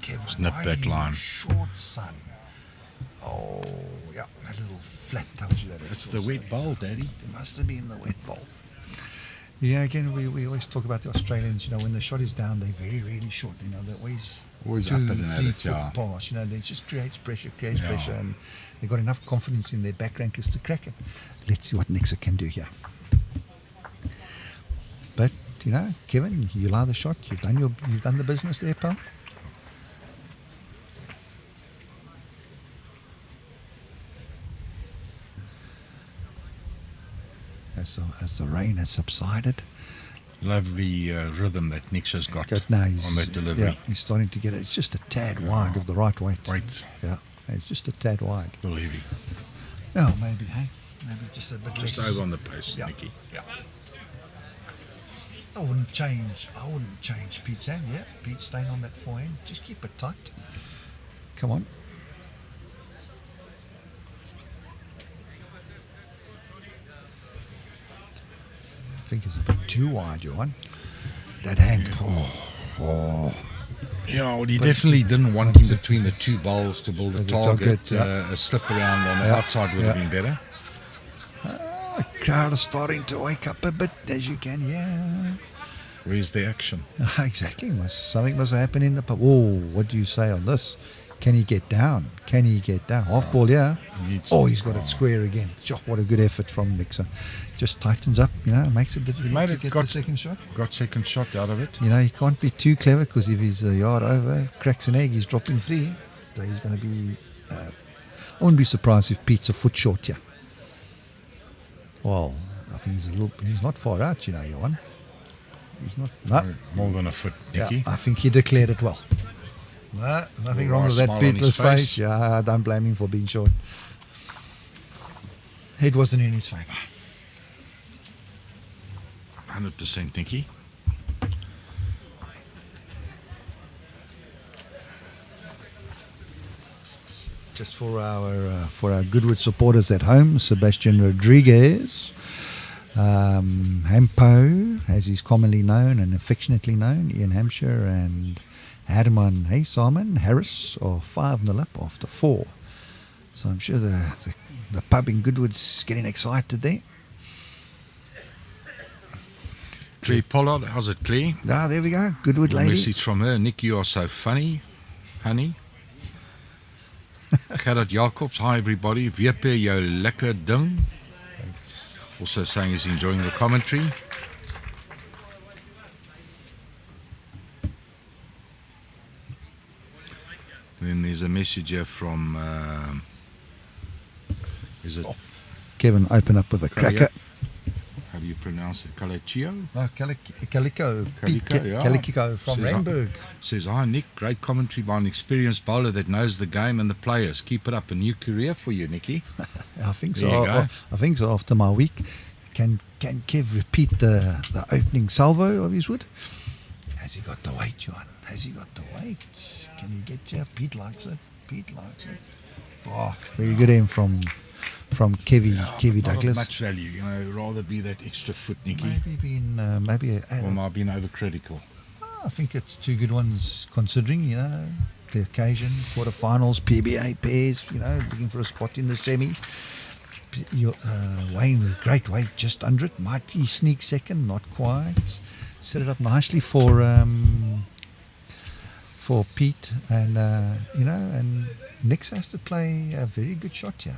Kevin. Snip that line. Short, son. Oh, yeah, a little flat tells you that. It's the wet bowl, Daddy. It must have been the wet bowl. Yeah, again, we always talk about the Australians, when the shot is down, they're very, really short, they're always 2, up and at 3 it, foot pass, it just creates pressure, and they've got enough confidence in their back rankers to crack it. Let's see what Niksa can do here. But, Kevin, you allow the shot, you've done the business there, pal. As the rain has subsided. Lovely rhythm that Niksa's got Now on that delivery. Yeah, he's starting to get it. It's just a tad wide of the right weight. Yeah, it's just a tad wide. A little heavy. No, maybe, hey? Maybe just a bit less. Just over on the post, Nicky. Yeah. I wouldn't change Pete's hand. Yeah, Pete's staying on that forehand. Just keep it tight. Come on. I think it's a bit too wide, Johan. That hand. Yeah, well, he definitely didn't want him between the 2 bowls to build a target. Yeah. A slip around on the outside would have been better. The crowd is starting to wake up a bit, as you can hear. Where's the action? Exactly. Something must happen in the pub. Oh, what do you say on this? Can he get down? Half ball, yeah. He's got it square again. What a good effort from Niksa. Just tightens up, makes it difficult to get the second shot. Got second shot out of it. He can't be too clever because if he's a yard over, cracks an egg, he's dropping 3. So he's going to be... I wouldn't be surprised if Pete's a foot short here. Well, I think he's not far out, Johan. He's not... No. More than a foot, Nicky. Yeah, I think he declared it well. No, nothing wrong with that beatless face. Yeah, don't blame him for being short. It wasn't in his favour. 100%, Nicky. Just for our Goodwood supporters at home, Sebastian Rodriguez, Hampo, as he's commonly known and affectionately known, Ian Hampshire and Herman Simon Harris are 5-0 up after 4. So I'm sure the pub in Goodwood's getting excited there. Claire Pollard, how's it, Claire? There we go. Goodwood lady. Message from her. Nick, you are so funny, honey. Gerard Jacobs, hi everybody. Wiepe jou lekker ding. Also saying he's enjoying the commentary. Then there's a message here from is it Kevin, open up with a cracker. How do you pronounce it? Calicio? No, Calico from Randburg. Says, hi Nick, great commentary by an experienced bowler that knows the game and the players. Keep it up. A new career for you, Nicky. I think so. I think so. After my week, can Kev repeat the opening salvo of his wood? Has he got the weight, Johan? Has he got the weight? Can he get you? Pete likes it. Oh, very good aim from Kevy Douglas. Not much value, rather be that extra foot, Nicky. Maybe or might have been overcritical. I think it's 2 good ones considering, the occasion, quarterfinals, PBA pairs, looking for a spot in the semi. Wayne with great weight, just under it. Might he sneak second? Not quite. Set it up nicely for Pete, and and Niksa has to play a very good shot here.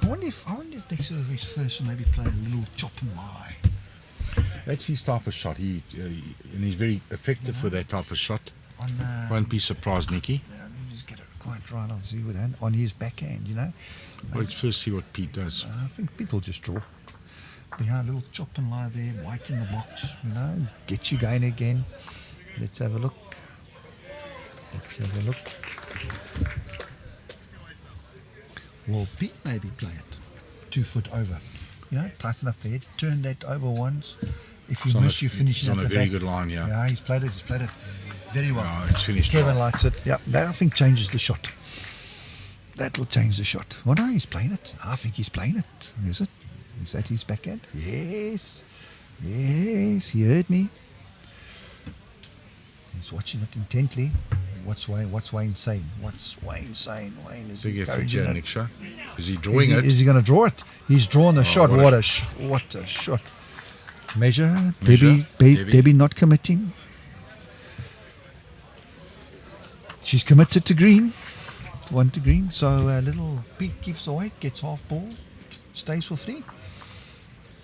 I wonder if Niksa will be his first and maybe play a little chop and lie. That's his type of shot. And he's very effective for that type of shot. Won't be surprised, Nicky. Let me just get it quite right. I'll see what on his backhand. Let's first see what Pete does. I think Pete will just draw. A little chop and lie there, white in the box. Get you going again. Let's have a look. Will Pete maybe play it? 2 foot over. Tighten up the head. Turn that over once. If you miss, you finish it on at a the very back. good line, yeah. Yeah, he's played it very well. Oh, it's finished Kevin well. likes it. Yeah, that I think changes the shot. That'll change the shot. Oh no, he's playing it. I think he's playing it. Is it? Is that his backhand? Yes. Yes, he heard me. He's watching it intently. What's Wayne saying? Wayne is Big effort encouraging here, it. Niksa. Is he drawing it? Is he going to draw it? He's drawn the shot. what What a shot. Measure. Measure. Debbie not committing. She's committed to green. 1 to green. So little Pete keeps the weight, gets half ball, stays for 3.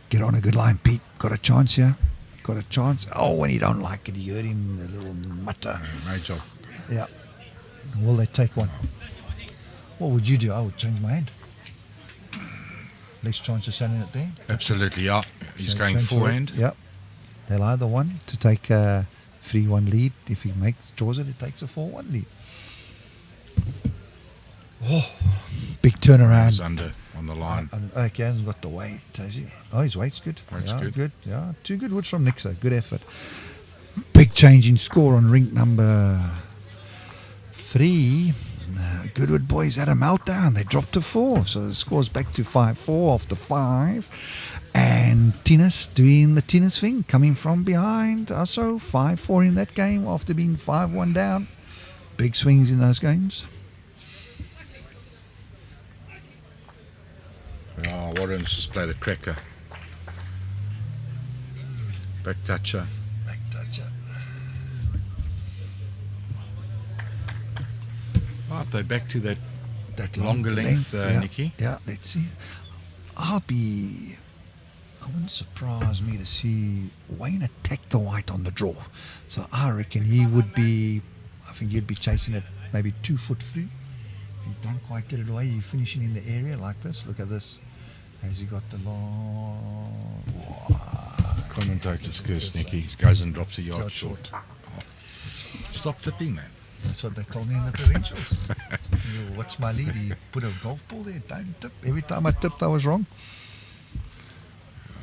Get on a good line, Pete. Got a chance here. Got a chance. Oh, when he don't like it, he heard him, a little mutter. Great job. Yeah. Will they take one? What would you do? I would change my hand. Less chance of sending it there. Absolutely, yeah. He's So going change forehand. it. Yep. They'll either one to take a 3-1 lead. If he draws it, it takes a 4-1 lead. Oh, big He's turnaround. under on the line. Okay, hasn't got the weight, has he? Oh, his weight's good. Weight's yeah, good. Yeah, 2 good woods from Niksa. Good effort. Big change in score on rink number 3. Goodwood boys had a meltdown. They dropped to 4. So the score's back to 5-4 after 5. And Thinus doing the Thinus thing, coming from behind. Also 5-4 in that game after being 5-1 down. Big swings in those games. Oh, Warren's just played a cracker. Back toucher. Back toucher. Right, they're back to that That longer length, yeah. Nikki. Yeah, let's see. It wouldn't surprise me to see Wayne attack the white on the draw. So I reckon I think he'd be chasing it maybe 2 foot through. If you don't quite get it away, you're finishing in the area like this. Look at this. Has he got the long... Commentator's curse, Nikki. Goes and drops a yard Yard short. Stop tipping, man. That's what they told me in the provincials. What's my lead? He put a golf ball there. Don't tip. Every time I tipped, I was wrong.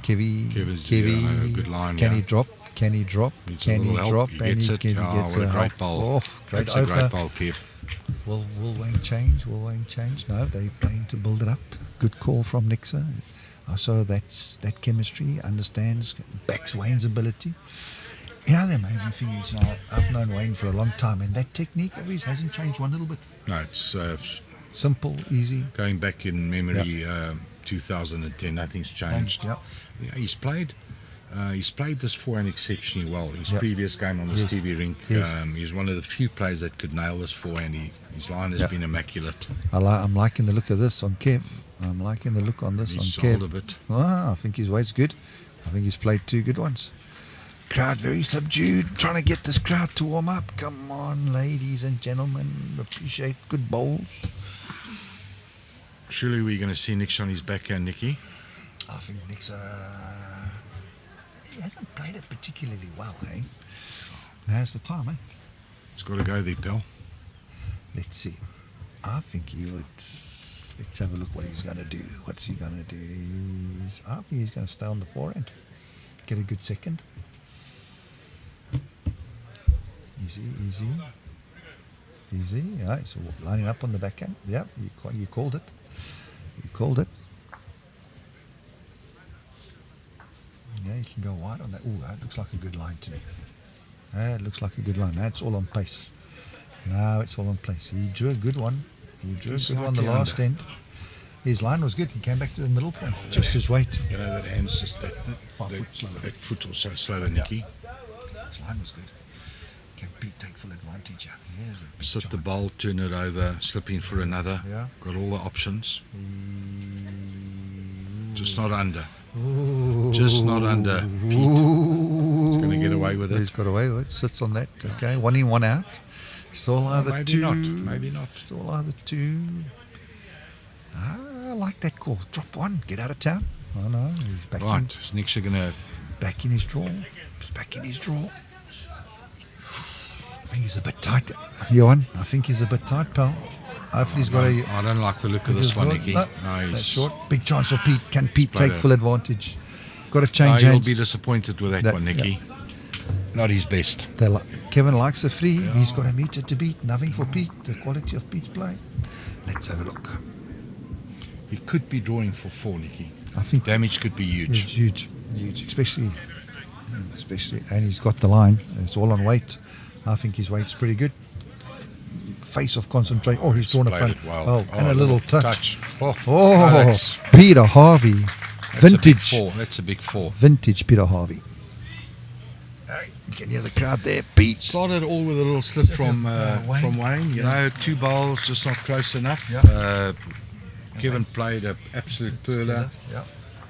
Kevin's a good line. Can yeah. he drop? Can he drop? Needs Can a he little drop? help. He gets it. He Oh, gets what a great help. bowl. Oh, great That's a over. great bowl, Kev. Will Wayne change? Will Wayne change? No, they're playing to build it up. Good call from Niksa. Also, that chemistry, understands, backs Wayne's ability. The amazing thing is, I've known Wayne for a long time, and that technique of his hasn't changed one little bit. No, it's Simple, easy. going back in memory. 2010, nothing's changed. Yep. Yeah, he's played this forehand exceptionally well. His Yep. previous game on this Yes. TV rink, Yes. he's one of the few players that could nail this forehand. His line has Yep. been immaculate. I'm liking the look of this on Kev. I'm liking the look on this He's on sold Kev. a bit. I think his weight's good. I think he's played 2 good ones. Crowd very subdued, trying to get this crowd to warm up. Come on, ladies and gentlemen, appreciate good bowls. Surely we're going to see Niksa on his backhand, Nikki. I think Niksa, he hasn't played it particularly well, eh? Now's the time, eh? He's got to go there, pal. Let's see. I think he would. Let's have a look what he's going to do. What's he going to do? I think he's going to stay on the forehand. Get a good second. Easy. Yeah, so lining up on the backhand. Yeah, you called it. Yeah, you can go wide on that. Oh, that looks like a good line to me. That looks like a good line. That's all on pace. Now it's all on place. He drew a good one. He's the slightly last under. end. His line was good. He came back to the middle point. Just his weight. You know, that hand's just that 5 foot slower. That foot or so slower, Nikki. His line was good. Can Pete take full advantage? Yeah, Sit the bowl, turn it over, slip in for another. Yeah. Got all the options. Just not under. Ooh. Just not under. Pete. He's going to get away with it. He's got away with it. Sits on that. Okay, 1 in, 1 out. Still either maybe 2. not. Maybe not. Still either 2. I like that call. Drop 1. Get out of town. Oh no, he's back Right. Niksa going to... back in his draw. He's back in his draw. think he's a bit tight, Johan. I think he's a bit tight, pal. Hopefully he's got a... I don't like the look of this one, Nicky. No, No, that's he's short. Big chance for Pete. Can Pete Played take a- full advantage? Got to change He'll hands. be disappointed with that one, Nicky. Not his best. Kevin likes the free. He's got a meter to beat. Nothing for Pete. The quality of Pete's play. Let's have a look. He could be drawing for 4, Nicky. I think Damage could be it's huge. huge, especially, and he's got the line. It's all on weight. I think his weight's pretty good. Face of concentration. Oh, he's drawn a Played front. it well. Oh, and a little touch. Oh, Oh, no, that's Peter Harvey, a big vintage, 4. That's a big 4. vintage Peter Harvey. Hey, you can hear the crowd there. Pete. Started all with a little slip from Wayne. Wayne. You know, 2 bowls just not close enough. Yeah. Kevin played an absolute perler. Yeah,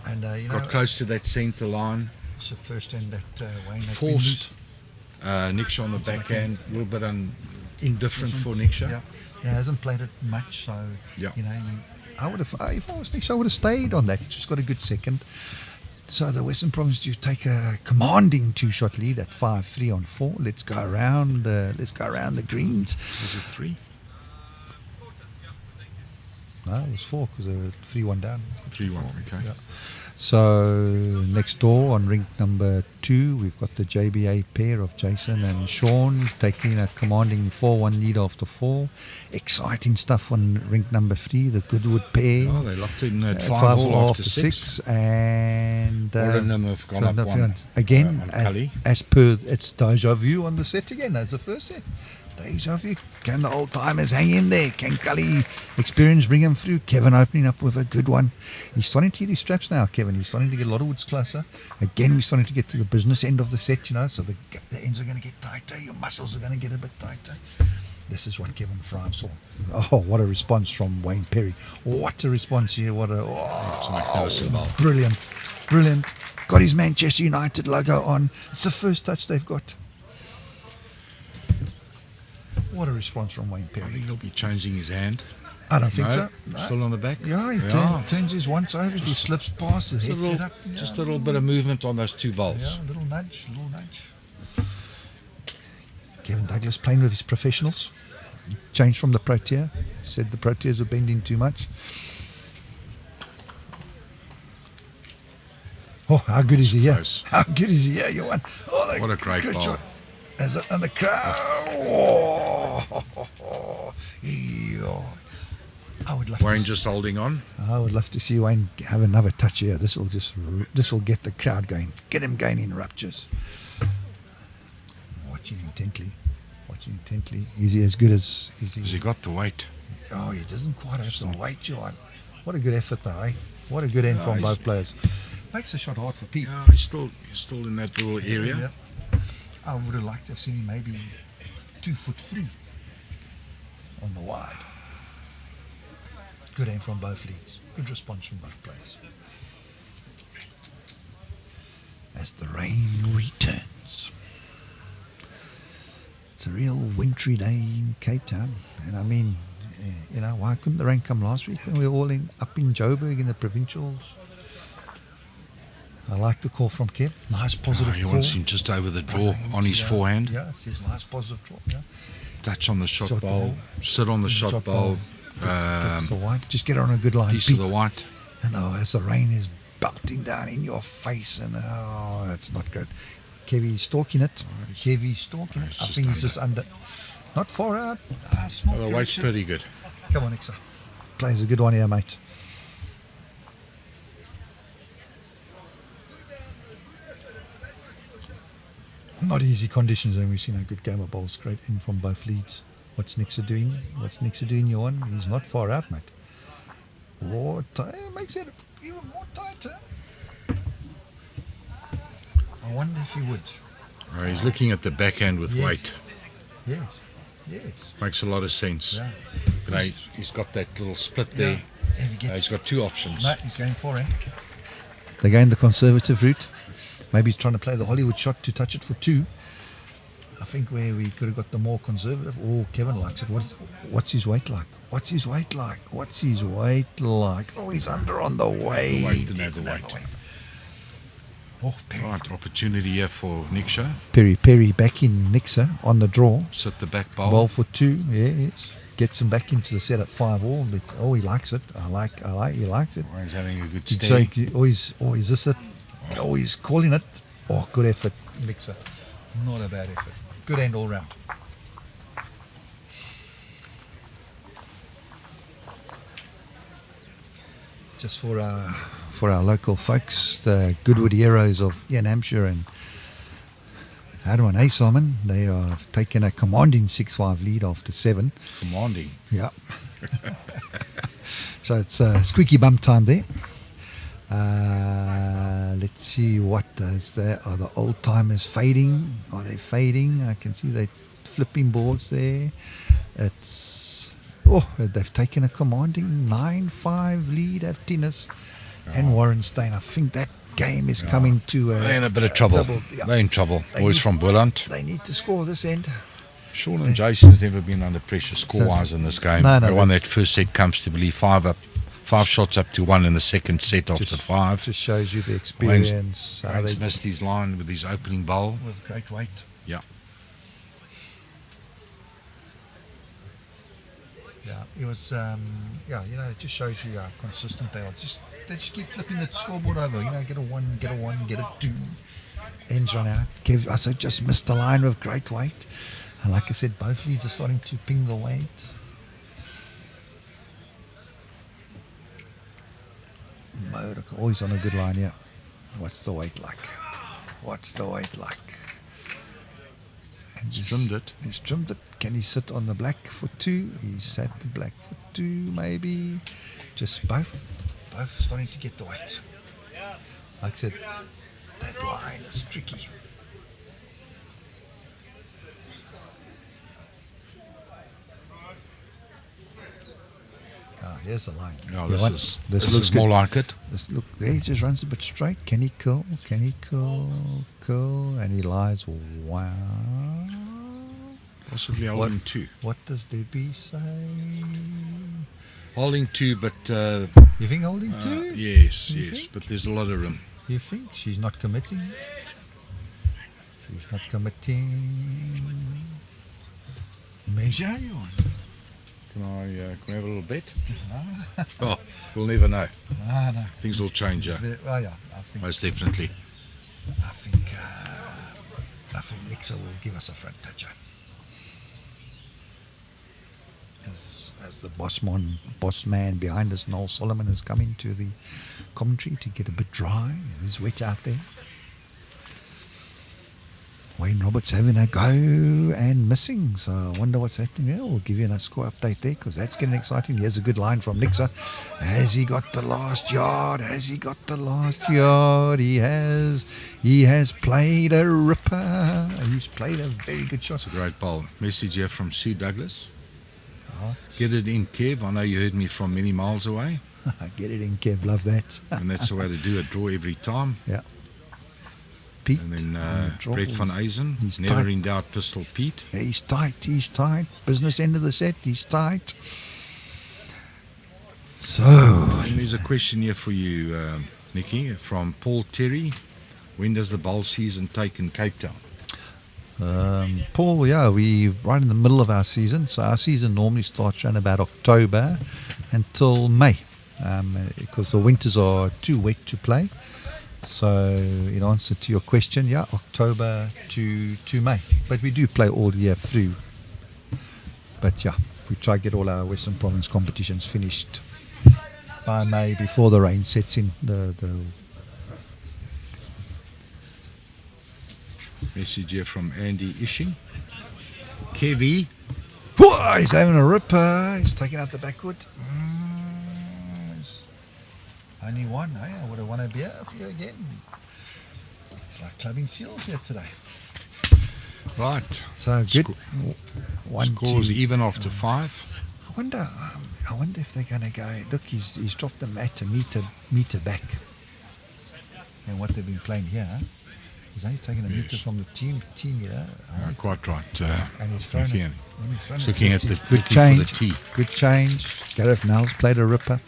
and you Got know, close to that centre line. it's the first end that Wayne has Forced Niksa on the backhand. A little bit indifferent for Niksa. Yeah, he hasn't played it much, so Yeah. you know, I would have. If I was Niksa, I would have stayed on that. Just got a good second. So the Western Province do take a commanding 2-shot lead at 5-3 on 4. Let's go around. Let's go around the greens. Was it 3? No, it was 4 because they were 3-1 down. 3-1. Okay. Yeah. So next door on rink number 2, we've got the JBA pair of Jason and Sean taking a commanding 4-1 lead after 4. Exciting stuff on rink number 3, the Goodwood pair. Oh, they locked in at 5 5 all after after 6. 6, and All of them have gone so up nothing one, again on Cully. as per it's deja vu on the set again as the first set. Deja vu. Can the old timers hang in there? Can Cully experience bring him through? Kevin opening up with a good one. He's starting to hit his straps now, Kevin. He's starting to get a lot of woods closer. Again, we're starting to get to the business end of the set, you know, so the ends are going to get tighter. Your muscles are going to get a bit tighter. This is what Kevin thrives on. Oh, what a response from Wayne Perry. What a response here. What a... It's a magnificent bowl. Brilliant. Brilliant. Got his Manchester United logo on. It's the first touch they've got. What a response from Wayne I Perry. think he'll be changing his hand. I don't think No, so. No. Still on the back. Yeah, he turns his once over, he slips past, his head set up. Yeah. Just a little bit of movement on those 2 bowls. Yeah, a little nudge, little nudge. Kevin Douglas playing with his professionals. Changed from the Protea. Said the Proteas were bending too much. Oh, how good is he here? Close. How good is he here, Johan? Oh, What a great good ball. shot. And the crowd. Oh, yeah. I would love Wayne to see, just holding on. I would love to see Wayne have another touch here. This will get the crowd going. Get him going in raptures. Watching intently. Is he as good as is Has he got the weight? Oh, he doesn't quite have the weight, Johan. What a good effort though, eh? What a good end from he's- both players. Makes the shot hard for Pete. Yeah, he's still in that little area. Yeah. I would have liked to have seen him maybe 2'3" on the wide. Good aim from both leads. Good response from both players. As the rain returns. It's a real wintry day in Cape Town. And I mean, you know, why couldn't the rain come last week when we were all up in Joburg in the provincials? I like the call from Kev. Nice positive He call. wants him just over the draw on his forehand. Yeah, it says nice positive draw. Yeah. Touch on the shot Shot bowl. bowl. Sit on the shot bowl. Gets the white. Just get her on a good line. Piece Pete. of the white. And as the rain is belting down in your face, and oh, that's not good. Kevy's stalking it. Kevy's stalking it. It's I just think he's just under. Not far out. Small Well, the weight's correction. pretty good. Come on, Niksa. Plays a good one here, mate. Not easy conditions, and we've seen a good game of bowls straight in from both leads. What's Niksa doing? Johan? He's not far out, mate. Oh, makes it even more tighter. I wonder if he would. He's looking at the backhand with Yes. weight. Yes. Makes a lot of sense. Yeah. You know, he's got that little split there. And he gets He's got 2 options. No, he's going forehand. They're going the conservative route. Maybe he's trying to play the Hollywood shot to touch it for 2. I think where we could have got the more conservative. Oh, Kevin likes it. What's his weight like? Oh, he's under on the weight. The weight didn't have the weight. Oh, Perry. Right, opportunity here for Niksa. Perry back in Niksa on the draw. Sit the back bowl. Ball for 2, yes. Gets him back into the set at 5-all. Oh, he likes it. He likes it. He's having a good So stay. is this it? Oh, he's calling it. Oh, good effort, Niksa. Not a bad effort. Good end all round. Just for our local folks, the Goodwood Heroes of Ian Hampshire and Harvey and Simon, they have taken a commanding 6-5 lead after 7. Commanding. Yeah. So it's squeaky bum time there. Let's see what is there. Are the old timers fading? Are they fading? I can see they flipping boards there. They've taken a commanding 9-5 lead of Thinus and Warrenstein. I think that game is coming to They're in a bit of trouble. They're in trouble. Boys from Boulle. They need to score this end. Sean and Jason have never been under pressure score-wise in this game. No, they won that first set comfortably, 5 shots up to 1 in the second set after 5. Just shows you the experience. Wayne's missed his line with his opening bowl. With great weight. Yeah. Yeah, it was. It just shows you how consistent they are. They just keep flipping the scoreboard over. Get a 1, get a 1, get a 2. Ends run out. Kev also just missed the line with great weight. And like I said, both leads are starting to ping the weight. Murdoch always on a good line here. What's the weight like? And He's trimmed it. He's trimmed it. Can he sit on the black for 2? He sat the black for 2, maybe. Just both starting to get the weight. Like I said, that line is tricky. Here's the line. No, this looks is more like it. Look there, he just runs a bit straight. Can he curl? And he lies. Wow. Possibly holding 2. What does Debbie say? Holding 2, but... You think holding 2? Yes, You yes, think? but there's a lot of room. You think? She's not committing. Measure you on. Can I have a little bet? Oh, we'll never know. No. Things will change, yeah. Oh, yeah, I think. Most definitely. I think Niksa will give us a front toucher. As the boss man behind us, Noel Solomon, is coming to the commentary to get a bit dry. There's wet out there. Wayne Roberts having a go and missing, so I wonder what's happening there. We'll give you a score update there because that's getting exciting. Here's a good line from Niksa. Has he got the last yard? He has played a ripper. He's played a very good shot. It's a great bowl. Message here from Sue Douglas. Right. Get it in, Kev. I know you heard me from many miles away. Get it in, Kev. Love that. And that's the way to do it. Draw every time. Yeah. Pete. And then Brett van Eisen. He's Never tight. in doubt, Pistol Pete. He's tight. Business end of the set. He's tight. So. And there's a question here for you, Nikki, from Paul Terry. When does the bowl season take in Cape Town? Paul, we're right in the middle of our season. So our season normally starts around about October until May, because the winters are too wet to play. So in answer to your question, October to May. But we do play all year through. But we try to get all our Western Province competitions finished by May before the rain sets in. The Message here from Andy Ishing. Kevy. Whoa, he's having a ripper. He's taking out the backwood. There's only one. I would have won a beer for you again. It's like clubbing seals here today. Right. So good. Scores even after 5. I wonder if they're going to go. Look, he's dropped the mat a meter back. And what they've been playing here. He's only taken a Yes. meter from the team, yeah. Quite right. And he's thrown Nicky, it. and And he's thrown he's it. looking at the Good looking for change. the tee. Good change. Gareth Nels played a ripper.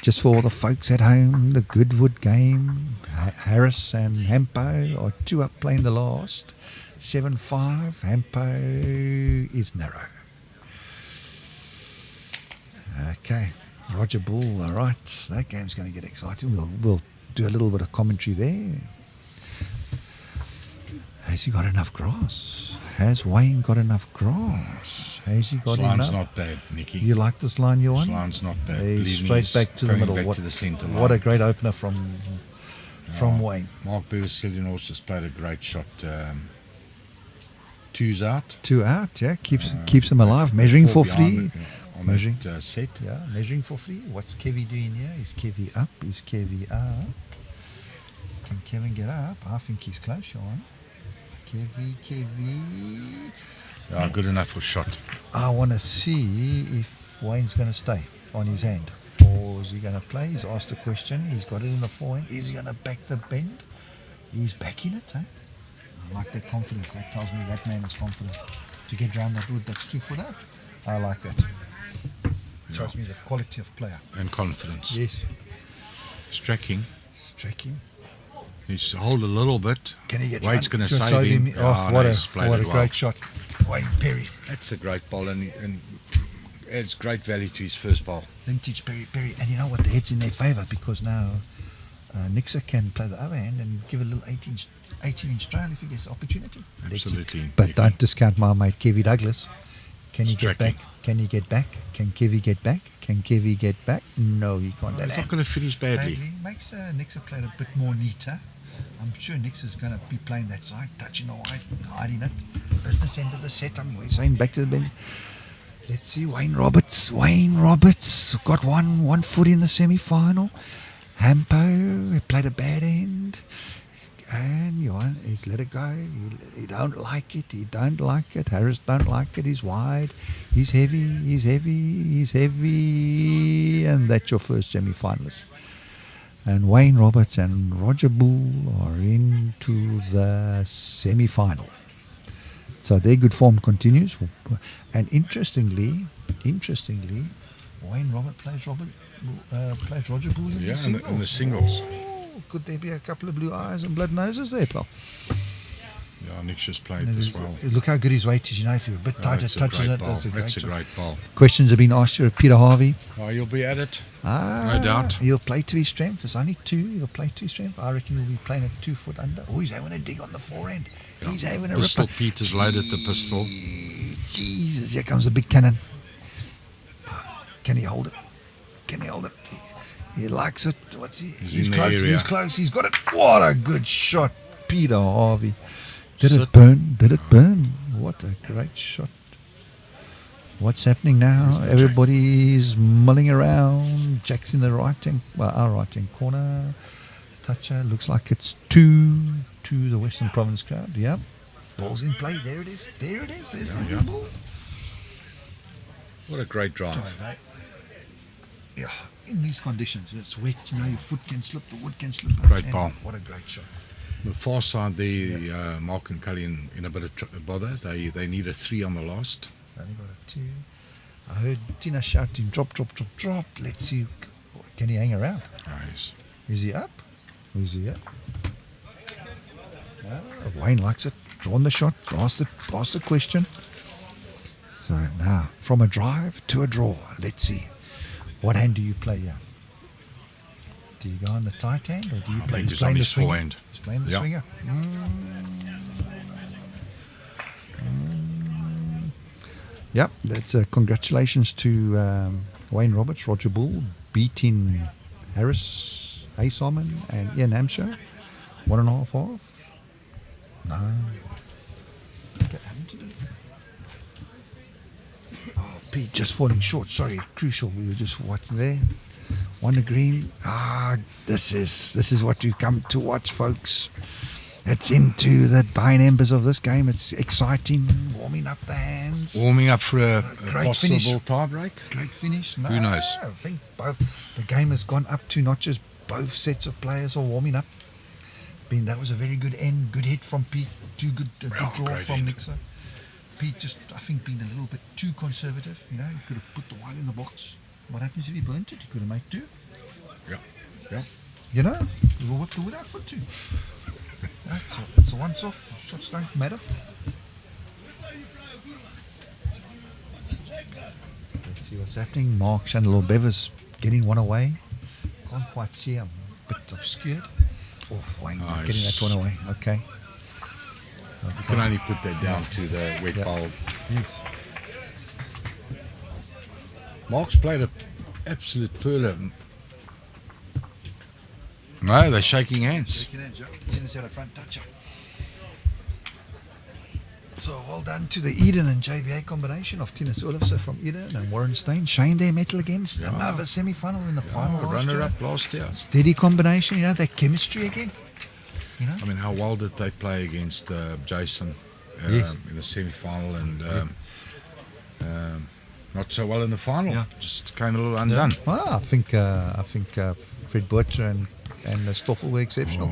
Just for all the folks at home, the Goodwood game. Harris and Hampo are 2 up playing the last. 7-5. Hampo is narrow. Okay. Roger Boulle, all right. That game's going to get exciting. We'll do a little bit of commentary there. Has he got enough grass? Has Wayne got enough grass? Has he got This line's enough? not bad, Nicky. You like this line you This on? line's not bad. Hey, Believe me, straight he's back to the coming middle. Back to the centre line. What a great opener from Wayne. Mark Beverskelly also just played a great shot. 2's out. 2 out, yeah. Keeps him alive. Measuring for 4 free. behind, on Measuring. that set. Yeah, measuring for free. What's Kevy doing here? Is Kevy up? Is Kevy up? Can Kevin get up? I think he's close, Sean. Kevy. Yeah, good enough for shot. I want to see if Wayne's going to stay on his hand. Or is he going to play? He's asked a question. He's got it in the forehand. Is he going to back the bend? He's backing it, eh? I like that confidence. That tells me that man is confident. To get round that wood that's 2 foot out. I like that. Shows me the quality of player. And confidence. Yes. Striking. Striking. Needs to hold a little bit. Can he get Wade's round? going to Just save him. him. Oh, what he's played a it well. great shot. Wayne Perry. That's a great ball and adds great value to his first ball. Vintage Perry. And you know what? The head's in their favour because now Niksa can play the other hand and give a little 18-inch trail if he gets the opportunity. Absolutely. But don't discount my mate Kevy Douglas. Can he get Striking. back? Can he get back? Can Kevy get back? Can Kevy get back? No, he can't. He's not going to finish badly. Makes Niksa play a bit more neater. I'm sure Niksa's going to be playing that side, touching the white, hiding it. Business end of the set. I'm saying back to the bench. Let's see, Wayne Roberts got one foot in the semi-final. Hampo played a bad end. And Johan, he's let it go. He don't like it. He don't like it. Harris don't like it. He's wide. He's heavy. And that's your first semi-finalist. And Wayne Roberts and Roger Boulle are into the semi-final. So their good form continues. And interestingly, Wayne Roberts plays Roger Boulle in the singles. In the singles. Oh, could there be a couple of blue eyes and blood noses there, pal? Yeah, Nick's just played as well. Look how good his weight is. You know, if you're a bit tighter, It's a touches great it. ball. That's It's a great ball. Questions have been asked here of Peter Harvey. Oh, you'll be at it. No doubt. He'll play to his strength. It's only 2. He'll play to his strength. I reckon he'll be playing at 2 foot under. Oh, he's having a dig on the forehand. Yeah. He's having a Pistol ripper. Peter's loaded the pistol. Jesus, here comes the big cannon. Can he hold it? He likes it. He's in the close. area. He's close. He's got it. What a good shot, Peter Harvey. Did Sit. it burn? What a great shot. What's happening now? Everybody's mulling around. Jack's in the our right hand corner. Toucher. Looks like it's 2 to the Western Province crowd. Yep. Ball's in play. There it is. There's the ball. What a great drive. Mate. Yeah, in these conditions, it's wet, your foot can slip, the wood can slip. Great ball. What a great shot. The far side there, Mark and Colleen in a bit of bother. They need a 3 on the last. Only got a 2. I heard Tina shouting, drop. Let's see. Can he hang around? Nice. Is he up? Wayne likes it. Drawn the shot. Asked the question. So now, from a drive to a draw. Let's see. What hand do you play here? Do you go on the tight hand or do you I play? think He's he's on playing the his swinger. forehand. He's playing the Yeah. swinger. Yep, that's congratulations to Wayne Roberts, Roger Boulle, beating Harris, Haysalmon, and Ian Hampshire. 1.5 off. No. What happened to it? Oh, Pete just falling short. Sorry, crucial. We were just watching there. On the green. This is what you've come to watch, folks. It's into the dying embers of this game. It's exciting, warming up the hands. Warming up for a Great possible finish. tie break. Great finish. No, Who knows? I think both. The game has gone up 2 notches. Both sets of players are warming up. That was a very good end, good hit from Pete, good draw great from end. Niksa. Pete just, I think, being a little bit too conservative. He could have put the white in the box. What happens if he burnt it? He could have made 2. Yeah. He will whip the wood out for 2. Right, so it's a once-off. Shots don't matter. Let's see what's happening. Mark Chandler Bevis getting one away. Can't quite see him. A bit obscured. Oh, Wayne getting that one away. Okay. You can only put that down to the wet bowl. Yes. Mark's played an absolute pearler. No, they're shaking hands. Thinus had a front toucher. So well done to the Eden and JBA combination of Thinus Oelofse from Eden and Warren Stein. Shane their metal against another semi-final in the final. Runner-up last year. Steady combination, that chemistry again. I mean, how well did they play against Jason Yes. in the semi-final and not so well in the final? Yeah. Just came a little undone. Well, I think Fred Butcher and Stoffel were exceptional.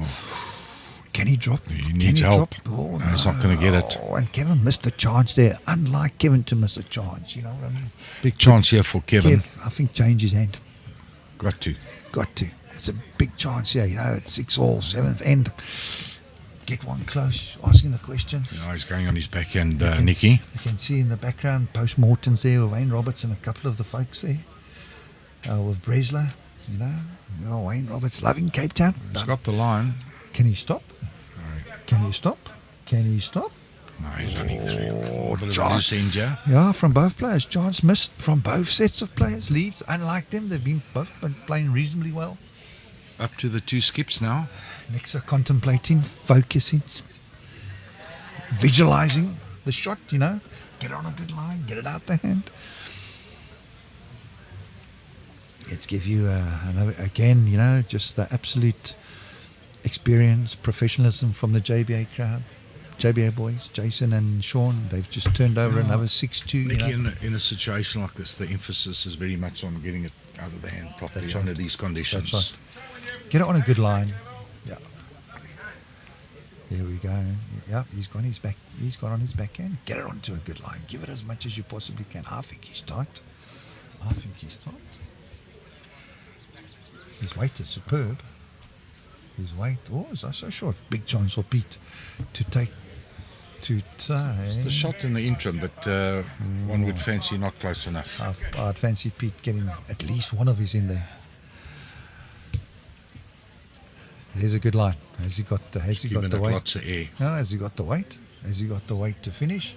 Can he drop? He needs help. Oh, No, he's not going to get it. And Kevin missed a chance there. Unlike Kevin to miss a chance, you know what I mean? Big chance here for Kevin. Kev, I think change his hand. Got to. It's a big chance here, it's 6-all, 7th end. Get one close, asking the questions. He's going on his backhand, You can Nicky. You can see in the background post-mortems there with Wayne Roberts and a couple of the folks there. With Bresler, Wayne Roberts loving Cape Town. He's got the line. Can he stop? Can he stop? No, he's only 3. Oh, Bit of a John. loose end, yeah. Yeah, from both players. Chance missed from both sets of players. Leads, unlike them, they've been playing reasonably well. Up to the 2 skips now. Niksa contemplating, focusing, visualizing the shot, Get it on a good line, get it out the hand. Let's give you another, again, just the absolute experience, professionalism from the JBA crowd. JBA boys, Jason and Sean, they've just turned over another 6-2. Nicky, in a situation like this, the emphasis is very much on getting it out of the hand properly That's right. under these conditions. That's right. Get it on a good line. Yeah. There we go. Yeah, he's got on his backhand. Get it onto a good line. Give it as much as you possibly can. I think he's tight. His weight is superb. His weight, is so short. Big chance for Pete to tie. It's the shot in the interim, but one would fancy not close enough. I'd fancy Pete getting at least one of his in there. There's a good line. Has he got the weight? Lots of air. No, has he got the weight? Has he got the weight to finish?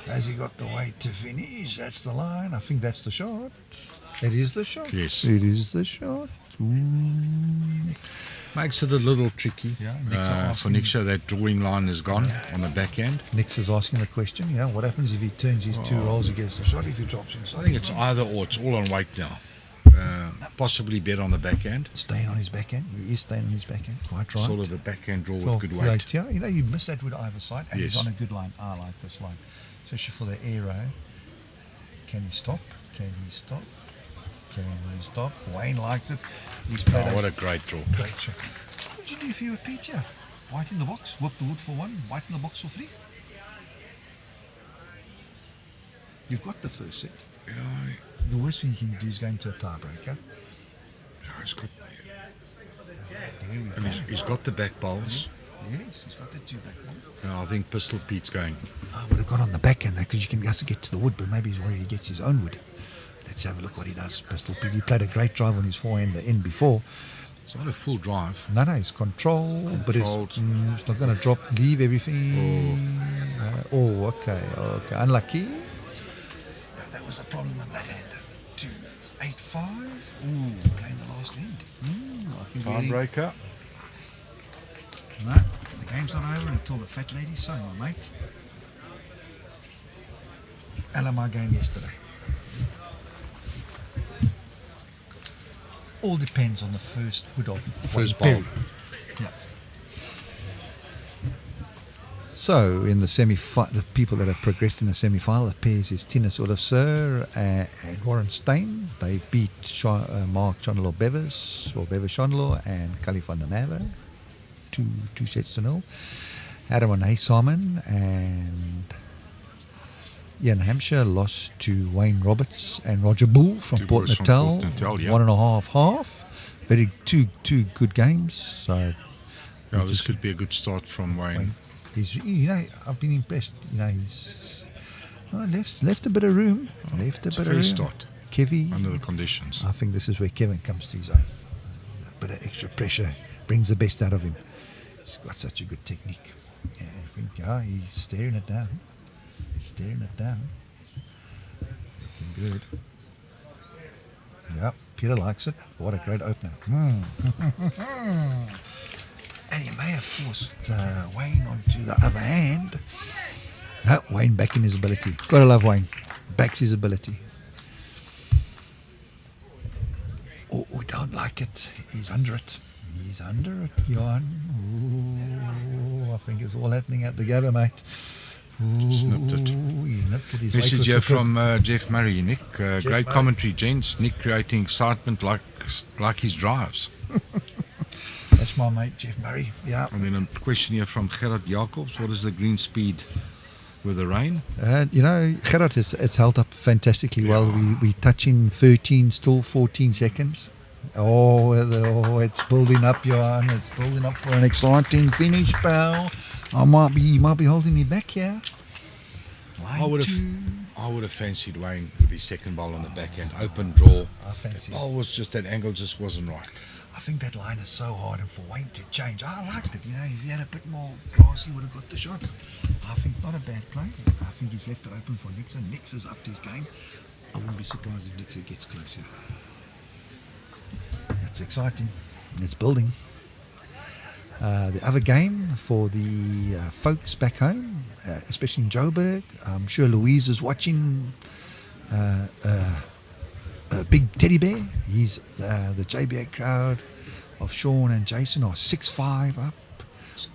Has he got the weight to finish? That's the line. I think that's the shot. It is the shot. Yes. It is the shot. Ooh. Makes it a little tricky Yeah, for Niksa. That drawing line is gone on the backhand. Nix is asking the question, what happens if he turns his 2 rolls against the shot, if he drops inside? I think it's either or. It's all on weight now. Possibly bet on the backhand. Staying on his backhand. He is staying on his backhand. Quite right. Sort of a backhand draw with good weight. Right, yeah, you miss that with either side, and Yes. he's on a good line. I like this line, especially for the aero. Can he stop? Wayne likes it. He's played What a great draw. great shot. What did you do if you were Pete here? White in the box, whip the wood for 1, white in the box for 3. You've got the first set. Yeah, The worst thing you can do is go into a tiebreaker. he's got, There we and go. he's got the back bowls. Yes, he's got the 2 back balls. And I think Pistol Pete's going. I would have got on the backhand there because you can just get to the wood, but maybe he's worried he gets his own wood. Let's have a look what he does. Pistol Pete. He played a great drive on his forehand the end before. It's not a full drive. No, it's controlled, but Controlled. it's not going to drop, leave everything. Okay. Unlucky. Yeah, that was the problem in that hand. 2-8-5. Ooh, playing the last end. I think Tiebreaker. No, the game's not over until the fat lady sung, my mate. LMI game yesterday. All depends on the first wood of First one bowl. pair. Yeah. So in the the people that have progressed in the semi-final, the pairs is Thinus Oelofse and Warren Stein. They beat Mark Chandler Bevis, or Bevis Chandler, and Colleen van der Merwe. two sets to nil. Adam and A. Salmon and Ian Hampshire lost to Wayne Roberts and Roger Boulle from Two Port boys from Natal. Port Natal, yeah. 1.5 half. Very two good games. So Yeah, this could be a good start from Wayne. he's, I've been impressed. He's left a bit of room. Left a It's bit a of fair room. start Kevy. under the conditions. I think this is where Kevin comes to his own. A bit of extra pressure brings the best out of him. He's got such a good technique. Yeah, I think he's staring it down. Looking good. Yep, Peter likes it. What a great opener. And he may have forced Wayne onto the other hand. No, Wayne backing his ability. Gotta love Wayne. Backs his ability. Oh, we don't like it. He's under it. Johan. Ooh, I think it's all happening at the Gabba, mate. Ooh, Just nipped it. He's nipped it. His weight Message was here superb. from Jeff Murray, Nick. Great Murray. commentary, gents. Nick creating excitement like his drives. That's my mate, Jeff Murray. Yeah. And then a question here from Gerard Jacobs. What is the green speed with the rain? Gerard, it's held up fantastically well. We touch in 13, still 14 seconds. Oh, it's building up, Johan. It's building up for an exciting finish, pal. He might be holding me back here. I would have fancied Wayne with his second ball on the back end. Open draw. I fancy The ball was just, that angle just wasn't right. I think that line is so hard, and for Wayne to change, I liked it. If he had a bit more grass, he would have got the shot. I think not a bad play. I think he's left it open for Niksa. Niksa's upped his game. I wouldn't be surprised if Niksa gets closer. That's exciting. It's building. The other game for the folks back home, especially in Joburg, I'm sure Louise is watching. Big Teddy Bear. He's the JBA crowd of Sean and Jason are 6-5 up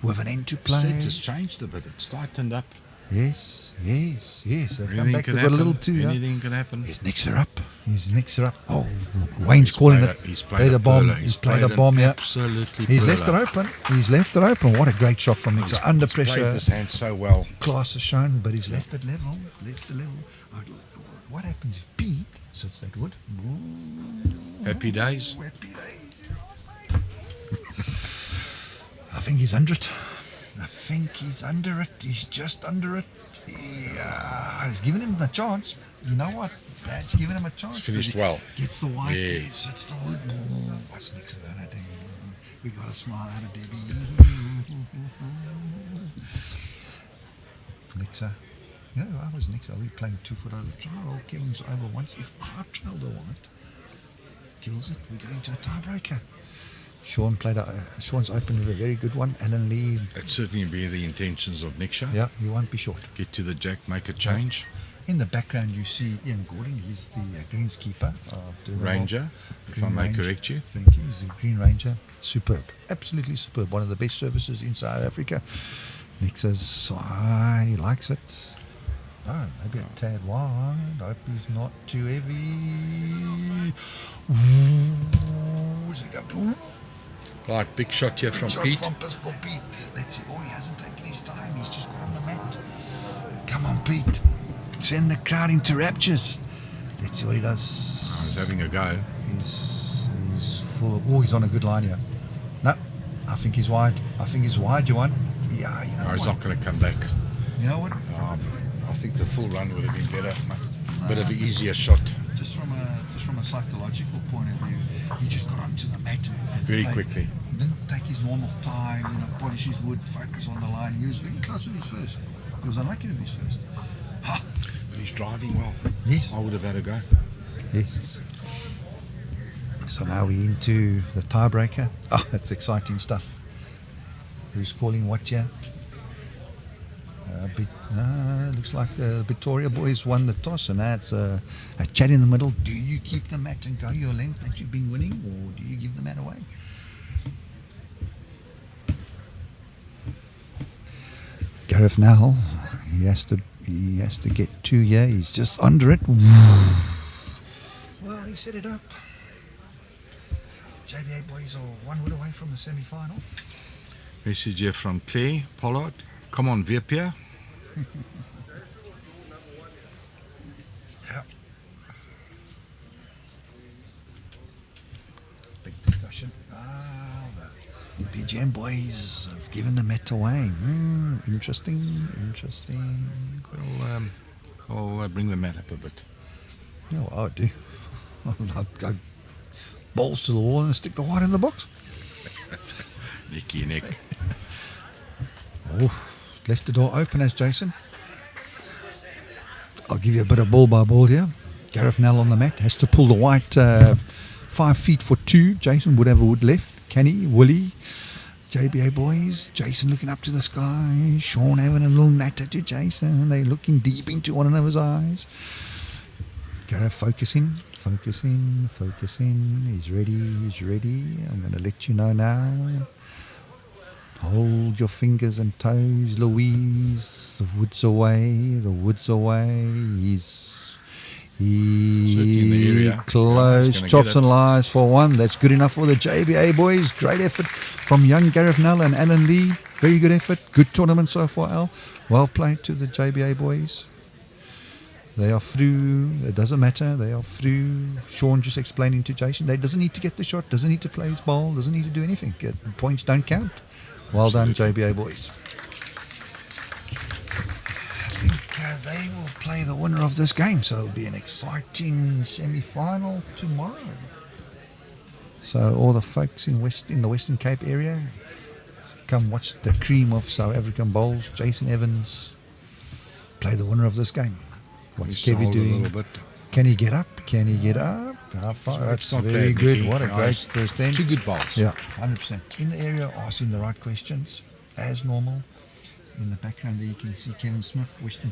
with an end to play. Set has changed a bit. It's tightened up. Yes. They come Anything back. can They've got a happen. little too. Anything can happen. His Niksa up. Oh, Wayne's calling it. He's Played played a bomb. Boulle. He's played a bomb. Yeah. Absolutely. He's Boulle. left it open. What a great shot from Niksa. Under He's played pressure. this hand so well. Class is shown, but he's left it level. What happens if Pete sits that wood? Happy days. Happy days. I think he's under it. He's just under it. Yeah, it's given him the chance. You know what? That's given him a chance. It's finished well. Gets the white. Yeah. Sits the wood. What's Niksa gonna do? We got a smile out of Debbie. Niksa. I was Niksa. We playing 2 foot over. Try roll. Kevin's over once. If I trail the white, kills it. We're going to a tiebreaker. Sean's opened with a very good one. Alan Lee. That certainly be the intentions of Niksa. Yeah, he won't be short. Get to the jack, make a change. In the background, you see Ian Gordon. He's the greenskeeper of the Ranger, if I may correct you. Thank you. He's the Green Ranger. Superb. Absolutely superb. One of the best services in South Africa. Niksa's, he likes it. Oh, maybe a tad wide. Hope he's not too heavy. Where's it go? Right, big shot here from Shot Pete. from Pistol Pete. That's it. He hasn't taken his time. He's just got on the mat. Come on, Pete. Send the crowd into raptures. Let's see what he does. He's having a go. He's full of... he's on a good line here. No, I think he's wide. Johan. Yeah, you know He's what? not going to come back. You know what? I think the full run would have been better. Bit of an easier shot. Just from a psychological point of view, he just got onto the mat and Very played. quickly. He didn't take his normal time, polish his wood, focus on the line. He was very close with his first. He was unlucky with his first. Ha! But he's driving well. Yes. I would have had a go. Yes. So now we're into the tiebreaker. Oh, that's exciting stuff. Who's calling what here? Looks like the Victoria boys won the toss, and now it's a chat in the middle. Do you keep the mat and go your length that you've been winning, or do you give the mat away? Gareth now, he has to get 2 here. He's just under it. Well, he set it up. JBA boys are 1 wood away from the semi-final. Message here from Claire Pollard. Come on, Vierpier. Yeah. Big discussion. The PGM boys have given the mat away. Interesting. I'll bring the mat up a bit. Yeah, well, I would do. I'll go balls to the wall and stick the white in the box. Nicky Nick. Oh, left the door open as Jason. I'll give you a bit of ball by ball here. Gareth Nell on the mat has to pull the white 5 feet for 2. Jason would have a wood left. Kenny, Willie, JBA boys. Jason looking up to the sky. Sean having a little natter to Jason. They're looking deep into one another's eyes. Gareth focusing. He's ready. I'm going to let you know now. Hold your fingers and toes, Louise. The wood's away. He close, chops and lies for 1. That's good enough for the JBA boys. Great effort from young Gareth Nell and Alan Lee. Very good effort. Good tournament so far, Al. Well played to the JBA boys. They are through. It doesn't matter. They are through. Sean just explaining to Jason. They doesn't need to get the shot. Doesn't need to play his ball. Doesn't need to do anything. Points don't count. Well done, JBA boys. I think they will play the winner of this game, so it'll be an exciting semi-final tomorrow. So all the folks in the Western Cape area, come watch the cream of South African bowls. Jason Evans play the winner of this game. What's Kevy doing? Can he get up? How far? That's very good. Nicky. What a great first end. 2 good bowls. Yeah, 100%. In the area, asking the right questions, as normal. In the background there, you can see Kevin Smith, Western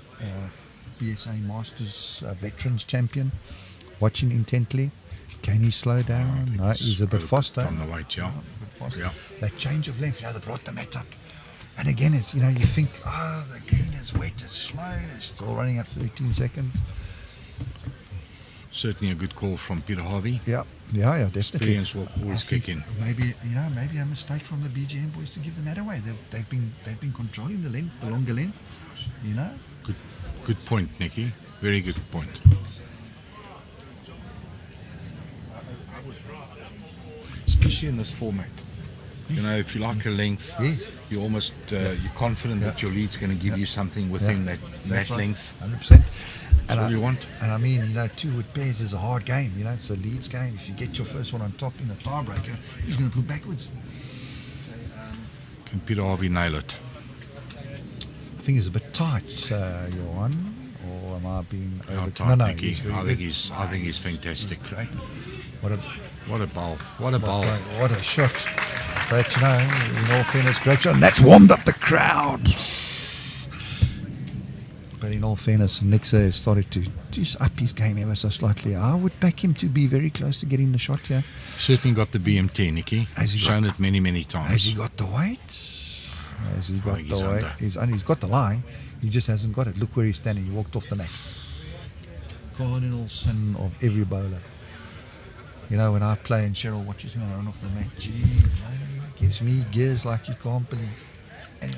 BSA Masters Veterans Champion, watching intently. Can he slow down? No, he's a bit faster. On the weight, yeah. A bit faster. Yeah. That change of length, they brought the mat up. And again, it's, you think, the green is wet, it's slow, it's still running at 13 seconds. Certainly a good call from Peter Harvey. Yeah, definitely. Experience will always kick in. Maybe a mistake from the BGM boys to give the mat away. They've been controlling the length, the longer length. Good point, Nicky. Very good point. Especially in this format. If you like a length, yes, you almost you're confident that your lead's going to give you something within that length. 100%. That's all you want. And I mean, 2 wood pairs is a hard game. It's a leads game. If you get your first one on top in the tiebreaker, he's going to put backwards. Can Peter Harvey nail it? I think he's a bit tight, Johan. Or am I being over? Tight, No, Nicky. I think he's fantastic. What a bowl. What a shot. But in all fairness, great shot. And that's warmed up the crowd. But in all fairness, Niksa has started to just up his game ever so slightly. I would back him to be very close to getting the shot here. Certainly got the BMT, Nicky. Shown it many, many times. Has he got the weight? He's got the line. He just hasn't got it. Look where he's standing. He walked off the mat. Cardinal sin of every bowler. When I play and Cheryl watches me and I run off the mat, gives me gears like you can't believe. And,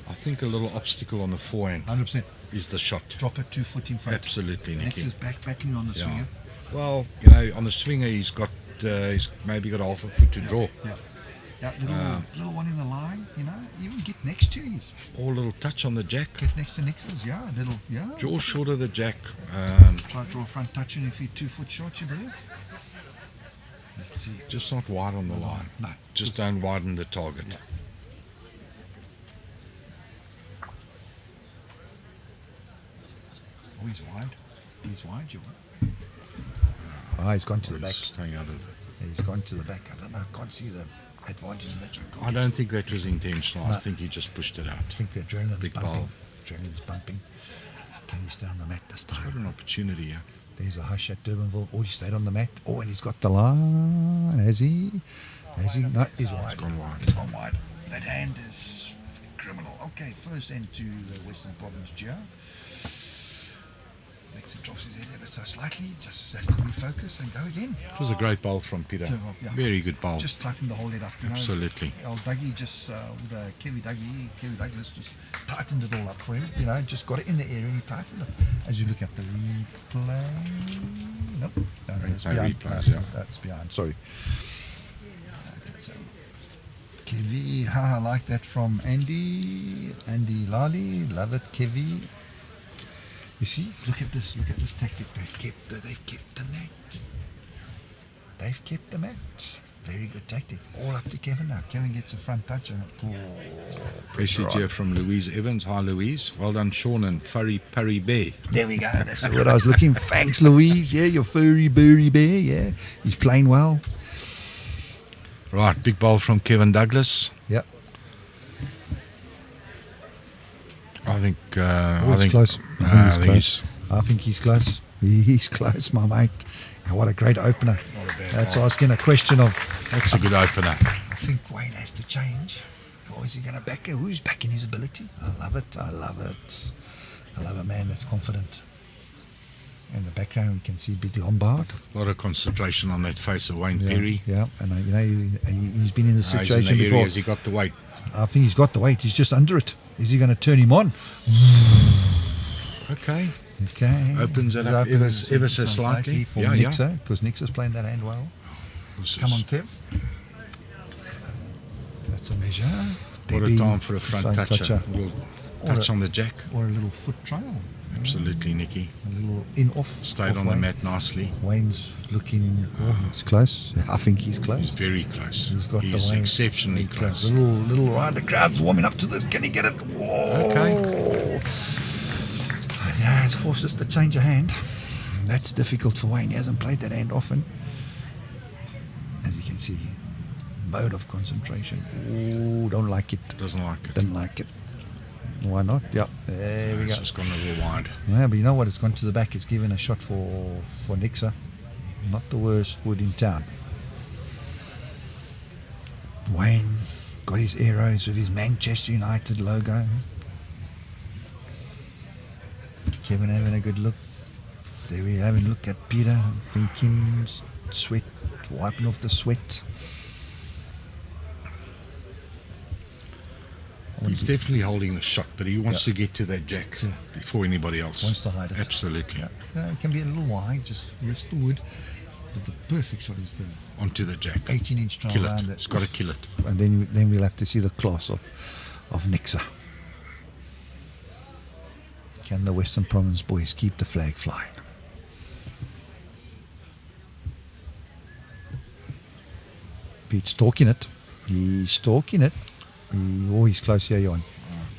I think a little obstacle on the forehand 100% is the shot. Drop it 2 foot in front. Absolutely, Nicky. Niksa's back battling on the swinger. Well, on the swinger he's maybe got half a foot to draw. Yeah, little one in the line, even get next to his. Or a little touch on the jack. Get next to Niksa's, Draw short of the jack. Try to draw a front touch, and if you're 2 foot short, you're brilliant. Let's see. Just not wide on the line. No. Just don't widen the target. Yeah. Oh, he's wide, you want. Oh, he's gone to the back. Staying out of it. He's gone to the back. I don't know. I can't see the advantage of that. I don't think that was intentional. No. I think he just pushed it out. I think the adrenaline's Big bumping. bowl. Adrenaline's bumping. Can he stay on the mat this time? He's got an opportunity here. There's a hush at Durbanville. Oh, he stayed on the mat. Oh, and he's got the line. Has he? No, he's wide. He's gone wide. That hand is criminal. Okay, first end to the Western Province, Gia. Niksa drops his head ever so slightly, just has to refocus and go again. It was a great bowl from Peter. Yeah. Very good bowl. Just tighten the whole head up. Absolutely. Old Dougie just, with Kevy Douglas just tightened it all up for him. Just got it in the area and he tightened it. As you look at the replay, nope, no, that's No behind. replays, No, yeah. that's behind. Sorry. So Kevy, I like that from Andy Lally. Love it, Kevy. You see, look at this tactic. They've kept the mat. They've kept the mat. Very good tactic. All up to Kevin now. Kevin gets a front touch and Message here from Louise Evans. Hi Louise. Well done Sean and Furry Purry Bear. there we go. That's what I was looking. Thanks, Louise. Yeah, your furry burry bear. Yeah, he's playing well. Right, big bowl from Kevin Douglas. Yep. I think He's close. I think he's close. He's close, my mate. What a great opener. That's asking a question of. That's a good opener. I think Wayne has to change. Or is he going to back it? Who's backing his ability? I love it. I love a man that's confident. In the background, we can see Big Lombard. A lot of concentration on that face of Wayne Perry. Yeah, and he's been in this He's in situation the before. area. Has he got the weight? I think he's got the weight. He's just under it. Is he going to turn him on? Okay. Okay. Opens it up ever so slightly. For Yeah. Niksa, because Niksa's playing that hand well. Come on, Kev. That's a measure. What a time for a front toucher. A little touch on the jack. Or a little foot trial. Absolutely, Nicky. A little in-off. Stayed off on the Wayne. mat nicely. Wayne's looking. He's close. I think he's He's close. very close. He's got He's the Wayne. exceptionally close. Little right. The crowd's warming up to this. Can he get it? Whoa. Okay. Yeah, it's forced us to change a hand. That's difficult for Wayne. He hasn't played that hand often. As you can see, mode of concentration. Ooh, don't like it. Doesn't like it. Don't like it. Why not? Yeah, there we go. It's just gone a little wide. Yeah, but you know what? It's gone to the back. It's given a shot for Niksa. Not the worst wood in town. Wayne got his arrows with his Manchester United logo. Kevin having a good look. There we having a look at Peter, thinking, sweat, wiping off the sweat. He's definitely holding the shot, but he wants to get to that jack Yeah. before anybody else. Wants to hide it. Absolutely. Yeah, it can be a little wide, just rest the wood. But the perfect shot is the Onto the jack. 18-inch trial Kill round. it. It's got to kill it. And then we'll have to see the class of Niksa. Can the Western Province boys keep the flag flying? Pete's talking it. He's talking it. He's close here, Johan.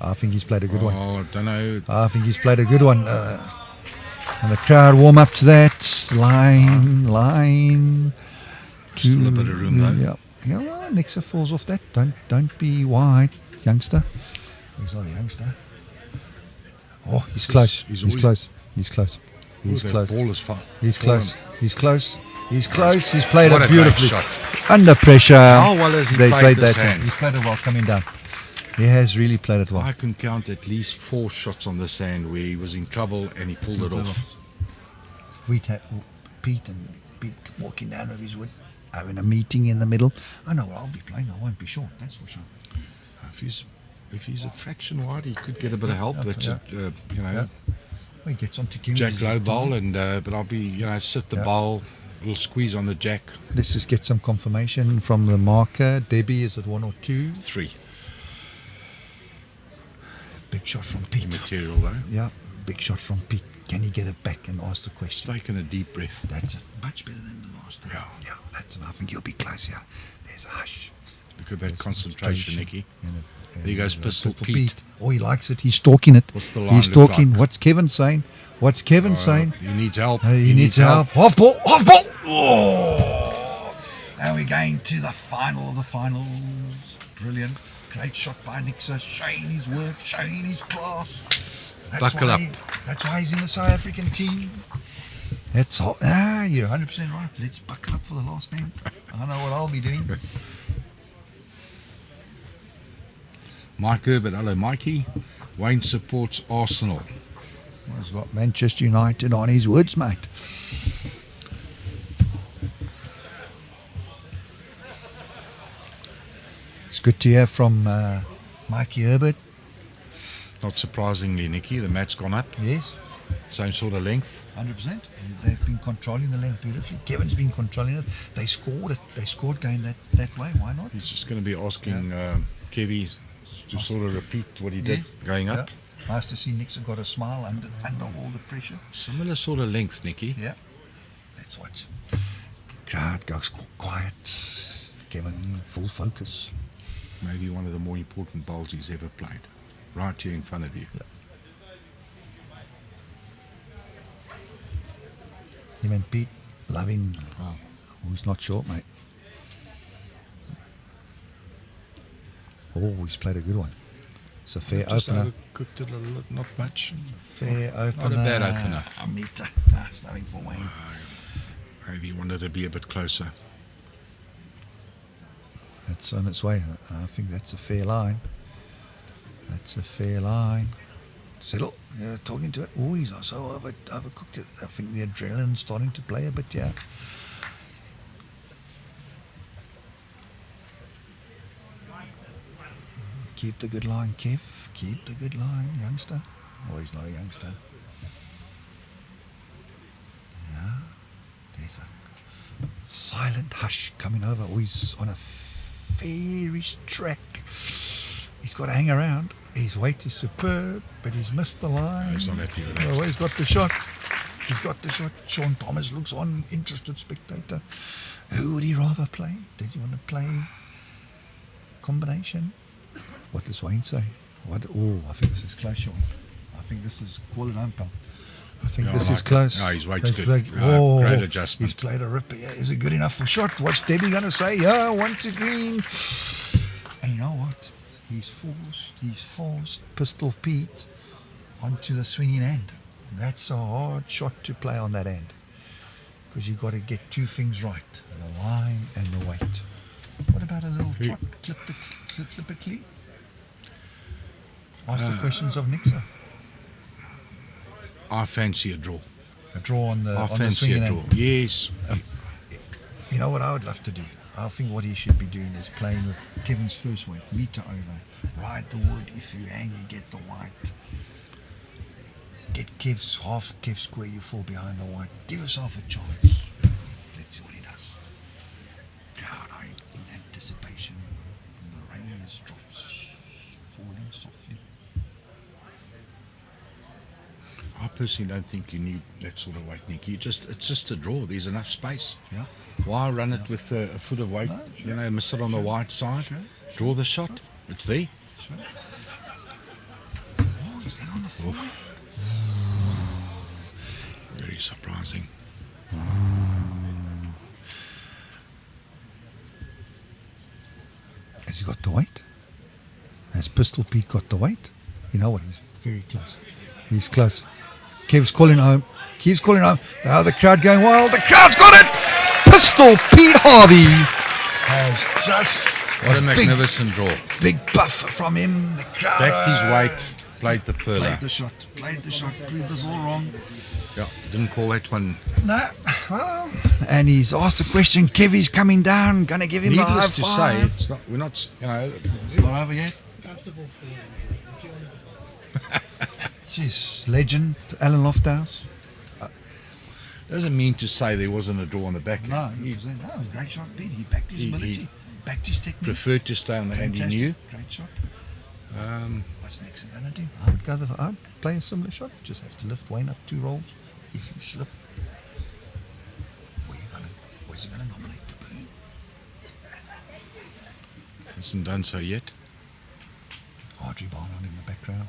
I think he's played a good one. Oh, I don't know. I think he's played a good one. And the crowd warm up to that. Line. Still a bit of room though. Yeah, well, Niksa falls off that. Don't be wide, youngster. He's not a youngster. Oh, he's close. He's He's always- close. He's close. He's Ooh, that close. Ball is far. He's close. He's close. He's close. He's played What it a great beautifully. shot. Under pressure. How well has he They played that this one. hand? He's played it well coming down. He has really played it well. I can count at least 4 shots on the sand where he was in trouble and he pulled it off. Pete walking down with his wood, having a meeting in the middle. I know where I'll be playing. I won't be short. That's for sure. If he's a fraction wide, he could get a bit of help. That's Well, he gets onto Kevin. jack low bowl, and but I'll be sit the bowl, little squeeze on the jack. Let's just get some confirmation from the marker. Debbie, is it 1 or 2? 3 Big shot from Pete. material though. Yeah, big shot from Pete. Can he get it back and ask the question? Taking a deep breath. That's it. Much better than the last time. Yeah. That's it. I think he'll be close here. There's a hush. Look at that concentration, Nicky. And There goes Pistol Pete. Oh, he likes it. He's talking it. What's the line He's look talking. like? What's Kevin saying? What's Kevin saying? He needs help. He needs help. Half ball. Half ball. Oh! And we're going to the final of the finals. Brilliant. Great shot by Niksa. Showing his worth. Showing his class. Buckle up. That's why he's in the South African team. That's hot. You're 100% right. Let's buckle up for the last name. I know what I'll be doing. Mike Herbert, hello Mikey. Wayne supports Arsenal. He's got Manchester United on his woods, mate. It's good to hear from Mikey Herbert. Not surprisingly, Nicky, the mat's gone up. Yes, Same sort of length. 100%. They've been controlling the length beautifully. Kevin's been controlling it. They scored it. They scored going that way. Why not? He's just going to be asking Kevy to sort of repeat what he did Yeah. going up. Yeah. Nice to see Niksa got a smile under all the pressure. Similar sort of length, Nicky. Yeah. Let's watch. Crowd goes quiet. Kevin, full focus. Maybe one of the more important bowls he's ever played. Right here in front of you. Yeah. Him and Pete loving, well, who's not short, mate. Oh, he's played a good one. It's a fair Just opener. overcooked it a little, not much. Fair opener. Not a bad opener. A meter. It's nothing for Wayne. Maybe he wanted to be a bit closer. It's on its way. I think that's a fair line. That's a fair line. Settle. Yeah, talking to it. Oh, he's also overcooked it. I think the adrenaline's starting to play a bit, yeah. Keep the good line, Kev. Keep the good line, youngster. Oh, he's not a youngster. Yeah. There's a silent hush coming over. Oh, he's on a fairish track. He's got to hang around. His weight is superb, but he's missed the line. He's not happy with that. Oh, he's got the shot. He's got the shot. Sean Thomas looks on, interested spectator. Who would he rather play? Did you want to play combination? What does Wayne say? What? Oh, I think this is close, Sean. I think this is call it home, pal. I think Yeah, this I is like close. it. No, his weight's good. Great Great adjustment. He's played a ripper. Yeah, is it good enough for shot? What's Debbie going to say? Yeah, 1 to green. And you know what? He's forced Pistol Pete onto the swinging end. That's a hard shot to play on that end. Because you've got to get two things right. The line and the weight. What about a little trot? Clip it clean? Ask the questions of Niksa. I fancy a draw. A draw on the I on the fancy swinging a draw. end. Yes. You know what I would love to do? I think what he should be doing is playing with Kevin's first weight, meter over, ride the wood. If you hang, you get the white. Get Kev's half Kev square, you fall behind the white. Give yourself a chance. Let's see what he does. Crowd are in anticipation. The rain is drops falling softly. I personally don't think you need that sort of weight, Nicky. It's just a draw. There's enough space. Yeah. Why run it with a foot of weight? No, sure. You know, miss it on the white side. Sure. Draw the shot. It's there. Sure. Oh, he's getting on the floor. Very surprising. Has he got the weight? Has Pistol Pete got the weight? You know what? He's very close. He's close. Kev's calling home. Keeps calling home. Now the crowd going wild. The crowd's got it! Pistol Pete Harvey has just What a magnificent draw. big buff from him. The crowd Backed his weight, played the perla. Played the shot, proved us all wrong. Yeah, didn't call that one. No, well, and he's asked the question. Kevy's coming down, gonna give him the high Needless to say, five. it's not. We're not. You know, it's not over yet. Comfortable for you. Jeez, legend Alan Lofthouse. Doesn't mean to say there wasn't a draw on the back. No, He it was a great shot, Pete. He backed his He- ability, backed his technique. preferred to stay on the hand he Fantastic. knew. Great shot. Um, What's Niksa gonna do? I'd play a similar shot. Just have to lift Wayne up 2 rolls. If you slip, where's he gonna nominate the burn? hasn't done so yet. Audrey Barnard in the background.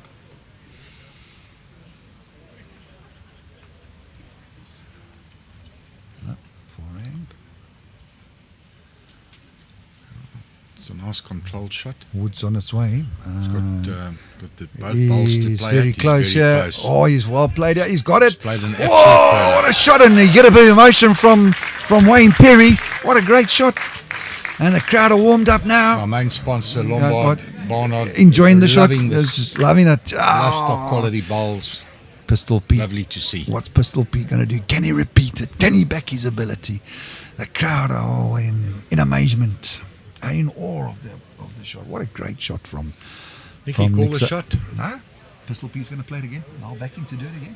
No, forehand. It's a nice controlled shot. Wood's on its way. Got the both balls to He's play. very at. close, very yeah. close. Oh, he's well played out. He's got it. Played an absolute Whoa, perla. what a shot. And you get a bit of emotion from Wayne Perry. What a great shot. And the crowd are warmed up now. Our main sponsor, Lombard, Barnard, Enjoying the shot. loving this. Loving it. Lifestyle quality bowls. Pistol Pete. Lovely to see. What's Pistol Pete going to do? Can he repeat it? Can he back his ability? The crowd are in amazement, in awe of the shot. What a great shot from Nicky, call the Niksa. shot. No, Pistol Pete's going to play it again. I'll back him to do it again.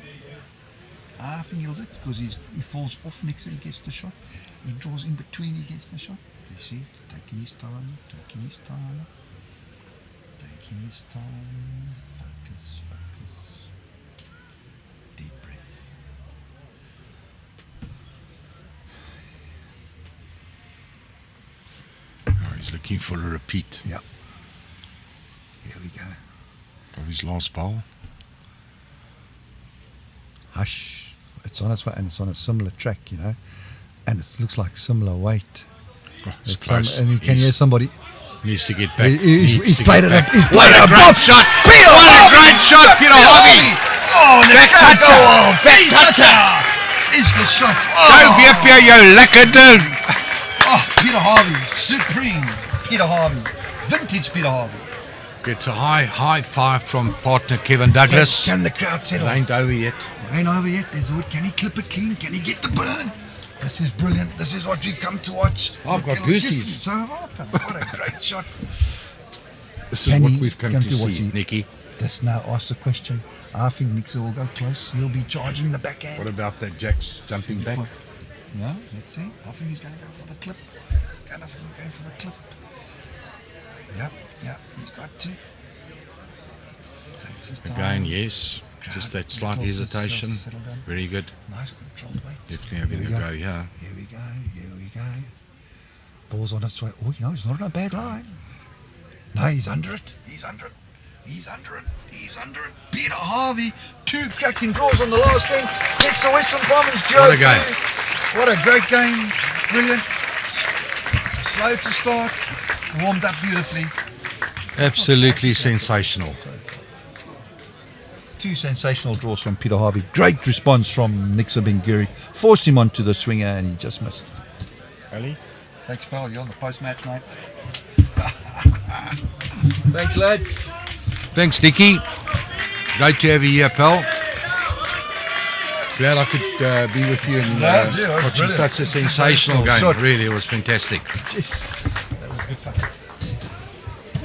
I think he'll do it because he falls off Niksa, he gets the shot. He draws in between, he gets the shot. You see, taking his time. Focus. Deep breath. Oh, he's looking for a repeat Yeah. Here we go. of his last bowl. Hush. It's on its way, and it's on a similar track, you know, and it looks like similar weight. Oh, it's It's close. and you can hear somebody. Needs to get back. He's played it up. He's What played a it great up. shot! What a great shot, Peter Harvey! Oh, Back toucher! back toucher! Is the shot? Go up here, you lekkerding! Oh, Peter Harvey, supreme. Peter Harvey, vintage Peter Harvey. Gets a high five from partner Kevin Douglas. Can the crowd It settle? ain't over yet. Ain't over yet. There's wood. Can he clip it clean? Can he get the burn? This is brilliant. This is what we come to watch. I've got Look, goosies. So what a great shot. This is Can what he we've come come to to watch see, it? Nicky. Let's now ask the question. I think Niksa will go close. He'll be charging the backhand. What about that Jack's jumping back? Yeah, let's see. I think he's going to go for the clip. Going for the clip. Yeah, he's got to. Takes his time. Again, yes. Just that slight Settles hesitation. himself, settle down. Very good. Nice controlled weight. Definitely having Here a we go, yeah. Here we go. Ball's on its way. Oh, you know, he's not on a bad line. No, he's under it. He's under it. Peter Harvey, 2 cracking draws on the last game. Yes, the Western Province, Joe. What a game. What a great game. Brilliant. Slow to start. Warmed up beautifully. Absolutely sensational. 2 sensational draws from Peter Harvey. Great response from Niksa Benguric. Forced him onto the swinger and he just missed. Ali? Thanks, pal. You're on the post-match, mate. Thanks, lads. Thanks, Nicky. Great to have you here, pal. Glad I could be with you and Yeah, that was watching brilliant. such a sensational game. Shot. Really, it was fantastic. Jeez, that was good fun.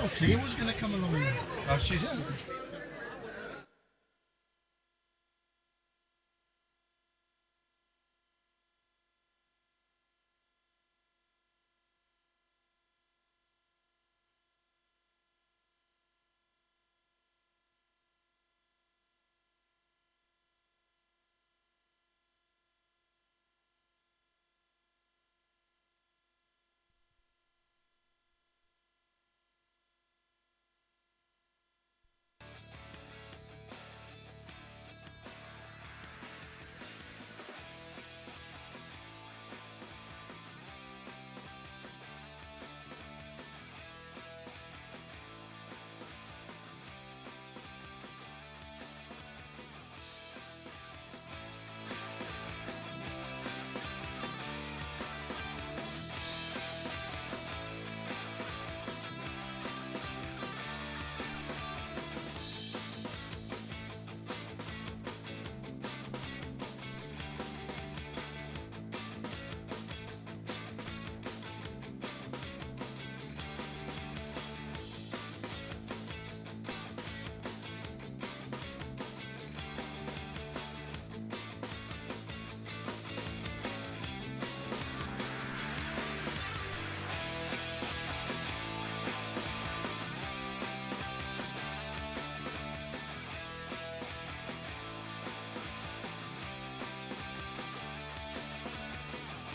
Oh, Claire was going to come along. Oh, she's here.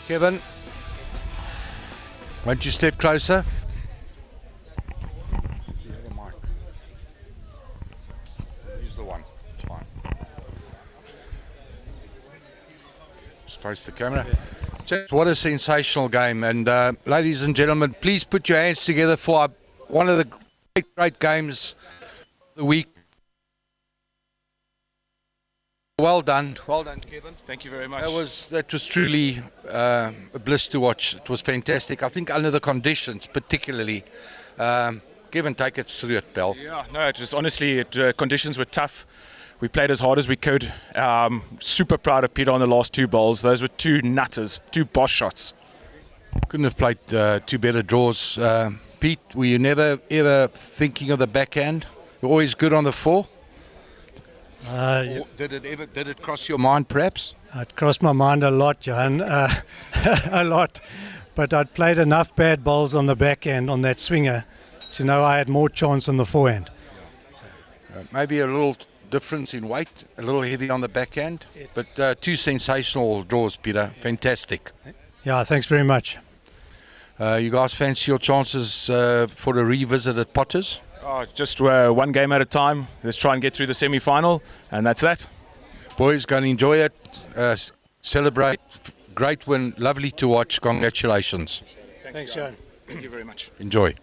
Kevin, won't you step closer? Use the one. It's fine. Just face the camera. Just what a sensational game. And ladies and gentlemen, please put your hands together for one of the great games of the week. Well done, Kevin. Thank you very much. That was truly a bliss to watch. It was fantastic. I think under the conditions, particularly, give and take it through it, Bell. Yeah, no, it was honestly, conditions were tough. We played as hard as we could. Super proud of Peter on the last 2 bowls. Those were 2 nutters, 2 boss shots. Couldn't have played 2 better draws. Pete, were you never ever thinking of the backhand? You're always good on the 4. Or did it cross your mind perhaps? It crossed my mind a lot, Johan, a lot. But I'd played enough bad bowls on the backhand on that swinger, so now I had more chance on the forehand. Maybe a little difference in weight, a little heavy on the backhand, but 2 sensational draws, Peter. Fantastic. Yeah, thanks very much. You guys fancy your chances for a revisit at Potters? Just 1 game at a time. Let's try and get through the semi-final, and that's that. Boys, go and enjoy it. Celebrate. Great win. Lovely to watch. Congratulations. Thanks, Johan. Thank you very much. Enjoy.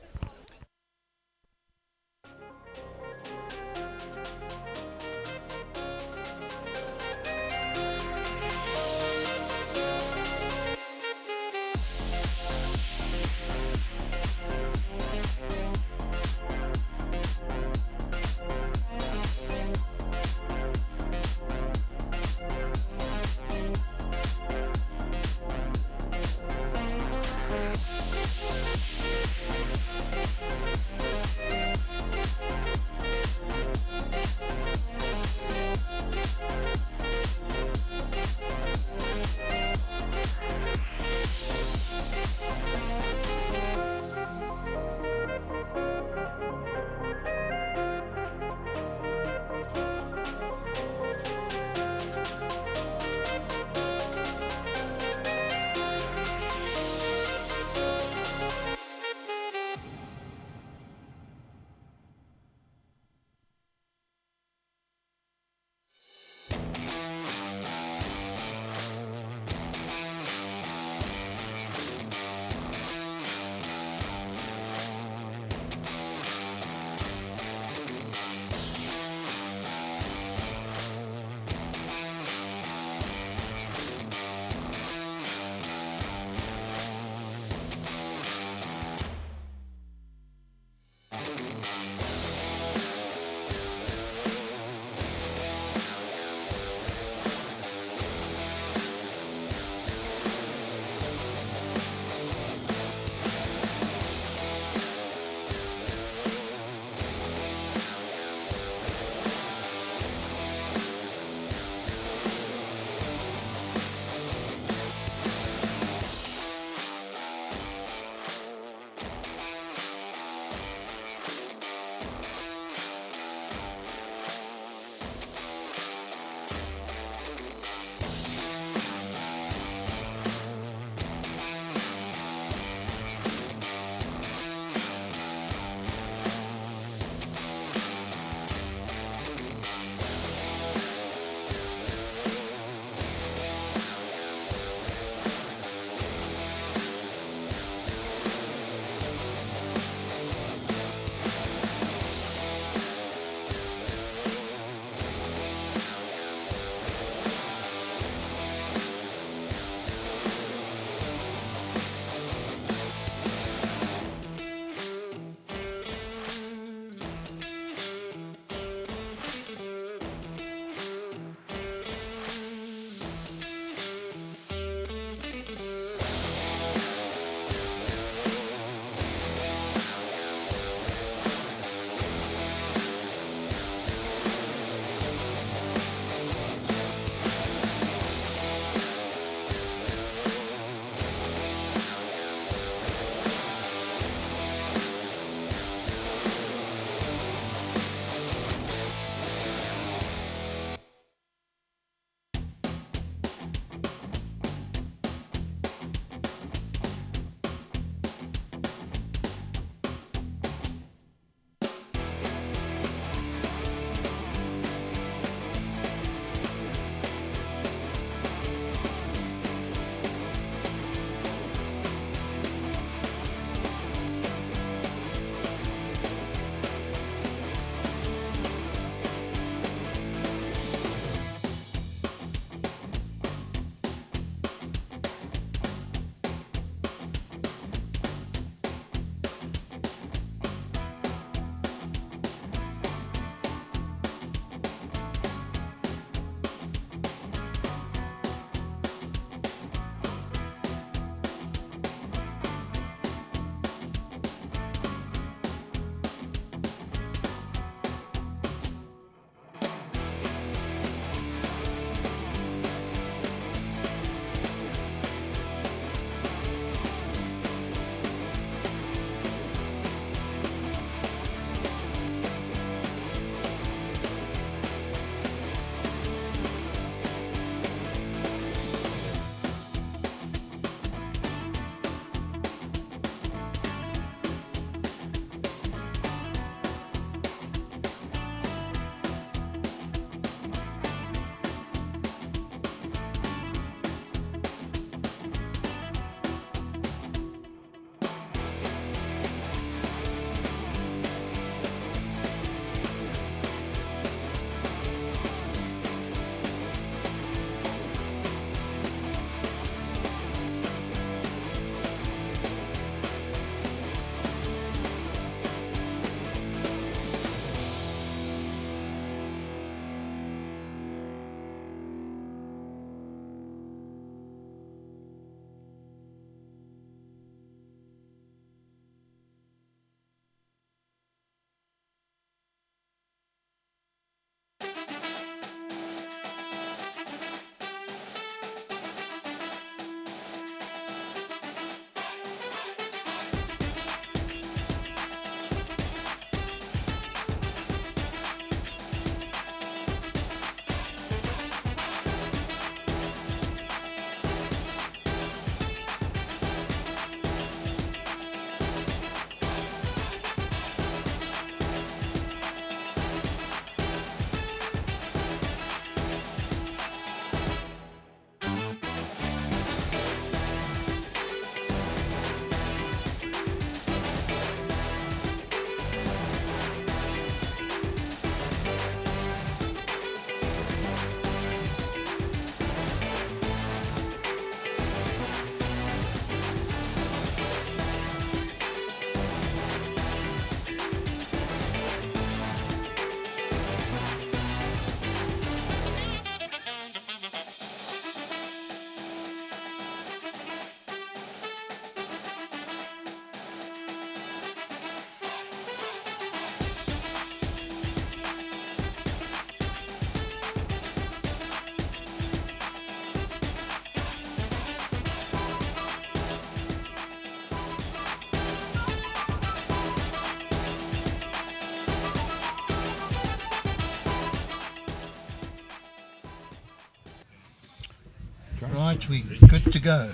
Right, we good to go.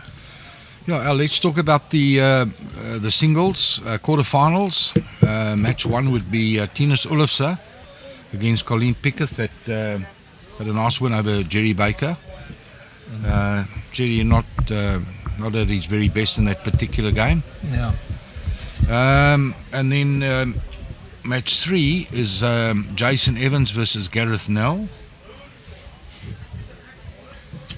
Yeah, let's talk about the singles quarterfinals. Match 1 would be Thinus Oelofse against Colleen Piketh that had a nice win over Jerry Baker. Jerry not at his very best in that particular game. Yeah. And then match 3 is Jason Evans versus Gareth Nell.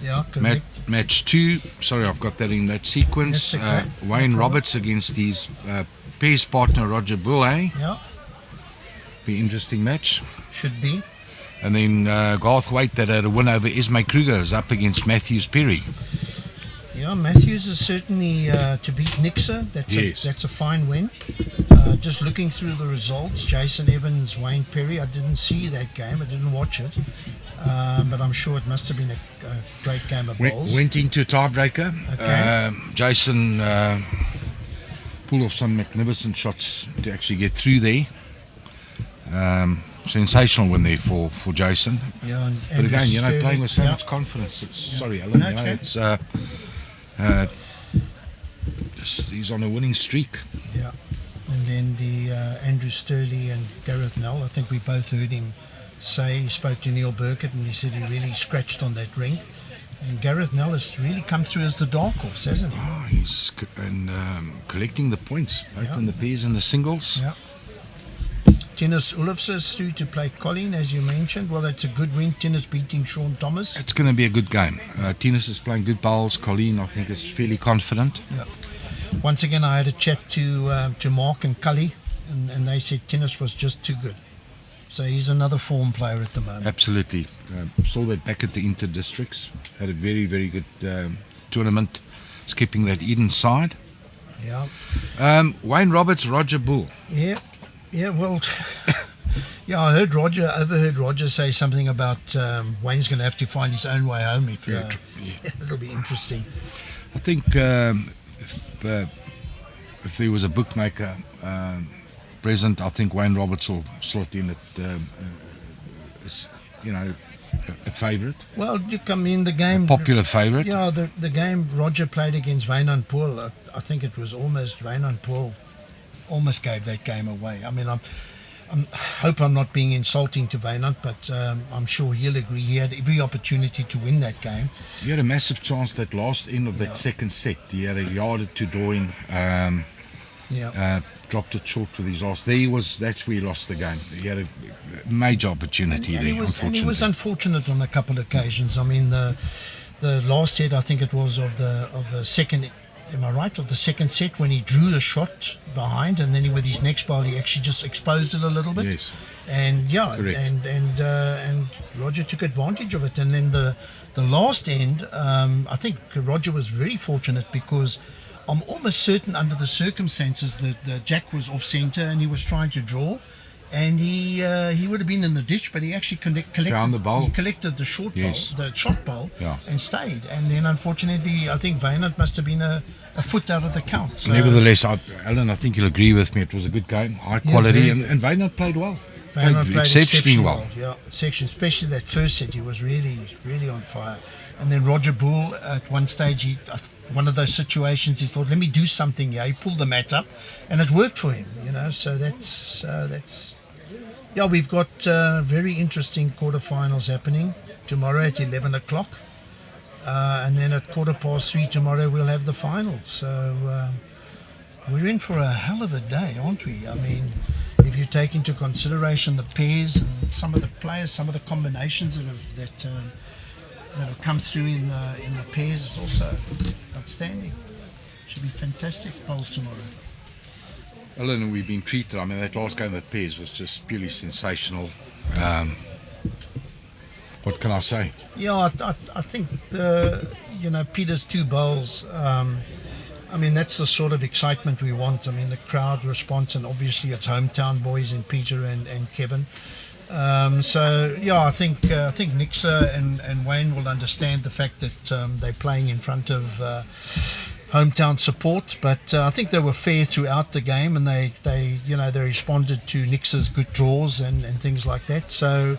Yeah, correct. Match 2, sorry, I've got that in that sequence. That's okay. Wayne Roberts against his pairs partner Roger Boulle. Yeah, Be an interesting match. should be. And then Garth Waite that had a win over Esme Kruger is up against Matthews Perry. Yeah, Matthews is certainly to beat Niksa. That's a fine win. Just looking through the results, Jason Evans, Wayne Perry. I didn't see that game. I didn't watch it, but I'm sure it must have been a great game of bowls. Went into a tiebreaker. Okay. Jason pulled off some magnificent shots to actually get through there. Sensational win there for Jason. Yeah, and But again, Sterley, playing with so yeah. much confidence. Sorry, Alan. No, okay. He's on a winning streak. Yeah, and then the Andrew Sterley and Gareth Nell. I think we both heard him say, he spoke to Neil Burkett and he said he really scratched on that ring. And Gareth Nell has really come through as the dark horse, hasn't he? Oh, he's collecting the points, both Yeah. in the pairs and the singles. Yeah. Thinus Oelofse is through to play Colleen, as you mentioned. Well, that's a good win. Thinus beating Sean Thomas. It's going to be a good game. Thinus is playing good bowls. Colleen, I think, is fairly confident. Yeah. Once again, I had a chat to Mark and Cully, and they said Thinus was just too good. So he's another form player at the moment. Absolutely. Saw that back at the Inter-Districts. Had a very, very good tournament, skipping that Eden side. Yeah. Wayne Roberts, Roger Boulle. Yeah, well, yeah, I overheard Roger say something about Wayne's going to have to find his own way home. It'll be interesting. I think if there was a bookmaker present, I think Wayne Roberts will slot in at, a favourite. Well, you come in the game. Popular favourite. Yeah, the game Roger played against Wynand Boulle, I think it was almost Wynand Boulle almost gave that game away. I mean, I hope I'm not being insulting to Wynand, but I'm sure he'll agree. He had every opportunity to win that game. He had a massive chance that last end of that second set. He had a yard to draw in. Dropped it short with his last. That's where he lost the game. He had a major opportunity there, unfortunately. And he was unfortunate on a couple of occasions. I mean, the last set, I think it was of the second. Am I right? Of the second set, when he drew the shot behind, and then with his next bowl, he actually just exposed it a little bit. Yes. And yeah, Correct. and Roger took advantage of it. And then the last end, I think Roger was very fortunate because I'm almost certain under the circumstances that the jack was off centre and he was trying to draw, and he would have been in the ditch, but he actually collected Found the bowl. He collected the short Yes. bowl, the shot bowl, Yeah. and stayed. And then unfortunately, I think Wynand must have been a foot out of the count. So Nevertheless, Alan, I think you'll agree with me. It was a good game, high quality, and Wynand played well. Wynand played exceptionally well. Yeah, especially that first set, he was really, really on fire. And then Roger Boulle, at one stage, one of those situations, he thought, let me do something here. He pulled the mat up, and it worked for him. So that's. Yeah, we've got very interesting quarterfinals happening tomorrow at 11 o'clock. And then at 3:15 tomorrow, we'll have the finals. So we're in for a hell of a day, aren't we? I mean, if you take into consideration the pairs and some of the players, some of the combinations that have come through in the pairs, it's also outstanding. Should be fantastic polls tomorrow. Alan, we've been treated. I mean, that last game at Pairs was just purely sensational. What can I say? Yeah, I think Peter's two bowls. I mean, that's the sort of excitement we want. I mean, the crowd response, and obviously it's hometown boys in Peter and Kevin. So yeah, I think Niksa and Wayne will understand the fact that they're playing in front of hometown support, but I think they were fair throughout the game, and they responded to Niksa's good draws and things like that. So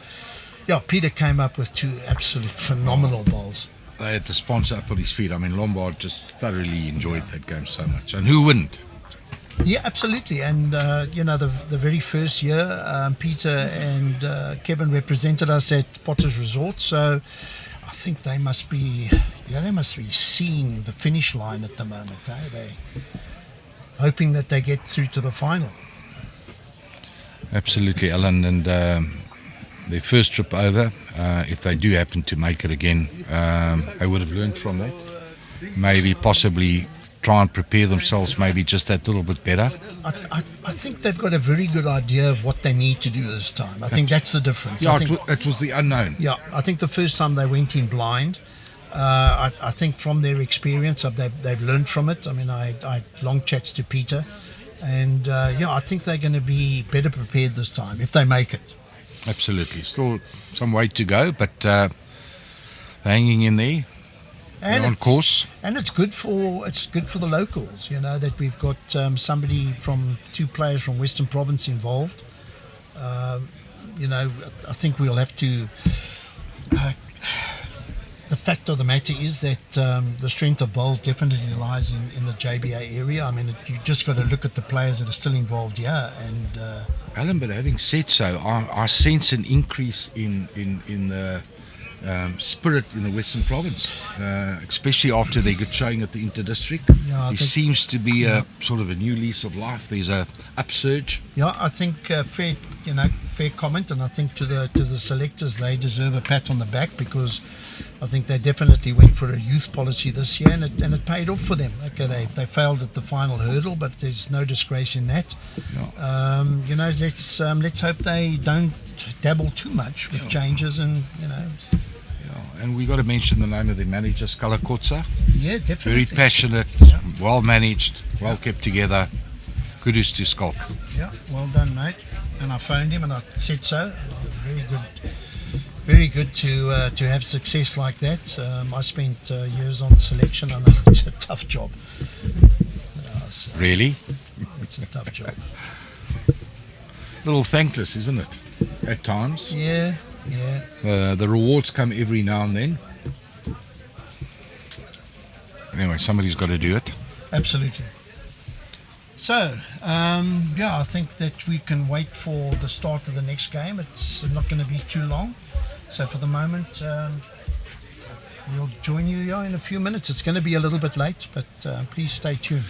yeah, Peter came up with two absolute phenomenal bowls. they had the sponsor up on his feet. I mean, Lombard just thoroughly enjoyed that game so much. And who wouldn't? Yeah, absolutely. And, the very first year, Peter and Kevin represented us at Potter's Resort. So I think they must be seeing the finish line at the moment. They're hoping that they get through to the final. Absolutely, Alan. And their first trip over, if they do happen to make it again, they would have learned from that. Maybe possibly try and prepare themselves maybe just that little bit better. I think they've got a very good idea of what they need to do this time. I think that's the difference. Yeah, I think, it was the unknown. Yeah, I think the first time they went in blind. I think from their experience, they've learned from it. I mean, I had long chats to Peter, and I think they're going to be better prepared this time if they make it. Absolutely, still some way to go, but they're hanging in there. And on course, and it's good for the locals. That we've got two players from Western Province involved. I think we'll have to. The fact of the matter is that the strength of bowls definitely lies in the JBA area. I mean, you just got to look at the players that are still involved here. And Alan, but having said so, I sense an increase in the spirit in the Western Province, especially after their good showing at the Inter-District. There seems to be a sort of a new lease of life. There's a upsurge. Yeah, I think fair comment, and I think to the selectors, they deserve a pat on the back, because I think they definitely went for a youth policy this year, and it paid off for them. Okay, they failed at the final hurdle, but there's no disgrace in that. No. Let's hope they don't dabble too much with changes, and And we got to mention the name of the manager, Skalakotsa. Yeah, definitely. Very passionate, well managed, well kept together. Kudos to Skalk. Yeah, well done, mate. And I phoned him and I said so. Very good to have success like that. I spent years on selection, and it's a tough job. Really? It's a tough job. Little thankless, isn't it? At times. Yeah. The rewards come every now and then. Anyway, somebody's got to do it. Absolutely. So, I think that we can wait for the start of the next game. It's not going to be too long. So for the moment, we'll join you in a few minutes. It's going to be a little bit late, but please stay tuned.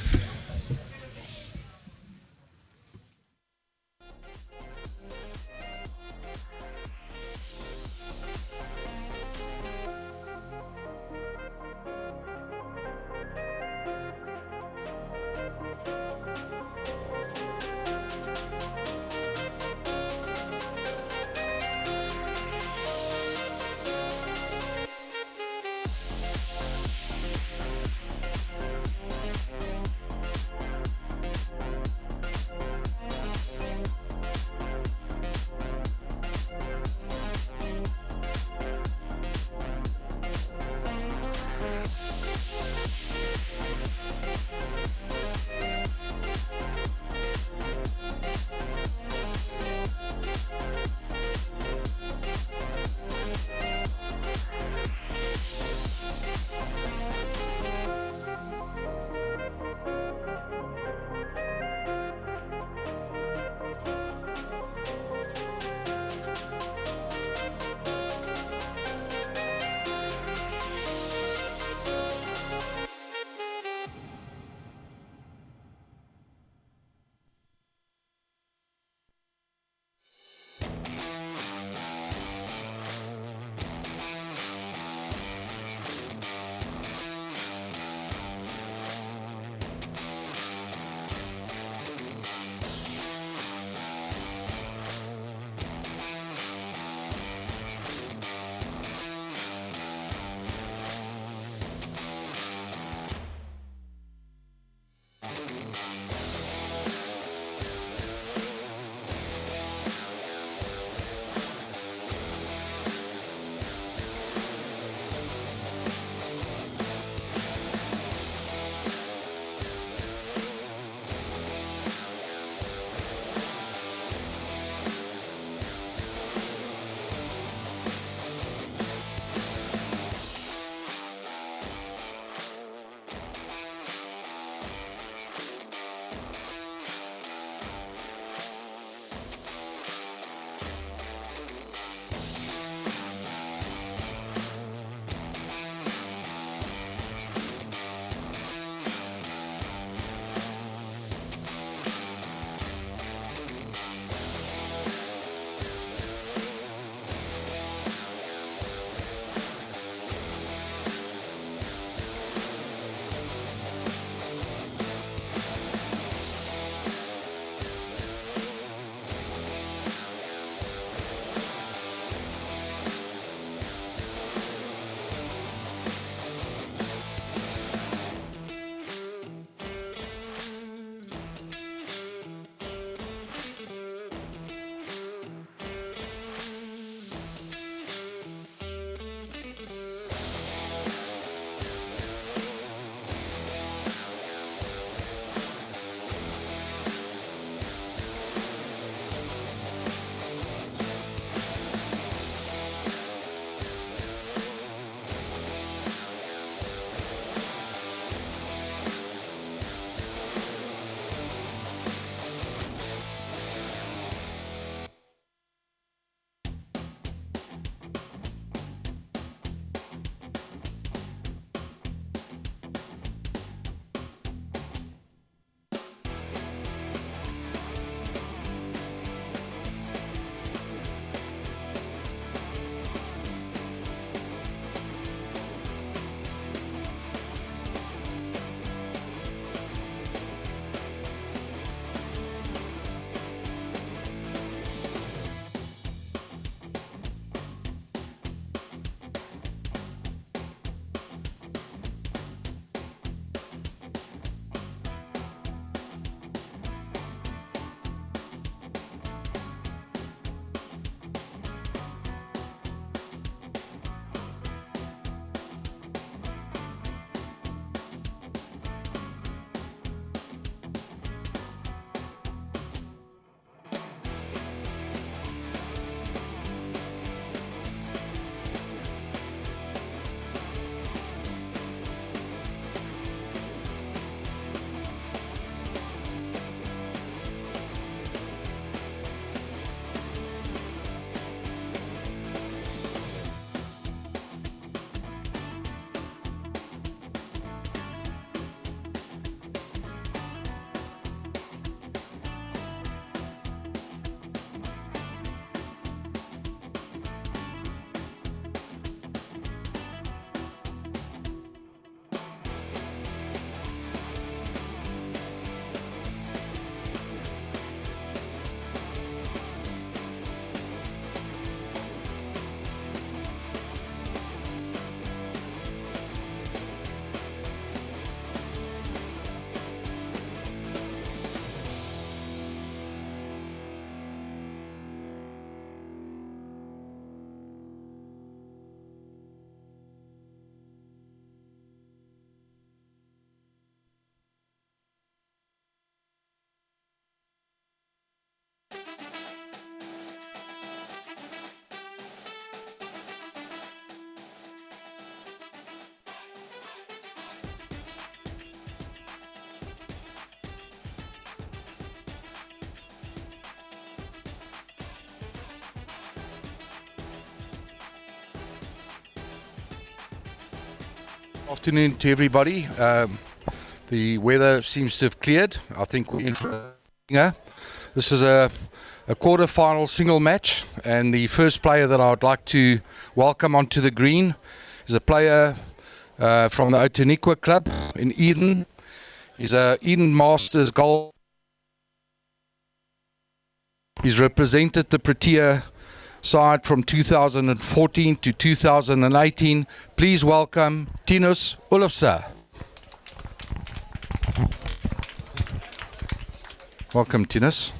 Afternoon to everybody. The weather seems to have cleared. I think we're in for a This is a quarter-final single match, and the first player that I would like to welcome onto the green is a player from the Otaniqua Club in Eden. He's a Eden Masters gold. He's represented the Protea side from 2014 to 2018. Please welcome Thinus Oelofse. Welcome, Thinus.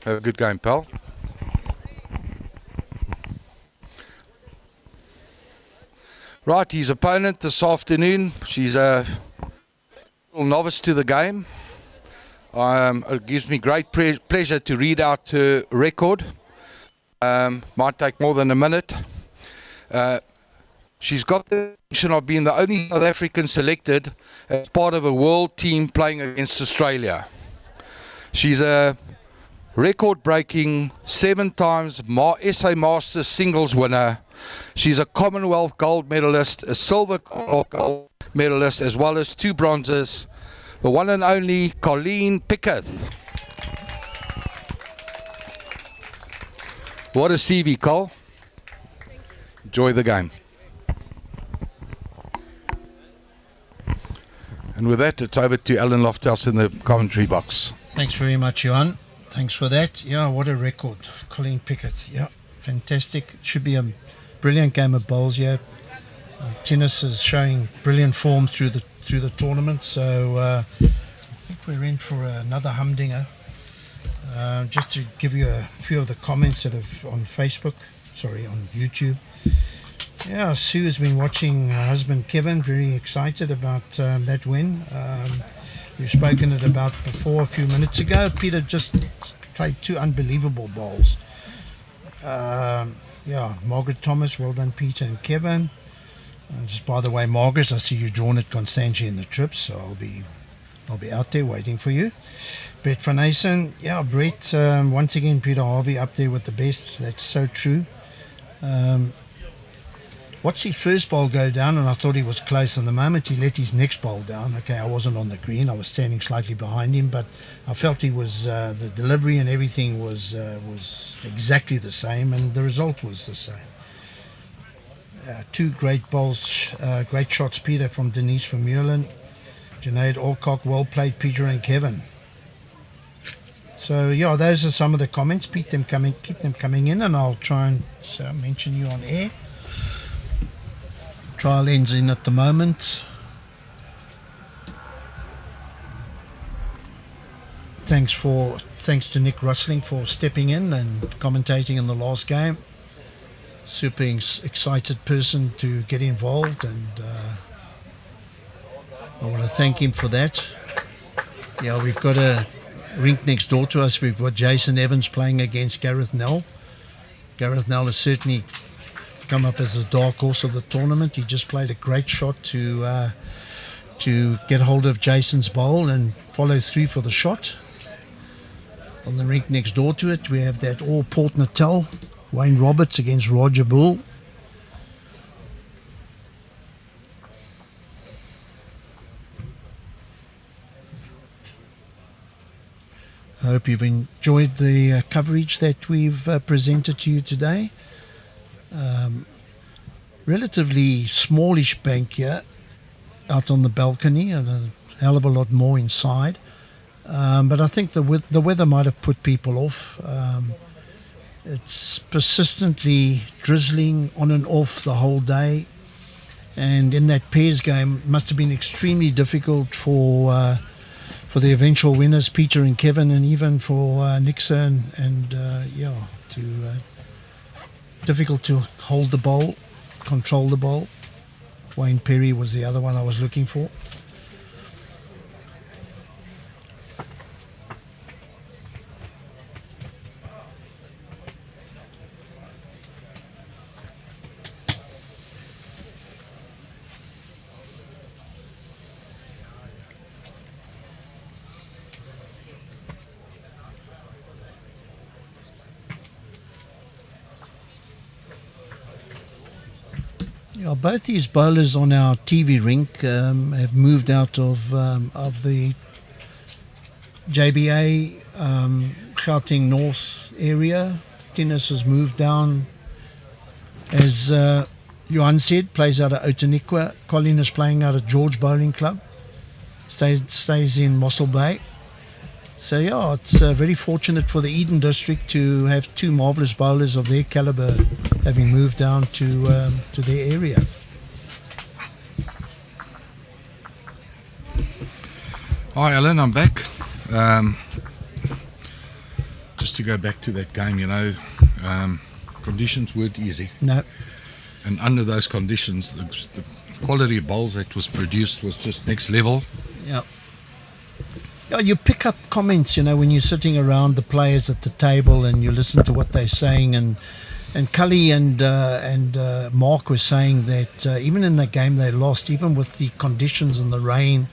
Have a good game, pal. Right, his opponent this afternoon, she's a little novice to the game. It gives me great pleasure to read out her record. Might take more than a minute. She's got the distinction of being the only South African selected as part of a world team playing against Australia. She's a record-breaking 7 times SA Masters singles winner. She's a Commonwealth gold medalist, a silver gold medalist, as well as 2 bronzes. The one and only Colleen Piketh. What a CV, Cole. Enjoy the game. And with that, it's over to Alan Lofthouse in the commentary box. Thanks very much, Johan. Thanks for that. Yeah, what a record. Colleen Piketh. Yeah, fantastic. It should be a brilliant game of bowls here. Thinus is showing brilliant form through the tournament. So I think we're in for another humdinger. Just to give you a few of the comments that have on YouTube. Yeah, Sue has been watching her husband Kevin, very excited about that win. We've spoken it about before a few minutes ago. Peter just played 2 unbelievable bowls. Yeah, Margaret Thomas, well done Peter and Kevin. Just by the way, Margaret, I see you drawn at Constantia in the trip, so I'll be out there waiting for you. Brett Van Eysen, yeah, Brett, once again, Peter Harvey up there with the best. That's so true. Watched his first bowl go down, and I thought he was close. And the moment he let his next bowl down, okay, I wasn't on the green. I was standing slightly behind him, but I felt he was the delivery and everything was exactly the same, and the result was the same. 2 great bowls, great shots, Peter from Denise Vermeulen. Junaid Alcock, well played, Peter and Kevin. So yeah, those are some of the comments. Keep them coming in, and I'll try and mention you on air. Trial ends in at the moment. Thanks to Nick Rustling for stepping in and commentating in the last game. Super excited person to get involved, and I want to thank him for that. Yeah, we've got a rink next door to us. We've got Jason Evans playing against Gareth Nell. Gareth Nell has certainly come up as a dark horse of the tournament. He just played a great shot to get hold of Jason's bowl and follow through for the shot. On the rink next door to it, we have that all Port Natal, Wayne Roberts against Roger Boulle. I hope you've enjoyed the coverage that we've presented to you today. Relatively smallish bank here out on the balcony, and a hell of a lot more inside. But I think the weather might have put people off. It's persistently drizzling on and off the whole day, and in that pairs game, it must have been extremely difficult for the eventual winners, Peter and Kevin, and even for Niksa and difficult to hold the bowl, control the bowl. Wayne Perry was the other one I was looking for. Yeah, both these bowlers on our TV rink have moved out of the JBA Gauteng North area. Thinus has moved down, as Johan said, plays out of Outeniqua. Colleen is playing out of George Bowling Club. Stays in Mossel Bay. So yeah, it's very fortunate for the Eden District to have two marvellous bowlers of their calibre having moved down to their area. Hi Alan, I'm back. Just to go back to that game, conditions weren't easy. No. And under those conditions, the quality of bowls that was produced was just next level. Yeah. Yeah, you pick up comments, when you're sitting around the players at the table and you listen to what they're saying. And Cully and Mark were saying that even in the game they lost, even with the conditions and the rain,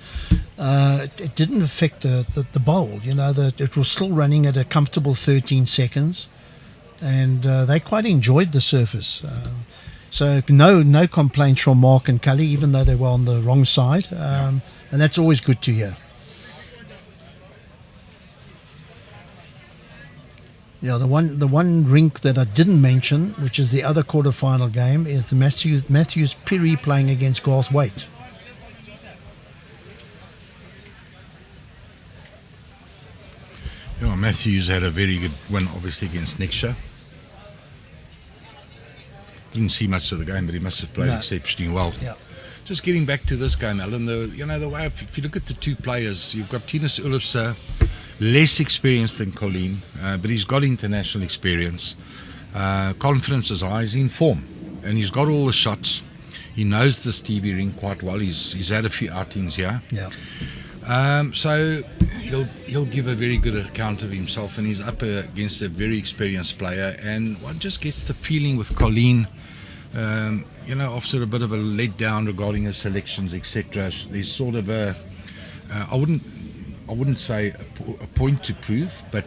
it didn't affect the bowl. It was still running at a comfortable 13 seconds. And they quite enjoyed the surface. So no complaints from Mark and Cully, even though they were on the wrong side. And that's always good to hear. Yeah, the one rink that I didn't mention, which is the other quarter-final game, is the Matthews Piri playing against Garthwaite. Yeah, Matthews had a very good win, obviously, against Niksa. Didn't see much of the game, but he must have played exceptionally well. Yeah. Just getting back to this game, Alan, the way, if you look at the two players, you've got Thinus Oelofse, less experienced than Colleen, but he's got international experience. Confidence is high, he's in form, and he's got all the shots. He knows this TV ring quite well. He's had a few outings here. Yeah. So he'll give a very good account of himself, and he's up against a very experienced player. And one just gets the feeling with Colleen, after a bit of a letdown regarding her selections, etc. There's sort of I wouldn't say a point to prove, but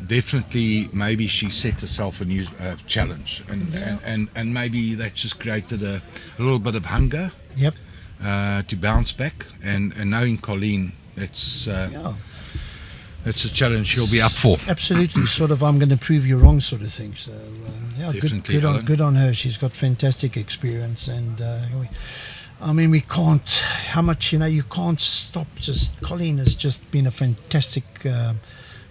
definitely maybe she set herself a new challenge, and maybe that just created a little bit of hunger. Yep. To bounce back, and knowing Colleen, that's a challenge she'll be up for. Absolutely, sort of I'm going to prove you wrong sort of thing. So Definitely, good on her. She's got fantastic experience, and we can't. How much you can't stop. Just Colleen has just been a fantastic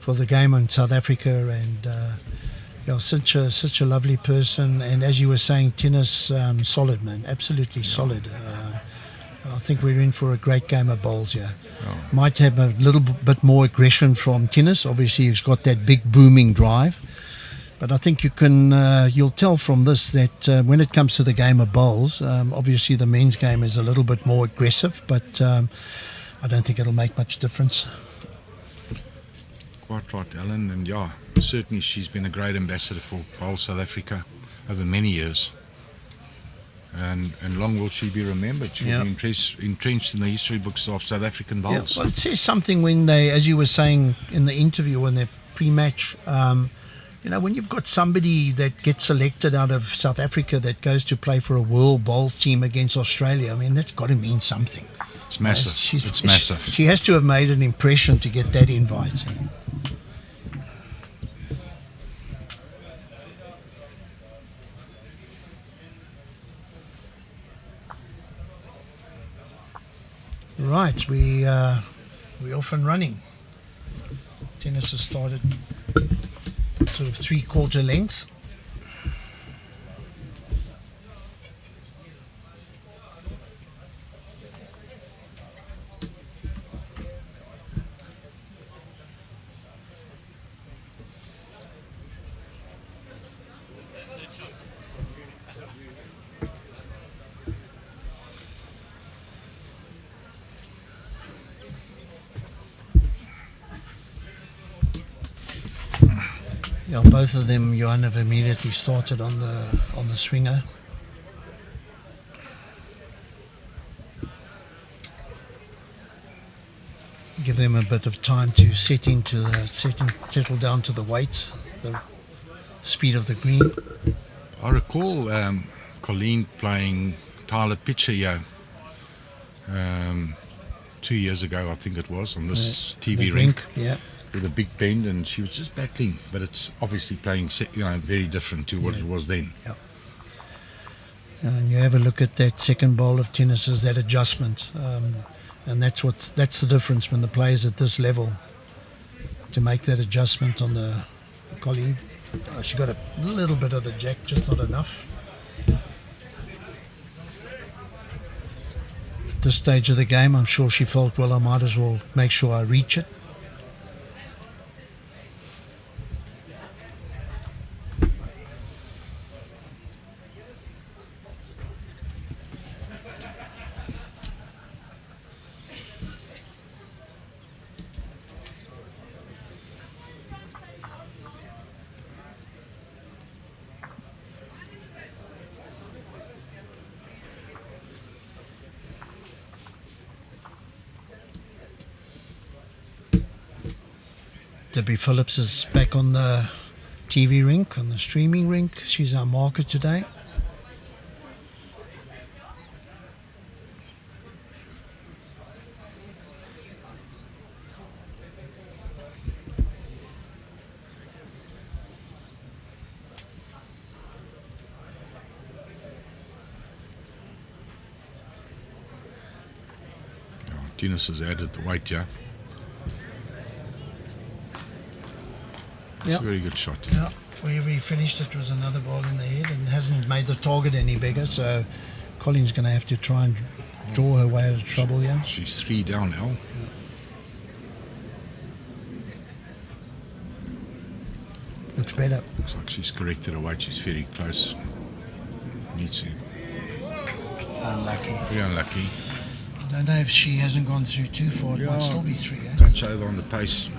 for the game in South Africa, and such a lovely person. And as you were saying, Thinus, solid man, absolutely solid. I think we're in for a great game of bowls here. Oh. Might have a little bit more aggression from Thinus. Obviously, he's got that big booming drive. But I think you'll tell from this that when it comes to the game of bowls, obviously the men's game is a little bit more aggressive, but I don't think it'll make much difference. Quite right, Alan, and certainly she's been a great ambassador for Bowl South Africa over many years. And long will she be remembered. She'll be entrenched in the history books of South African bowls. Yeah, well, it says something when they, as you were saying in the interview, when they're pre-match, when you've got somebody that gets selected out of South Africa that goes to play for a world bowls team against Australia, that's got to mean something. It's massive. It's massive. She has to have made an impression to get that invite. Right, we're off and running. Tennis has started sort of 3/4 length. Yeah, both of them, Johan, have immediately started on the swinger. Give them a bit of time to settle down to the weight, the speed of the green. I recall Colleen playing Tyler Pitcher here 2 years ago, I think it was, on this TV the rink Yeah. with a big bend, and she was just battling, but it's obviously playing very different to what it was then. Yeah. And you have a look at that second bowl of Thinus, that adjustment, and that's the difference when the players at this level to make that adjustment on the Colleen. She got a little bit of the jack, just not enough. At this stage of the game, I'm sure she felt, well, I might as well make sure I reach it. Debbie Phillips is back on the TV rink, on the streaming rink. She's our marker today. Thinus has added the weight, yeah. It's Yep. a very good shot. Yeah, wherever he finished it was another ball in the head and hasn't made the target any bigger, so Colleen's going to have to try and draw her way out of trouble, yeah. She's 3 down now. Looks better. Looks like she's corrected her weight. She's very close. Needs to. Unlucky. Very unlucky. I don't know if she hasn't gone through too far. It Yeah. might still be 3, eh? Touch over on the pace.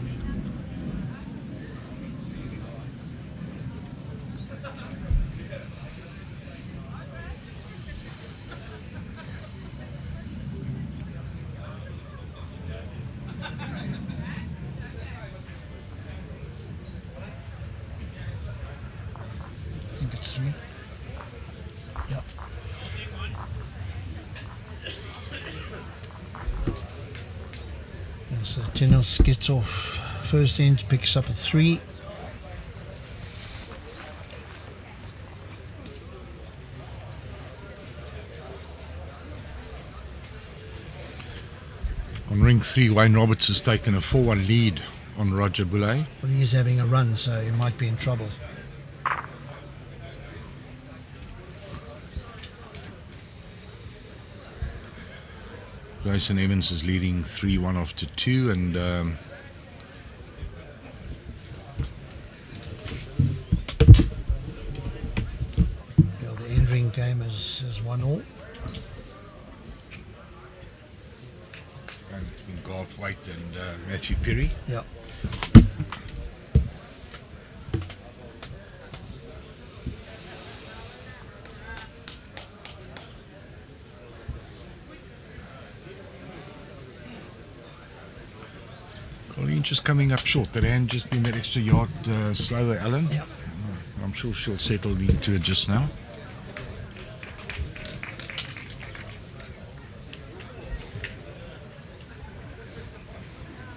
I think it's 3. Yeah. And so Thinus gets off first end, picks up a 3. On ring 3, Wayne Roberts has taken a 4-1 lead on Roger Boulle. Well, he is having a run, so he might be in trouble. Jason Evans is leading 3-1 after 2, and Yeah, the end ring game is 1-1. between Garth White and Matthew Perry. Yeah. Colleen just coming up short. That hand just been that extra yard slower, Alan. Yeah. I'm sure she'll settle into it just now.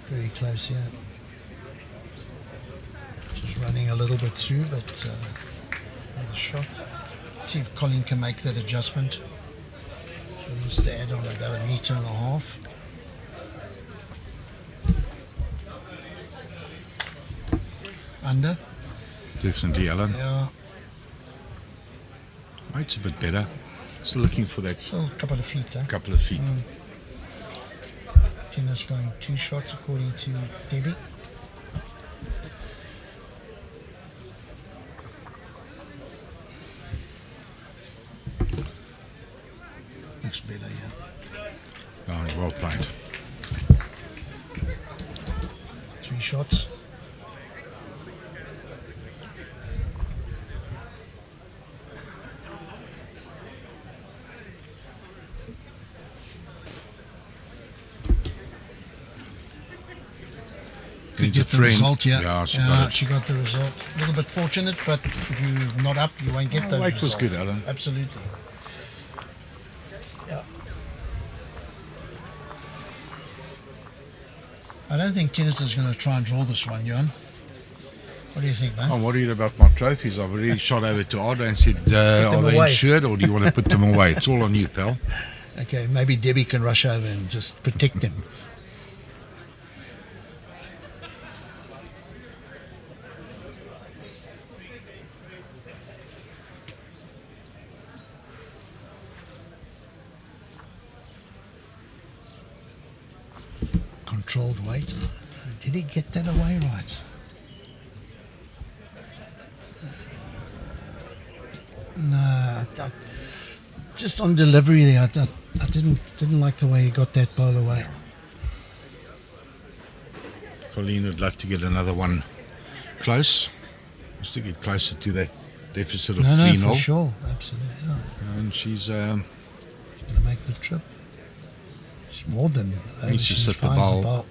Very close, yeah. Just running a little bit through, but another shot. Let's see if Colleen can make that adjustment. She needs to add on about 1.5 meters. Under? Definitely, Alan. Yeah. Weight's a bit better. Still looking for that Still a couple of feet, eh? couple of feet. Tina's going 2 shots according to Debbie. Looks better, yeah. Oh, well played. 3 shots. Needs a Get the friend. result, yeah. Yeah, she got it. She got the result. A little bit fortunate, but if you're not up, you won't get those weight was results. good, Alan. Absolutely. I don't think Thinus is going to try and draw this one, Johan. What do you think, man? I'm worried about my trophies. I've already shot over to Ardo and said, are they away. insured or do you want to put them away? It's all on you, pal. Okay, maybe Debbie can rush over and just protect them. Controlled weight. Did he get that away right? No, just on delivery there, I didn't like the way he got that bowl away. Colleen would love to get another one close. Just to get closer to that deficit of 3-0. No, for sure, absolutely. Yeah. And she's Going to make the trip. It's more than. Needs to sit the finds bowl.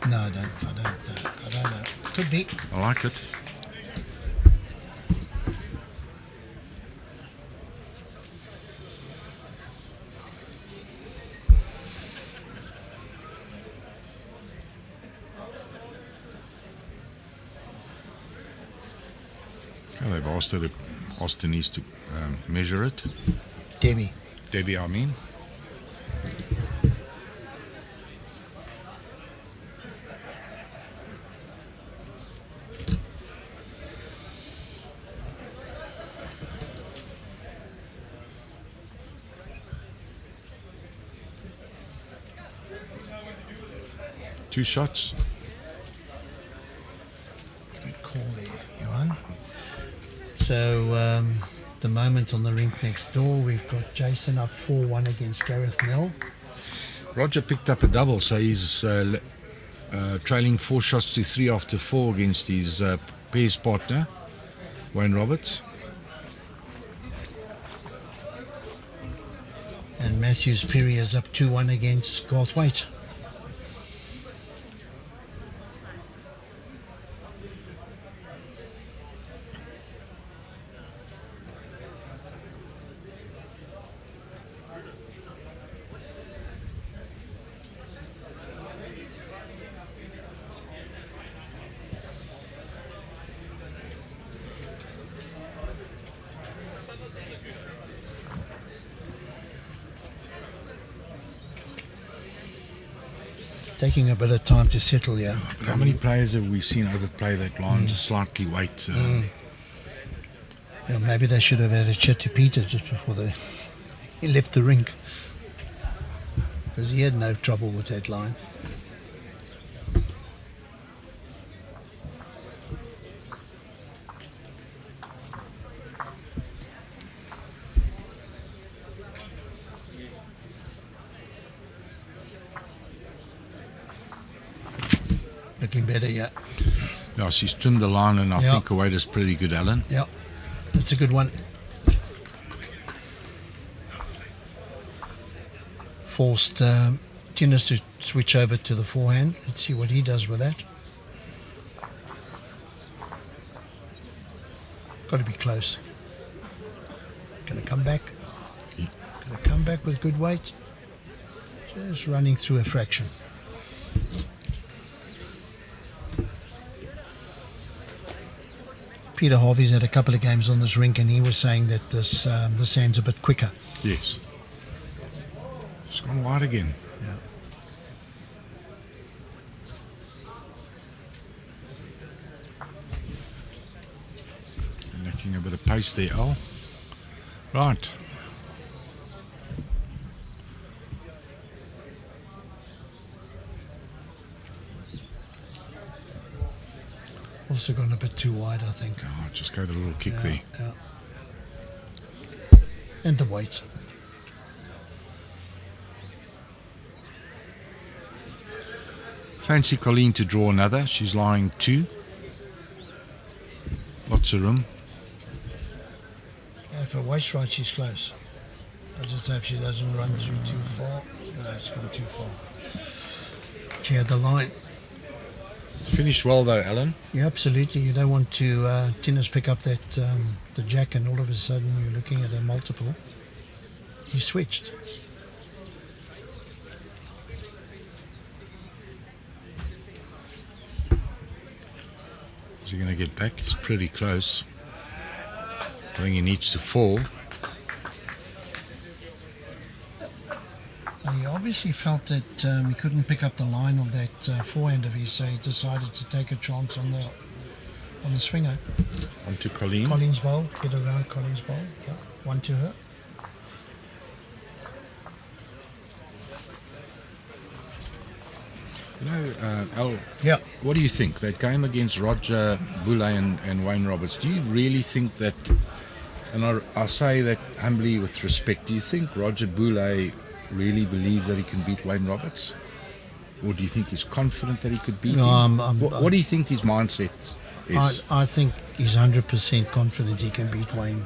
No, I don't know. Could be. I like it. Well, they've asked Denise to measure it. Debbie, I mean. Two shots. Good call there, Johan. So the moment on the rink next door, we've got Jason up 4-1 against Gareth Nell. Roger picked up a double, so he's trailing 4 shots to 3 after 4 against his pairs partner, Wayne Roberts. And Matthews Perry is up 2-1 against Garthwaite. Taking a bit of time to settle here. But how many players have we seen overplay that line just slightly wait? Yeah, maybe they should have had a chat to Peter just before he left the rink, because he had no trouble with that line. Looking better, yeah. Yeah, she's trimmed the line, and I think her weight is pretty good, Alan. Yeah, that's a good one. Forced Thinus to switch over to the forehand. Let's see what he does with that. Got to be close. Going to come back. Going to come back with good weight. Just running through a fraction. Peter Harvey's had a couple of games on this rink, and he was saying that this hand's a bit quicker. Yes. It's gone wide again. Yeah. Lacking a bit of pace there, Al. Right. Also gone a bit too wide, I think. Oh, just gave it a little kick there. Yeah. And the weight. Fancy Colleen to draw another. She's lying 2. Lots of room. Yeah, if her weight's right, she's close. I just hope she doesn't run through too far. No, it's gone too far. She had the line. It's finished well though, Alan. Yeah, absolutely. You don't want to Thinus pick up that the jack, and all of a sudden you're looking at a multiple. He switched. Is he going to get back? He's pretty close. I think he needs to fall. He obviously felt that he couldn't pick up the line of that forehand of his, so he decided to take a chance on the swinger. On to Colleen. Colleen's bowl, get around Colleen's bowl. Yeah, one to her. You know, Al, Yeah. what do you think? That game against Roger Boulle and Wayne Roberts, do you really think that, and I say that humbly with respect, do you think Roger Boulle really believes that he can beat Wayne Roberts? Or do you think he's confident that he could beat him? What do you think his mindset is? I think he's 100% confident he can beat Wayne.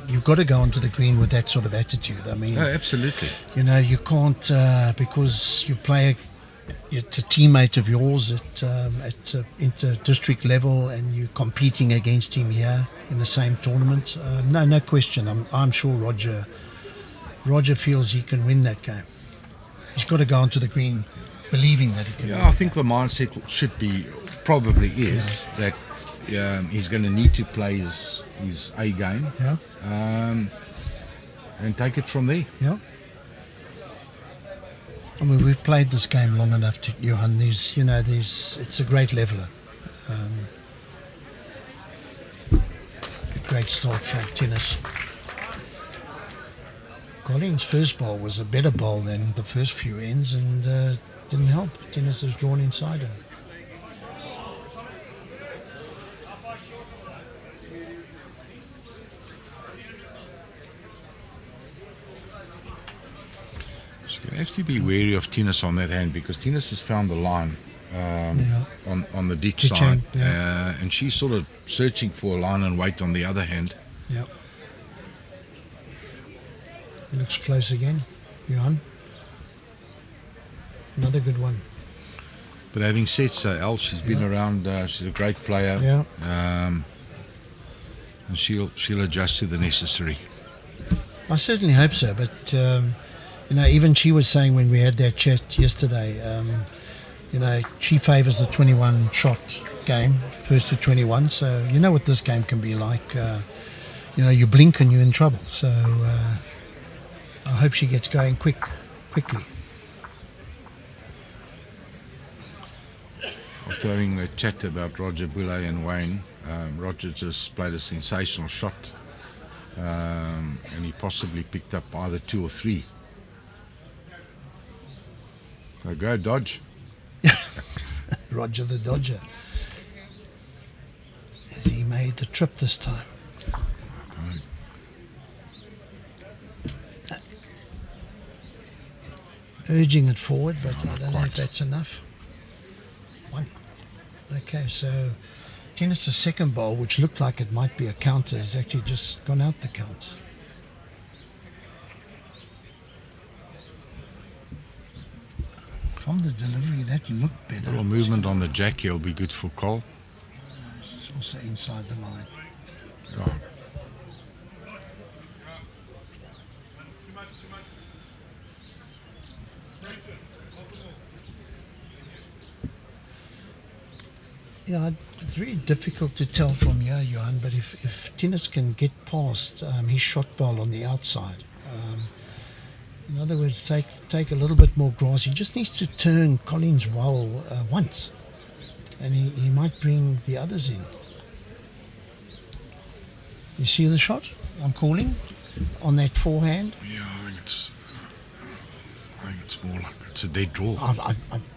You've got to go onto the green with that sort of attitude. I mean, Oh, absolutely. you know, you can't, because you play it's a teammate of yours at inter-district level, and you're competing against him here in the same tournament. No question. I'm sure Roger feels he can win that game. He's got to go onto the green believing that he can win. I think the mindset should be, probably is, that he's going to need to play his A game, Yeah. and take it from there. Yeah. I mean, we've played this game long enough, Johan. It's a great leveler. Great start from Thinus. Colleen's first ball was a better ball than the first few ends, and didn't help. Thinus is drawn inside her. You have to be wary of Thinus on that hand, because Thinus has found the line on the ditch Ditch side, hand, yeah. and she's sort of searching for a line and weight on the other hand. Yep. He looks close again, Johan. Another good one. But having said so, Al, she's been around. She's a great player, Yeah. and she'll adjust to the necessary. I certainly hope so, but even she was saying when we had that chat yesterday, she favours the 21 shot game, first to 21. So you know what this game can be like. You blink and you're in trouble. So I hope she gets going quickly. After having a chat about Roger Boulle and Wayne, Roger just played a sensational shot, and he possibly picked up either 2 or 3. So go Dodge. Roger the Dodger. Has he made the trip this time? Urging it forward, but I don't know if that's enough. 1. Okay, so Thinus' second ball, which looked like it might be a counter, has actually just gone out the count. From the delivery, that looked better. A little movement on the jack here will be good for Cole. It's also inside the line. Oh. Yeah, it's very difficult to tell from here, Johan, but if Thinus can get past his shot ball on the outside, in other words, take a little bit more grass, he just needs to turn Colleen's bowl once, and he might bring the others in. You see the shot I'm calling on that forehand? Yeah, I think it's more like it's a dead draw.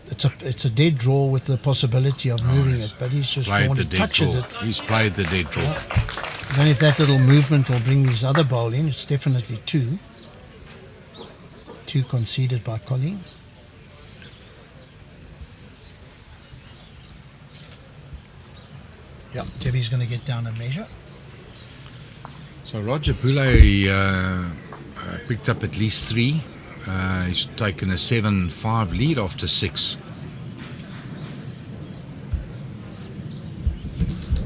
It's a dead draw with the possibility of moving it, but he's just drawn, he touches it. He's played the dead draw. Yeah. And if that little movement will bring his other bowl in, it's definitely 2. 2 conceded by Colleen. Yeah, Debbie's going to get down and measure. So Roger Boulle picked up at least 3. He's taken a 7-5 lead after 6.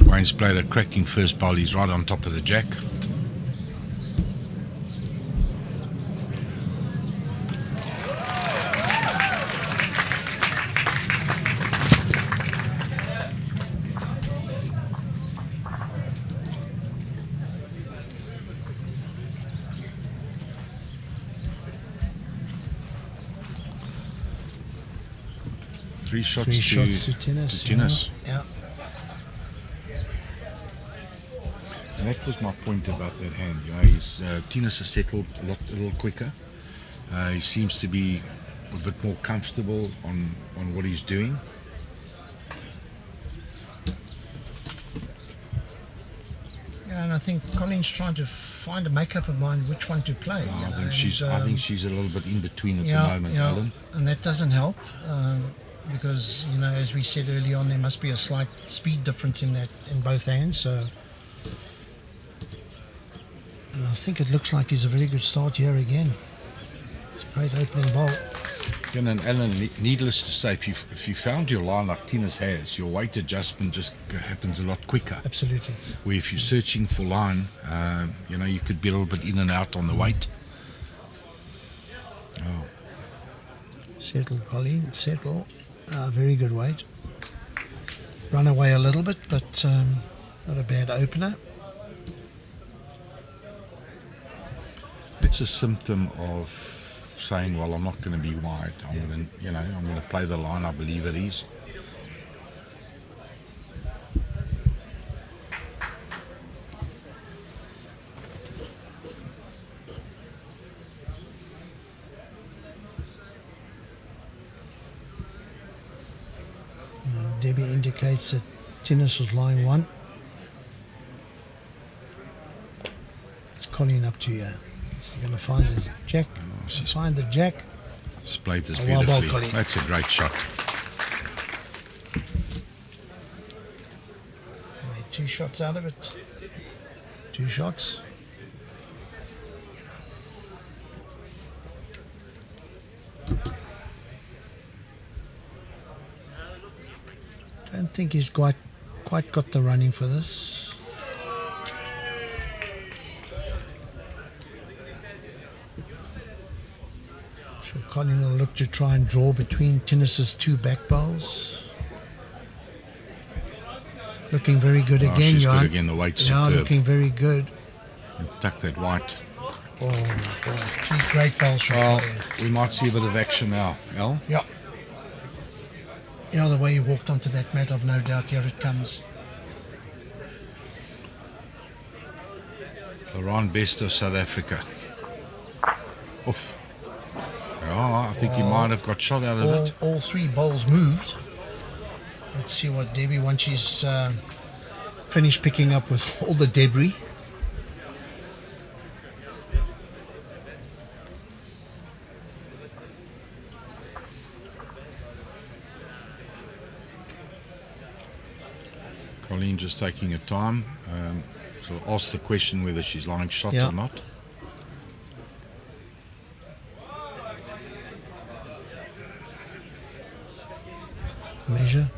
Wayne's played a cracking first bowl. He's right on top of the jack. Three shots to Thinus. to Thinus. Yeah. And that was my point about that hand. You know, Thinus has settled a little quicker. He seems to be a bit more comfortable on what he's doing. Yeah, and I think Colleen's trying to find a make-up of mind which one to play. I think she's a little bit in between at the moment, yeah, Alan. and that doesn't help because as we said early on, there must be a slight speed difference in both hands. So, and I think it looks like he's a very good start here again. It's a great opening ball. And Alan, needless to say, if you found your line like Thinus has, your weight adjustment just happens a lot quicker. Absolutely. Where if you're searching for line, you could be a little bit in and out on the weight. Oh. Settle, Colleen, settle. Very good weight. Run away a little bit, but not a bad opener. It's a symptom of saying, well, I'm not going to be wide. I'm going to play the line I believe it is. Debbie indicates that Thinus was line one. It's Colleen up to you. You're going to find the jack. Find the jack. She's played this Well ball, beautifully. Colleen. That's a great shot. Made 2 shots out of it. 2 shots. Don't think he's quite got the running for this. So Colleen will look to try and draw between Thinus's 2 back bowls. Looking very good again, she's Johan. good again. The weight's Yeah, superb. looking very good. Tuck that white. Oh boy, 2 great bowls from Well, Colleen. we might see a bit of action now, Al. Yeah. Yeah, the way he walked onto that mat, I've no doubt. Here it comes. Iran best of South Africa. Oof. Yeah, I think he might have got shot out of it. All 3 bowls moved. Let's see what Debbie, once she's finished picking up with all the debris. Colleen just taking her time. So ask the question whether she's lying shot Yeah. or not. Measure.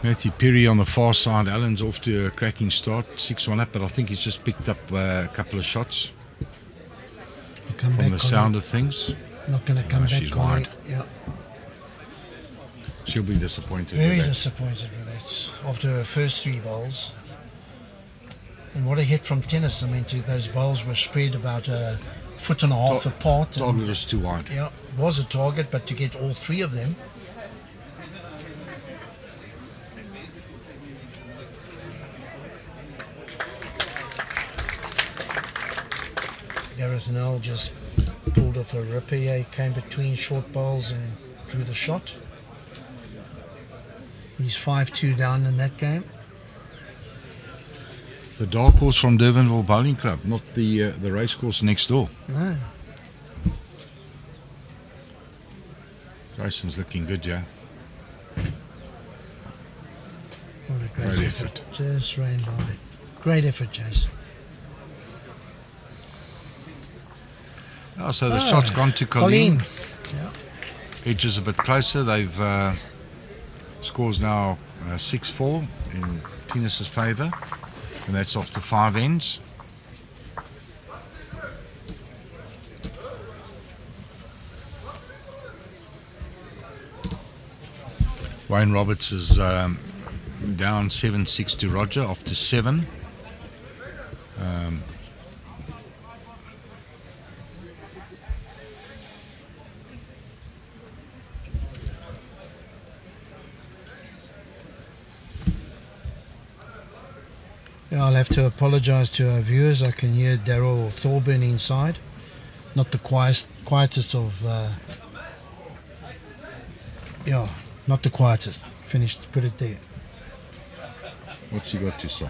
Matthew Perry on the far side. Allen's off to a cracking start. 6-1 up, but I think he's just picked up a couple of shots Come from back, the Colleen. sound of things. Not going to come back, she's Colleen. wide. Yeah. She'll be disappointed Very with that. disappointed with that. After her first 3 bowls. And what a hit from Thinus. I mean, those bowls were spread about a foot and a half apart. and- Target was too wide. Yeah, was a target, but to get all 3 of them. Gareth Nell just pulled off a ripper here. He came between short bowls and drew the shot. He's 5-2 down in that game. The dark horse from Durbanville Bowling Club, not the race course next door. No. Grayson's looking good, yeah. What a great, Great effort. effort. Just ran by. Great effort, Jace. Oh, so the shot's gone to Colleen. Yeah. Edges a bit closer. They've scores now 6-4 in Thinus's favour, and that's off to 5 ends. Wayne Roberts is down 7-6 to Roger after 7. I'll have to apologise to our viewers. I can hear Daryl Thorburn inside. Not the quietest of... not the quietest. Finished, put it there. What's he got to say?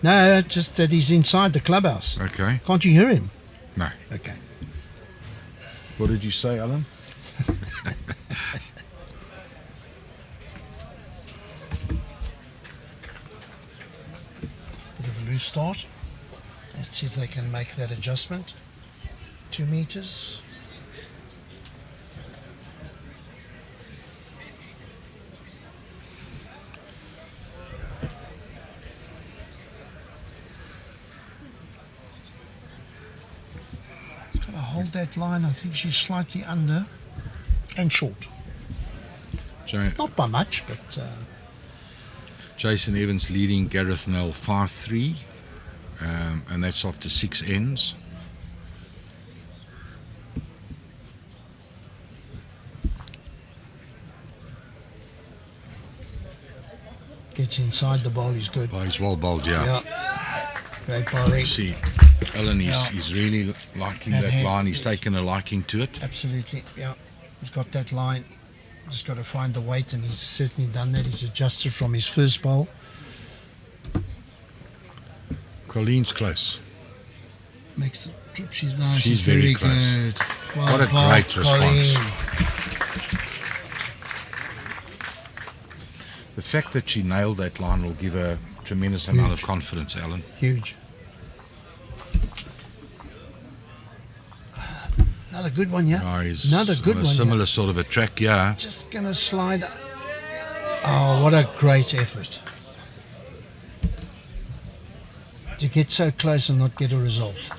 No, just that he's inside the clubhouse. Okay. Can't you hear him? No. Okay. What did you say, Alan? Bit of a loose start. Let's see if they can make that adjustment. 2 meters. Got to hold that line. I think she's slightly under and short. Not by much, but... Jason Evans leading Gareth Nell 5-3, and that's after 6 ends. Gets inside the bowl, he's good. Oh, he's well bowled, yeah. Great bowling. You see, Alan, he's really liking that line. He's taken a liking to it. Absolutely, yeah. He's got that line. Just got to find the weight, and he's certainly done that. He's adjusted from his first bowl. Colleen's close. Makes the trip. She's nice. She's very close. Good. Well What a bowled, great response. Colleen. The fact that she nailed that line will give her a tremendous amount of confidence, Alan. Huge. Another good one, yeah. Oh, he's Another good on one. a similar Yeah. sort of a track, yeah. Just gonna slide. Oh, what a great effort! To get so close and not get a result.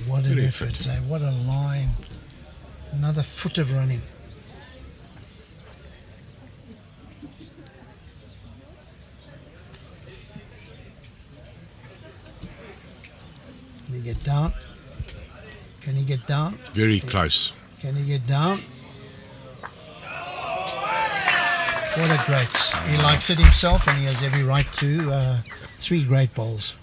What an effort, eh? What a line. Another foot of running. Can he get down? Can he get down? Very close. Can he get down? What a great. He likes it himself, and he has every right to. 3 great bowls.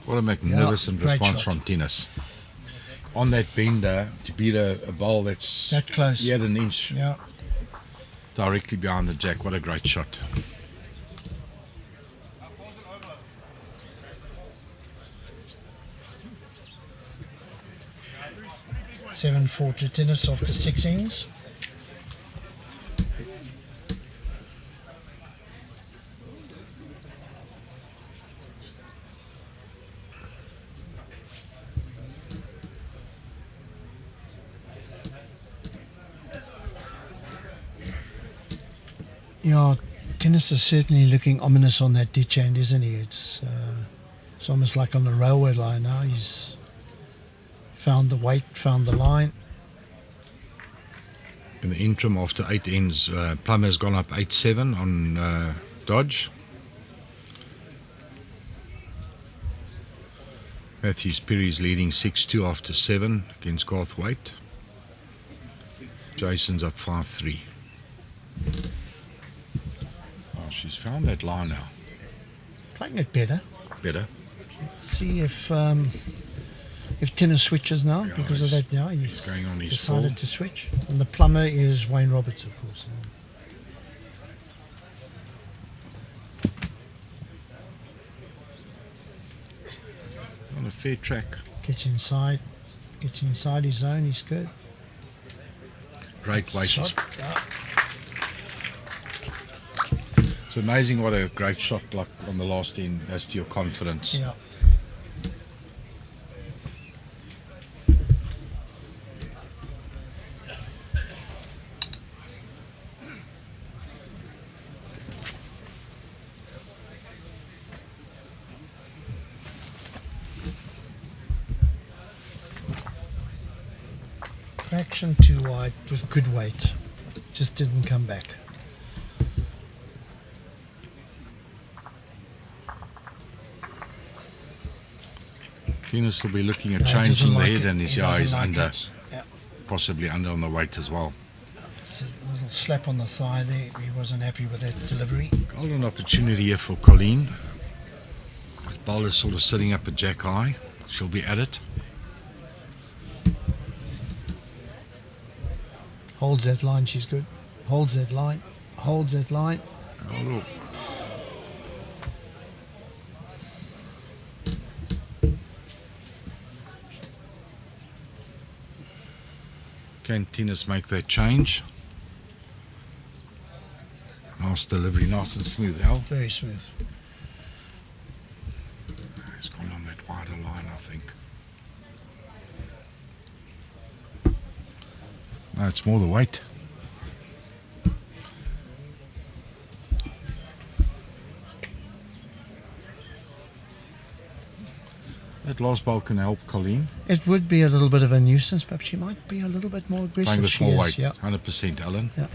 What a magnificent great response shot. from Thinus. On that bender, to beat a bowl that's That close. He had an inch Yeah. directly behind the jack. What a great shot. Seven 4 to Thinus after 6 innings. Yeah, Thinus is certainly looking ominous on that ditch end, isn't he? It's almost like on the railway line now. He's found the weight, found the line. In the interim, after 8 ends, Plummer's gone up 8-7 on Dodge. Matthews Perry's leading 6-2 after 7 against Garthwaite. Jason's up 5-3. Oh, she's found that line now. Playing it better. Better. See if Thinus switches now Yeah, because of he's- that. Now he's going on his decided full. to switch. And the plumber is Wayne Roberts, of course. On a fair track. Gets inside his zone. He's good. Great weight. Shot. Yeah. It's amazing what a great shot like on the last end does to your confidence. Yeah. fraction too wide with good weight. Just didn't come back. Thinus will be looking at No, changing doesn't the like head, it. and He he's doesn't like under, it. Yeah. possibly under on the weight as well. It's a little slap on the thigh there. He wasn't happy with that delivery. Golden opportunity here for Colleen. Boulle sort of sitting up at jack eye. She'll be at it. Holds that line, she's good. Holds that line. Holds that line. Oh, look. Can Thinus make that change? Nice delivery, nice and smooth, Al. Very smooth. He's gone on that wider line, I think. No, it's more the weight. That last ball can help Colleen. It would be a little bit of a nuisance, but she might be a little bit more aggressive. Playing the She small is, weight, yeah. 100%, Alan. Yeah.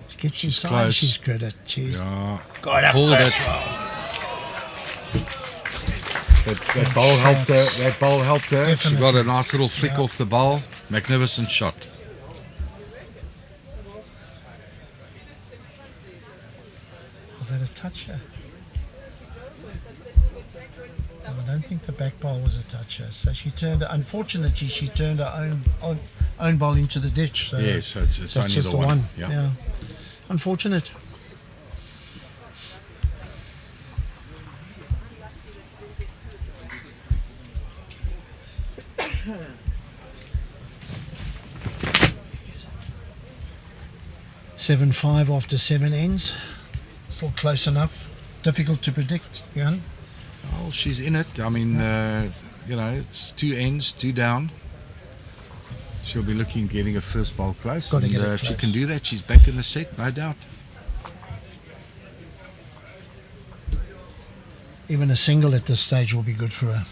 She gets inside, close. she's good at. She's Yeah. got a Pulled first it. roll. That bowl helped her. That bowl helped her. She Definitely. got a nice little flick Yeah. off the bowl. Magnificent shot. Was that a toucher? No, I don't think the back ball was a toucher. So she turned. Unfortunately, she turned her own ball into the ditch. So Yes, so it's so only just the one. Yeah. Unfortunate. (7-5) after 7 ends. Still close enough. Difficult to predict, Johan. Well, she's in it. I mean, you know, it's 2 ends, 2 down. She'll be looking, getting her first bowl close. Gotta And get it if she close. can do that, she's back in the set, no doubt. Even a single at this stage will be good for her.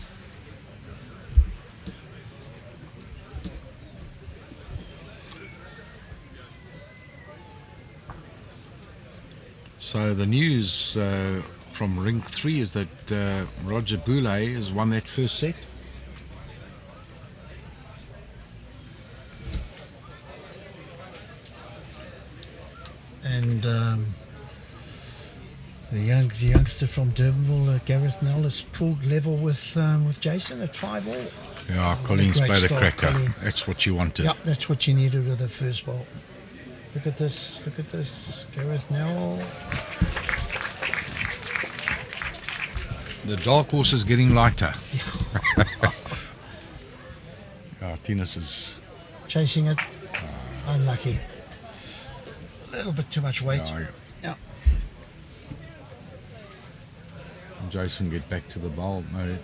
So the news from ring 3 is that Roger Boulle has won that first set. And the youngster from Durbanville, Gareth Nell, has pulled level with Jason at 5-all. Yeah, Colleen's great played a start, cracker. Colleen. That's what you wanted. Yep, that's what you needed with the first ball. Look at this, Gareth Nell. The dark horse is getting lighter. Yeah, Thinus is... Chasing it, unlucky. A little bit too much weight. Yeah, Yeah. Jason get back to the bowl. No.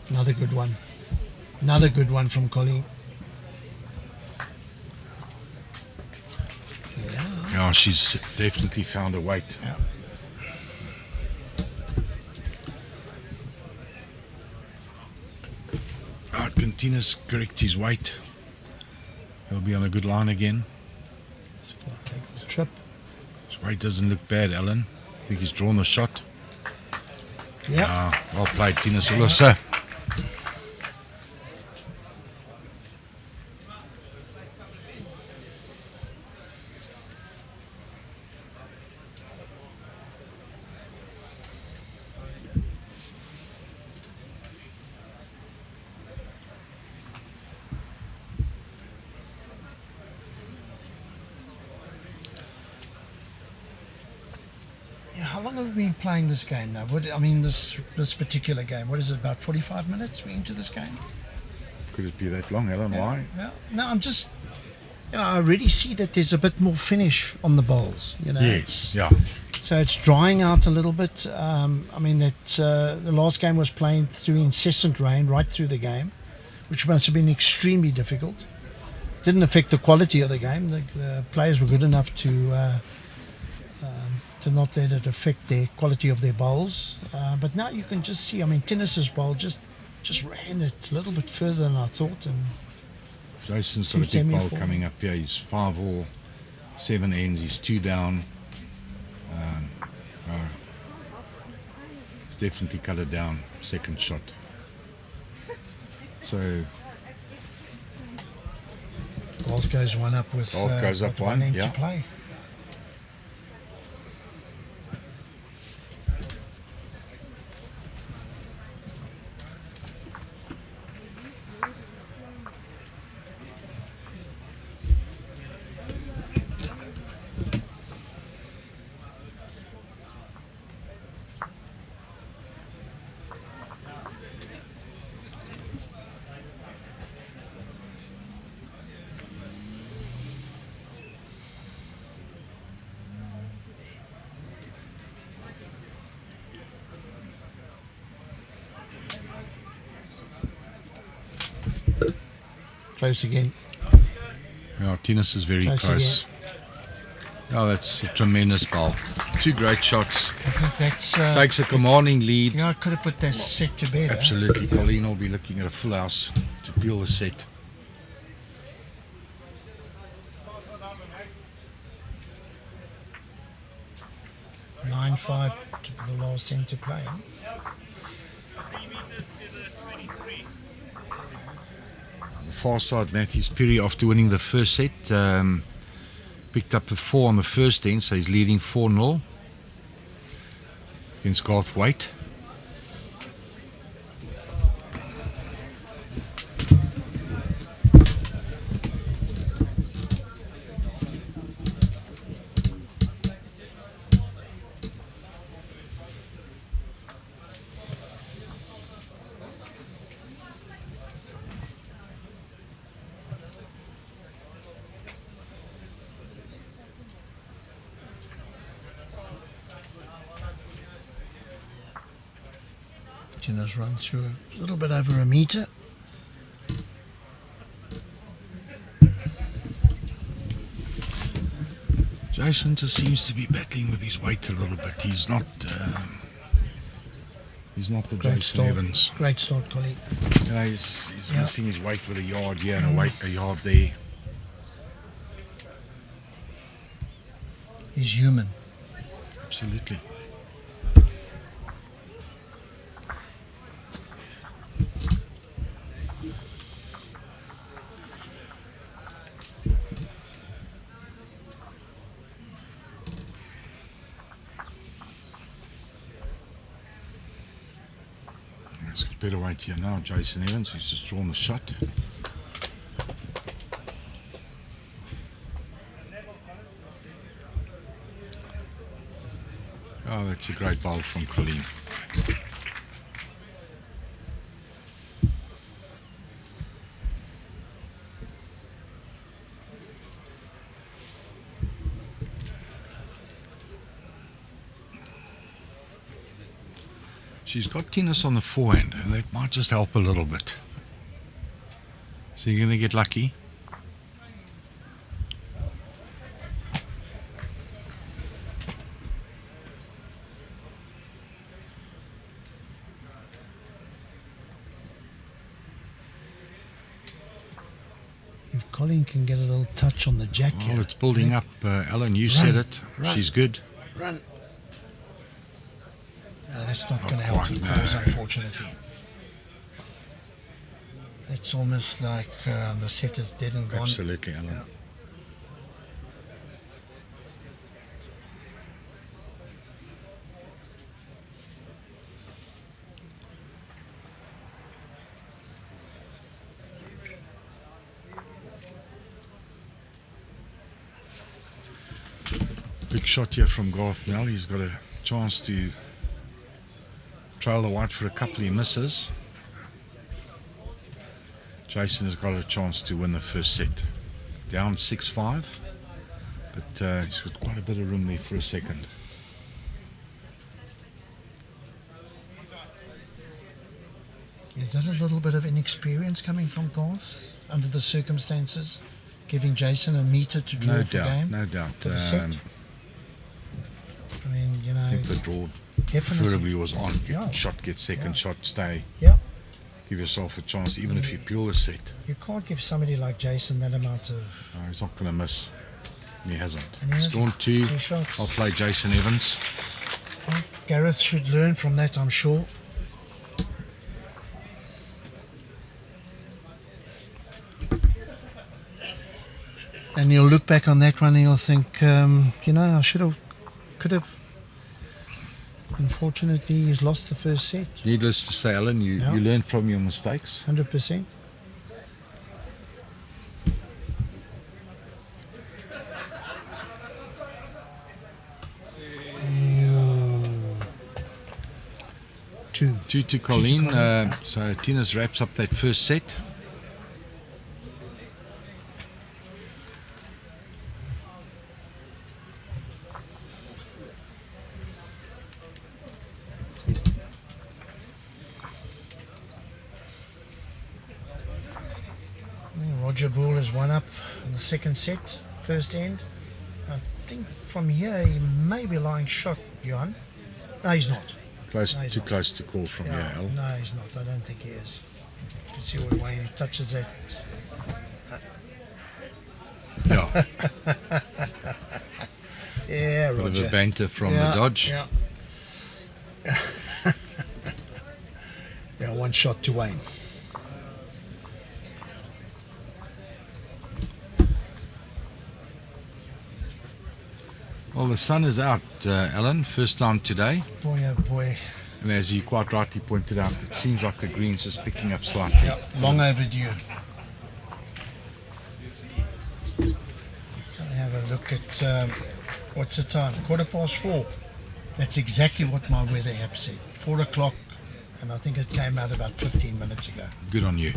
Another good one. Another good one from Colleen. Yeah. Yeah, she's definitely found a weight. Yeah. Right, can Thinus correct his weight? He'll be on a good line again. Just gonna take the trip. His weight doesn't look bad, Alan. I think he's drawn the shot. Yeah. Well played, Thinus Oelofse. How long have we been playing this game now? This particular game. What is it, about 45 minutes we're into this game? Could it be that long, Alan? Why? Yeah. No, I'm just, I already see that there's a bit more finish on the bowls, Yes, yeah. So it's drying out a little bit. The last game was playing through incessant rain right through the game, which must have been extremely difficult. Didn't affect the quality of the game. The players were good enough to to not let it affect their quality of their bowls. But now you can just see, I mean, Thinus's bowl just ran it a little bit further than I thought. And Jason's got a big bowl coming up here. He's 5 all, 7 ends. He's 2 down. He's definitely cut it down. Second shot. So Golf goes one up with Golf goes up with one, end yeah. to play. Close again. Yeah, Thinus is very Close close. Oh, that's a tremendous bowl. 2 great shots. I think that's Takes a commanding lead. I could have put that set to bed. Absolutely. Colleen will be looking at a full house to peel the set. Eh? 9-5 to the last end to play. On the far side, Matthews Perry, after winning the first set, picked up a 4 on the first end, so he's leading 4-0 against Garth Waite. Thinus run through a little bit over a metre. Jason just seems to be battling with his weight a little bit. He's not the Great Jason start. Evans. Great start, Colleen. You know, he's Yeah. missing his weight with a yard here and a yard there. He's human. Absolutely. He's got better weight here now, Jason Evans. He's just drawn the shot. Oh, that's a great bowl from Colleen. She's got Thinus on the forehand, and that might just help a little bit. So you're going to get lucky. If Colleen can get a little touch on the jack Well, here. it's building up. Alan, you Run, said it. run. She's good. Run. No, that's not Not going to help quite, equals, no. unfortunately. It's almost like the set is dead and gone. Absolutely, Alan. Yeah. Big shot here from Garth now. He's got a chance to trail the white for a couple he misses. Jason has got a chance to win the first set. Down 6-5, but he's got quite a bit of room there for a second. Is that a little bit of inexperience coming from Garth under the circumstances, giving Jason a metre to draw No for doubt, game? no doubt. For the set? I mean, think the draw definitely preferably was on. Get Yeah. shot, get second Yeah. shot, stay. Yeah. Give yourself a chance, even if you peel the set. You can't give somebody like Jason that amount of. He's not going to miss. He hasn't. And he He's hasn't. drawn two. 2 shots. I'll play Jason Evans. Gareth should learn from that, I'm sure. And you'll look back on that one and you'll think, I could have. Unfortunately, he's lost the first set. Needless to say, Alan, you learn from your mistakes. 100%. Two to Colleen. So Thinus wraps up that first set. Roger Boulle has won up in the second set, first end. I think from here he may be lying shot, Johan. No, he's not. Too close to call from here, Al. No, he's not. I don't think he is. Let's see what Wayne touches that. Yeah. Yeah, Roger. Bit of a banter from the dodge. Yeah. Yeah, one shot to Wayne. Well, the sun is out, Alan. First time today. Boy, oh boy. And as you quite rightly pointed out, it seems like the green's just picking up slightly. Yeah, long overdue. Gonna have a look at what's the time? 4:15. That's exactly what my weather app said. 4 o'clock, and I think it came out about 15 minutes ago. Good on you.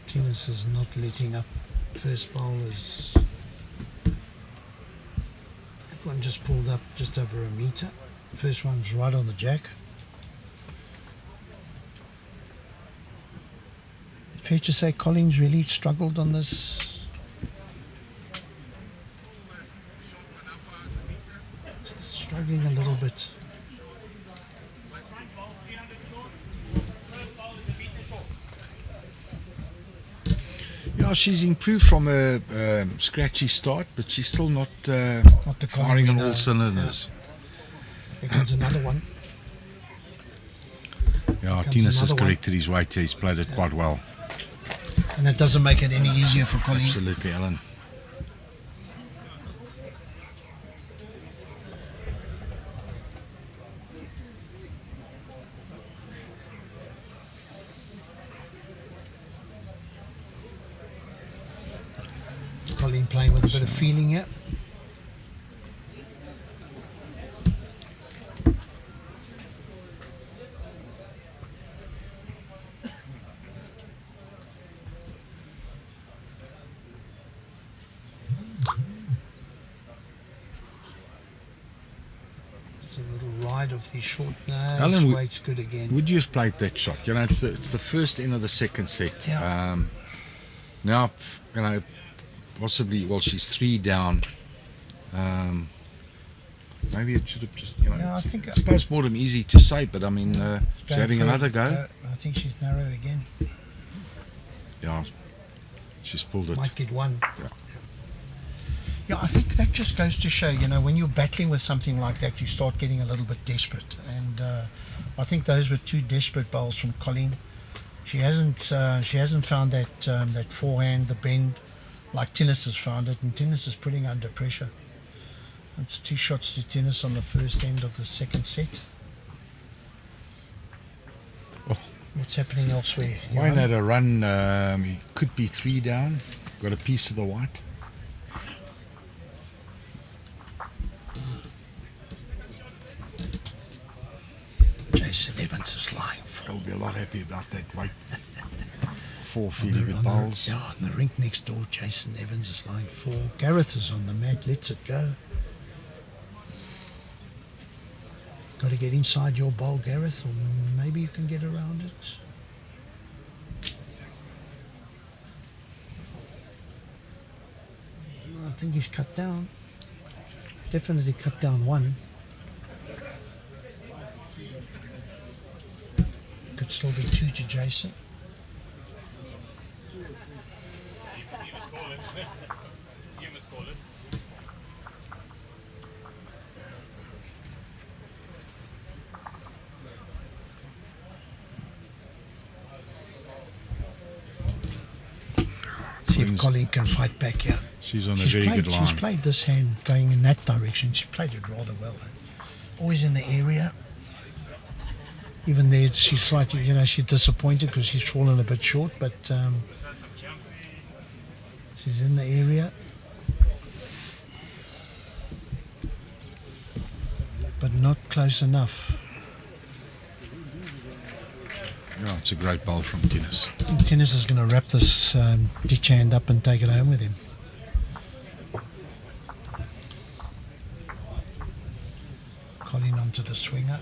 Thinus is not letting up. First bowl is. That one just pulled up just over a meter. First one's right on the jack. Fair to say Colleen's really struggled on this. Just struggling a little bit. Yeah, she's improved from a scratchy start, but she's still not the firing on Colleen, all cylinders. Here comes another one. Yeah, comes Thinus has another one. corrected his weight. He's played it quite well. And that doesn't make it any easier for Colleen. Absolutely, Alan. Colleen playing with a bit of feeling here. It's a little ride of the short. No, Alan, weight's good again. Would you have played that shot? You know, it's the first end of the second set. Yeah. Now, you know, possibly, well, she's 3 down. Maybe it should have just, you know, Yeah, I think it's post-mortem easy to say, but I mean, she's Going having for another it. go. I think she's narrow again. Yeah, she's pulled it. Might get one. Yeah. Yeah, I think that just goes to show, you know, when you're battling with something like that, you start getting a little bit desperate. And I think those were 2 desperate bowls from Colleen. She hasn't found that forehand, the bend, like Thinus has found it, and Thinus is putting under pressure. It's 2 shots to Thinus on the first end of the second set. Oh. What's happening elsewhere? Wayne had a run. He could be 3 down. Got a piece of the white. Jason Evans is lying full. He'll be a lot happy about that weight. 4 fairly good bowls. Yeah, on the rink next door, Jason Evans is line 4. Gareth is on the mat, lets it go. Got to get inside your bowl, Gareth, or maybe you can get around it. I think he's cut down. Definitely cut down 1. Could still be 2 to Jason. See if Colleen can fight back here. She's on a very good line. She's played this hand going in that direction. She played it rather well. Always in the area. Even there, she's slightly, she's disappointed because she's fallen a bit short, but she's in the area. But not close enough. Yeah, it's a great bowl from Thinus. I think Thinus is going to wrap this ditch hand up and take it home with him. Colleen onto the swinger.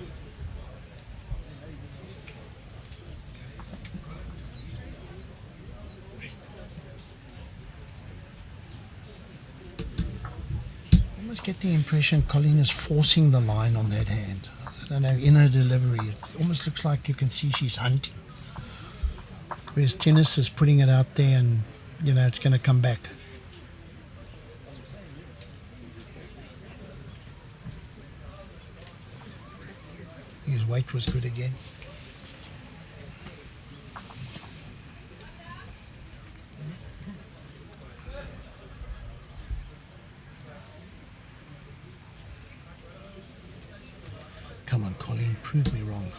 I almost get the impression Colleen is forcing the line on that hand. I don't know, in her delivery, it almost looks like you can see she's hunting. Whereas Thinus is putting it out there and, it's going to come back. His weight was good again. Come on, Colleen, prove me wrong.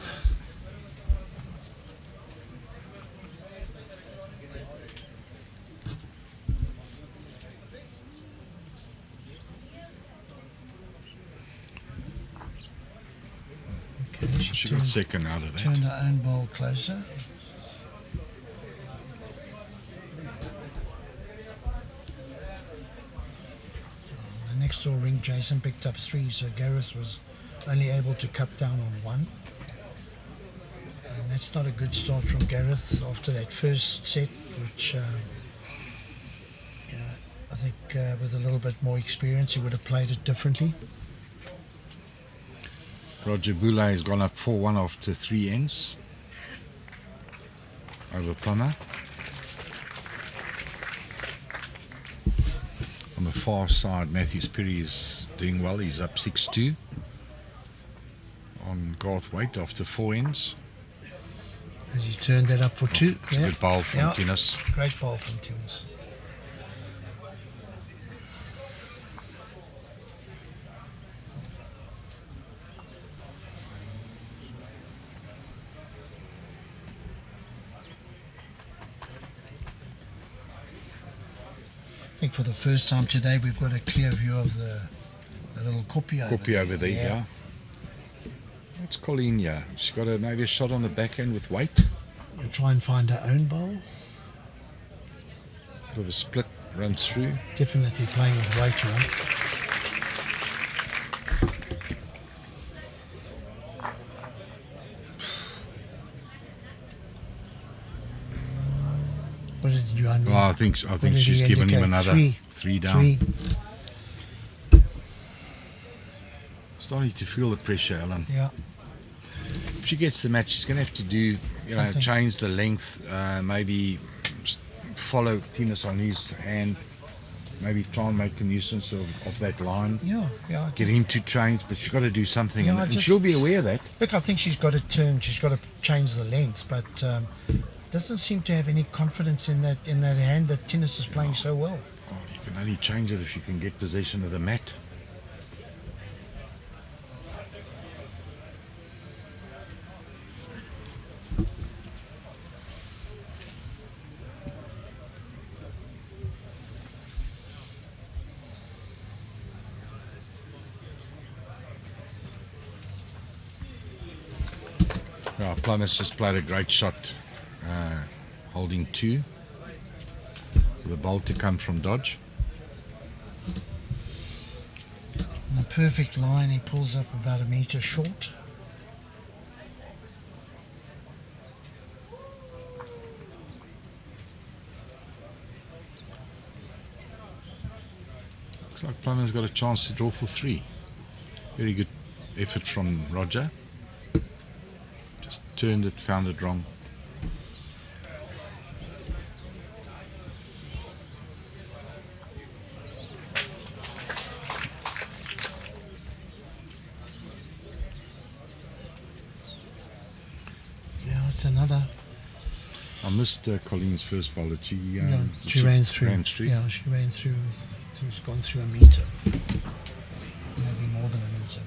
She got second out of that. Turned her own ball closer. The next door ring, Jason picked up 3, so Gareth was only able to cut down on 1. And that's not a good start from Gareth after that first set, which, I think with a little bit more experience, he would have played it differently. Roger Boulle has gone up 4-1 after 3 ends over Plummer. On the far side, Matthews Perry is doing well. He's up 6-2 on Garth Waite after 4 ends. As he turned that up for 2. It's a good bowl from Thinus. Great bowl from Thinus. I think for the first time today we've got a clear view of the little koppie Over there, yeah. It's Colleen, yeah. She's got maybe a shot on the backhand with weight. And try and find her own bowl. Bit of a split runs through. Definitely playing with weight, right? What did you Oh, I think she's given him another 3 down. 3. Starting to feel the pressure, Alan. Yeah. If she gets the match, she's going to have to do, change the length, maybe follow Thinus on his hand, maybe try and make a nuisance of that line. Yeah. Get him to change, but she's got to do something, Yeah, and she'll be aware of that. Look, I think she's got to turn. She's got to change the length, but doesn't seem to have any confidence in that hand that Thinus is playing so well. Oh, you can only change it if you can get possession of the mat. Plummer's just played a great shot, holding 2. The ball to come from dodge. In a perfect line, he pulls up about a metre short. Looks like Plummer's got a chance to draw for 3. Very good effort from Roger. Just turned it, found it wrong. It's another. I missed Colleen's first ball. Did she? She ran through. Yeah, she ran through. She's gone through a metre, maybe more than a metre.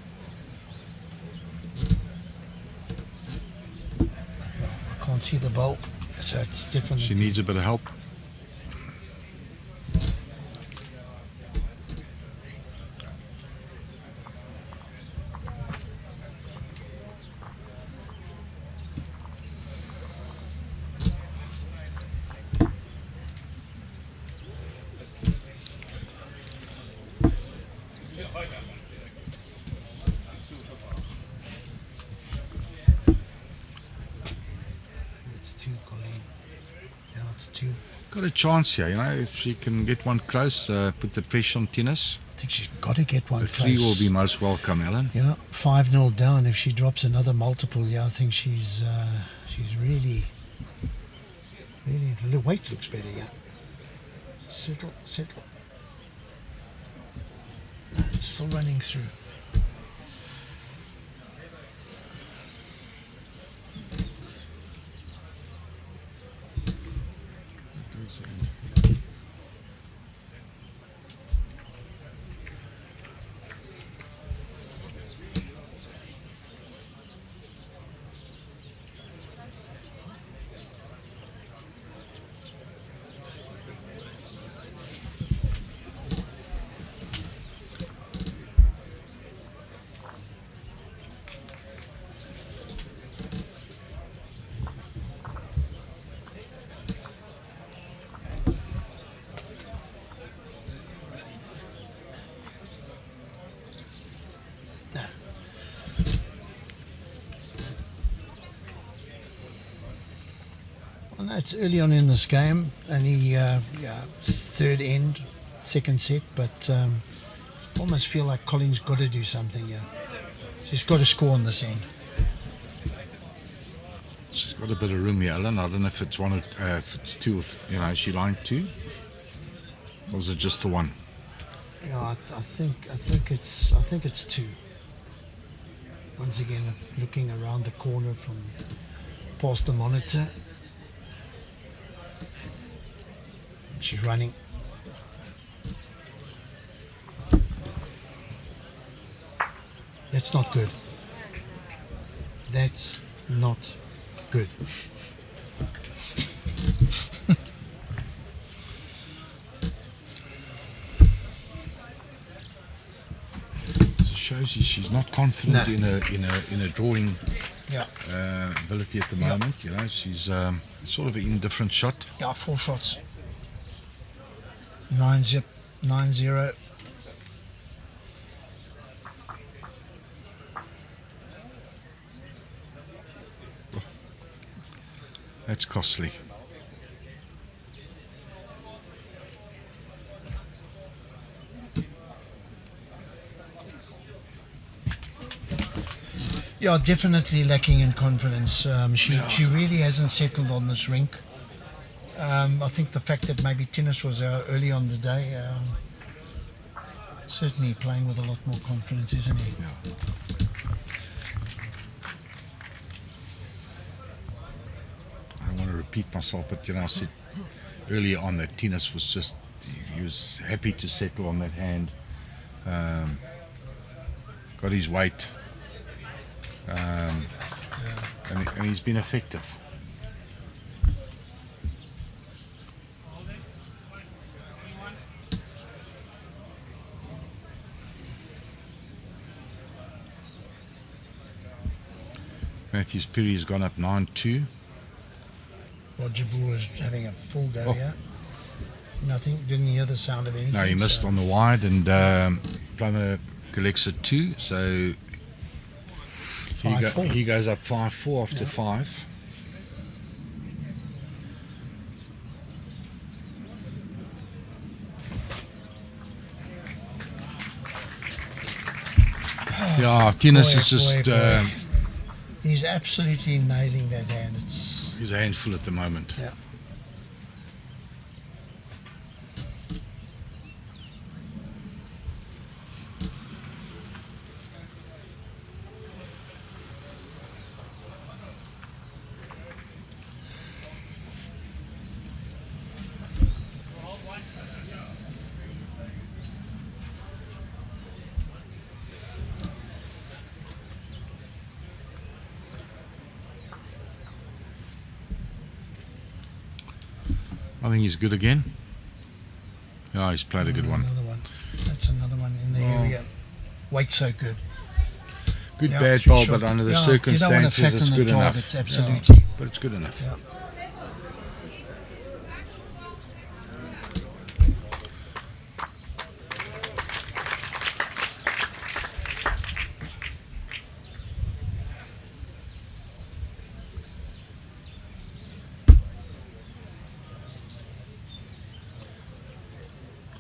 I can't see the ball, so it's different. She needs a bit of help. Got a chance here, if she can get one close, put the pressure on Thinus. I think she's got to get one The close. 3 will be most welcome, Alan. Yeah, 5-0 down. If she drops another multiple, I think she's really. The weight looks better, Settle. No, still running through. It's early on in this game, only third end, second set, but almost feel like Colleen's got to do something here. She's got to score on this end. She's got a bit of room here, Alan. I don't know if it's one, if it's 2, is she lined 2, or is it just the 1? Yeah, I think it's 2. Once again, looking around the corner from past the monitor. She's running. That's not good. That's not good. Shows you she's not confident in a drawing ability at the moment. She's sort of an indifferent shot. Yeah, 4 shots. 9-0. That's costly. Yeah, definitely lacking in confidence. She really hasn't settled on this rink. I think the fact that maybe Thinus was early on the day, certainly playing with a lot more confidence, isn't he? Yeah. I don't want to repeat myself, but I said earlier on that Thinus was just, he was happy to settle on that hand. Got his weight. And he's been effective. Matthews Perry's gone up 9-2. Roger Boulle was having a full go here. Nothing, didn't hear the sound of anything. No, he missed on the wide, and Plummer collects it 2, so he goes up 5-4 after 5. Yeah, Thinus is just... he's absolutely nailing that hand. He's a handful at the moment. Yeah. I think he's good again. Yeah, he's played a good one. Another one. That's another one in the area. Weight so good. Good bad ball, but under the circumstances, it's good enough. Absolutely. Yeah, but it's good enough. Yeah.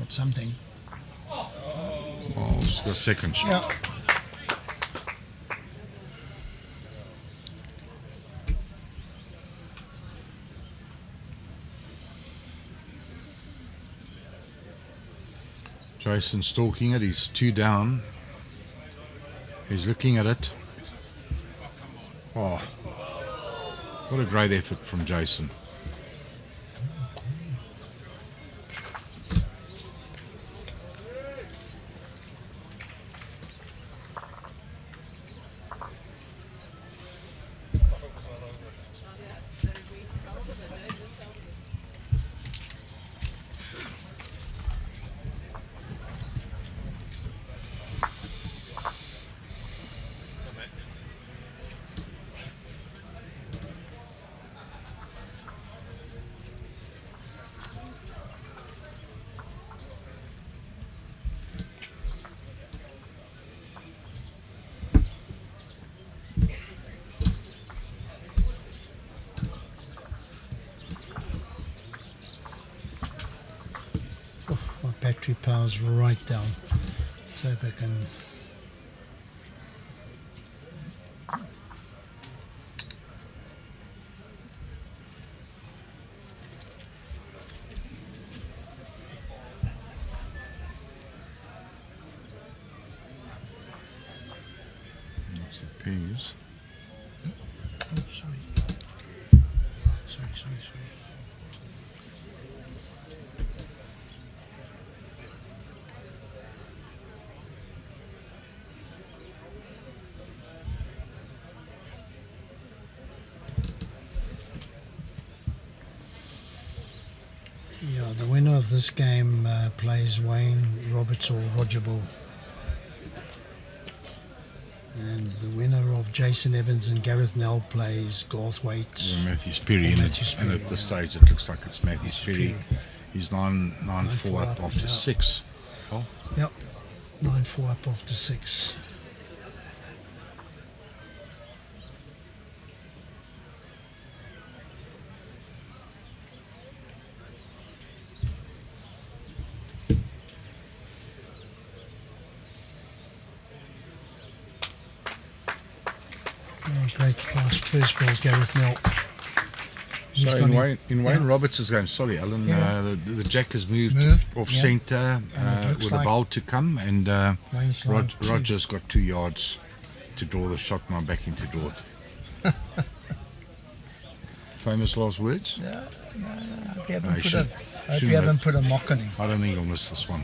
Something. Oh, it's got second shot. Yeah. Jason's stalking it. He's 2 down. He's looking at it. Oh, what a great effort from Jason. Battery power's right down, so if I can. That's the peas. Oh, sorry. Sorry. Yeah, the winner of this game plays Wayne Roberts or Roger Boulle. And the winner of Jason Evans and Gareth Nell plays Garth Waite. Matthews Perry, and at this stage it looks like it's Matthews Perry. He's 9-4 up after 6. Oh. Yep, 9-4 up after 6. Great pass, first ball, Gareth Nell. So in Wayne Roberts' game, sorry Alan, the jack has moved off centre with a bowl to come, and Roger's got 2 yards to draw the shot, now back in to draw it. Famous last words? Yeah, I hope you haven't put a mock on him. I don't think he'll miss this one.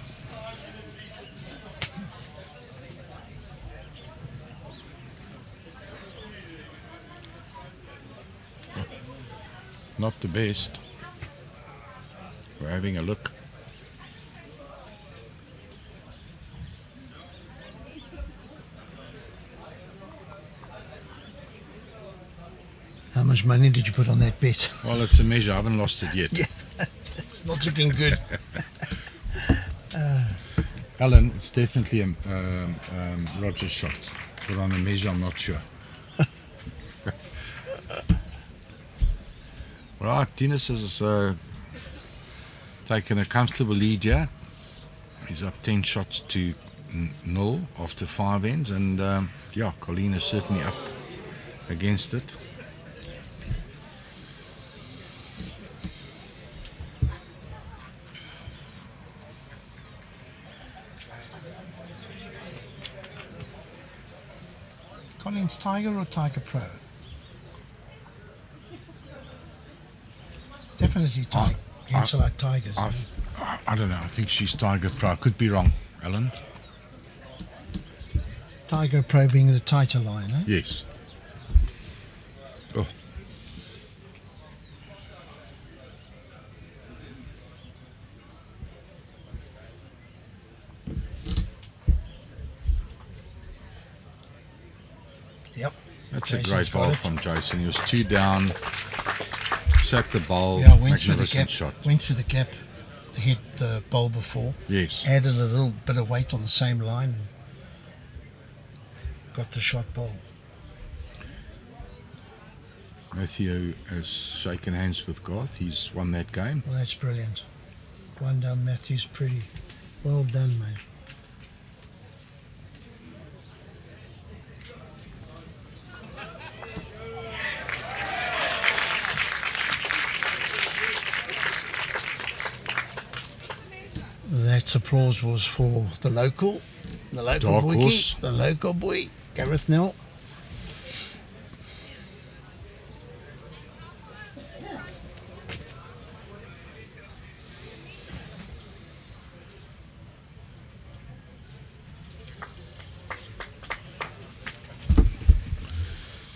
Not the best. We're having a look. How much money did you put on that bet? Well, it's a measure. I haven't lost it yet. Yeah, it's not looking good. Alan, it's definitely a Roger's shot. But on a measure, I'm not sure. Right, Thinus has taken a comfortable lead here. He's up 10 shots to 0 after 5 ends, and yeah, Colleen is certainly up against it. Colleen's Tiger or Tiger Pro? Definitely Tiger. Against like Tigers. I don't know. I think she's Tiger Pro. Could be wrong, Alan. Tiger Pro being the tighter line, eh? Yes. Oh. Yep. That's Jason's a great got ball it. from Jason. He was 2 down, sat the ball, Yeah, went through the magnificent gap. shot. Went through the gap, hit the bowl before. Yes. Added a little bit of weight on the same line and got the shot bowl. Matthew has shaken hands with Garth. He's won that game. Well, that's brilliant. One down, Matthew's pretty. Well done, mate. That applause was for the local Dark boy, horse. the local boy, Gareth Nell.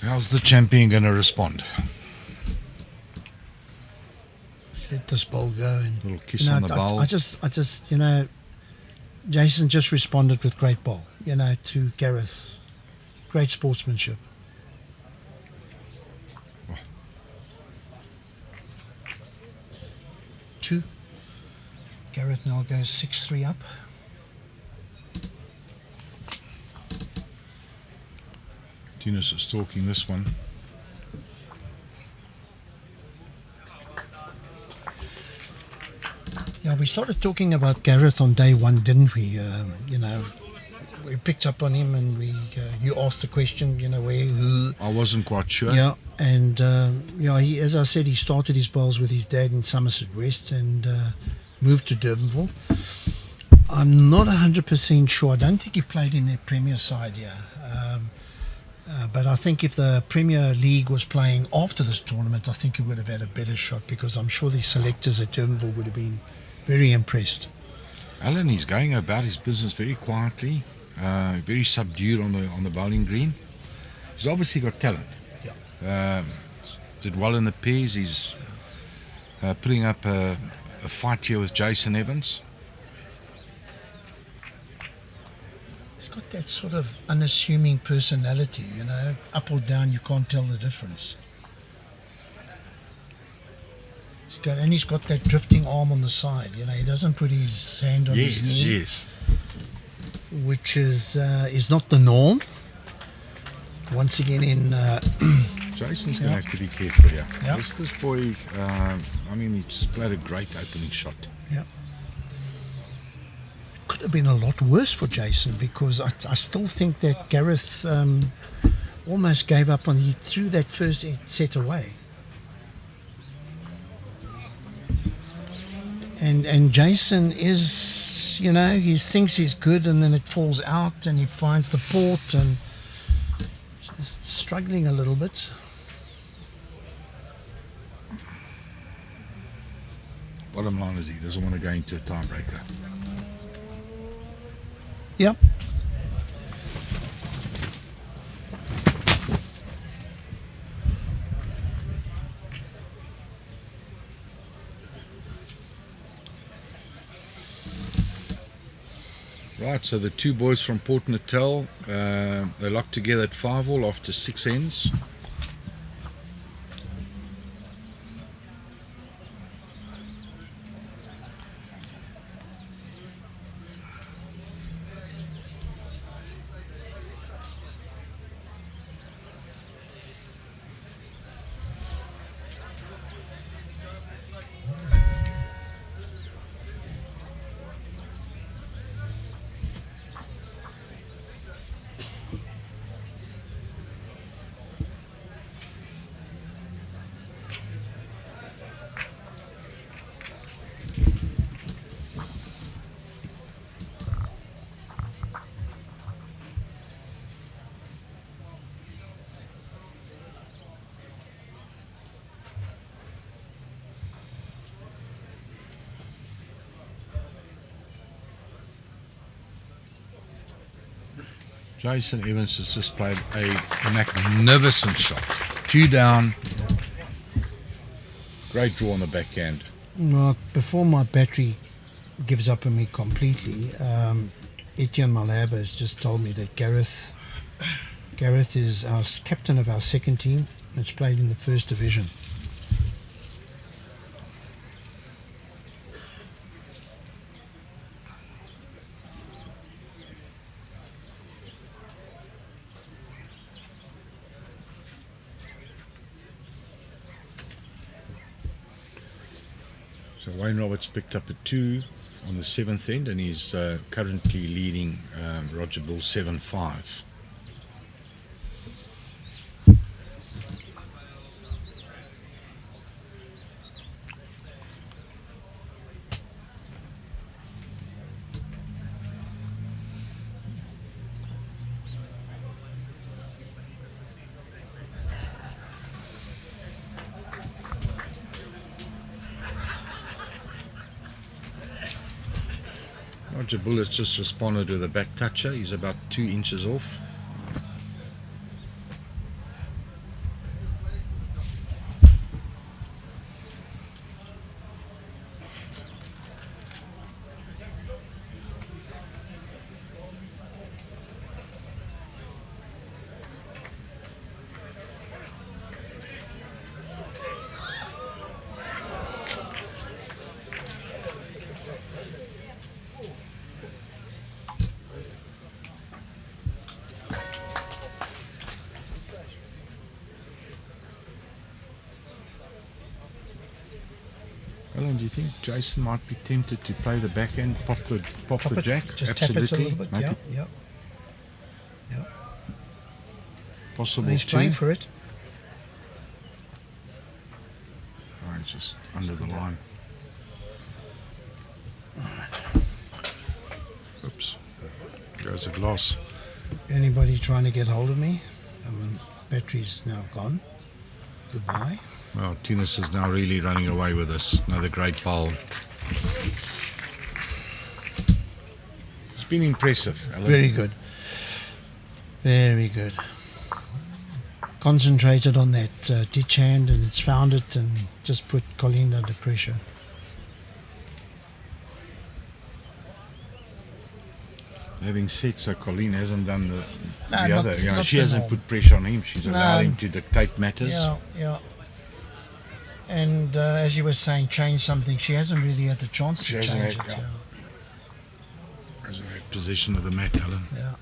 How's the champion going to respond? Let's let this bowl go. And, Little kiss on the bowl. I just, Jason just responded with great bowl, to Gareth. Great sportsmanship. Oh. 2. Gareth now goes 6-3 up. Thinus is talking this one. Yeah, we started talking about Gareth on day 1, didn't we? We picked up on him and you asked the question, where, who. I wasn't quite sure. Yeah, and he, as I said, he started his bowls with his dad in Somerset West and moved to Durbanville. I'm not 100% sure. I don't think he played in their Premier side here. But I think if the Premier League was playing after this tournament, I think he would have had a better shot because I'm sure the selectors at Durbanville would have been very impressed. Alan, he's going about his business very quietly, very subdued on the bowling green. He's obviously got talent. Yeah. Did well in the pairs. He's putting up a fight here with Jason Evans. He's got that sort of unassuming personality, up or down, you can't tell the difference. He's got that drifting arm on the side, he doesn't put his hand on his knee. Yes. Which is not the norm. Once again Jason's going to have to be careful here. Yeah. This boy, he just played a great opening shot. Yeah. Could have been a lot worse for Jason because I still think that Gareth almost gave up on. He threw that first set away, and Jason is he thinks he's good and then it falls out and he finds the port and just struggling a little bit. Bottom line is he doesn't want to go into a tiebreaker. Yep. Right, so the two boys from Port Natal, they locked together at 5 all after 6 ends. Jason Evans has just played a magnificent shot. 2 down. Great draw on the backhand. Well, before my battery gives up on me completely, Etienne Malherbe has just told me that Gareth is our captain of our second team. It's played in the first division. So Wayne Roberts picked up a 2 on the 7th end, and he's currently leading Roger Boulle 7-5. Roger Boulle has just responded with a back toucher. He's about 2 inches off. Alan, do you think Jason might be tempted to play the backhand, pop the jack? Just Absolutely. tap it a little bit. Make Yeah, it yeah. Yeah. possible He's too. playing for it. Right, just under the line. Oops. Goes a gloss. Anybody trying to get hold of me? Battery's now gone. Goodbye. Well, Thinus is now really running away with us. Another great bowl. It's been impressive, Alan. Very good. Very good. Concentrated on that ditch hand, and it's found it and just put Colleen under pressure. Having said so, Colleen hasn't done the No, other. You know, not she the hasn't norm. put pressure on him. She's No. allowed him to dictate matters. Yeah, yeah. And as you were saying, change something. She hasn't really had the chance She to hasn't change had- it. yeah. Hasn't had possession of the mat, Alan. Yeah.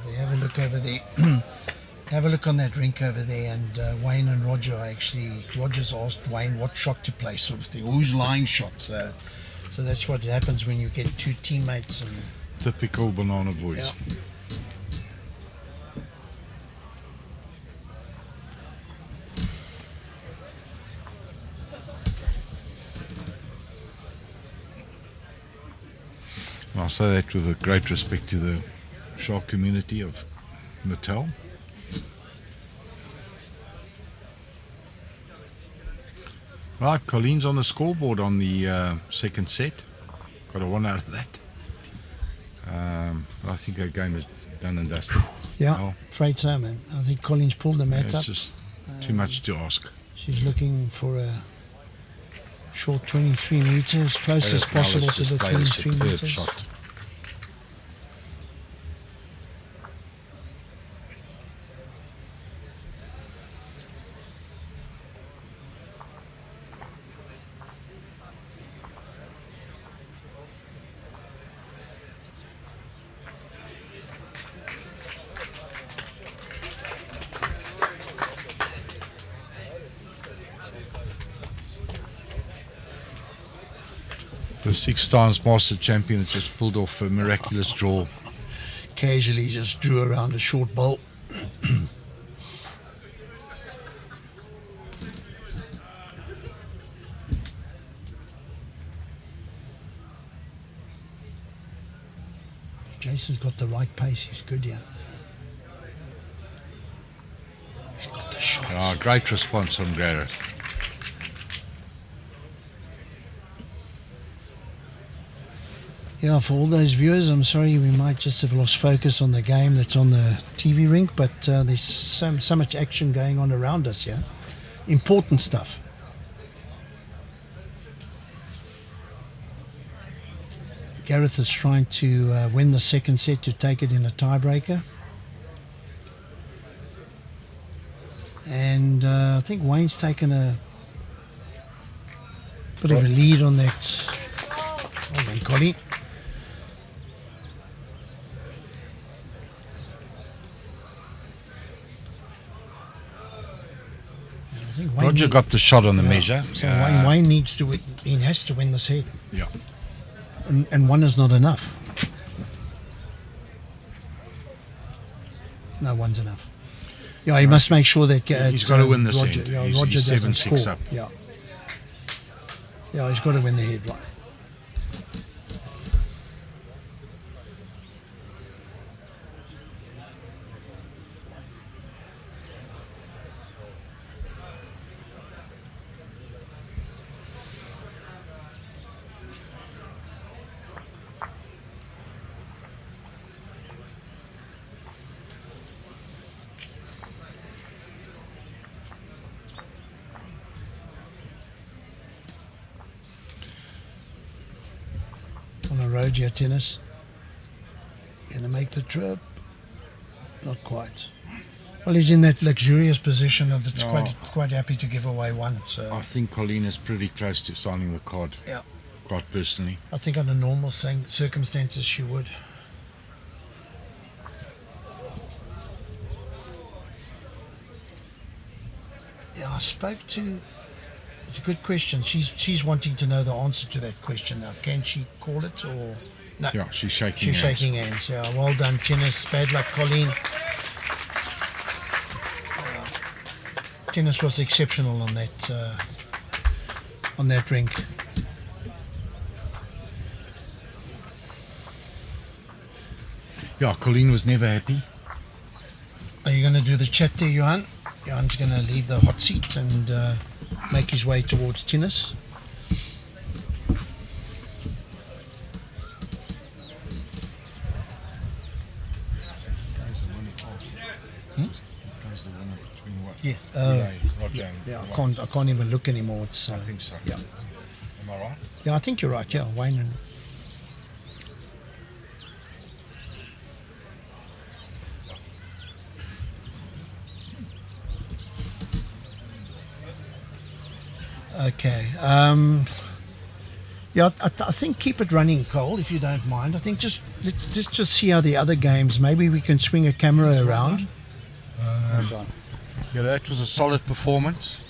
They have a look over there. Have a look on that rink over there, and Wayne and Roger are actually. Roger's asked Wayne what shot to play, sort of thing. Who's lying shot? So that's what happens when you get two teammates. And Typical banana boys. Yeah. I say that with a great respect to the shark community of Natal. Right, Colleen's on the scoreboard on the second set. Got a 1 out of that. I think her game is done and dusted. yeah, Oh, afraid so, man. I think Colleen's pulled the mat it's up. just too much to ask. She's looking for a short 23 meters, close as possible to the 23 meters. Shot. The 6 times Master Champion has just pulled off a miraculous draw. Casually just drew around a short bowl. Jason's got the right pace. He's good, yeah. He's got the shots. Oh, great response from Gareth. Yeah, for all those viewers, I'm sorry we might just have lost focus on the game that's on the TV rink, but there's so much action going on around us here. Important stuff. Gareth is trying to win the second set to take it in a tiebreaker. And I think Wayne's taken a bit of a lead on that. Well done, Colleen. Roger got the shot on the measure. So Wayne needs to win, he has to win the set. Yeah. And one is not enough. No one's enough. Yeah, he must make sure that he's got to win the Roger, set. Yeah, He's Roger doesn't 7-6 score. up. Yeah. Yeah, he's got to win the head, right. On a road here, Thinus. Gonna make the trip? Not quite. Well, he's in that luxurious position of it's quite happy to give away one. So I think Colleen is pretty close to signing the card. Yeah. Quite personally. I think under normal circumstances she would. Yeah, I spoke to. It's a good question. She's wanting to know the answer to that question now. Can she call it or no? Yeah, she's shaking She's hands. shaking hands. Yeah, well done, Thinus. Bad luck, Colleen. Thinus was exceptional on that rink. Yeah, Colleen was never happy. Are you going to do the chat there, Johan? Johan's going to leave the hot seat and make his way towards Thinus. Yeah, Roger. Yeah, I can't even look anymore. It's, I think so. Yeah, Am I right? yeah, I think you're right. Yeah, Wayne and. Okay. Yeah, I think keep it running, Cole, if you don't mind. I think let's just see how the other games. Maybe we can swing a camera around. Yeah, that was a solid performance.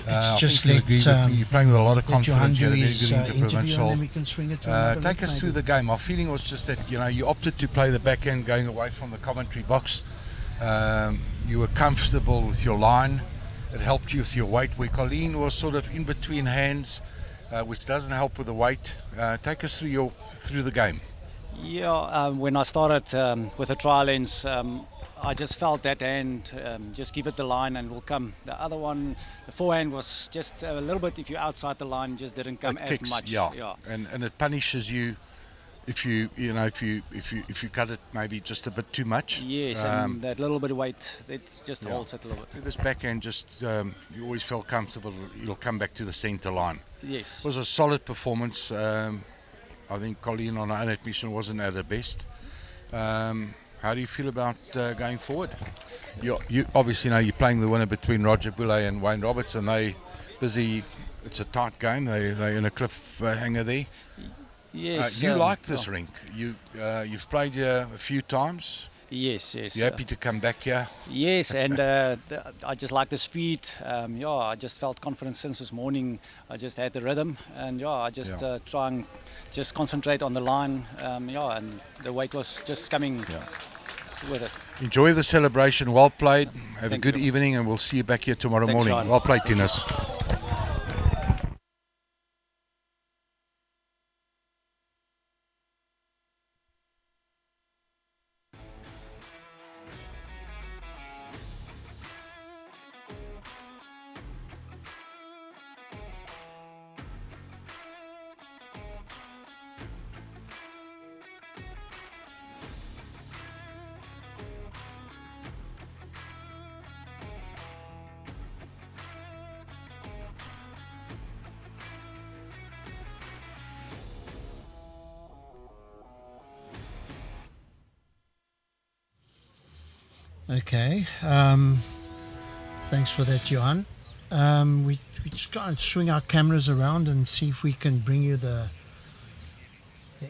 It's I just think you'll agree with me. You're playing with a lot of let Johan confidence. You do had a very his good interview, and interprovincial. then we can swing it to another Take look, us through maybe. the game. My feeling was just that you opted to play the back end, going away from the commentary box. You were comfortable with your line. It helped you with your weight. Where Colleen was sort of in between hands, which doesn't help with the weight. Take us through the game. Yeah, when I started with the trial lens, I just felt that hand, just give it the line and will come. The other one, the forehand was just a little bit, if you're outside the line, just didn't come It as kicks, much. yeah. And it punishes you if you cut it maybe just a bit too much. Yes, and that little bit of weight, it just holds it a little bit. This backhand just you always felt comfortable. It'll come back to the centre line. Yes. It was a solid performance. I think Colleen, on her own admission, wasn't at her best. How do you feel about going forward? You obviously know you're playing the winner between Roger Boulle and Wayne Roberts, and they busy. It's a tight game. They're in a cliffhanger there. Yes. You like this rink. You've played here a few times. Yes, yes. You happy to come back here? Yes, and I just like the speed. I just felt confident since this morning. I just had the rhythm, and I just try and just concentrate on the line. And the weight was just coming with it. Enjoy the celebration. Well played. Have Thank a good you. evening, and we'll see you back here tomorrow Thanks, morning. Sean. Well played, Thinus. Okay. Thanks for that, Johan. We just got to swing our cameras around and see if we can bring you the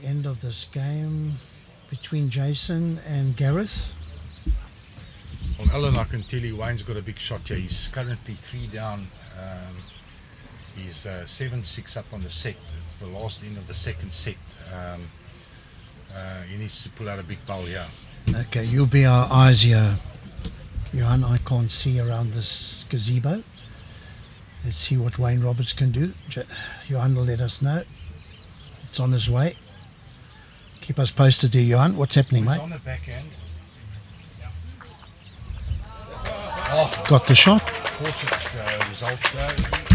end of this game between Jason and Gareth. Well, Alan, I can tell you Wayne's got a big shot here. He's currently 3 down. He's 7-6 up on the set. It's the last end of the second set. He needs to pull out a big bowl here. Okay, you'll be our eyes here, Johan. I can't see around this gazebo. Let's see what Wayne Roberts can do. Johan will let us know. It's on his way. Keep us posted here, Johan. What's happening, He's mate? on the backhand. Got the shot. Fortunate result.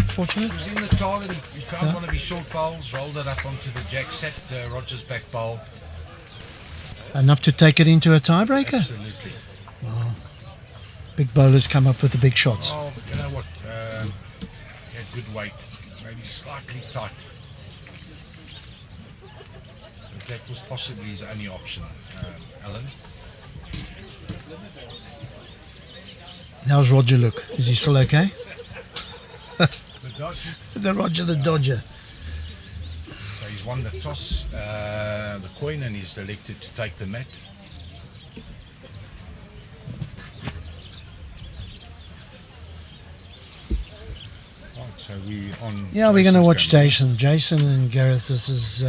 Fortunate. He was in the target. He found one of his short bowls, rolled it up onto the jack, set Roger's back bowl. Enough to take it into a tiebreaker. Absolutely. Wow. Big bowlers come up with the big shots. Oh, you know what? He had good weight, maybe slightly tight. But that was possibly his only option, Alan. How's Roger look? Is he still okay? The Dodger. The Roger the Dodger. So he's won the toss, the coin, and he's elected to take the mat. Right, so we on. Yeah, we're going to Jason's watch game. Jason and Gareth. This is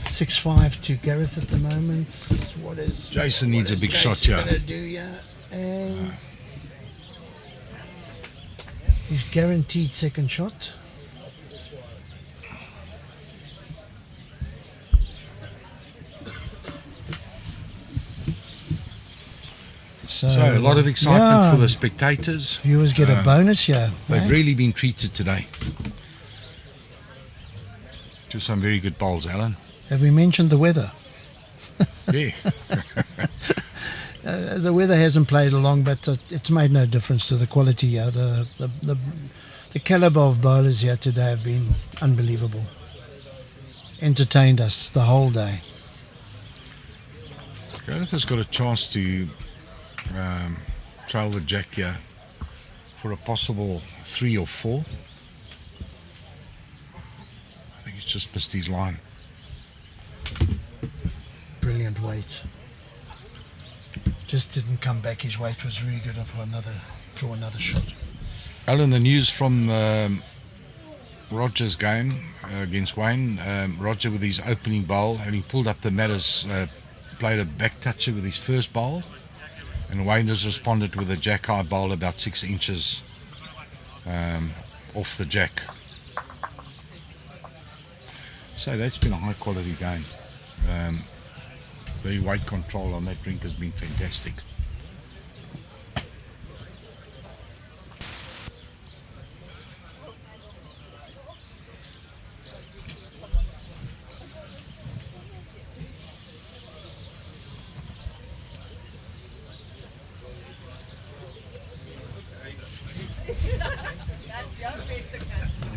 6-5 to Gareth at the moment. What is Jason needs a big Jason shot here. gonna do, yeah? And he's guaranteed second shot. So So a lot of excitement for the spectators. Viewers get a bonus here. They've right? really been treated today. To some very good bowls, Alan. Have we mentioned the weather? Yeah. The weather hasn't played along, but it's made no difference to the quality here. The caliber of bowlers here today have been unbelievable. Entertained us the whole day. Gareth has got a chance to trail the jack here for a possible 3 or 4. I think he's just missed his line. Brilliant weight. Just didn't come back. His weight was really good for draw another shot. Alan, the news from Roger's game against Wayne. Roger with his opening bowl, having pulled up the matters, played a back toucher with his first bowl, and Wayne has responded with a jack high bowl about 6 inches off the jack. So that's been a high quality game. The weight control on that drink has been fantastic.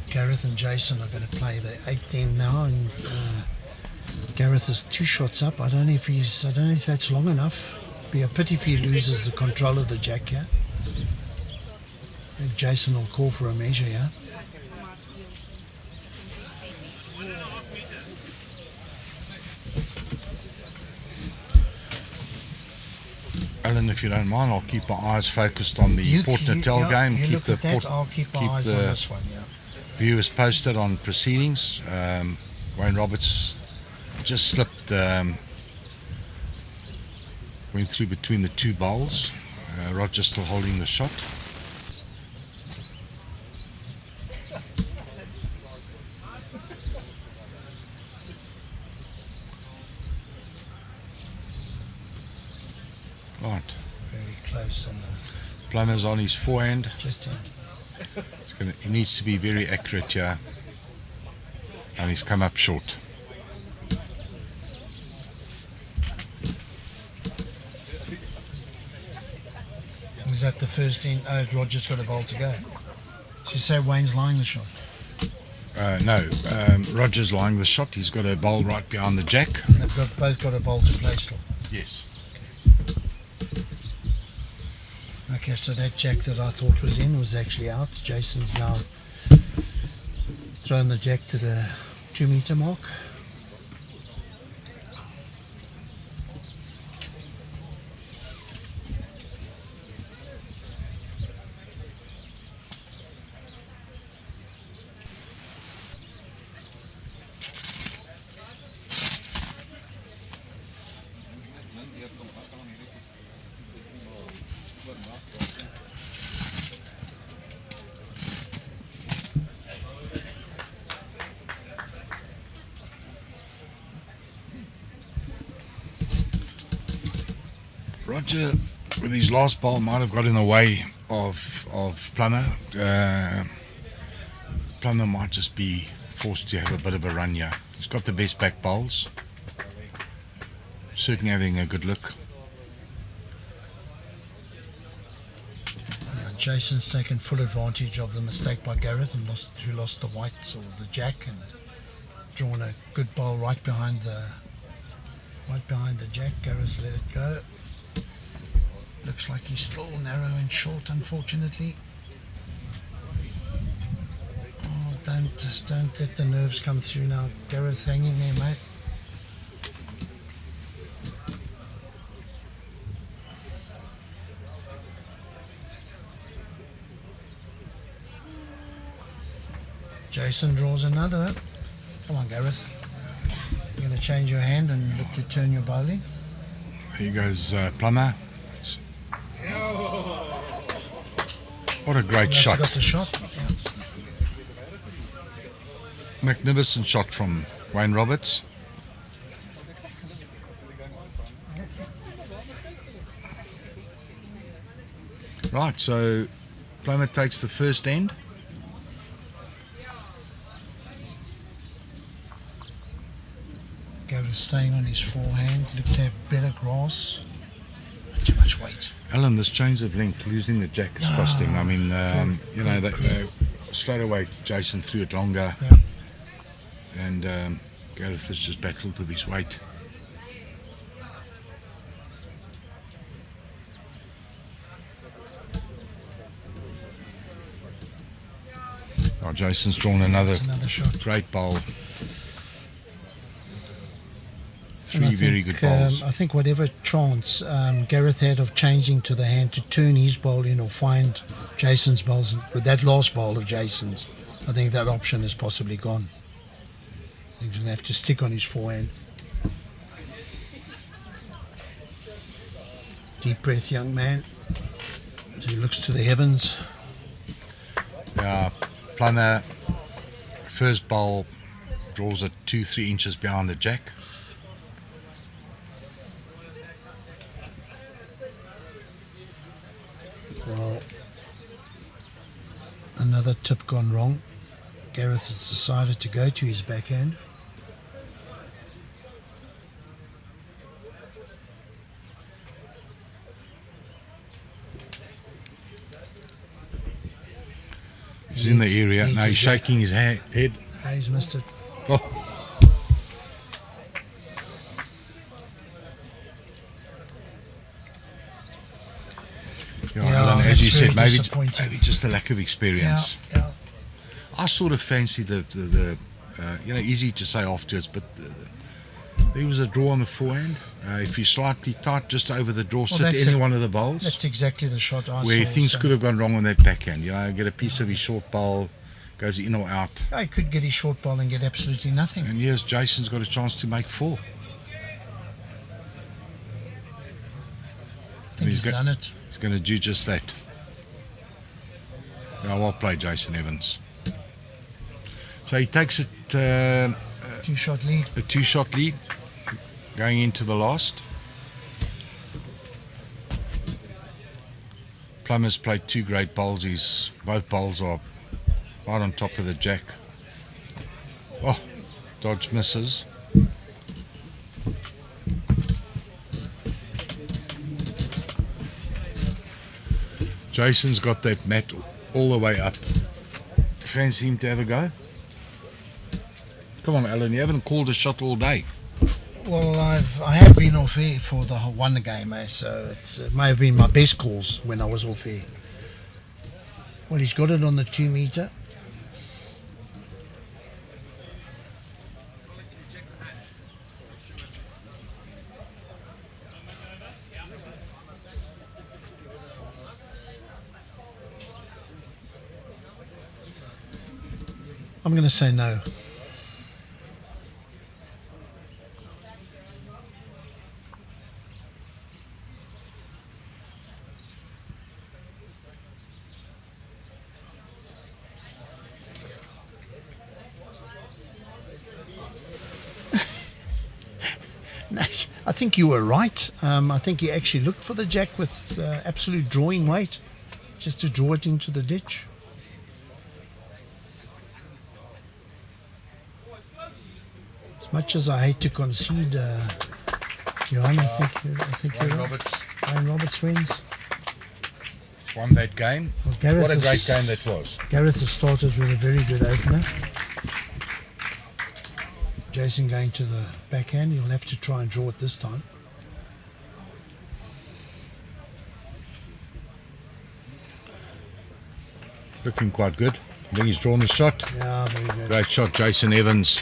Gareth and Jason are going to play the 8th end now, and Gareth is 2 shots up. I don't know if that's long enough. It'd be a pity if he loses the control of the jack here. I think Jason will call for a measure here. Alan, if you don't mind, I'll keep my eyes focused on the Port Natal game. You Keep look the at that, I'll keep my eyes on this one, yeah. viewers posted on proceedings. Wayne Roberts just slipped, went through between the two bowls. Roger still holding the shot. Right. Very close on the... Plummer's on his forehand. Just in. He needs to be very accurate here. And he's come up short. Was that the first thing? Oh, Roger's got a bowl to go. So you say Wayne's lying the shot? No, Roger's lying the shot. He's got a bowl right behind the jack. And they've both got a bowl to play still. Yes. Okay, so that jack that I thought was in was actually out. Jason's now thrown the jack to the 2 meter mark. Roger, with his last bowl, might have got in the way of Plummer. Plummer might just be forced to have a bit of a run here. He's got the best back bowls. Certainly having a good look. Yeah, Jason's taken full advantage of the mistake by Gareth and who lost the whites or the jack and drawn a good bowl right behind the jack. Gareth's let it go. Looks like he's still narrow and short, unfortunately. Oh, don't let the nerves come through now. Gareth, hang in there, mate. Jason draws another. Come on, Gareth. You're going to change your hand and look to turn your bowling. Here goes Plummer. What a great shot. Got the shot. Yeah. Magnificent shot from Wayne Roberts. Right, so Plummer takes the first end. Gareth staying on his forehand. Looks to have better grass. Not too much weight. Alan, this change of length, losing the jack is costing. I mean, you know, they straight away Jason threw it longer. Yeah. And Gareth has just battled with his weight. Oh, Jason's drawn another shot. Great bowl. Three very good bowls. I think whatever chance Gareth had of changing to the hand to turn his bowl in or find Jason's bowls with that last bowl of Jason's, I think that option is possibly gone. I think he's going to have to stick on his forehand. Deep breath, young man. As he looks to the heavens. Yeah, Plummer, first bowl, draws it 2-3 inches behind the jack. Well, another tip gone wrong. Gareth has decided to go to his backhand. He's in the area. Now he's shaking his head. He's missed it. Oh. Yeah, as you said, maybe just a lack of experience. Yeah. I sort of fancy the you know, easy to say afterwards, but there was a draw on the forehand. If you're slightly tight, just over the draw, Well, sit that's any it. one of the bowls. That's exactly the shot I Where saw. things so- could have gone wrong on that backhand. Get a piece of his short bowl, goes in or out. Yeah, he could get his short ball and get absolutely nothing. And here's Jason's got a chance to make 4. I think he's done it. He's going to do just that. Yeah, well played, Jason Evans. So he takes it 2-shot lead. a 2-shot lead going into the last. Plummer's played 2 great bowls. Both bowls are right on top of the jack. Oh, dodge misses. Jason's got that mat all the way up. Fancy him to have a go? Come on, Alan, you haven't called a shot all day. Well, I have been off air for the one game, so it may have been my best calls when I was off air. Well, he's got it on the 2 meter. I'm going to say no. No, I think you were right. I think he actually looked for the jack with absolute drawing weight, just to draw it into the ditch. As much as I hate to concede, Johan, I think you're right. Wayne Roberts wins. Won that game. Well, Gareth What a great has- game that was. Gareth has started with a very good opener. Jason going to the backhand. He'll have to try and draw it this time. Looking quite good. I think he's drawn the shot. Yeah, very good. Great shot, Jason Evans.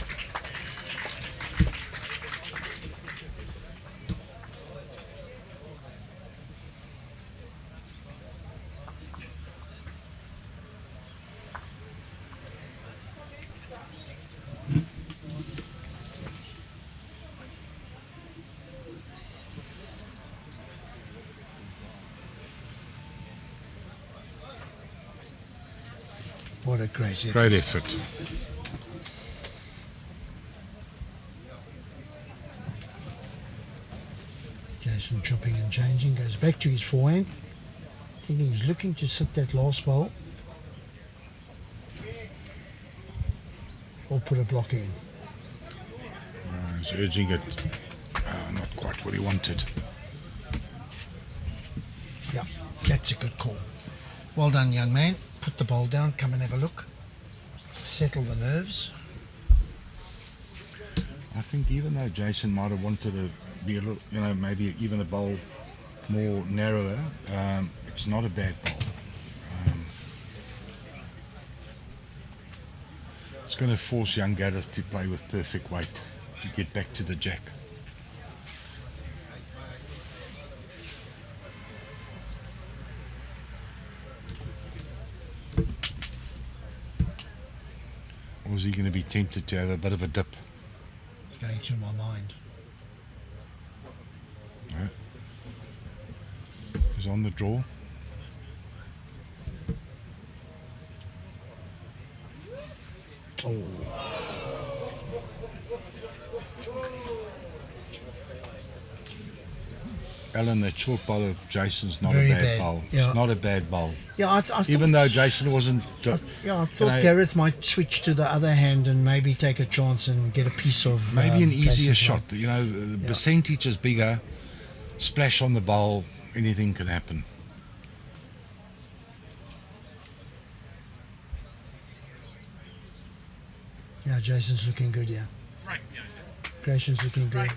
What a great effort. Great effort. Jason chopping and changing, goes back to his forehand. Thinking he's looking to sit that last ball. Or put a block in. He's urging it. Not quite what he wanted. Yeah, that's a good call. Well done, young man. Put the ball down, come and have a look. Settle the nerves. I think even though Jason might have wanted to be a little, maybe even a bowl more narrower, it's not a bad bowl. It's going to force young Gareth to play with perfect weight to get back to the jack. Or is he going to be tempted to have a bit of a dip? It's going through my mind. No. He's on the draw. Oh. Alan, that short bowl of Jason's not Very a bad bad, bowl. yeah. It's not a bad bowl. Yeah, I thought, Even though Jason wasn't... I thought Gareth might switch to the other hand and maybe take a chance and get a piece of... maybe an easier Jason's shot. line. The percentage is bigger. Splash on the bowl. Anything can happen. Yeah, Jason's looking good, yeah. Grayson's looking good.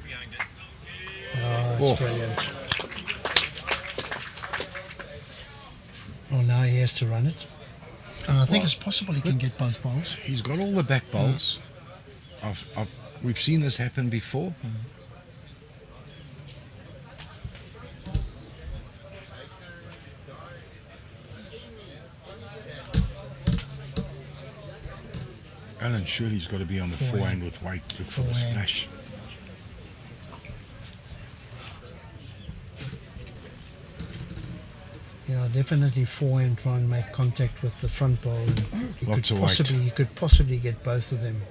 Oh, it's brilliant. Oh, now he has to run it. And I think it's possible he can get both bowls. He's got all the back bowls. We've seen this happen before. Alan Shirley's got to be on the forehand with weight before the splash. Yeah, definitely forehand, try and make contact with the front bowl. And you could possibly get both of them.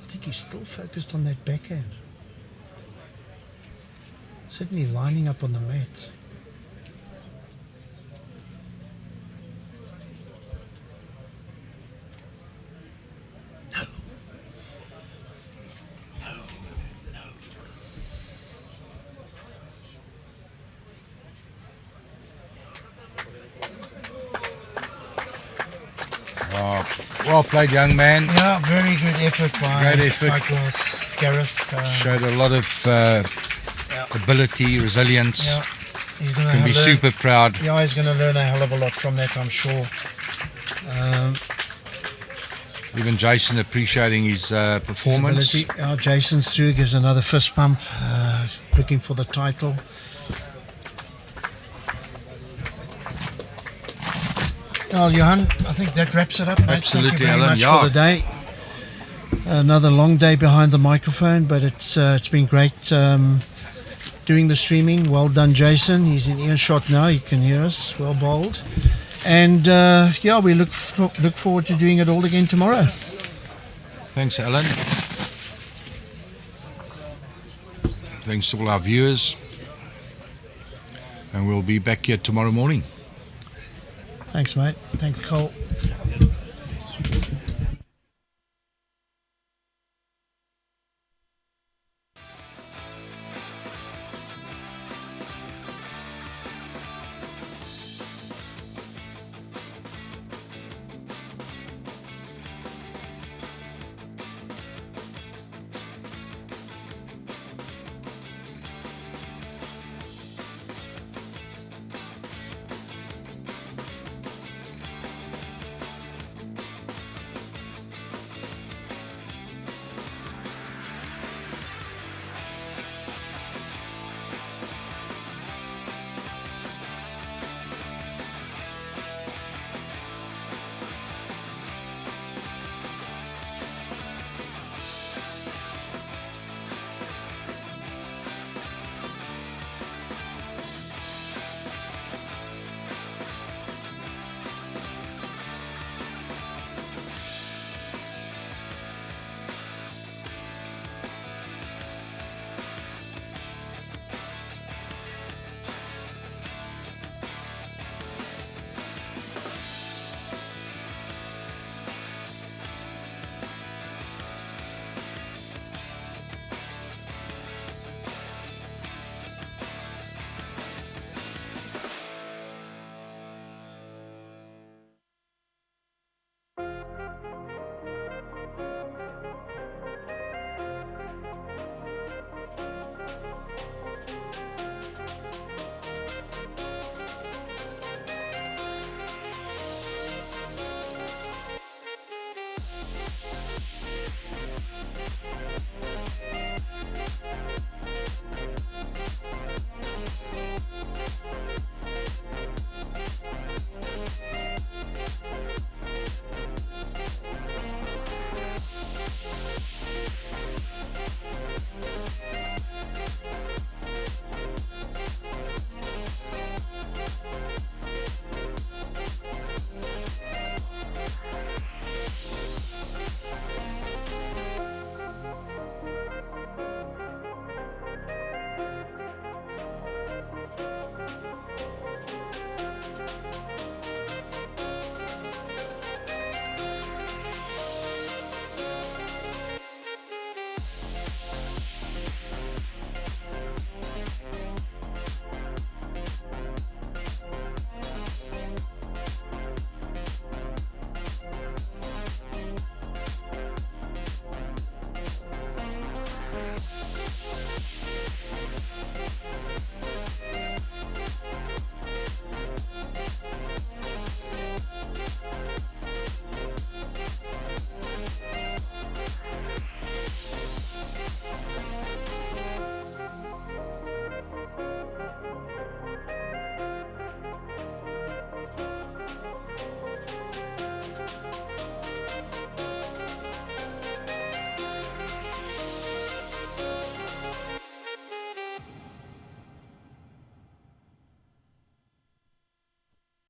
I think he's still focused on that backhand. Certainly lining up on the mat. Well played, young man. Yeah, very good effort by Gareth. Showed a lot of ability, resilience. Yeah, he's Can be super proud. Yeah, he's going to learn a hell of a lot from that, I'm sure. Even Jason appreciating his performance. His ability. Jason's through, gives another fist pump, looking for the title. Well, Johan, I think that wraps it up, mate. Absolutely, Thank you very Alan. much Yeah. for the day. Another long day behind the microphone, but it's been great doing the streaming. Well done, Jason. He's in earshot now. He can hear us. Well bowled. And yeah, we look forward to doing it all again tomorrow. Thanks, Alan. Thanks to all our viewers. And we'll be back here tomorrow morning. Thanks, mate. Thanks, Cole.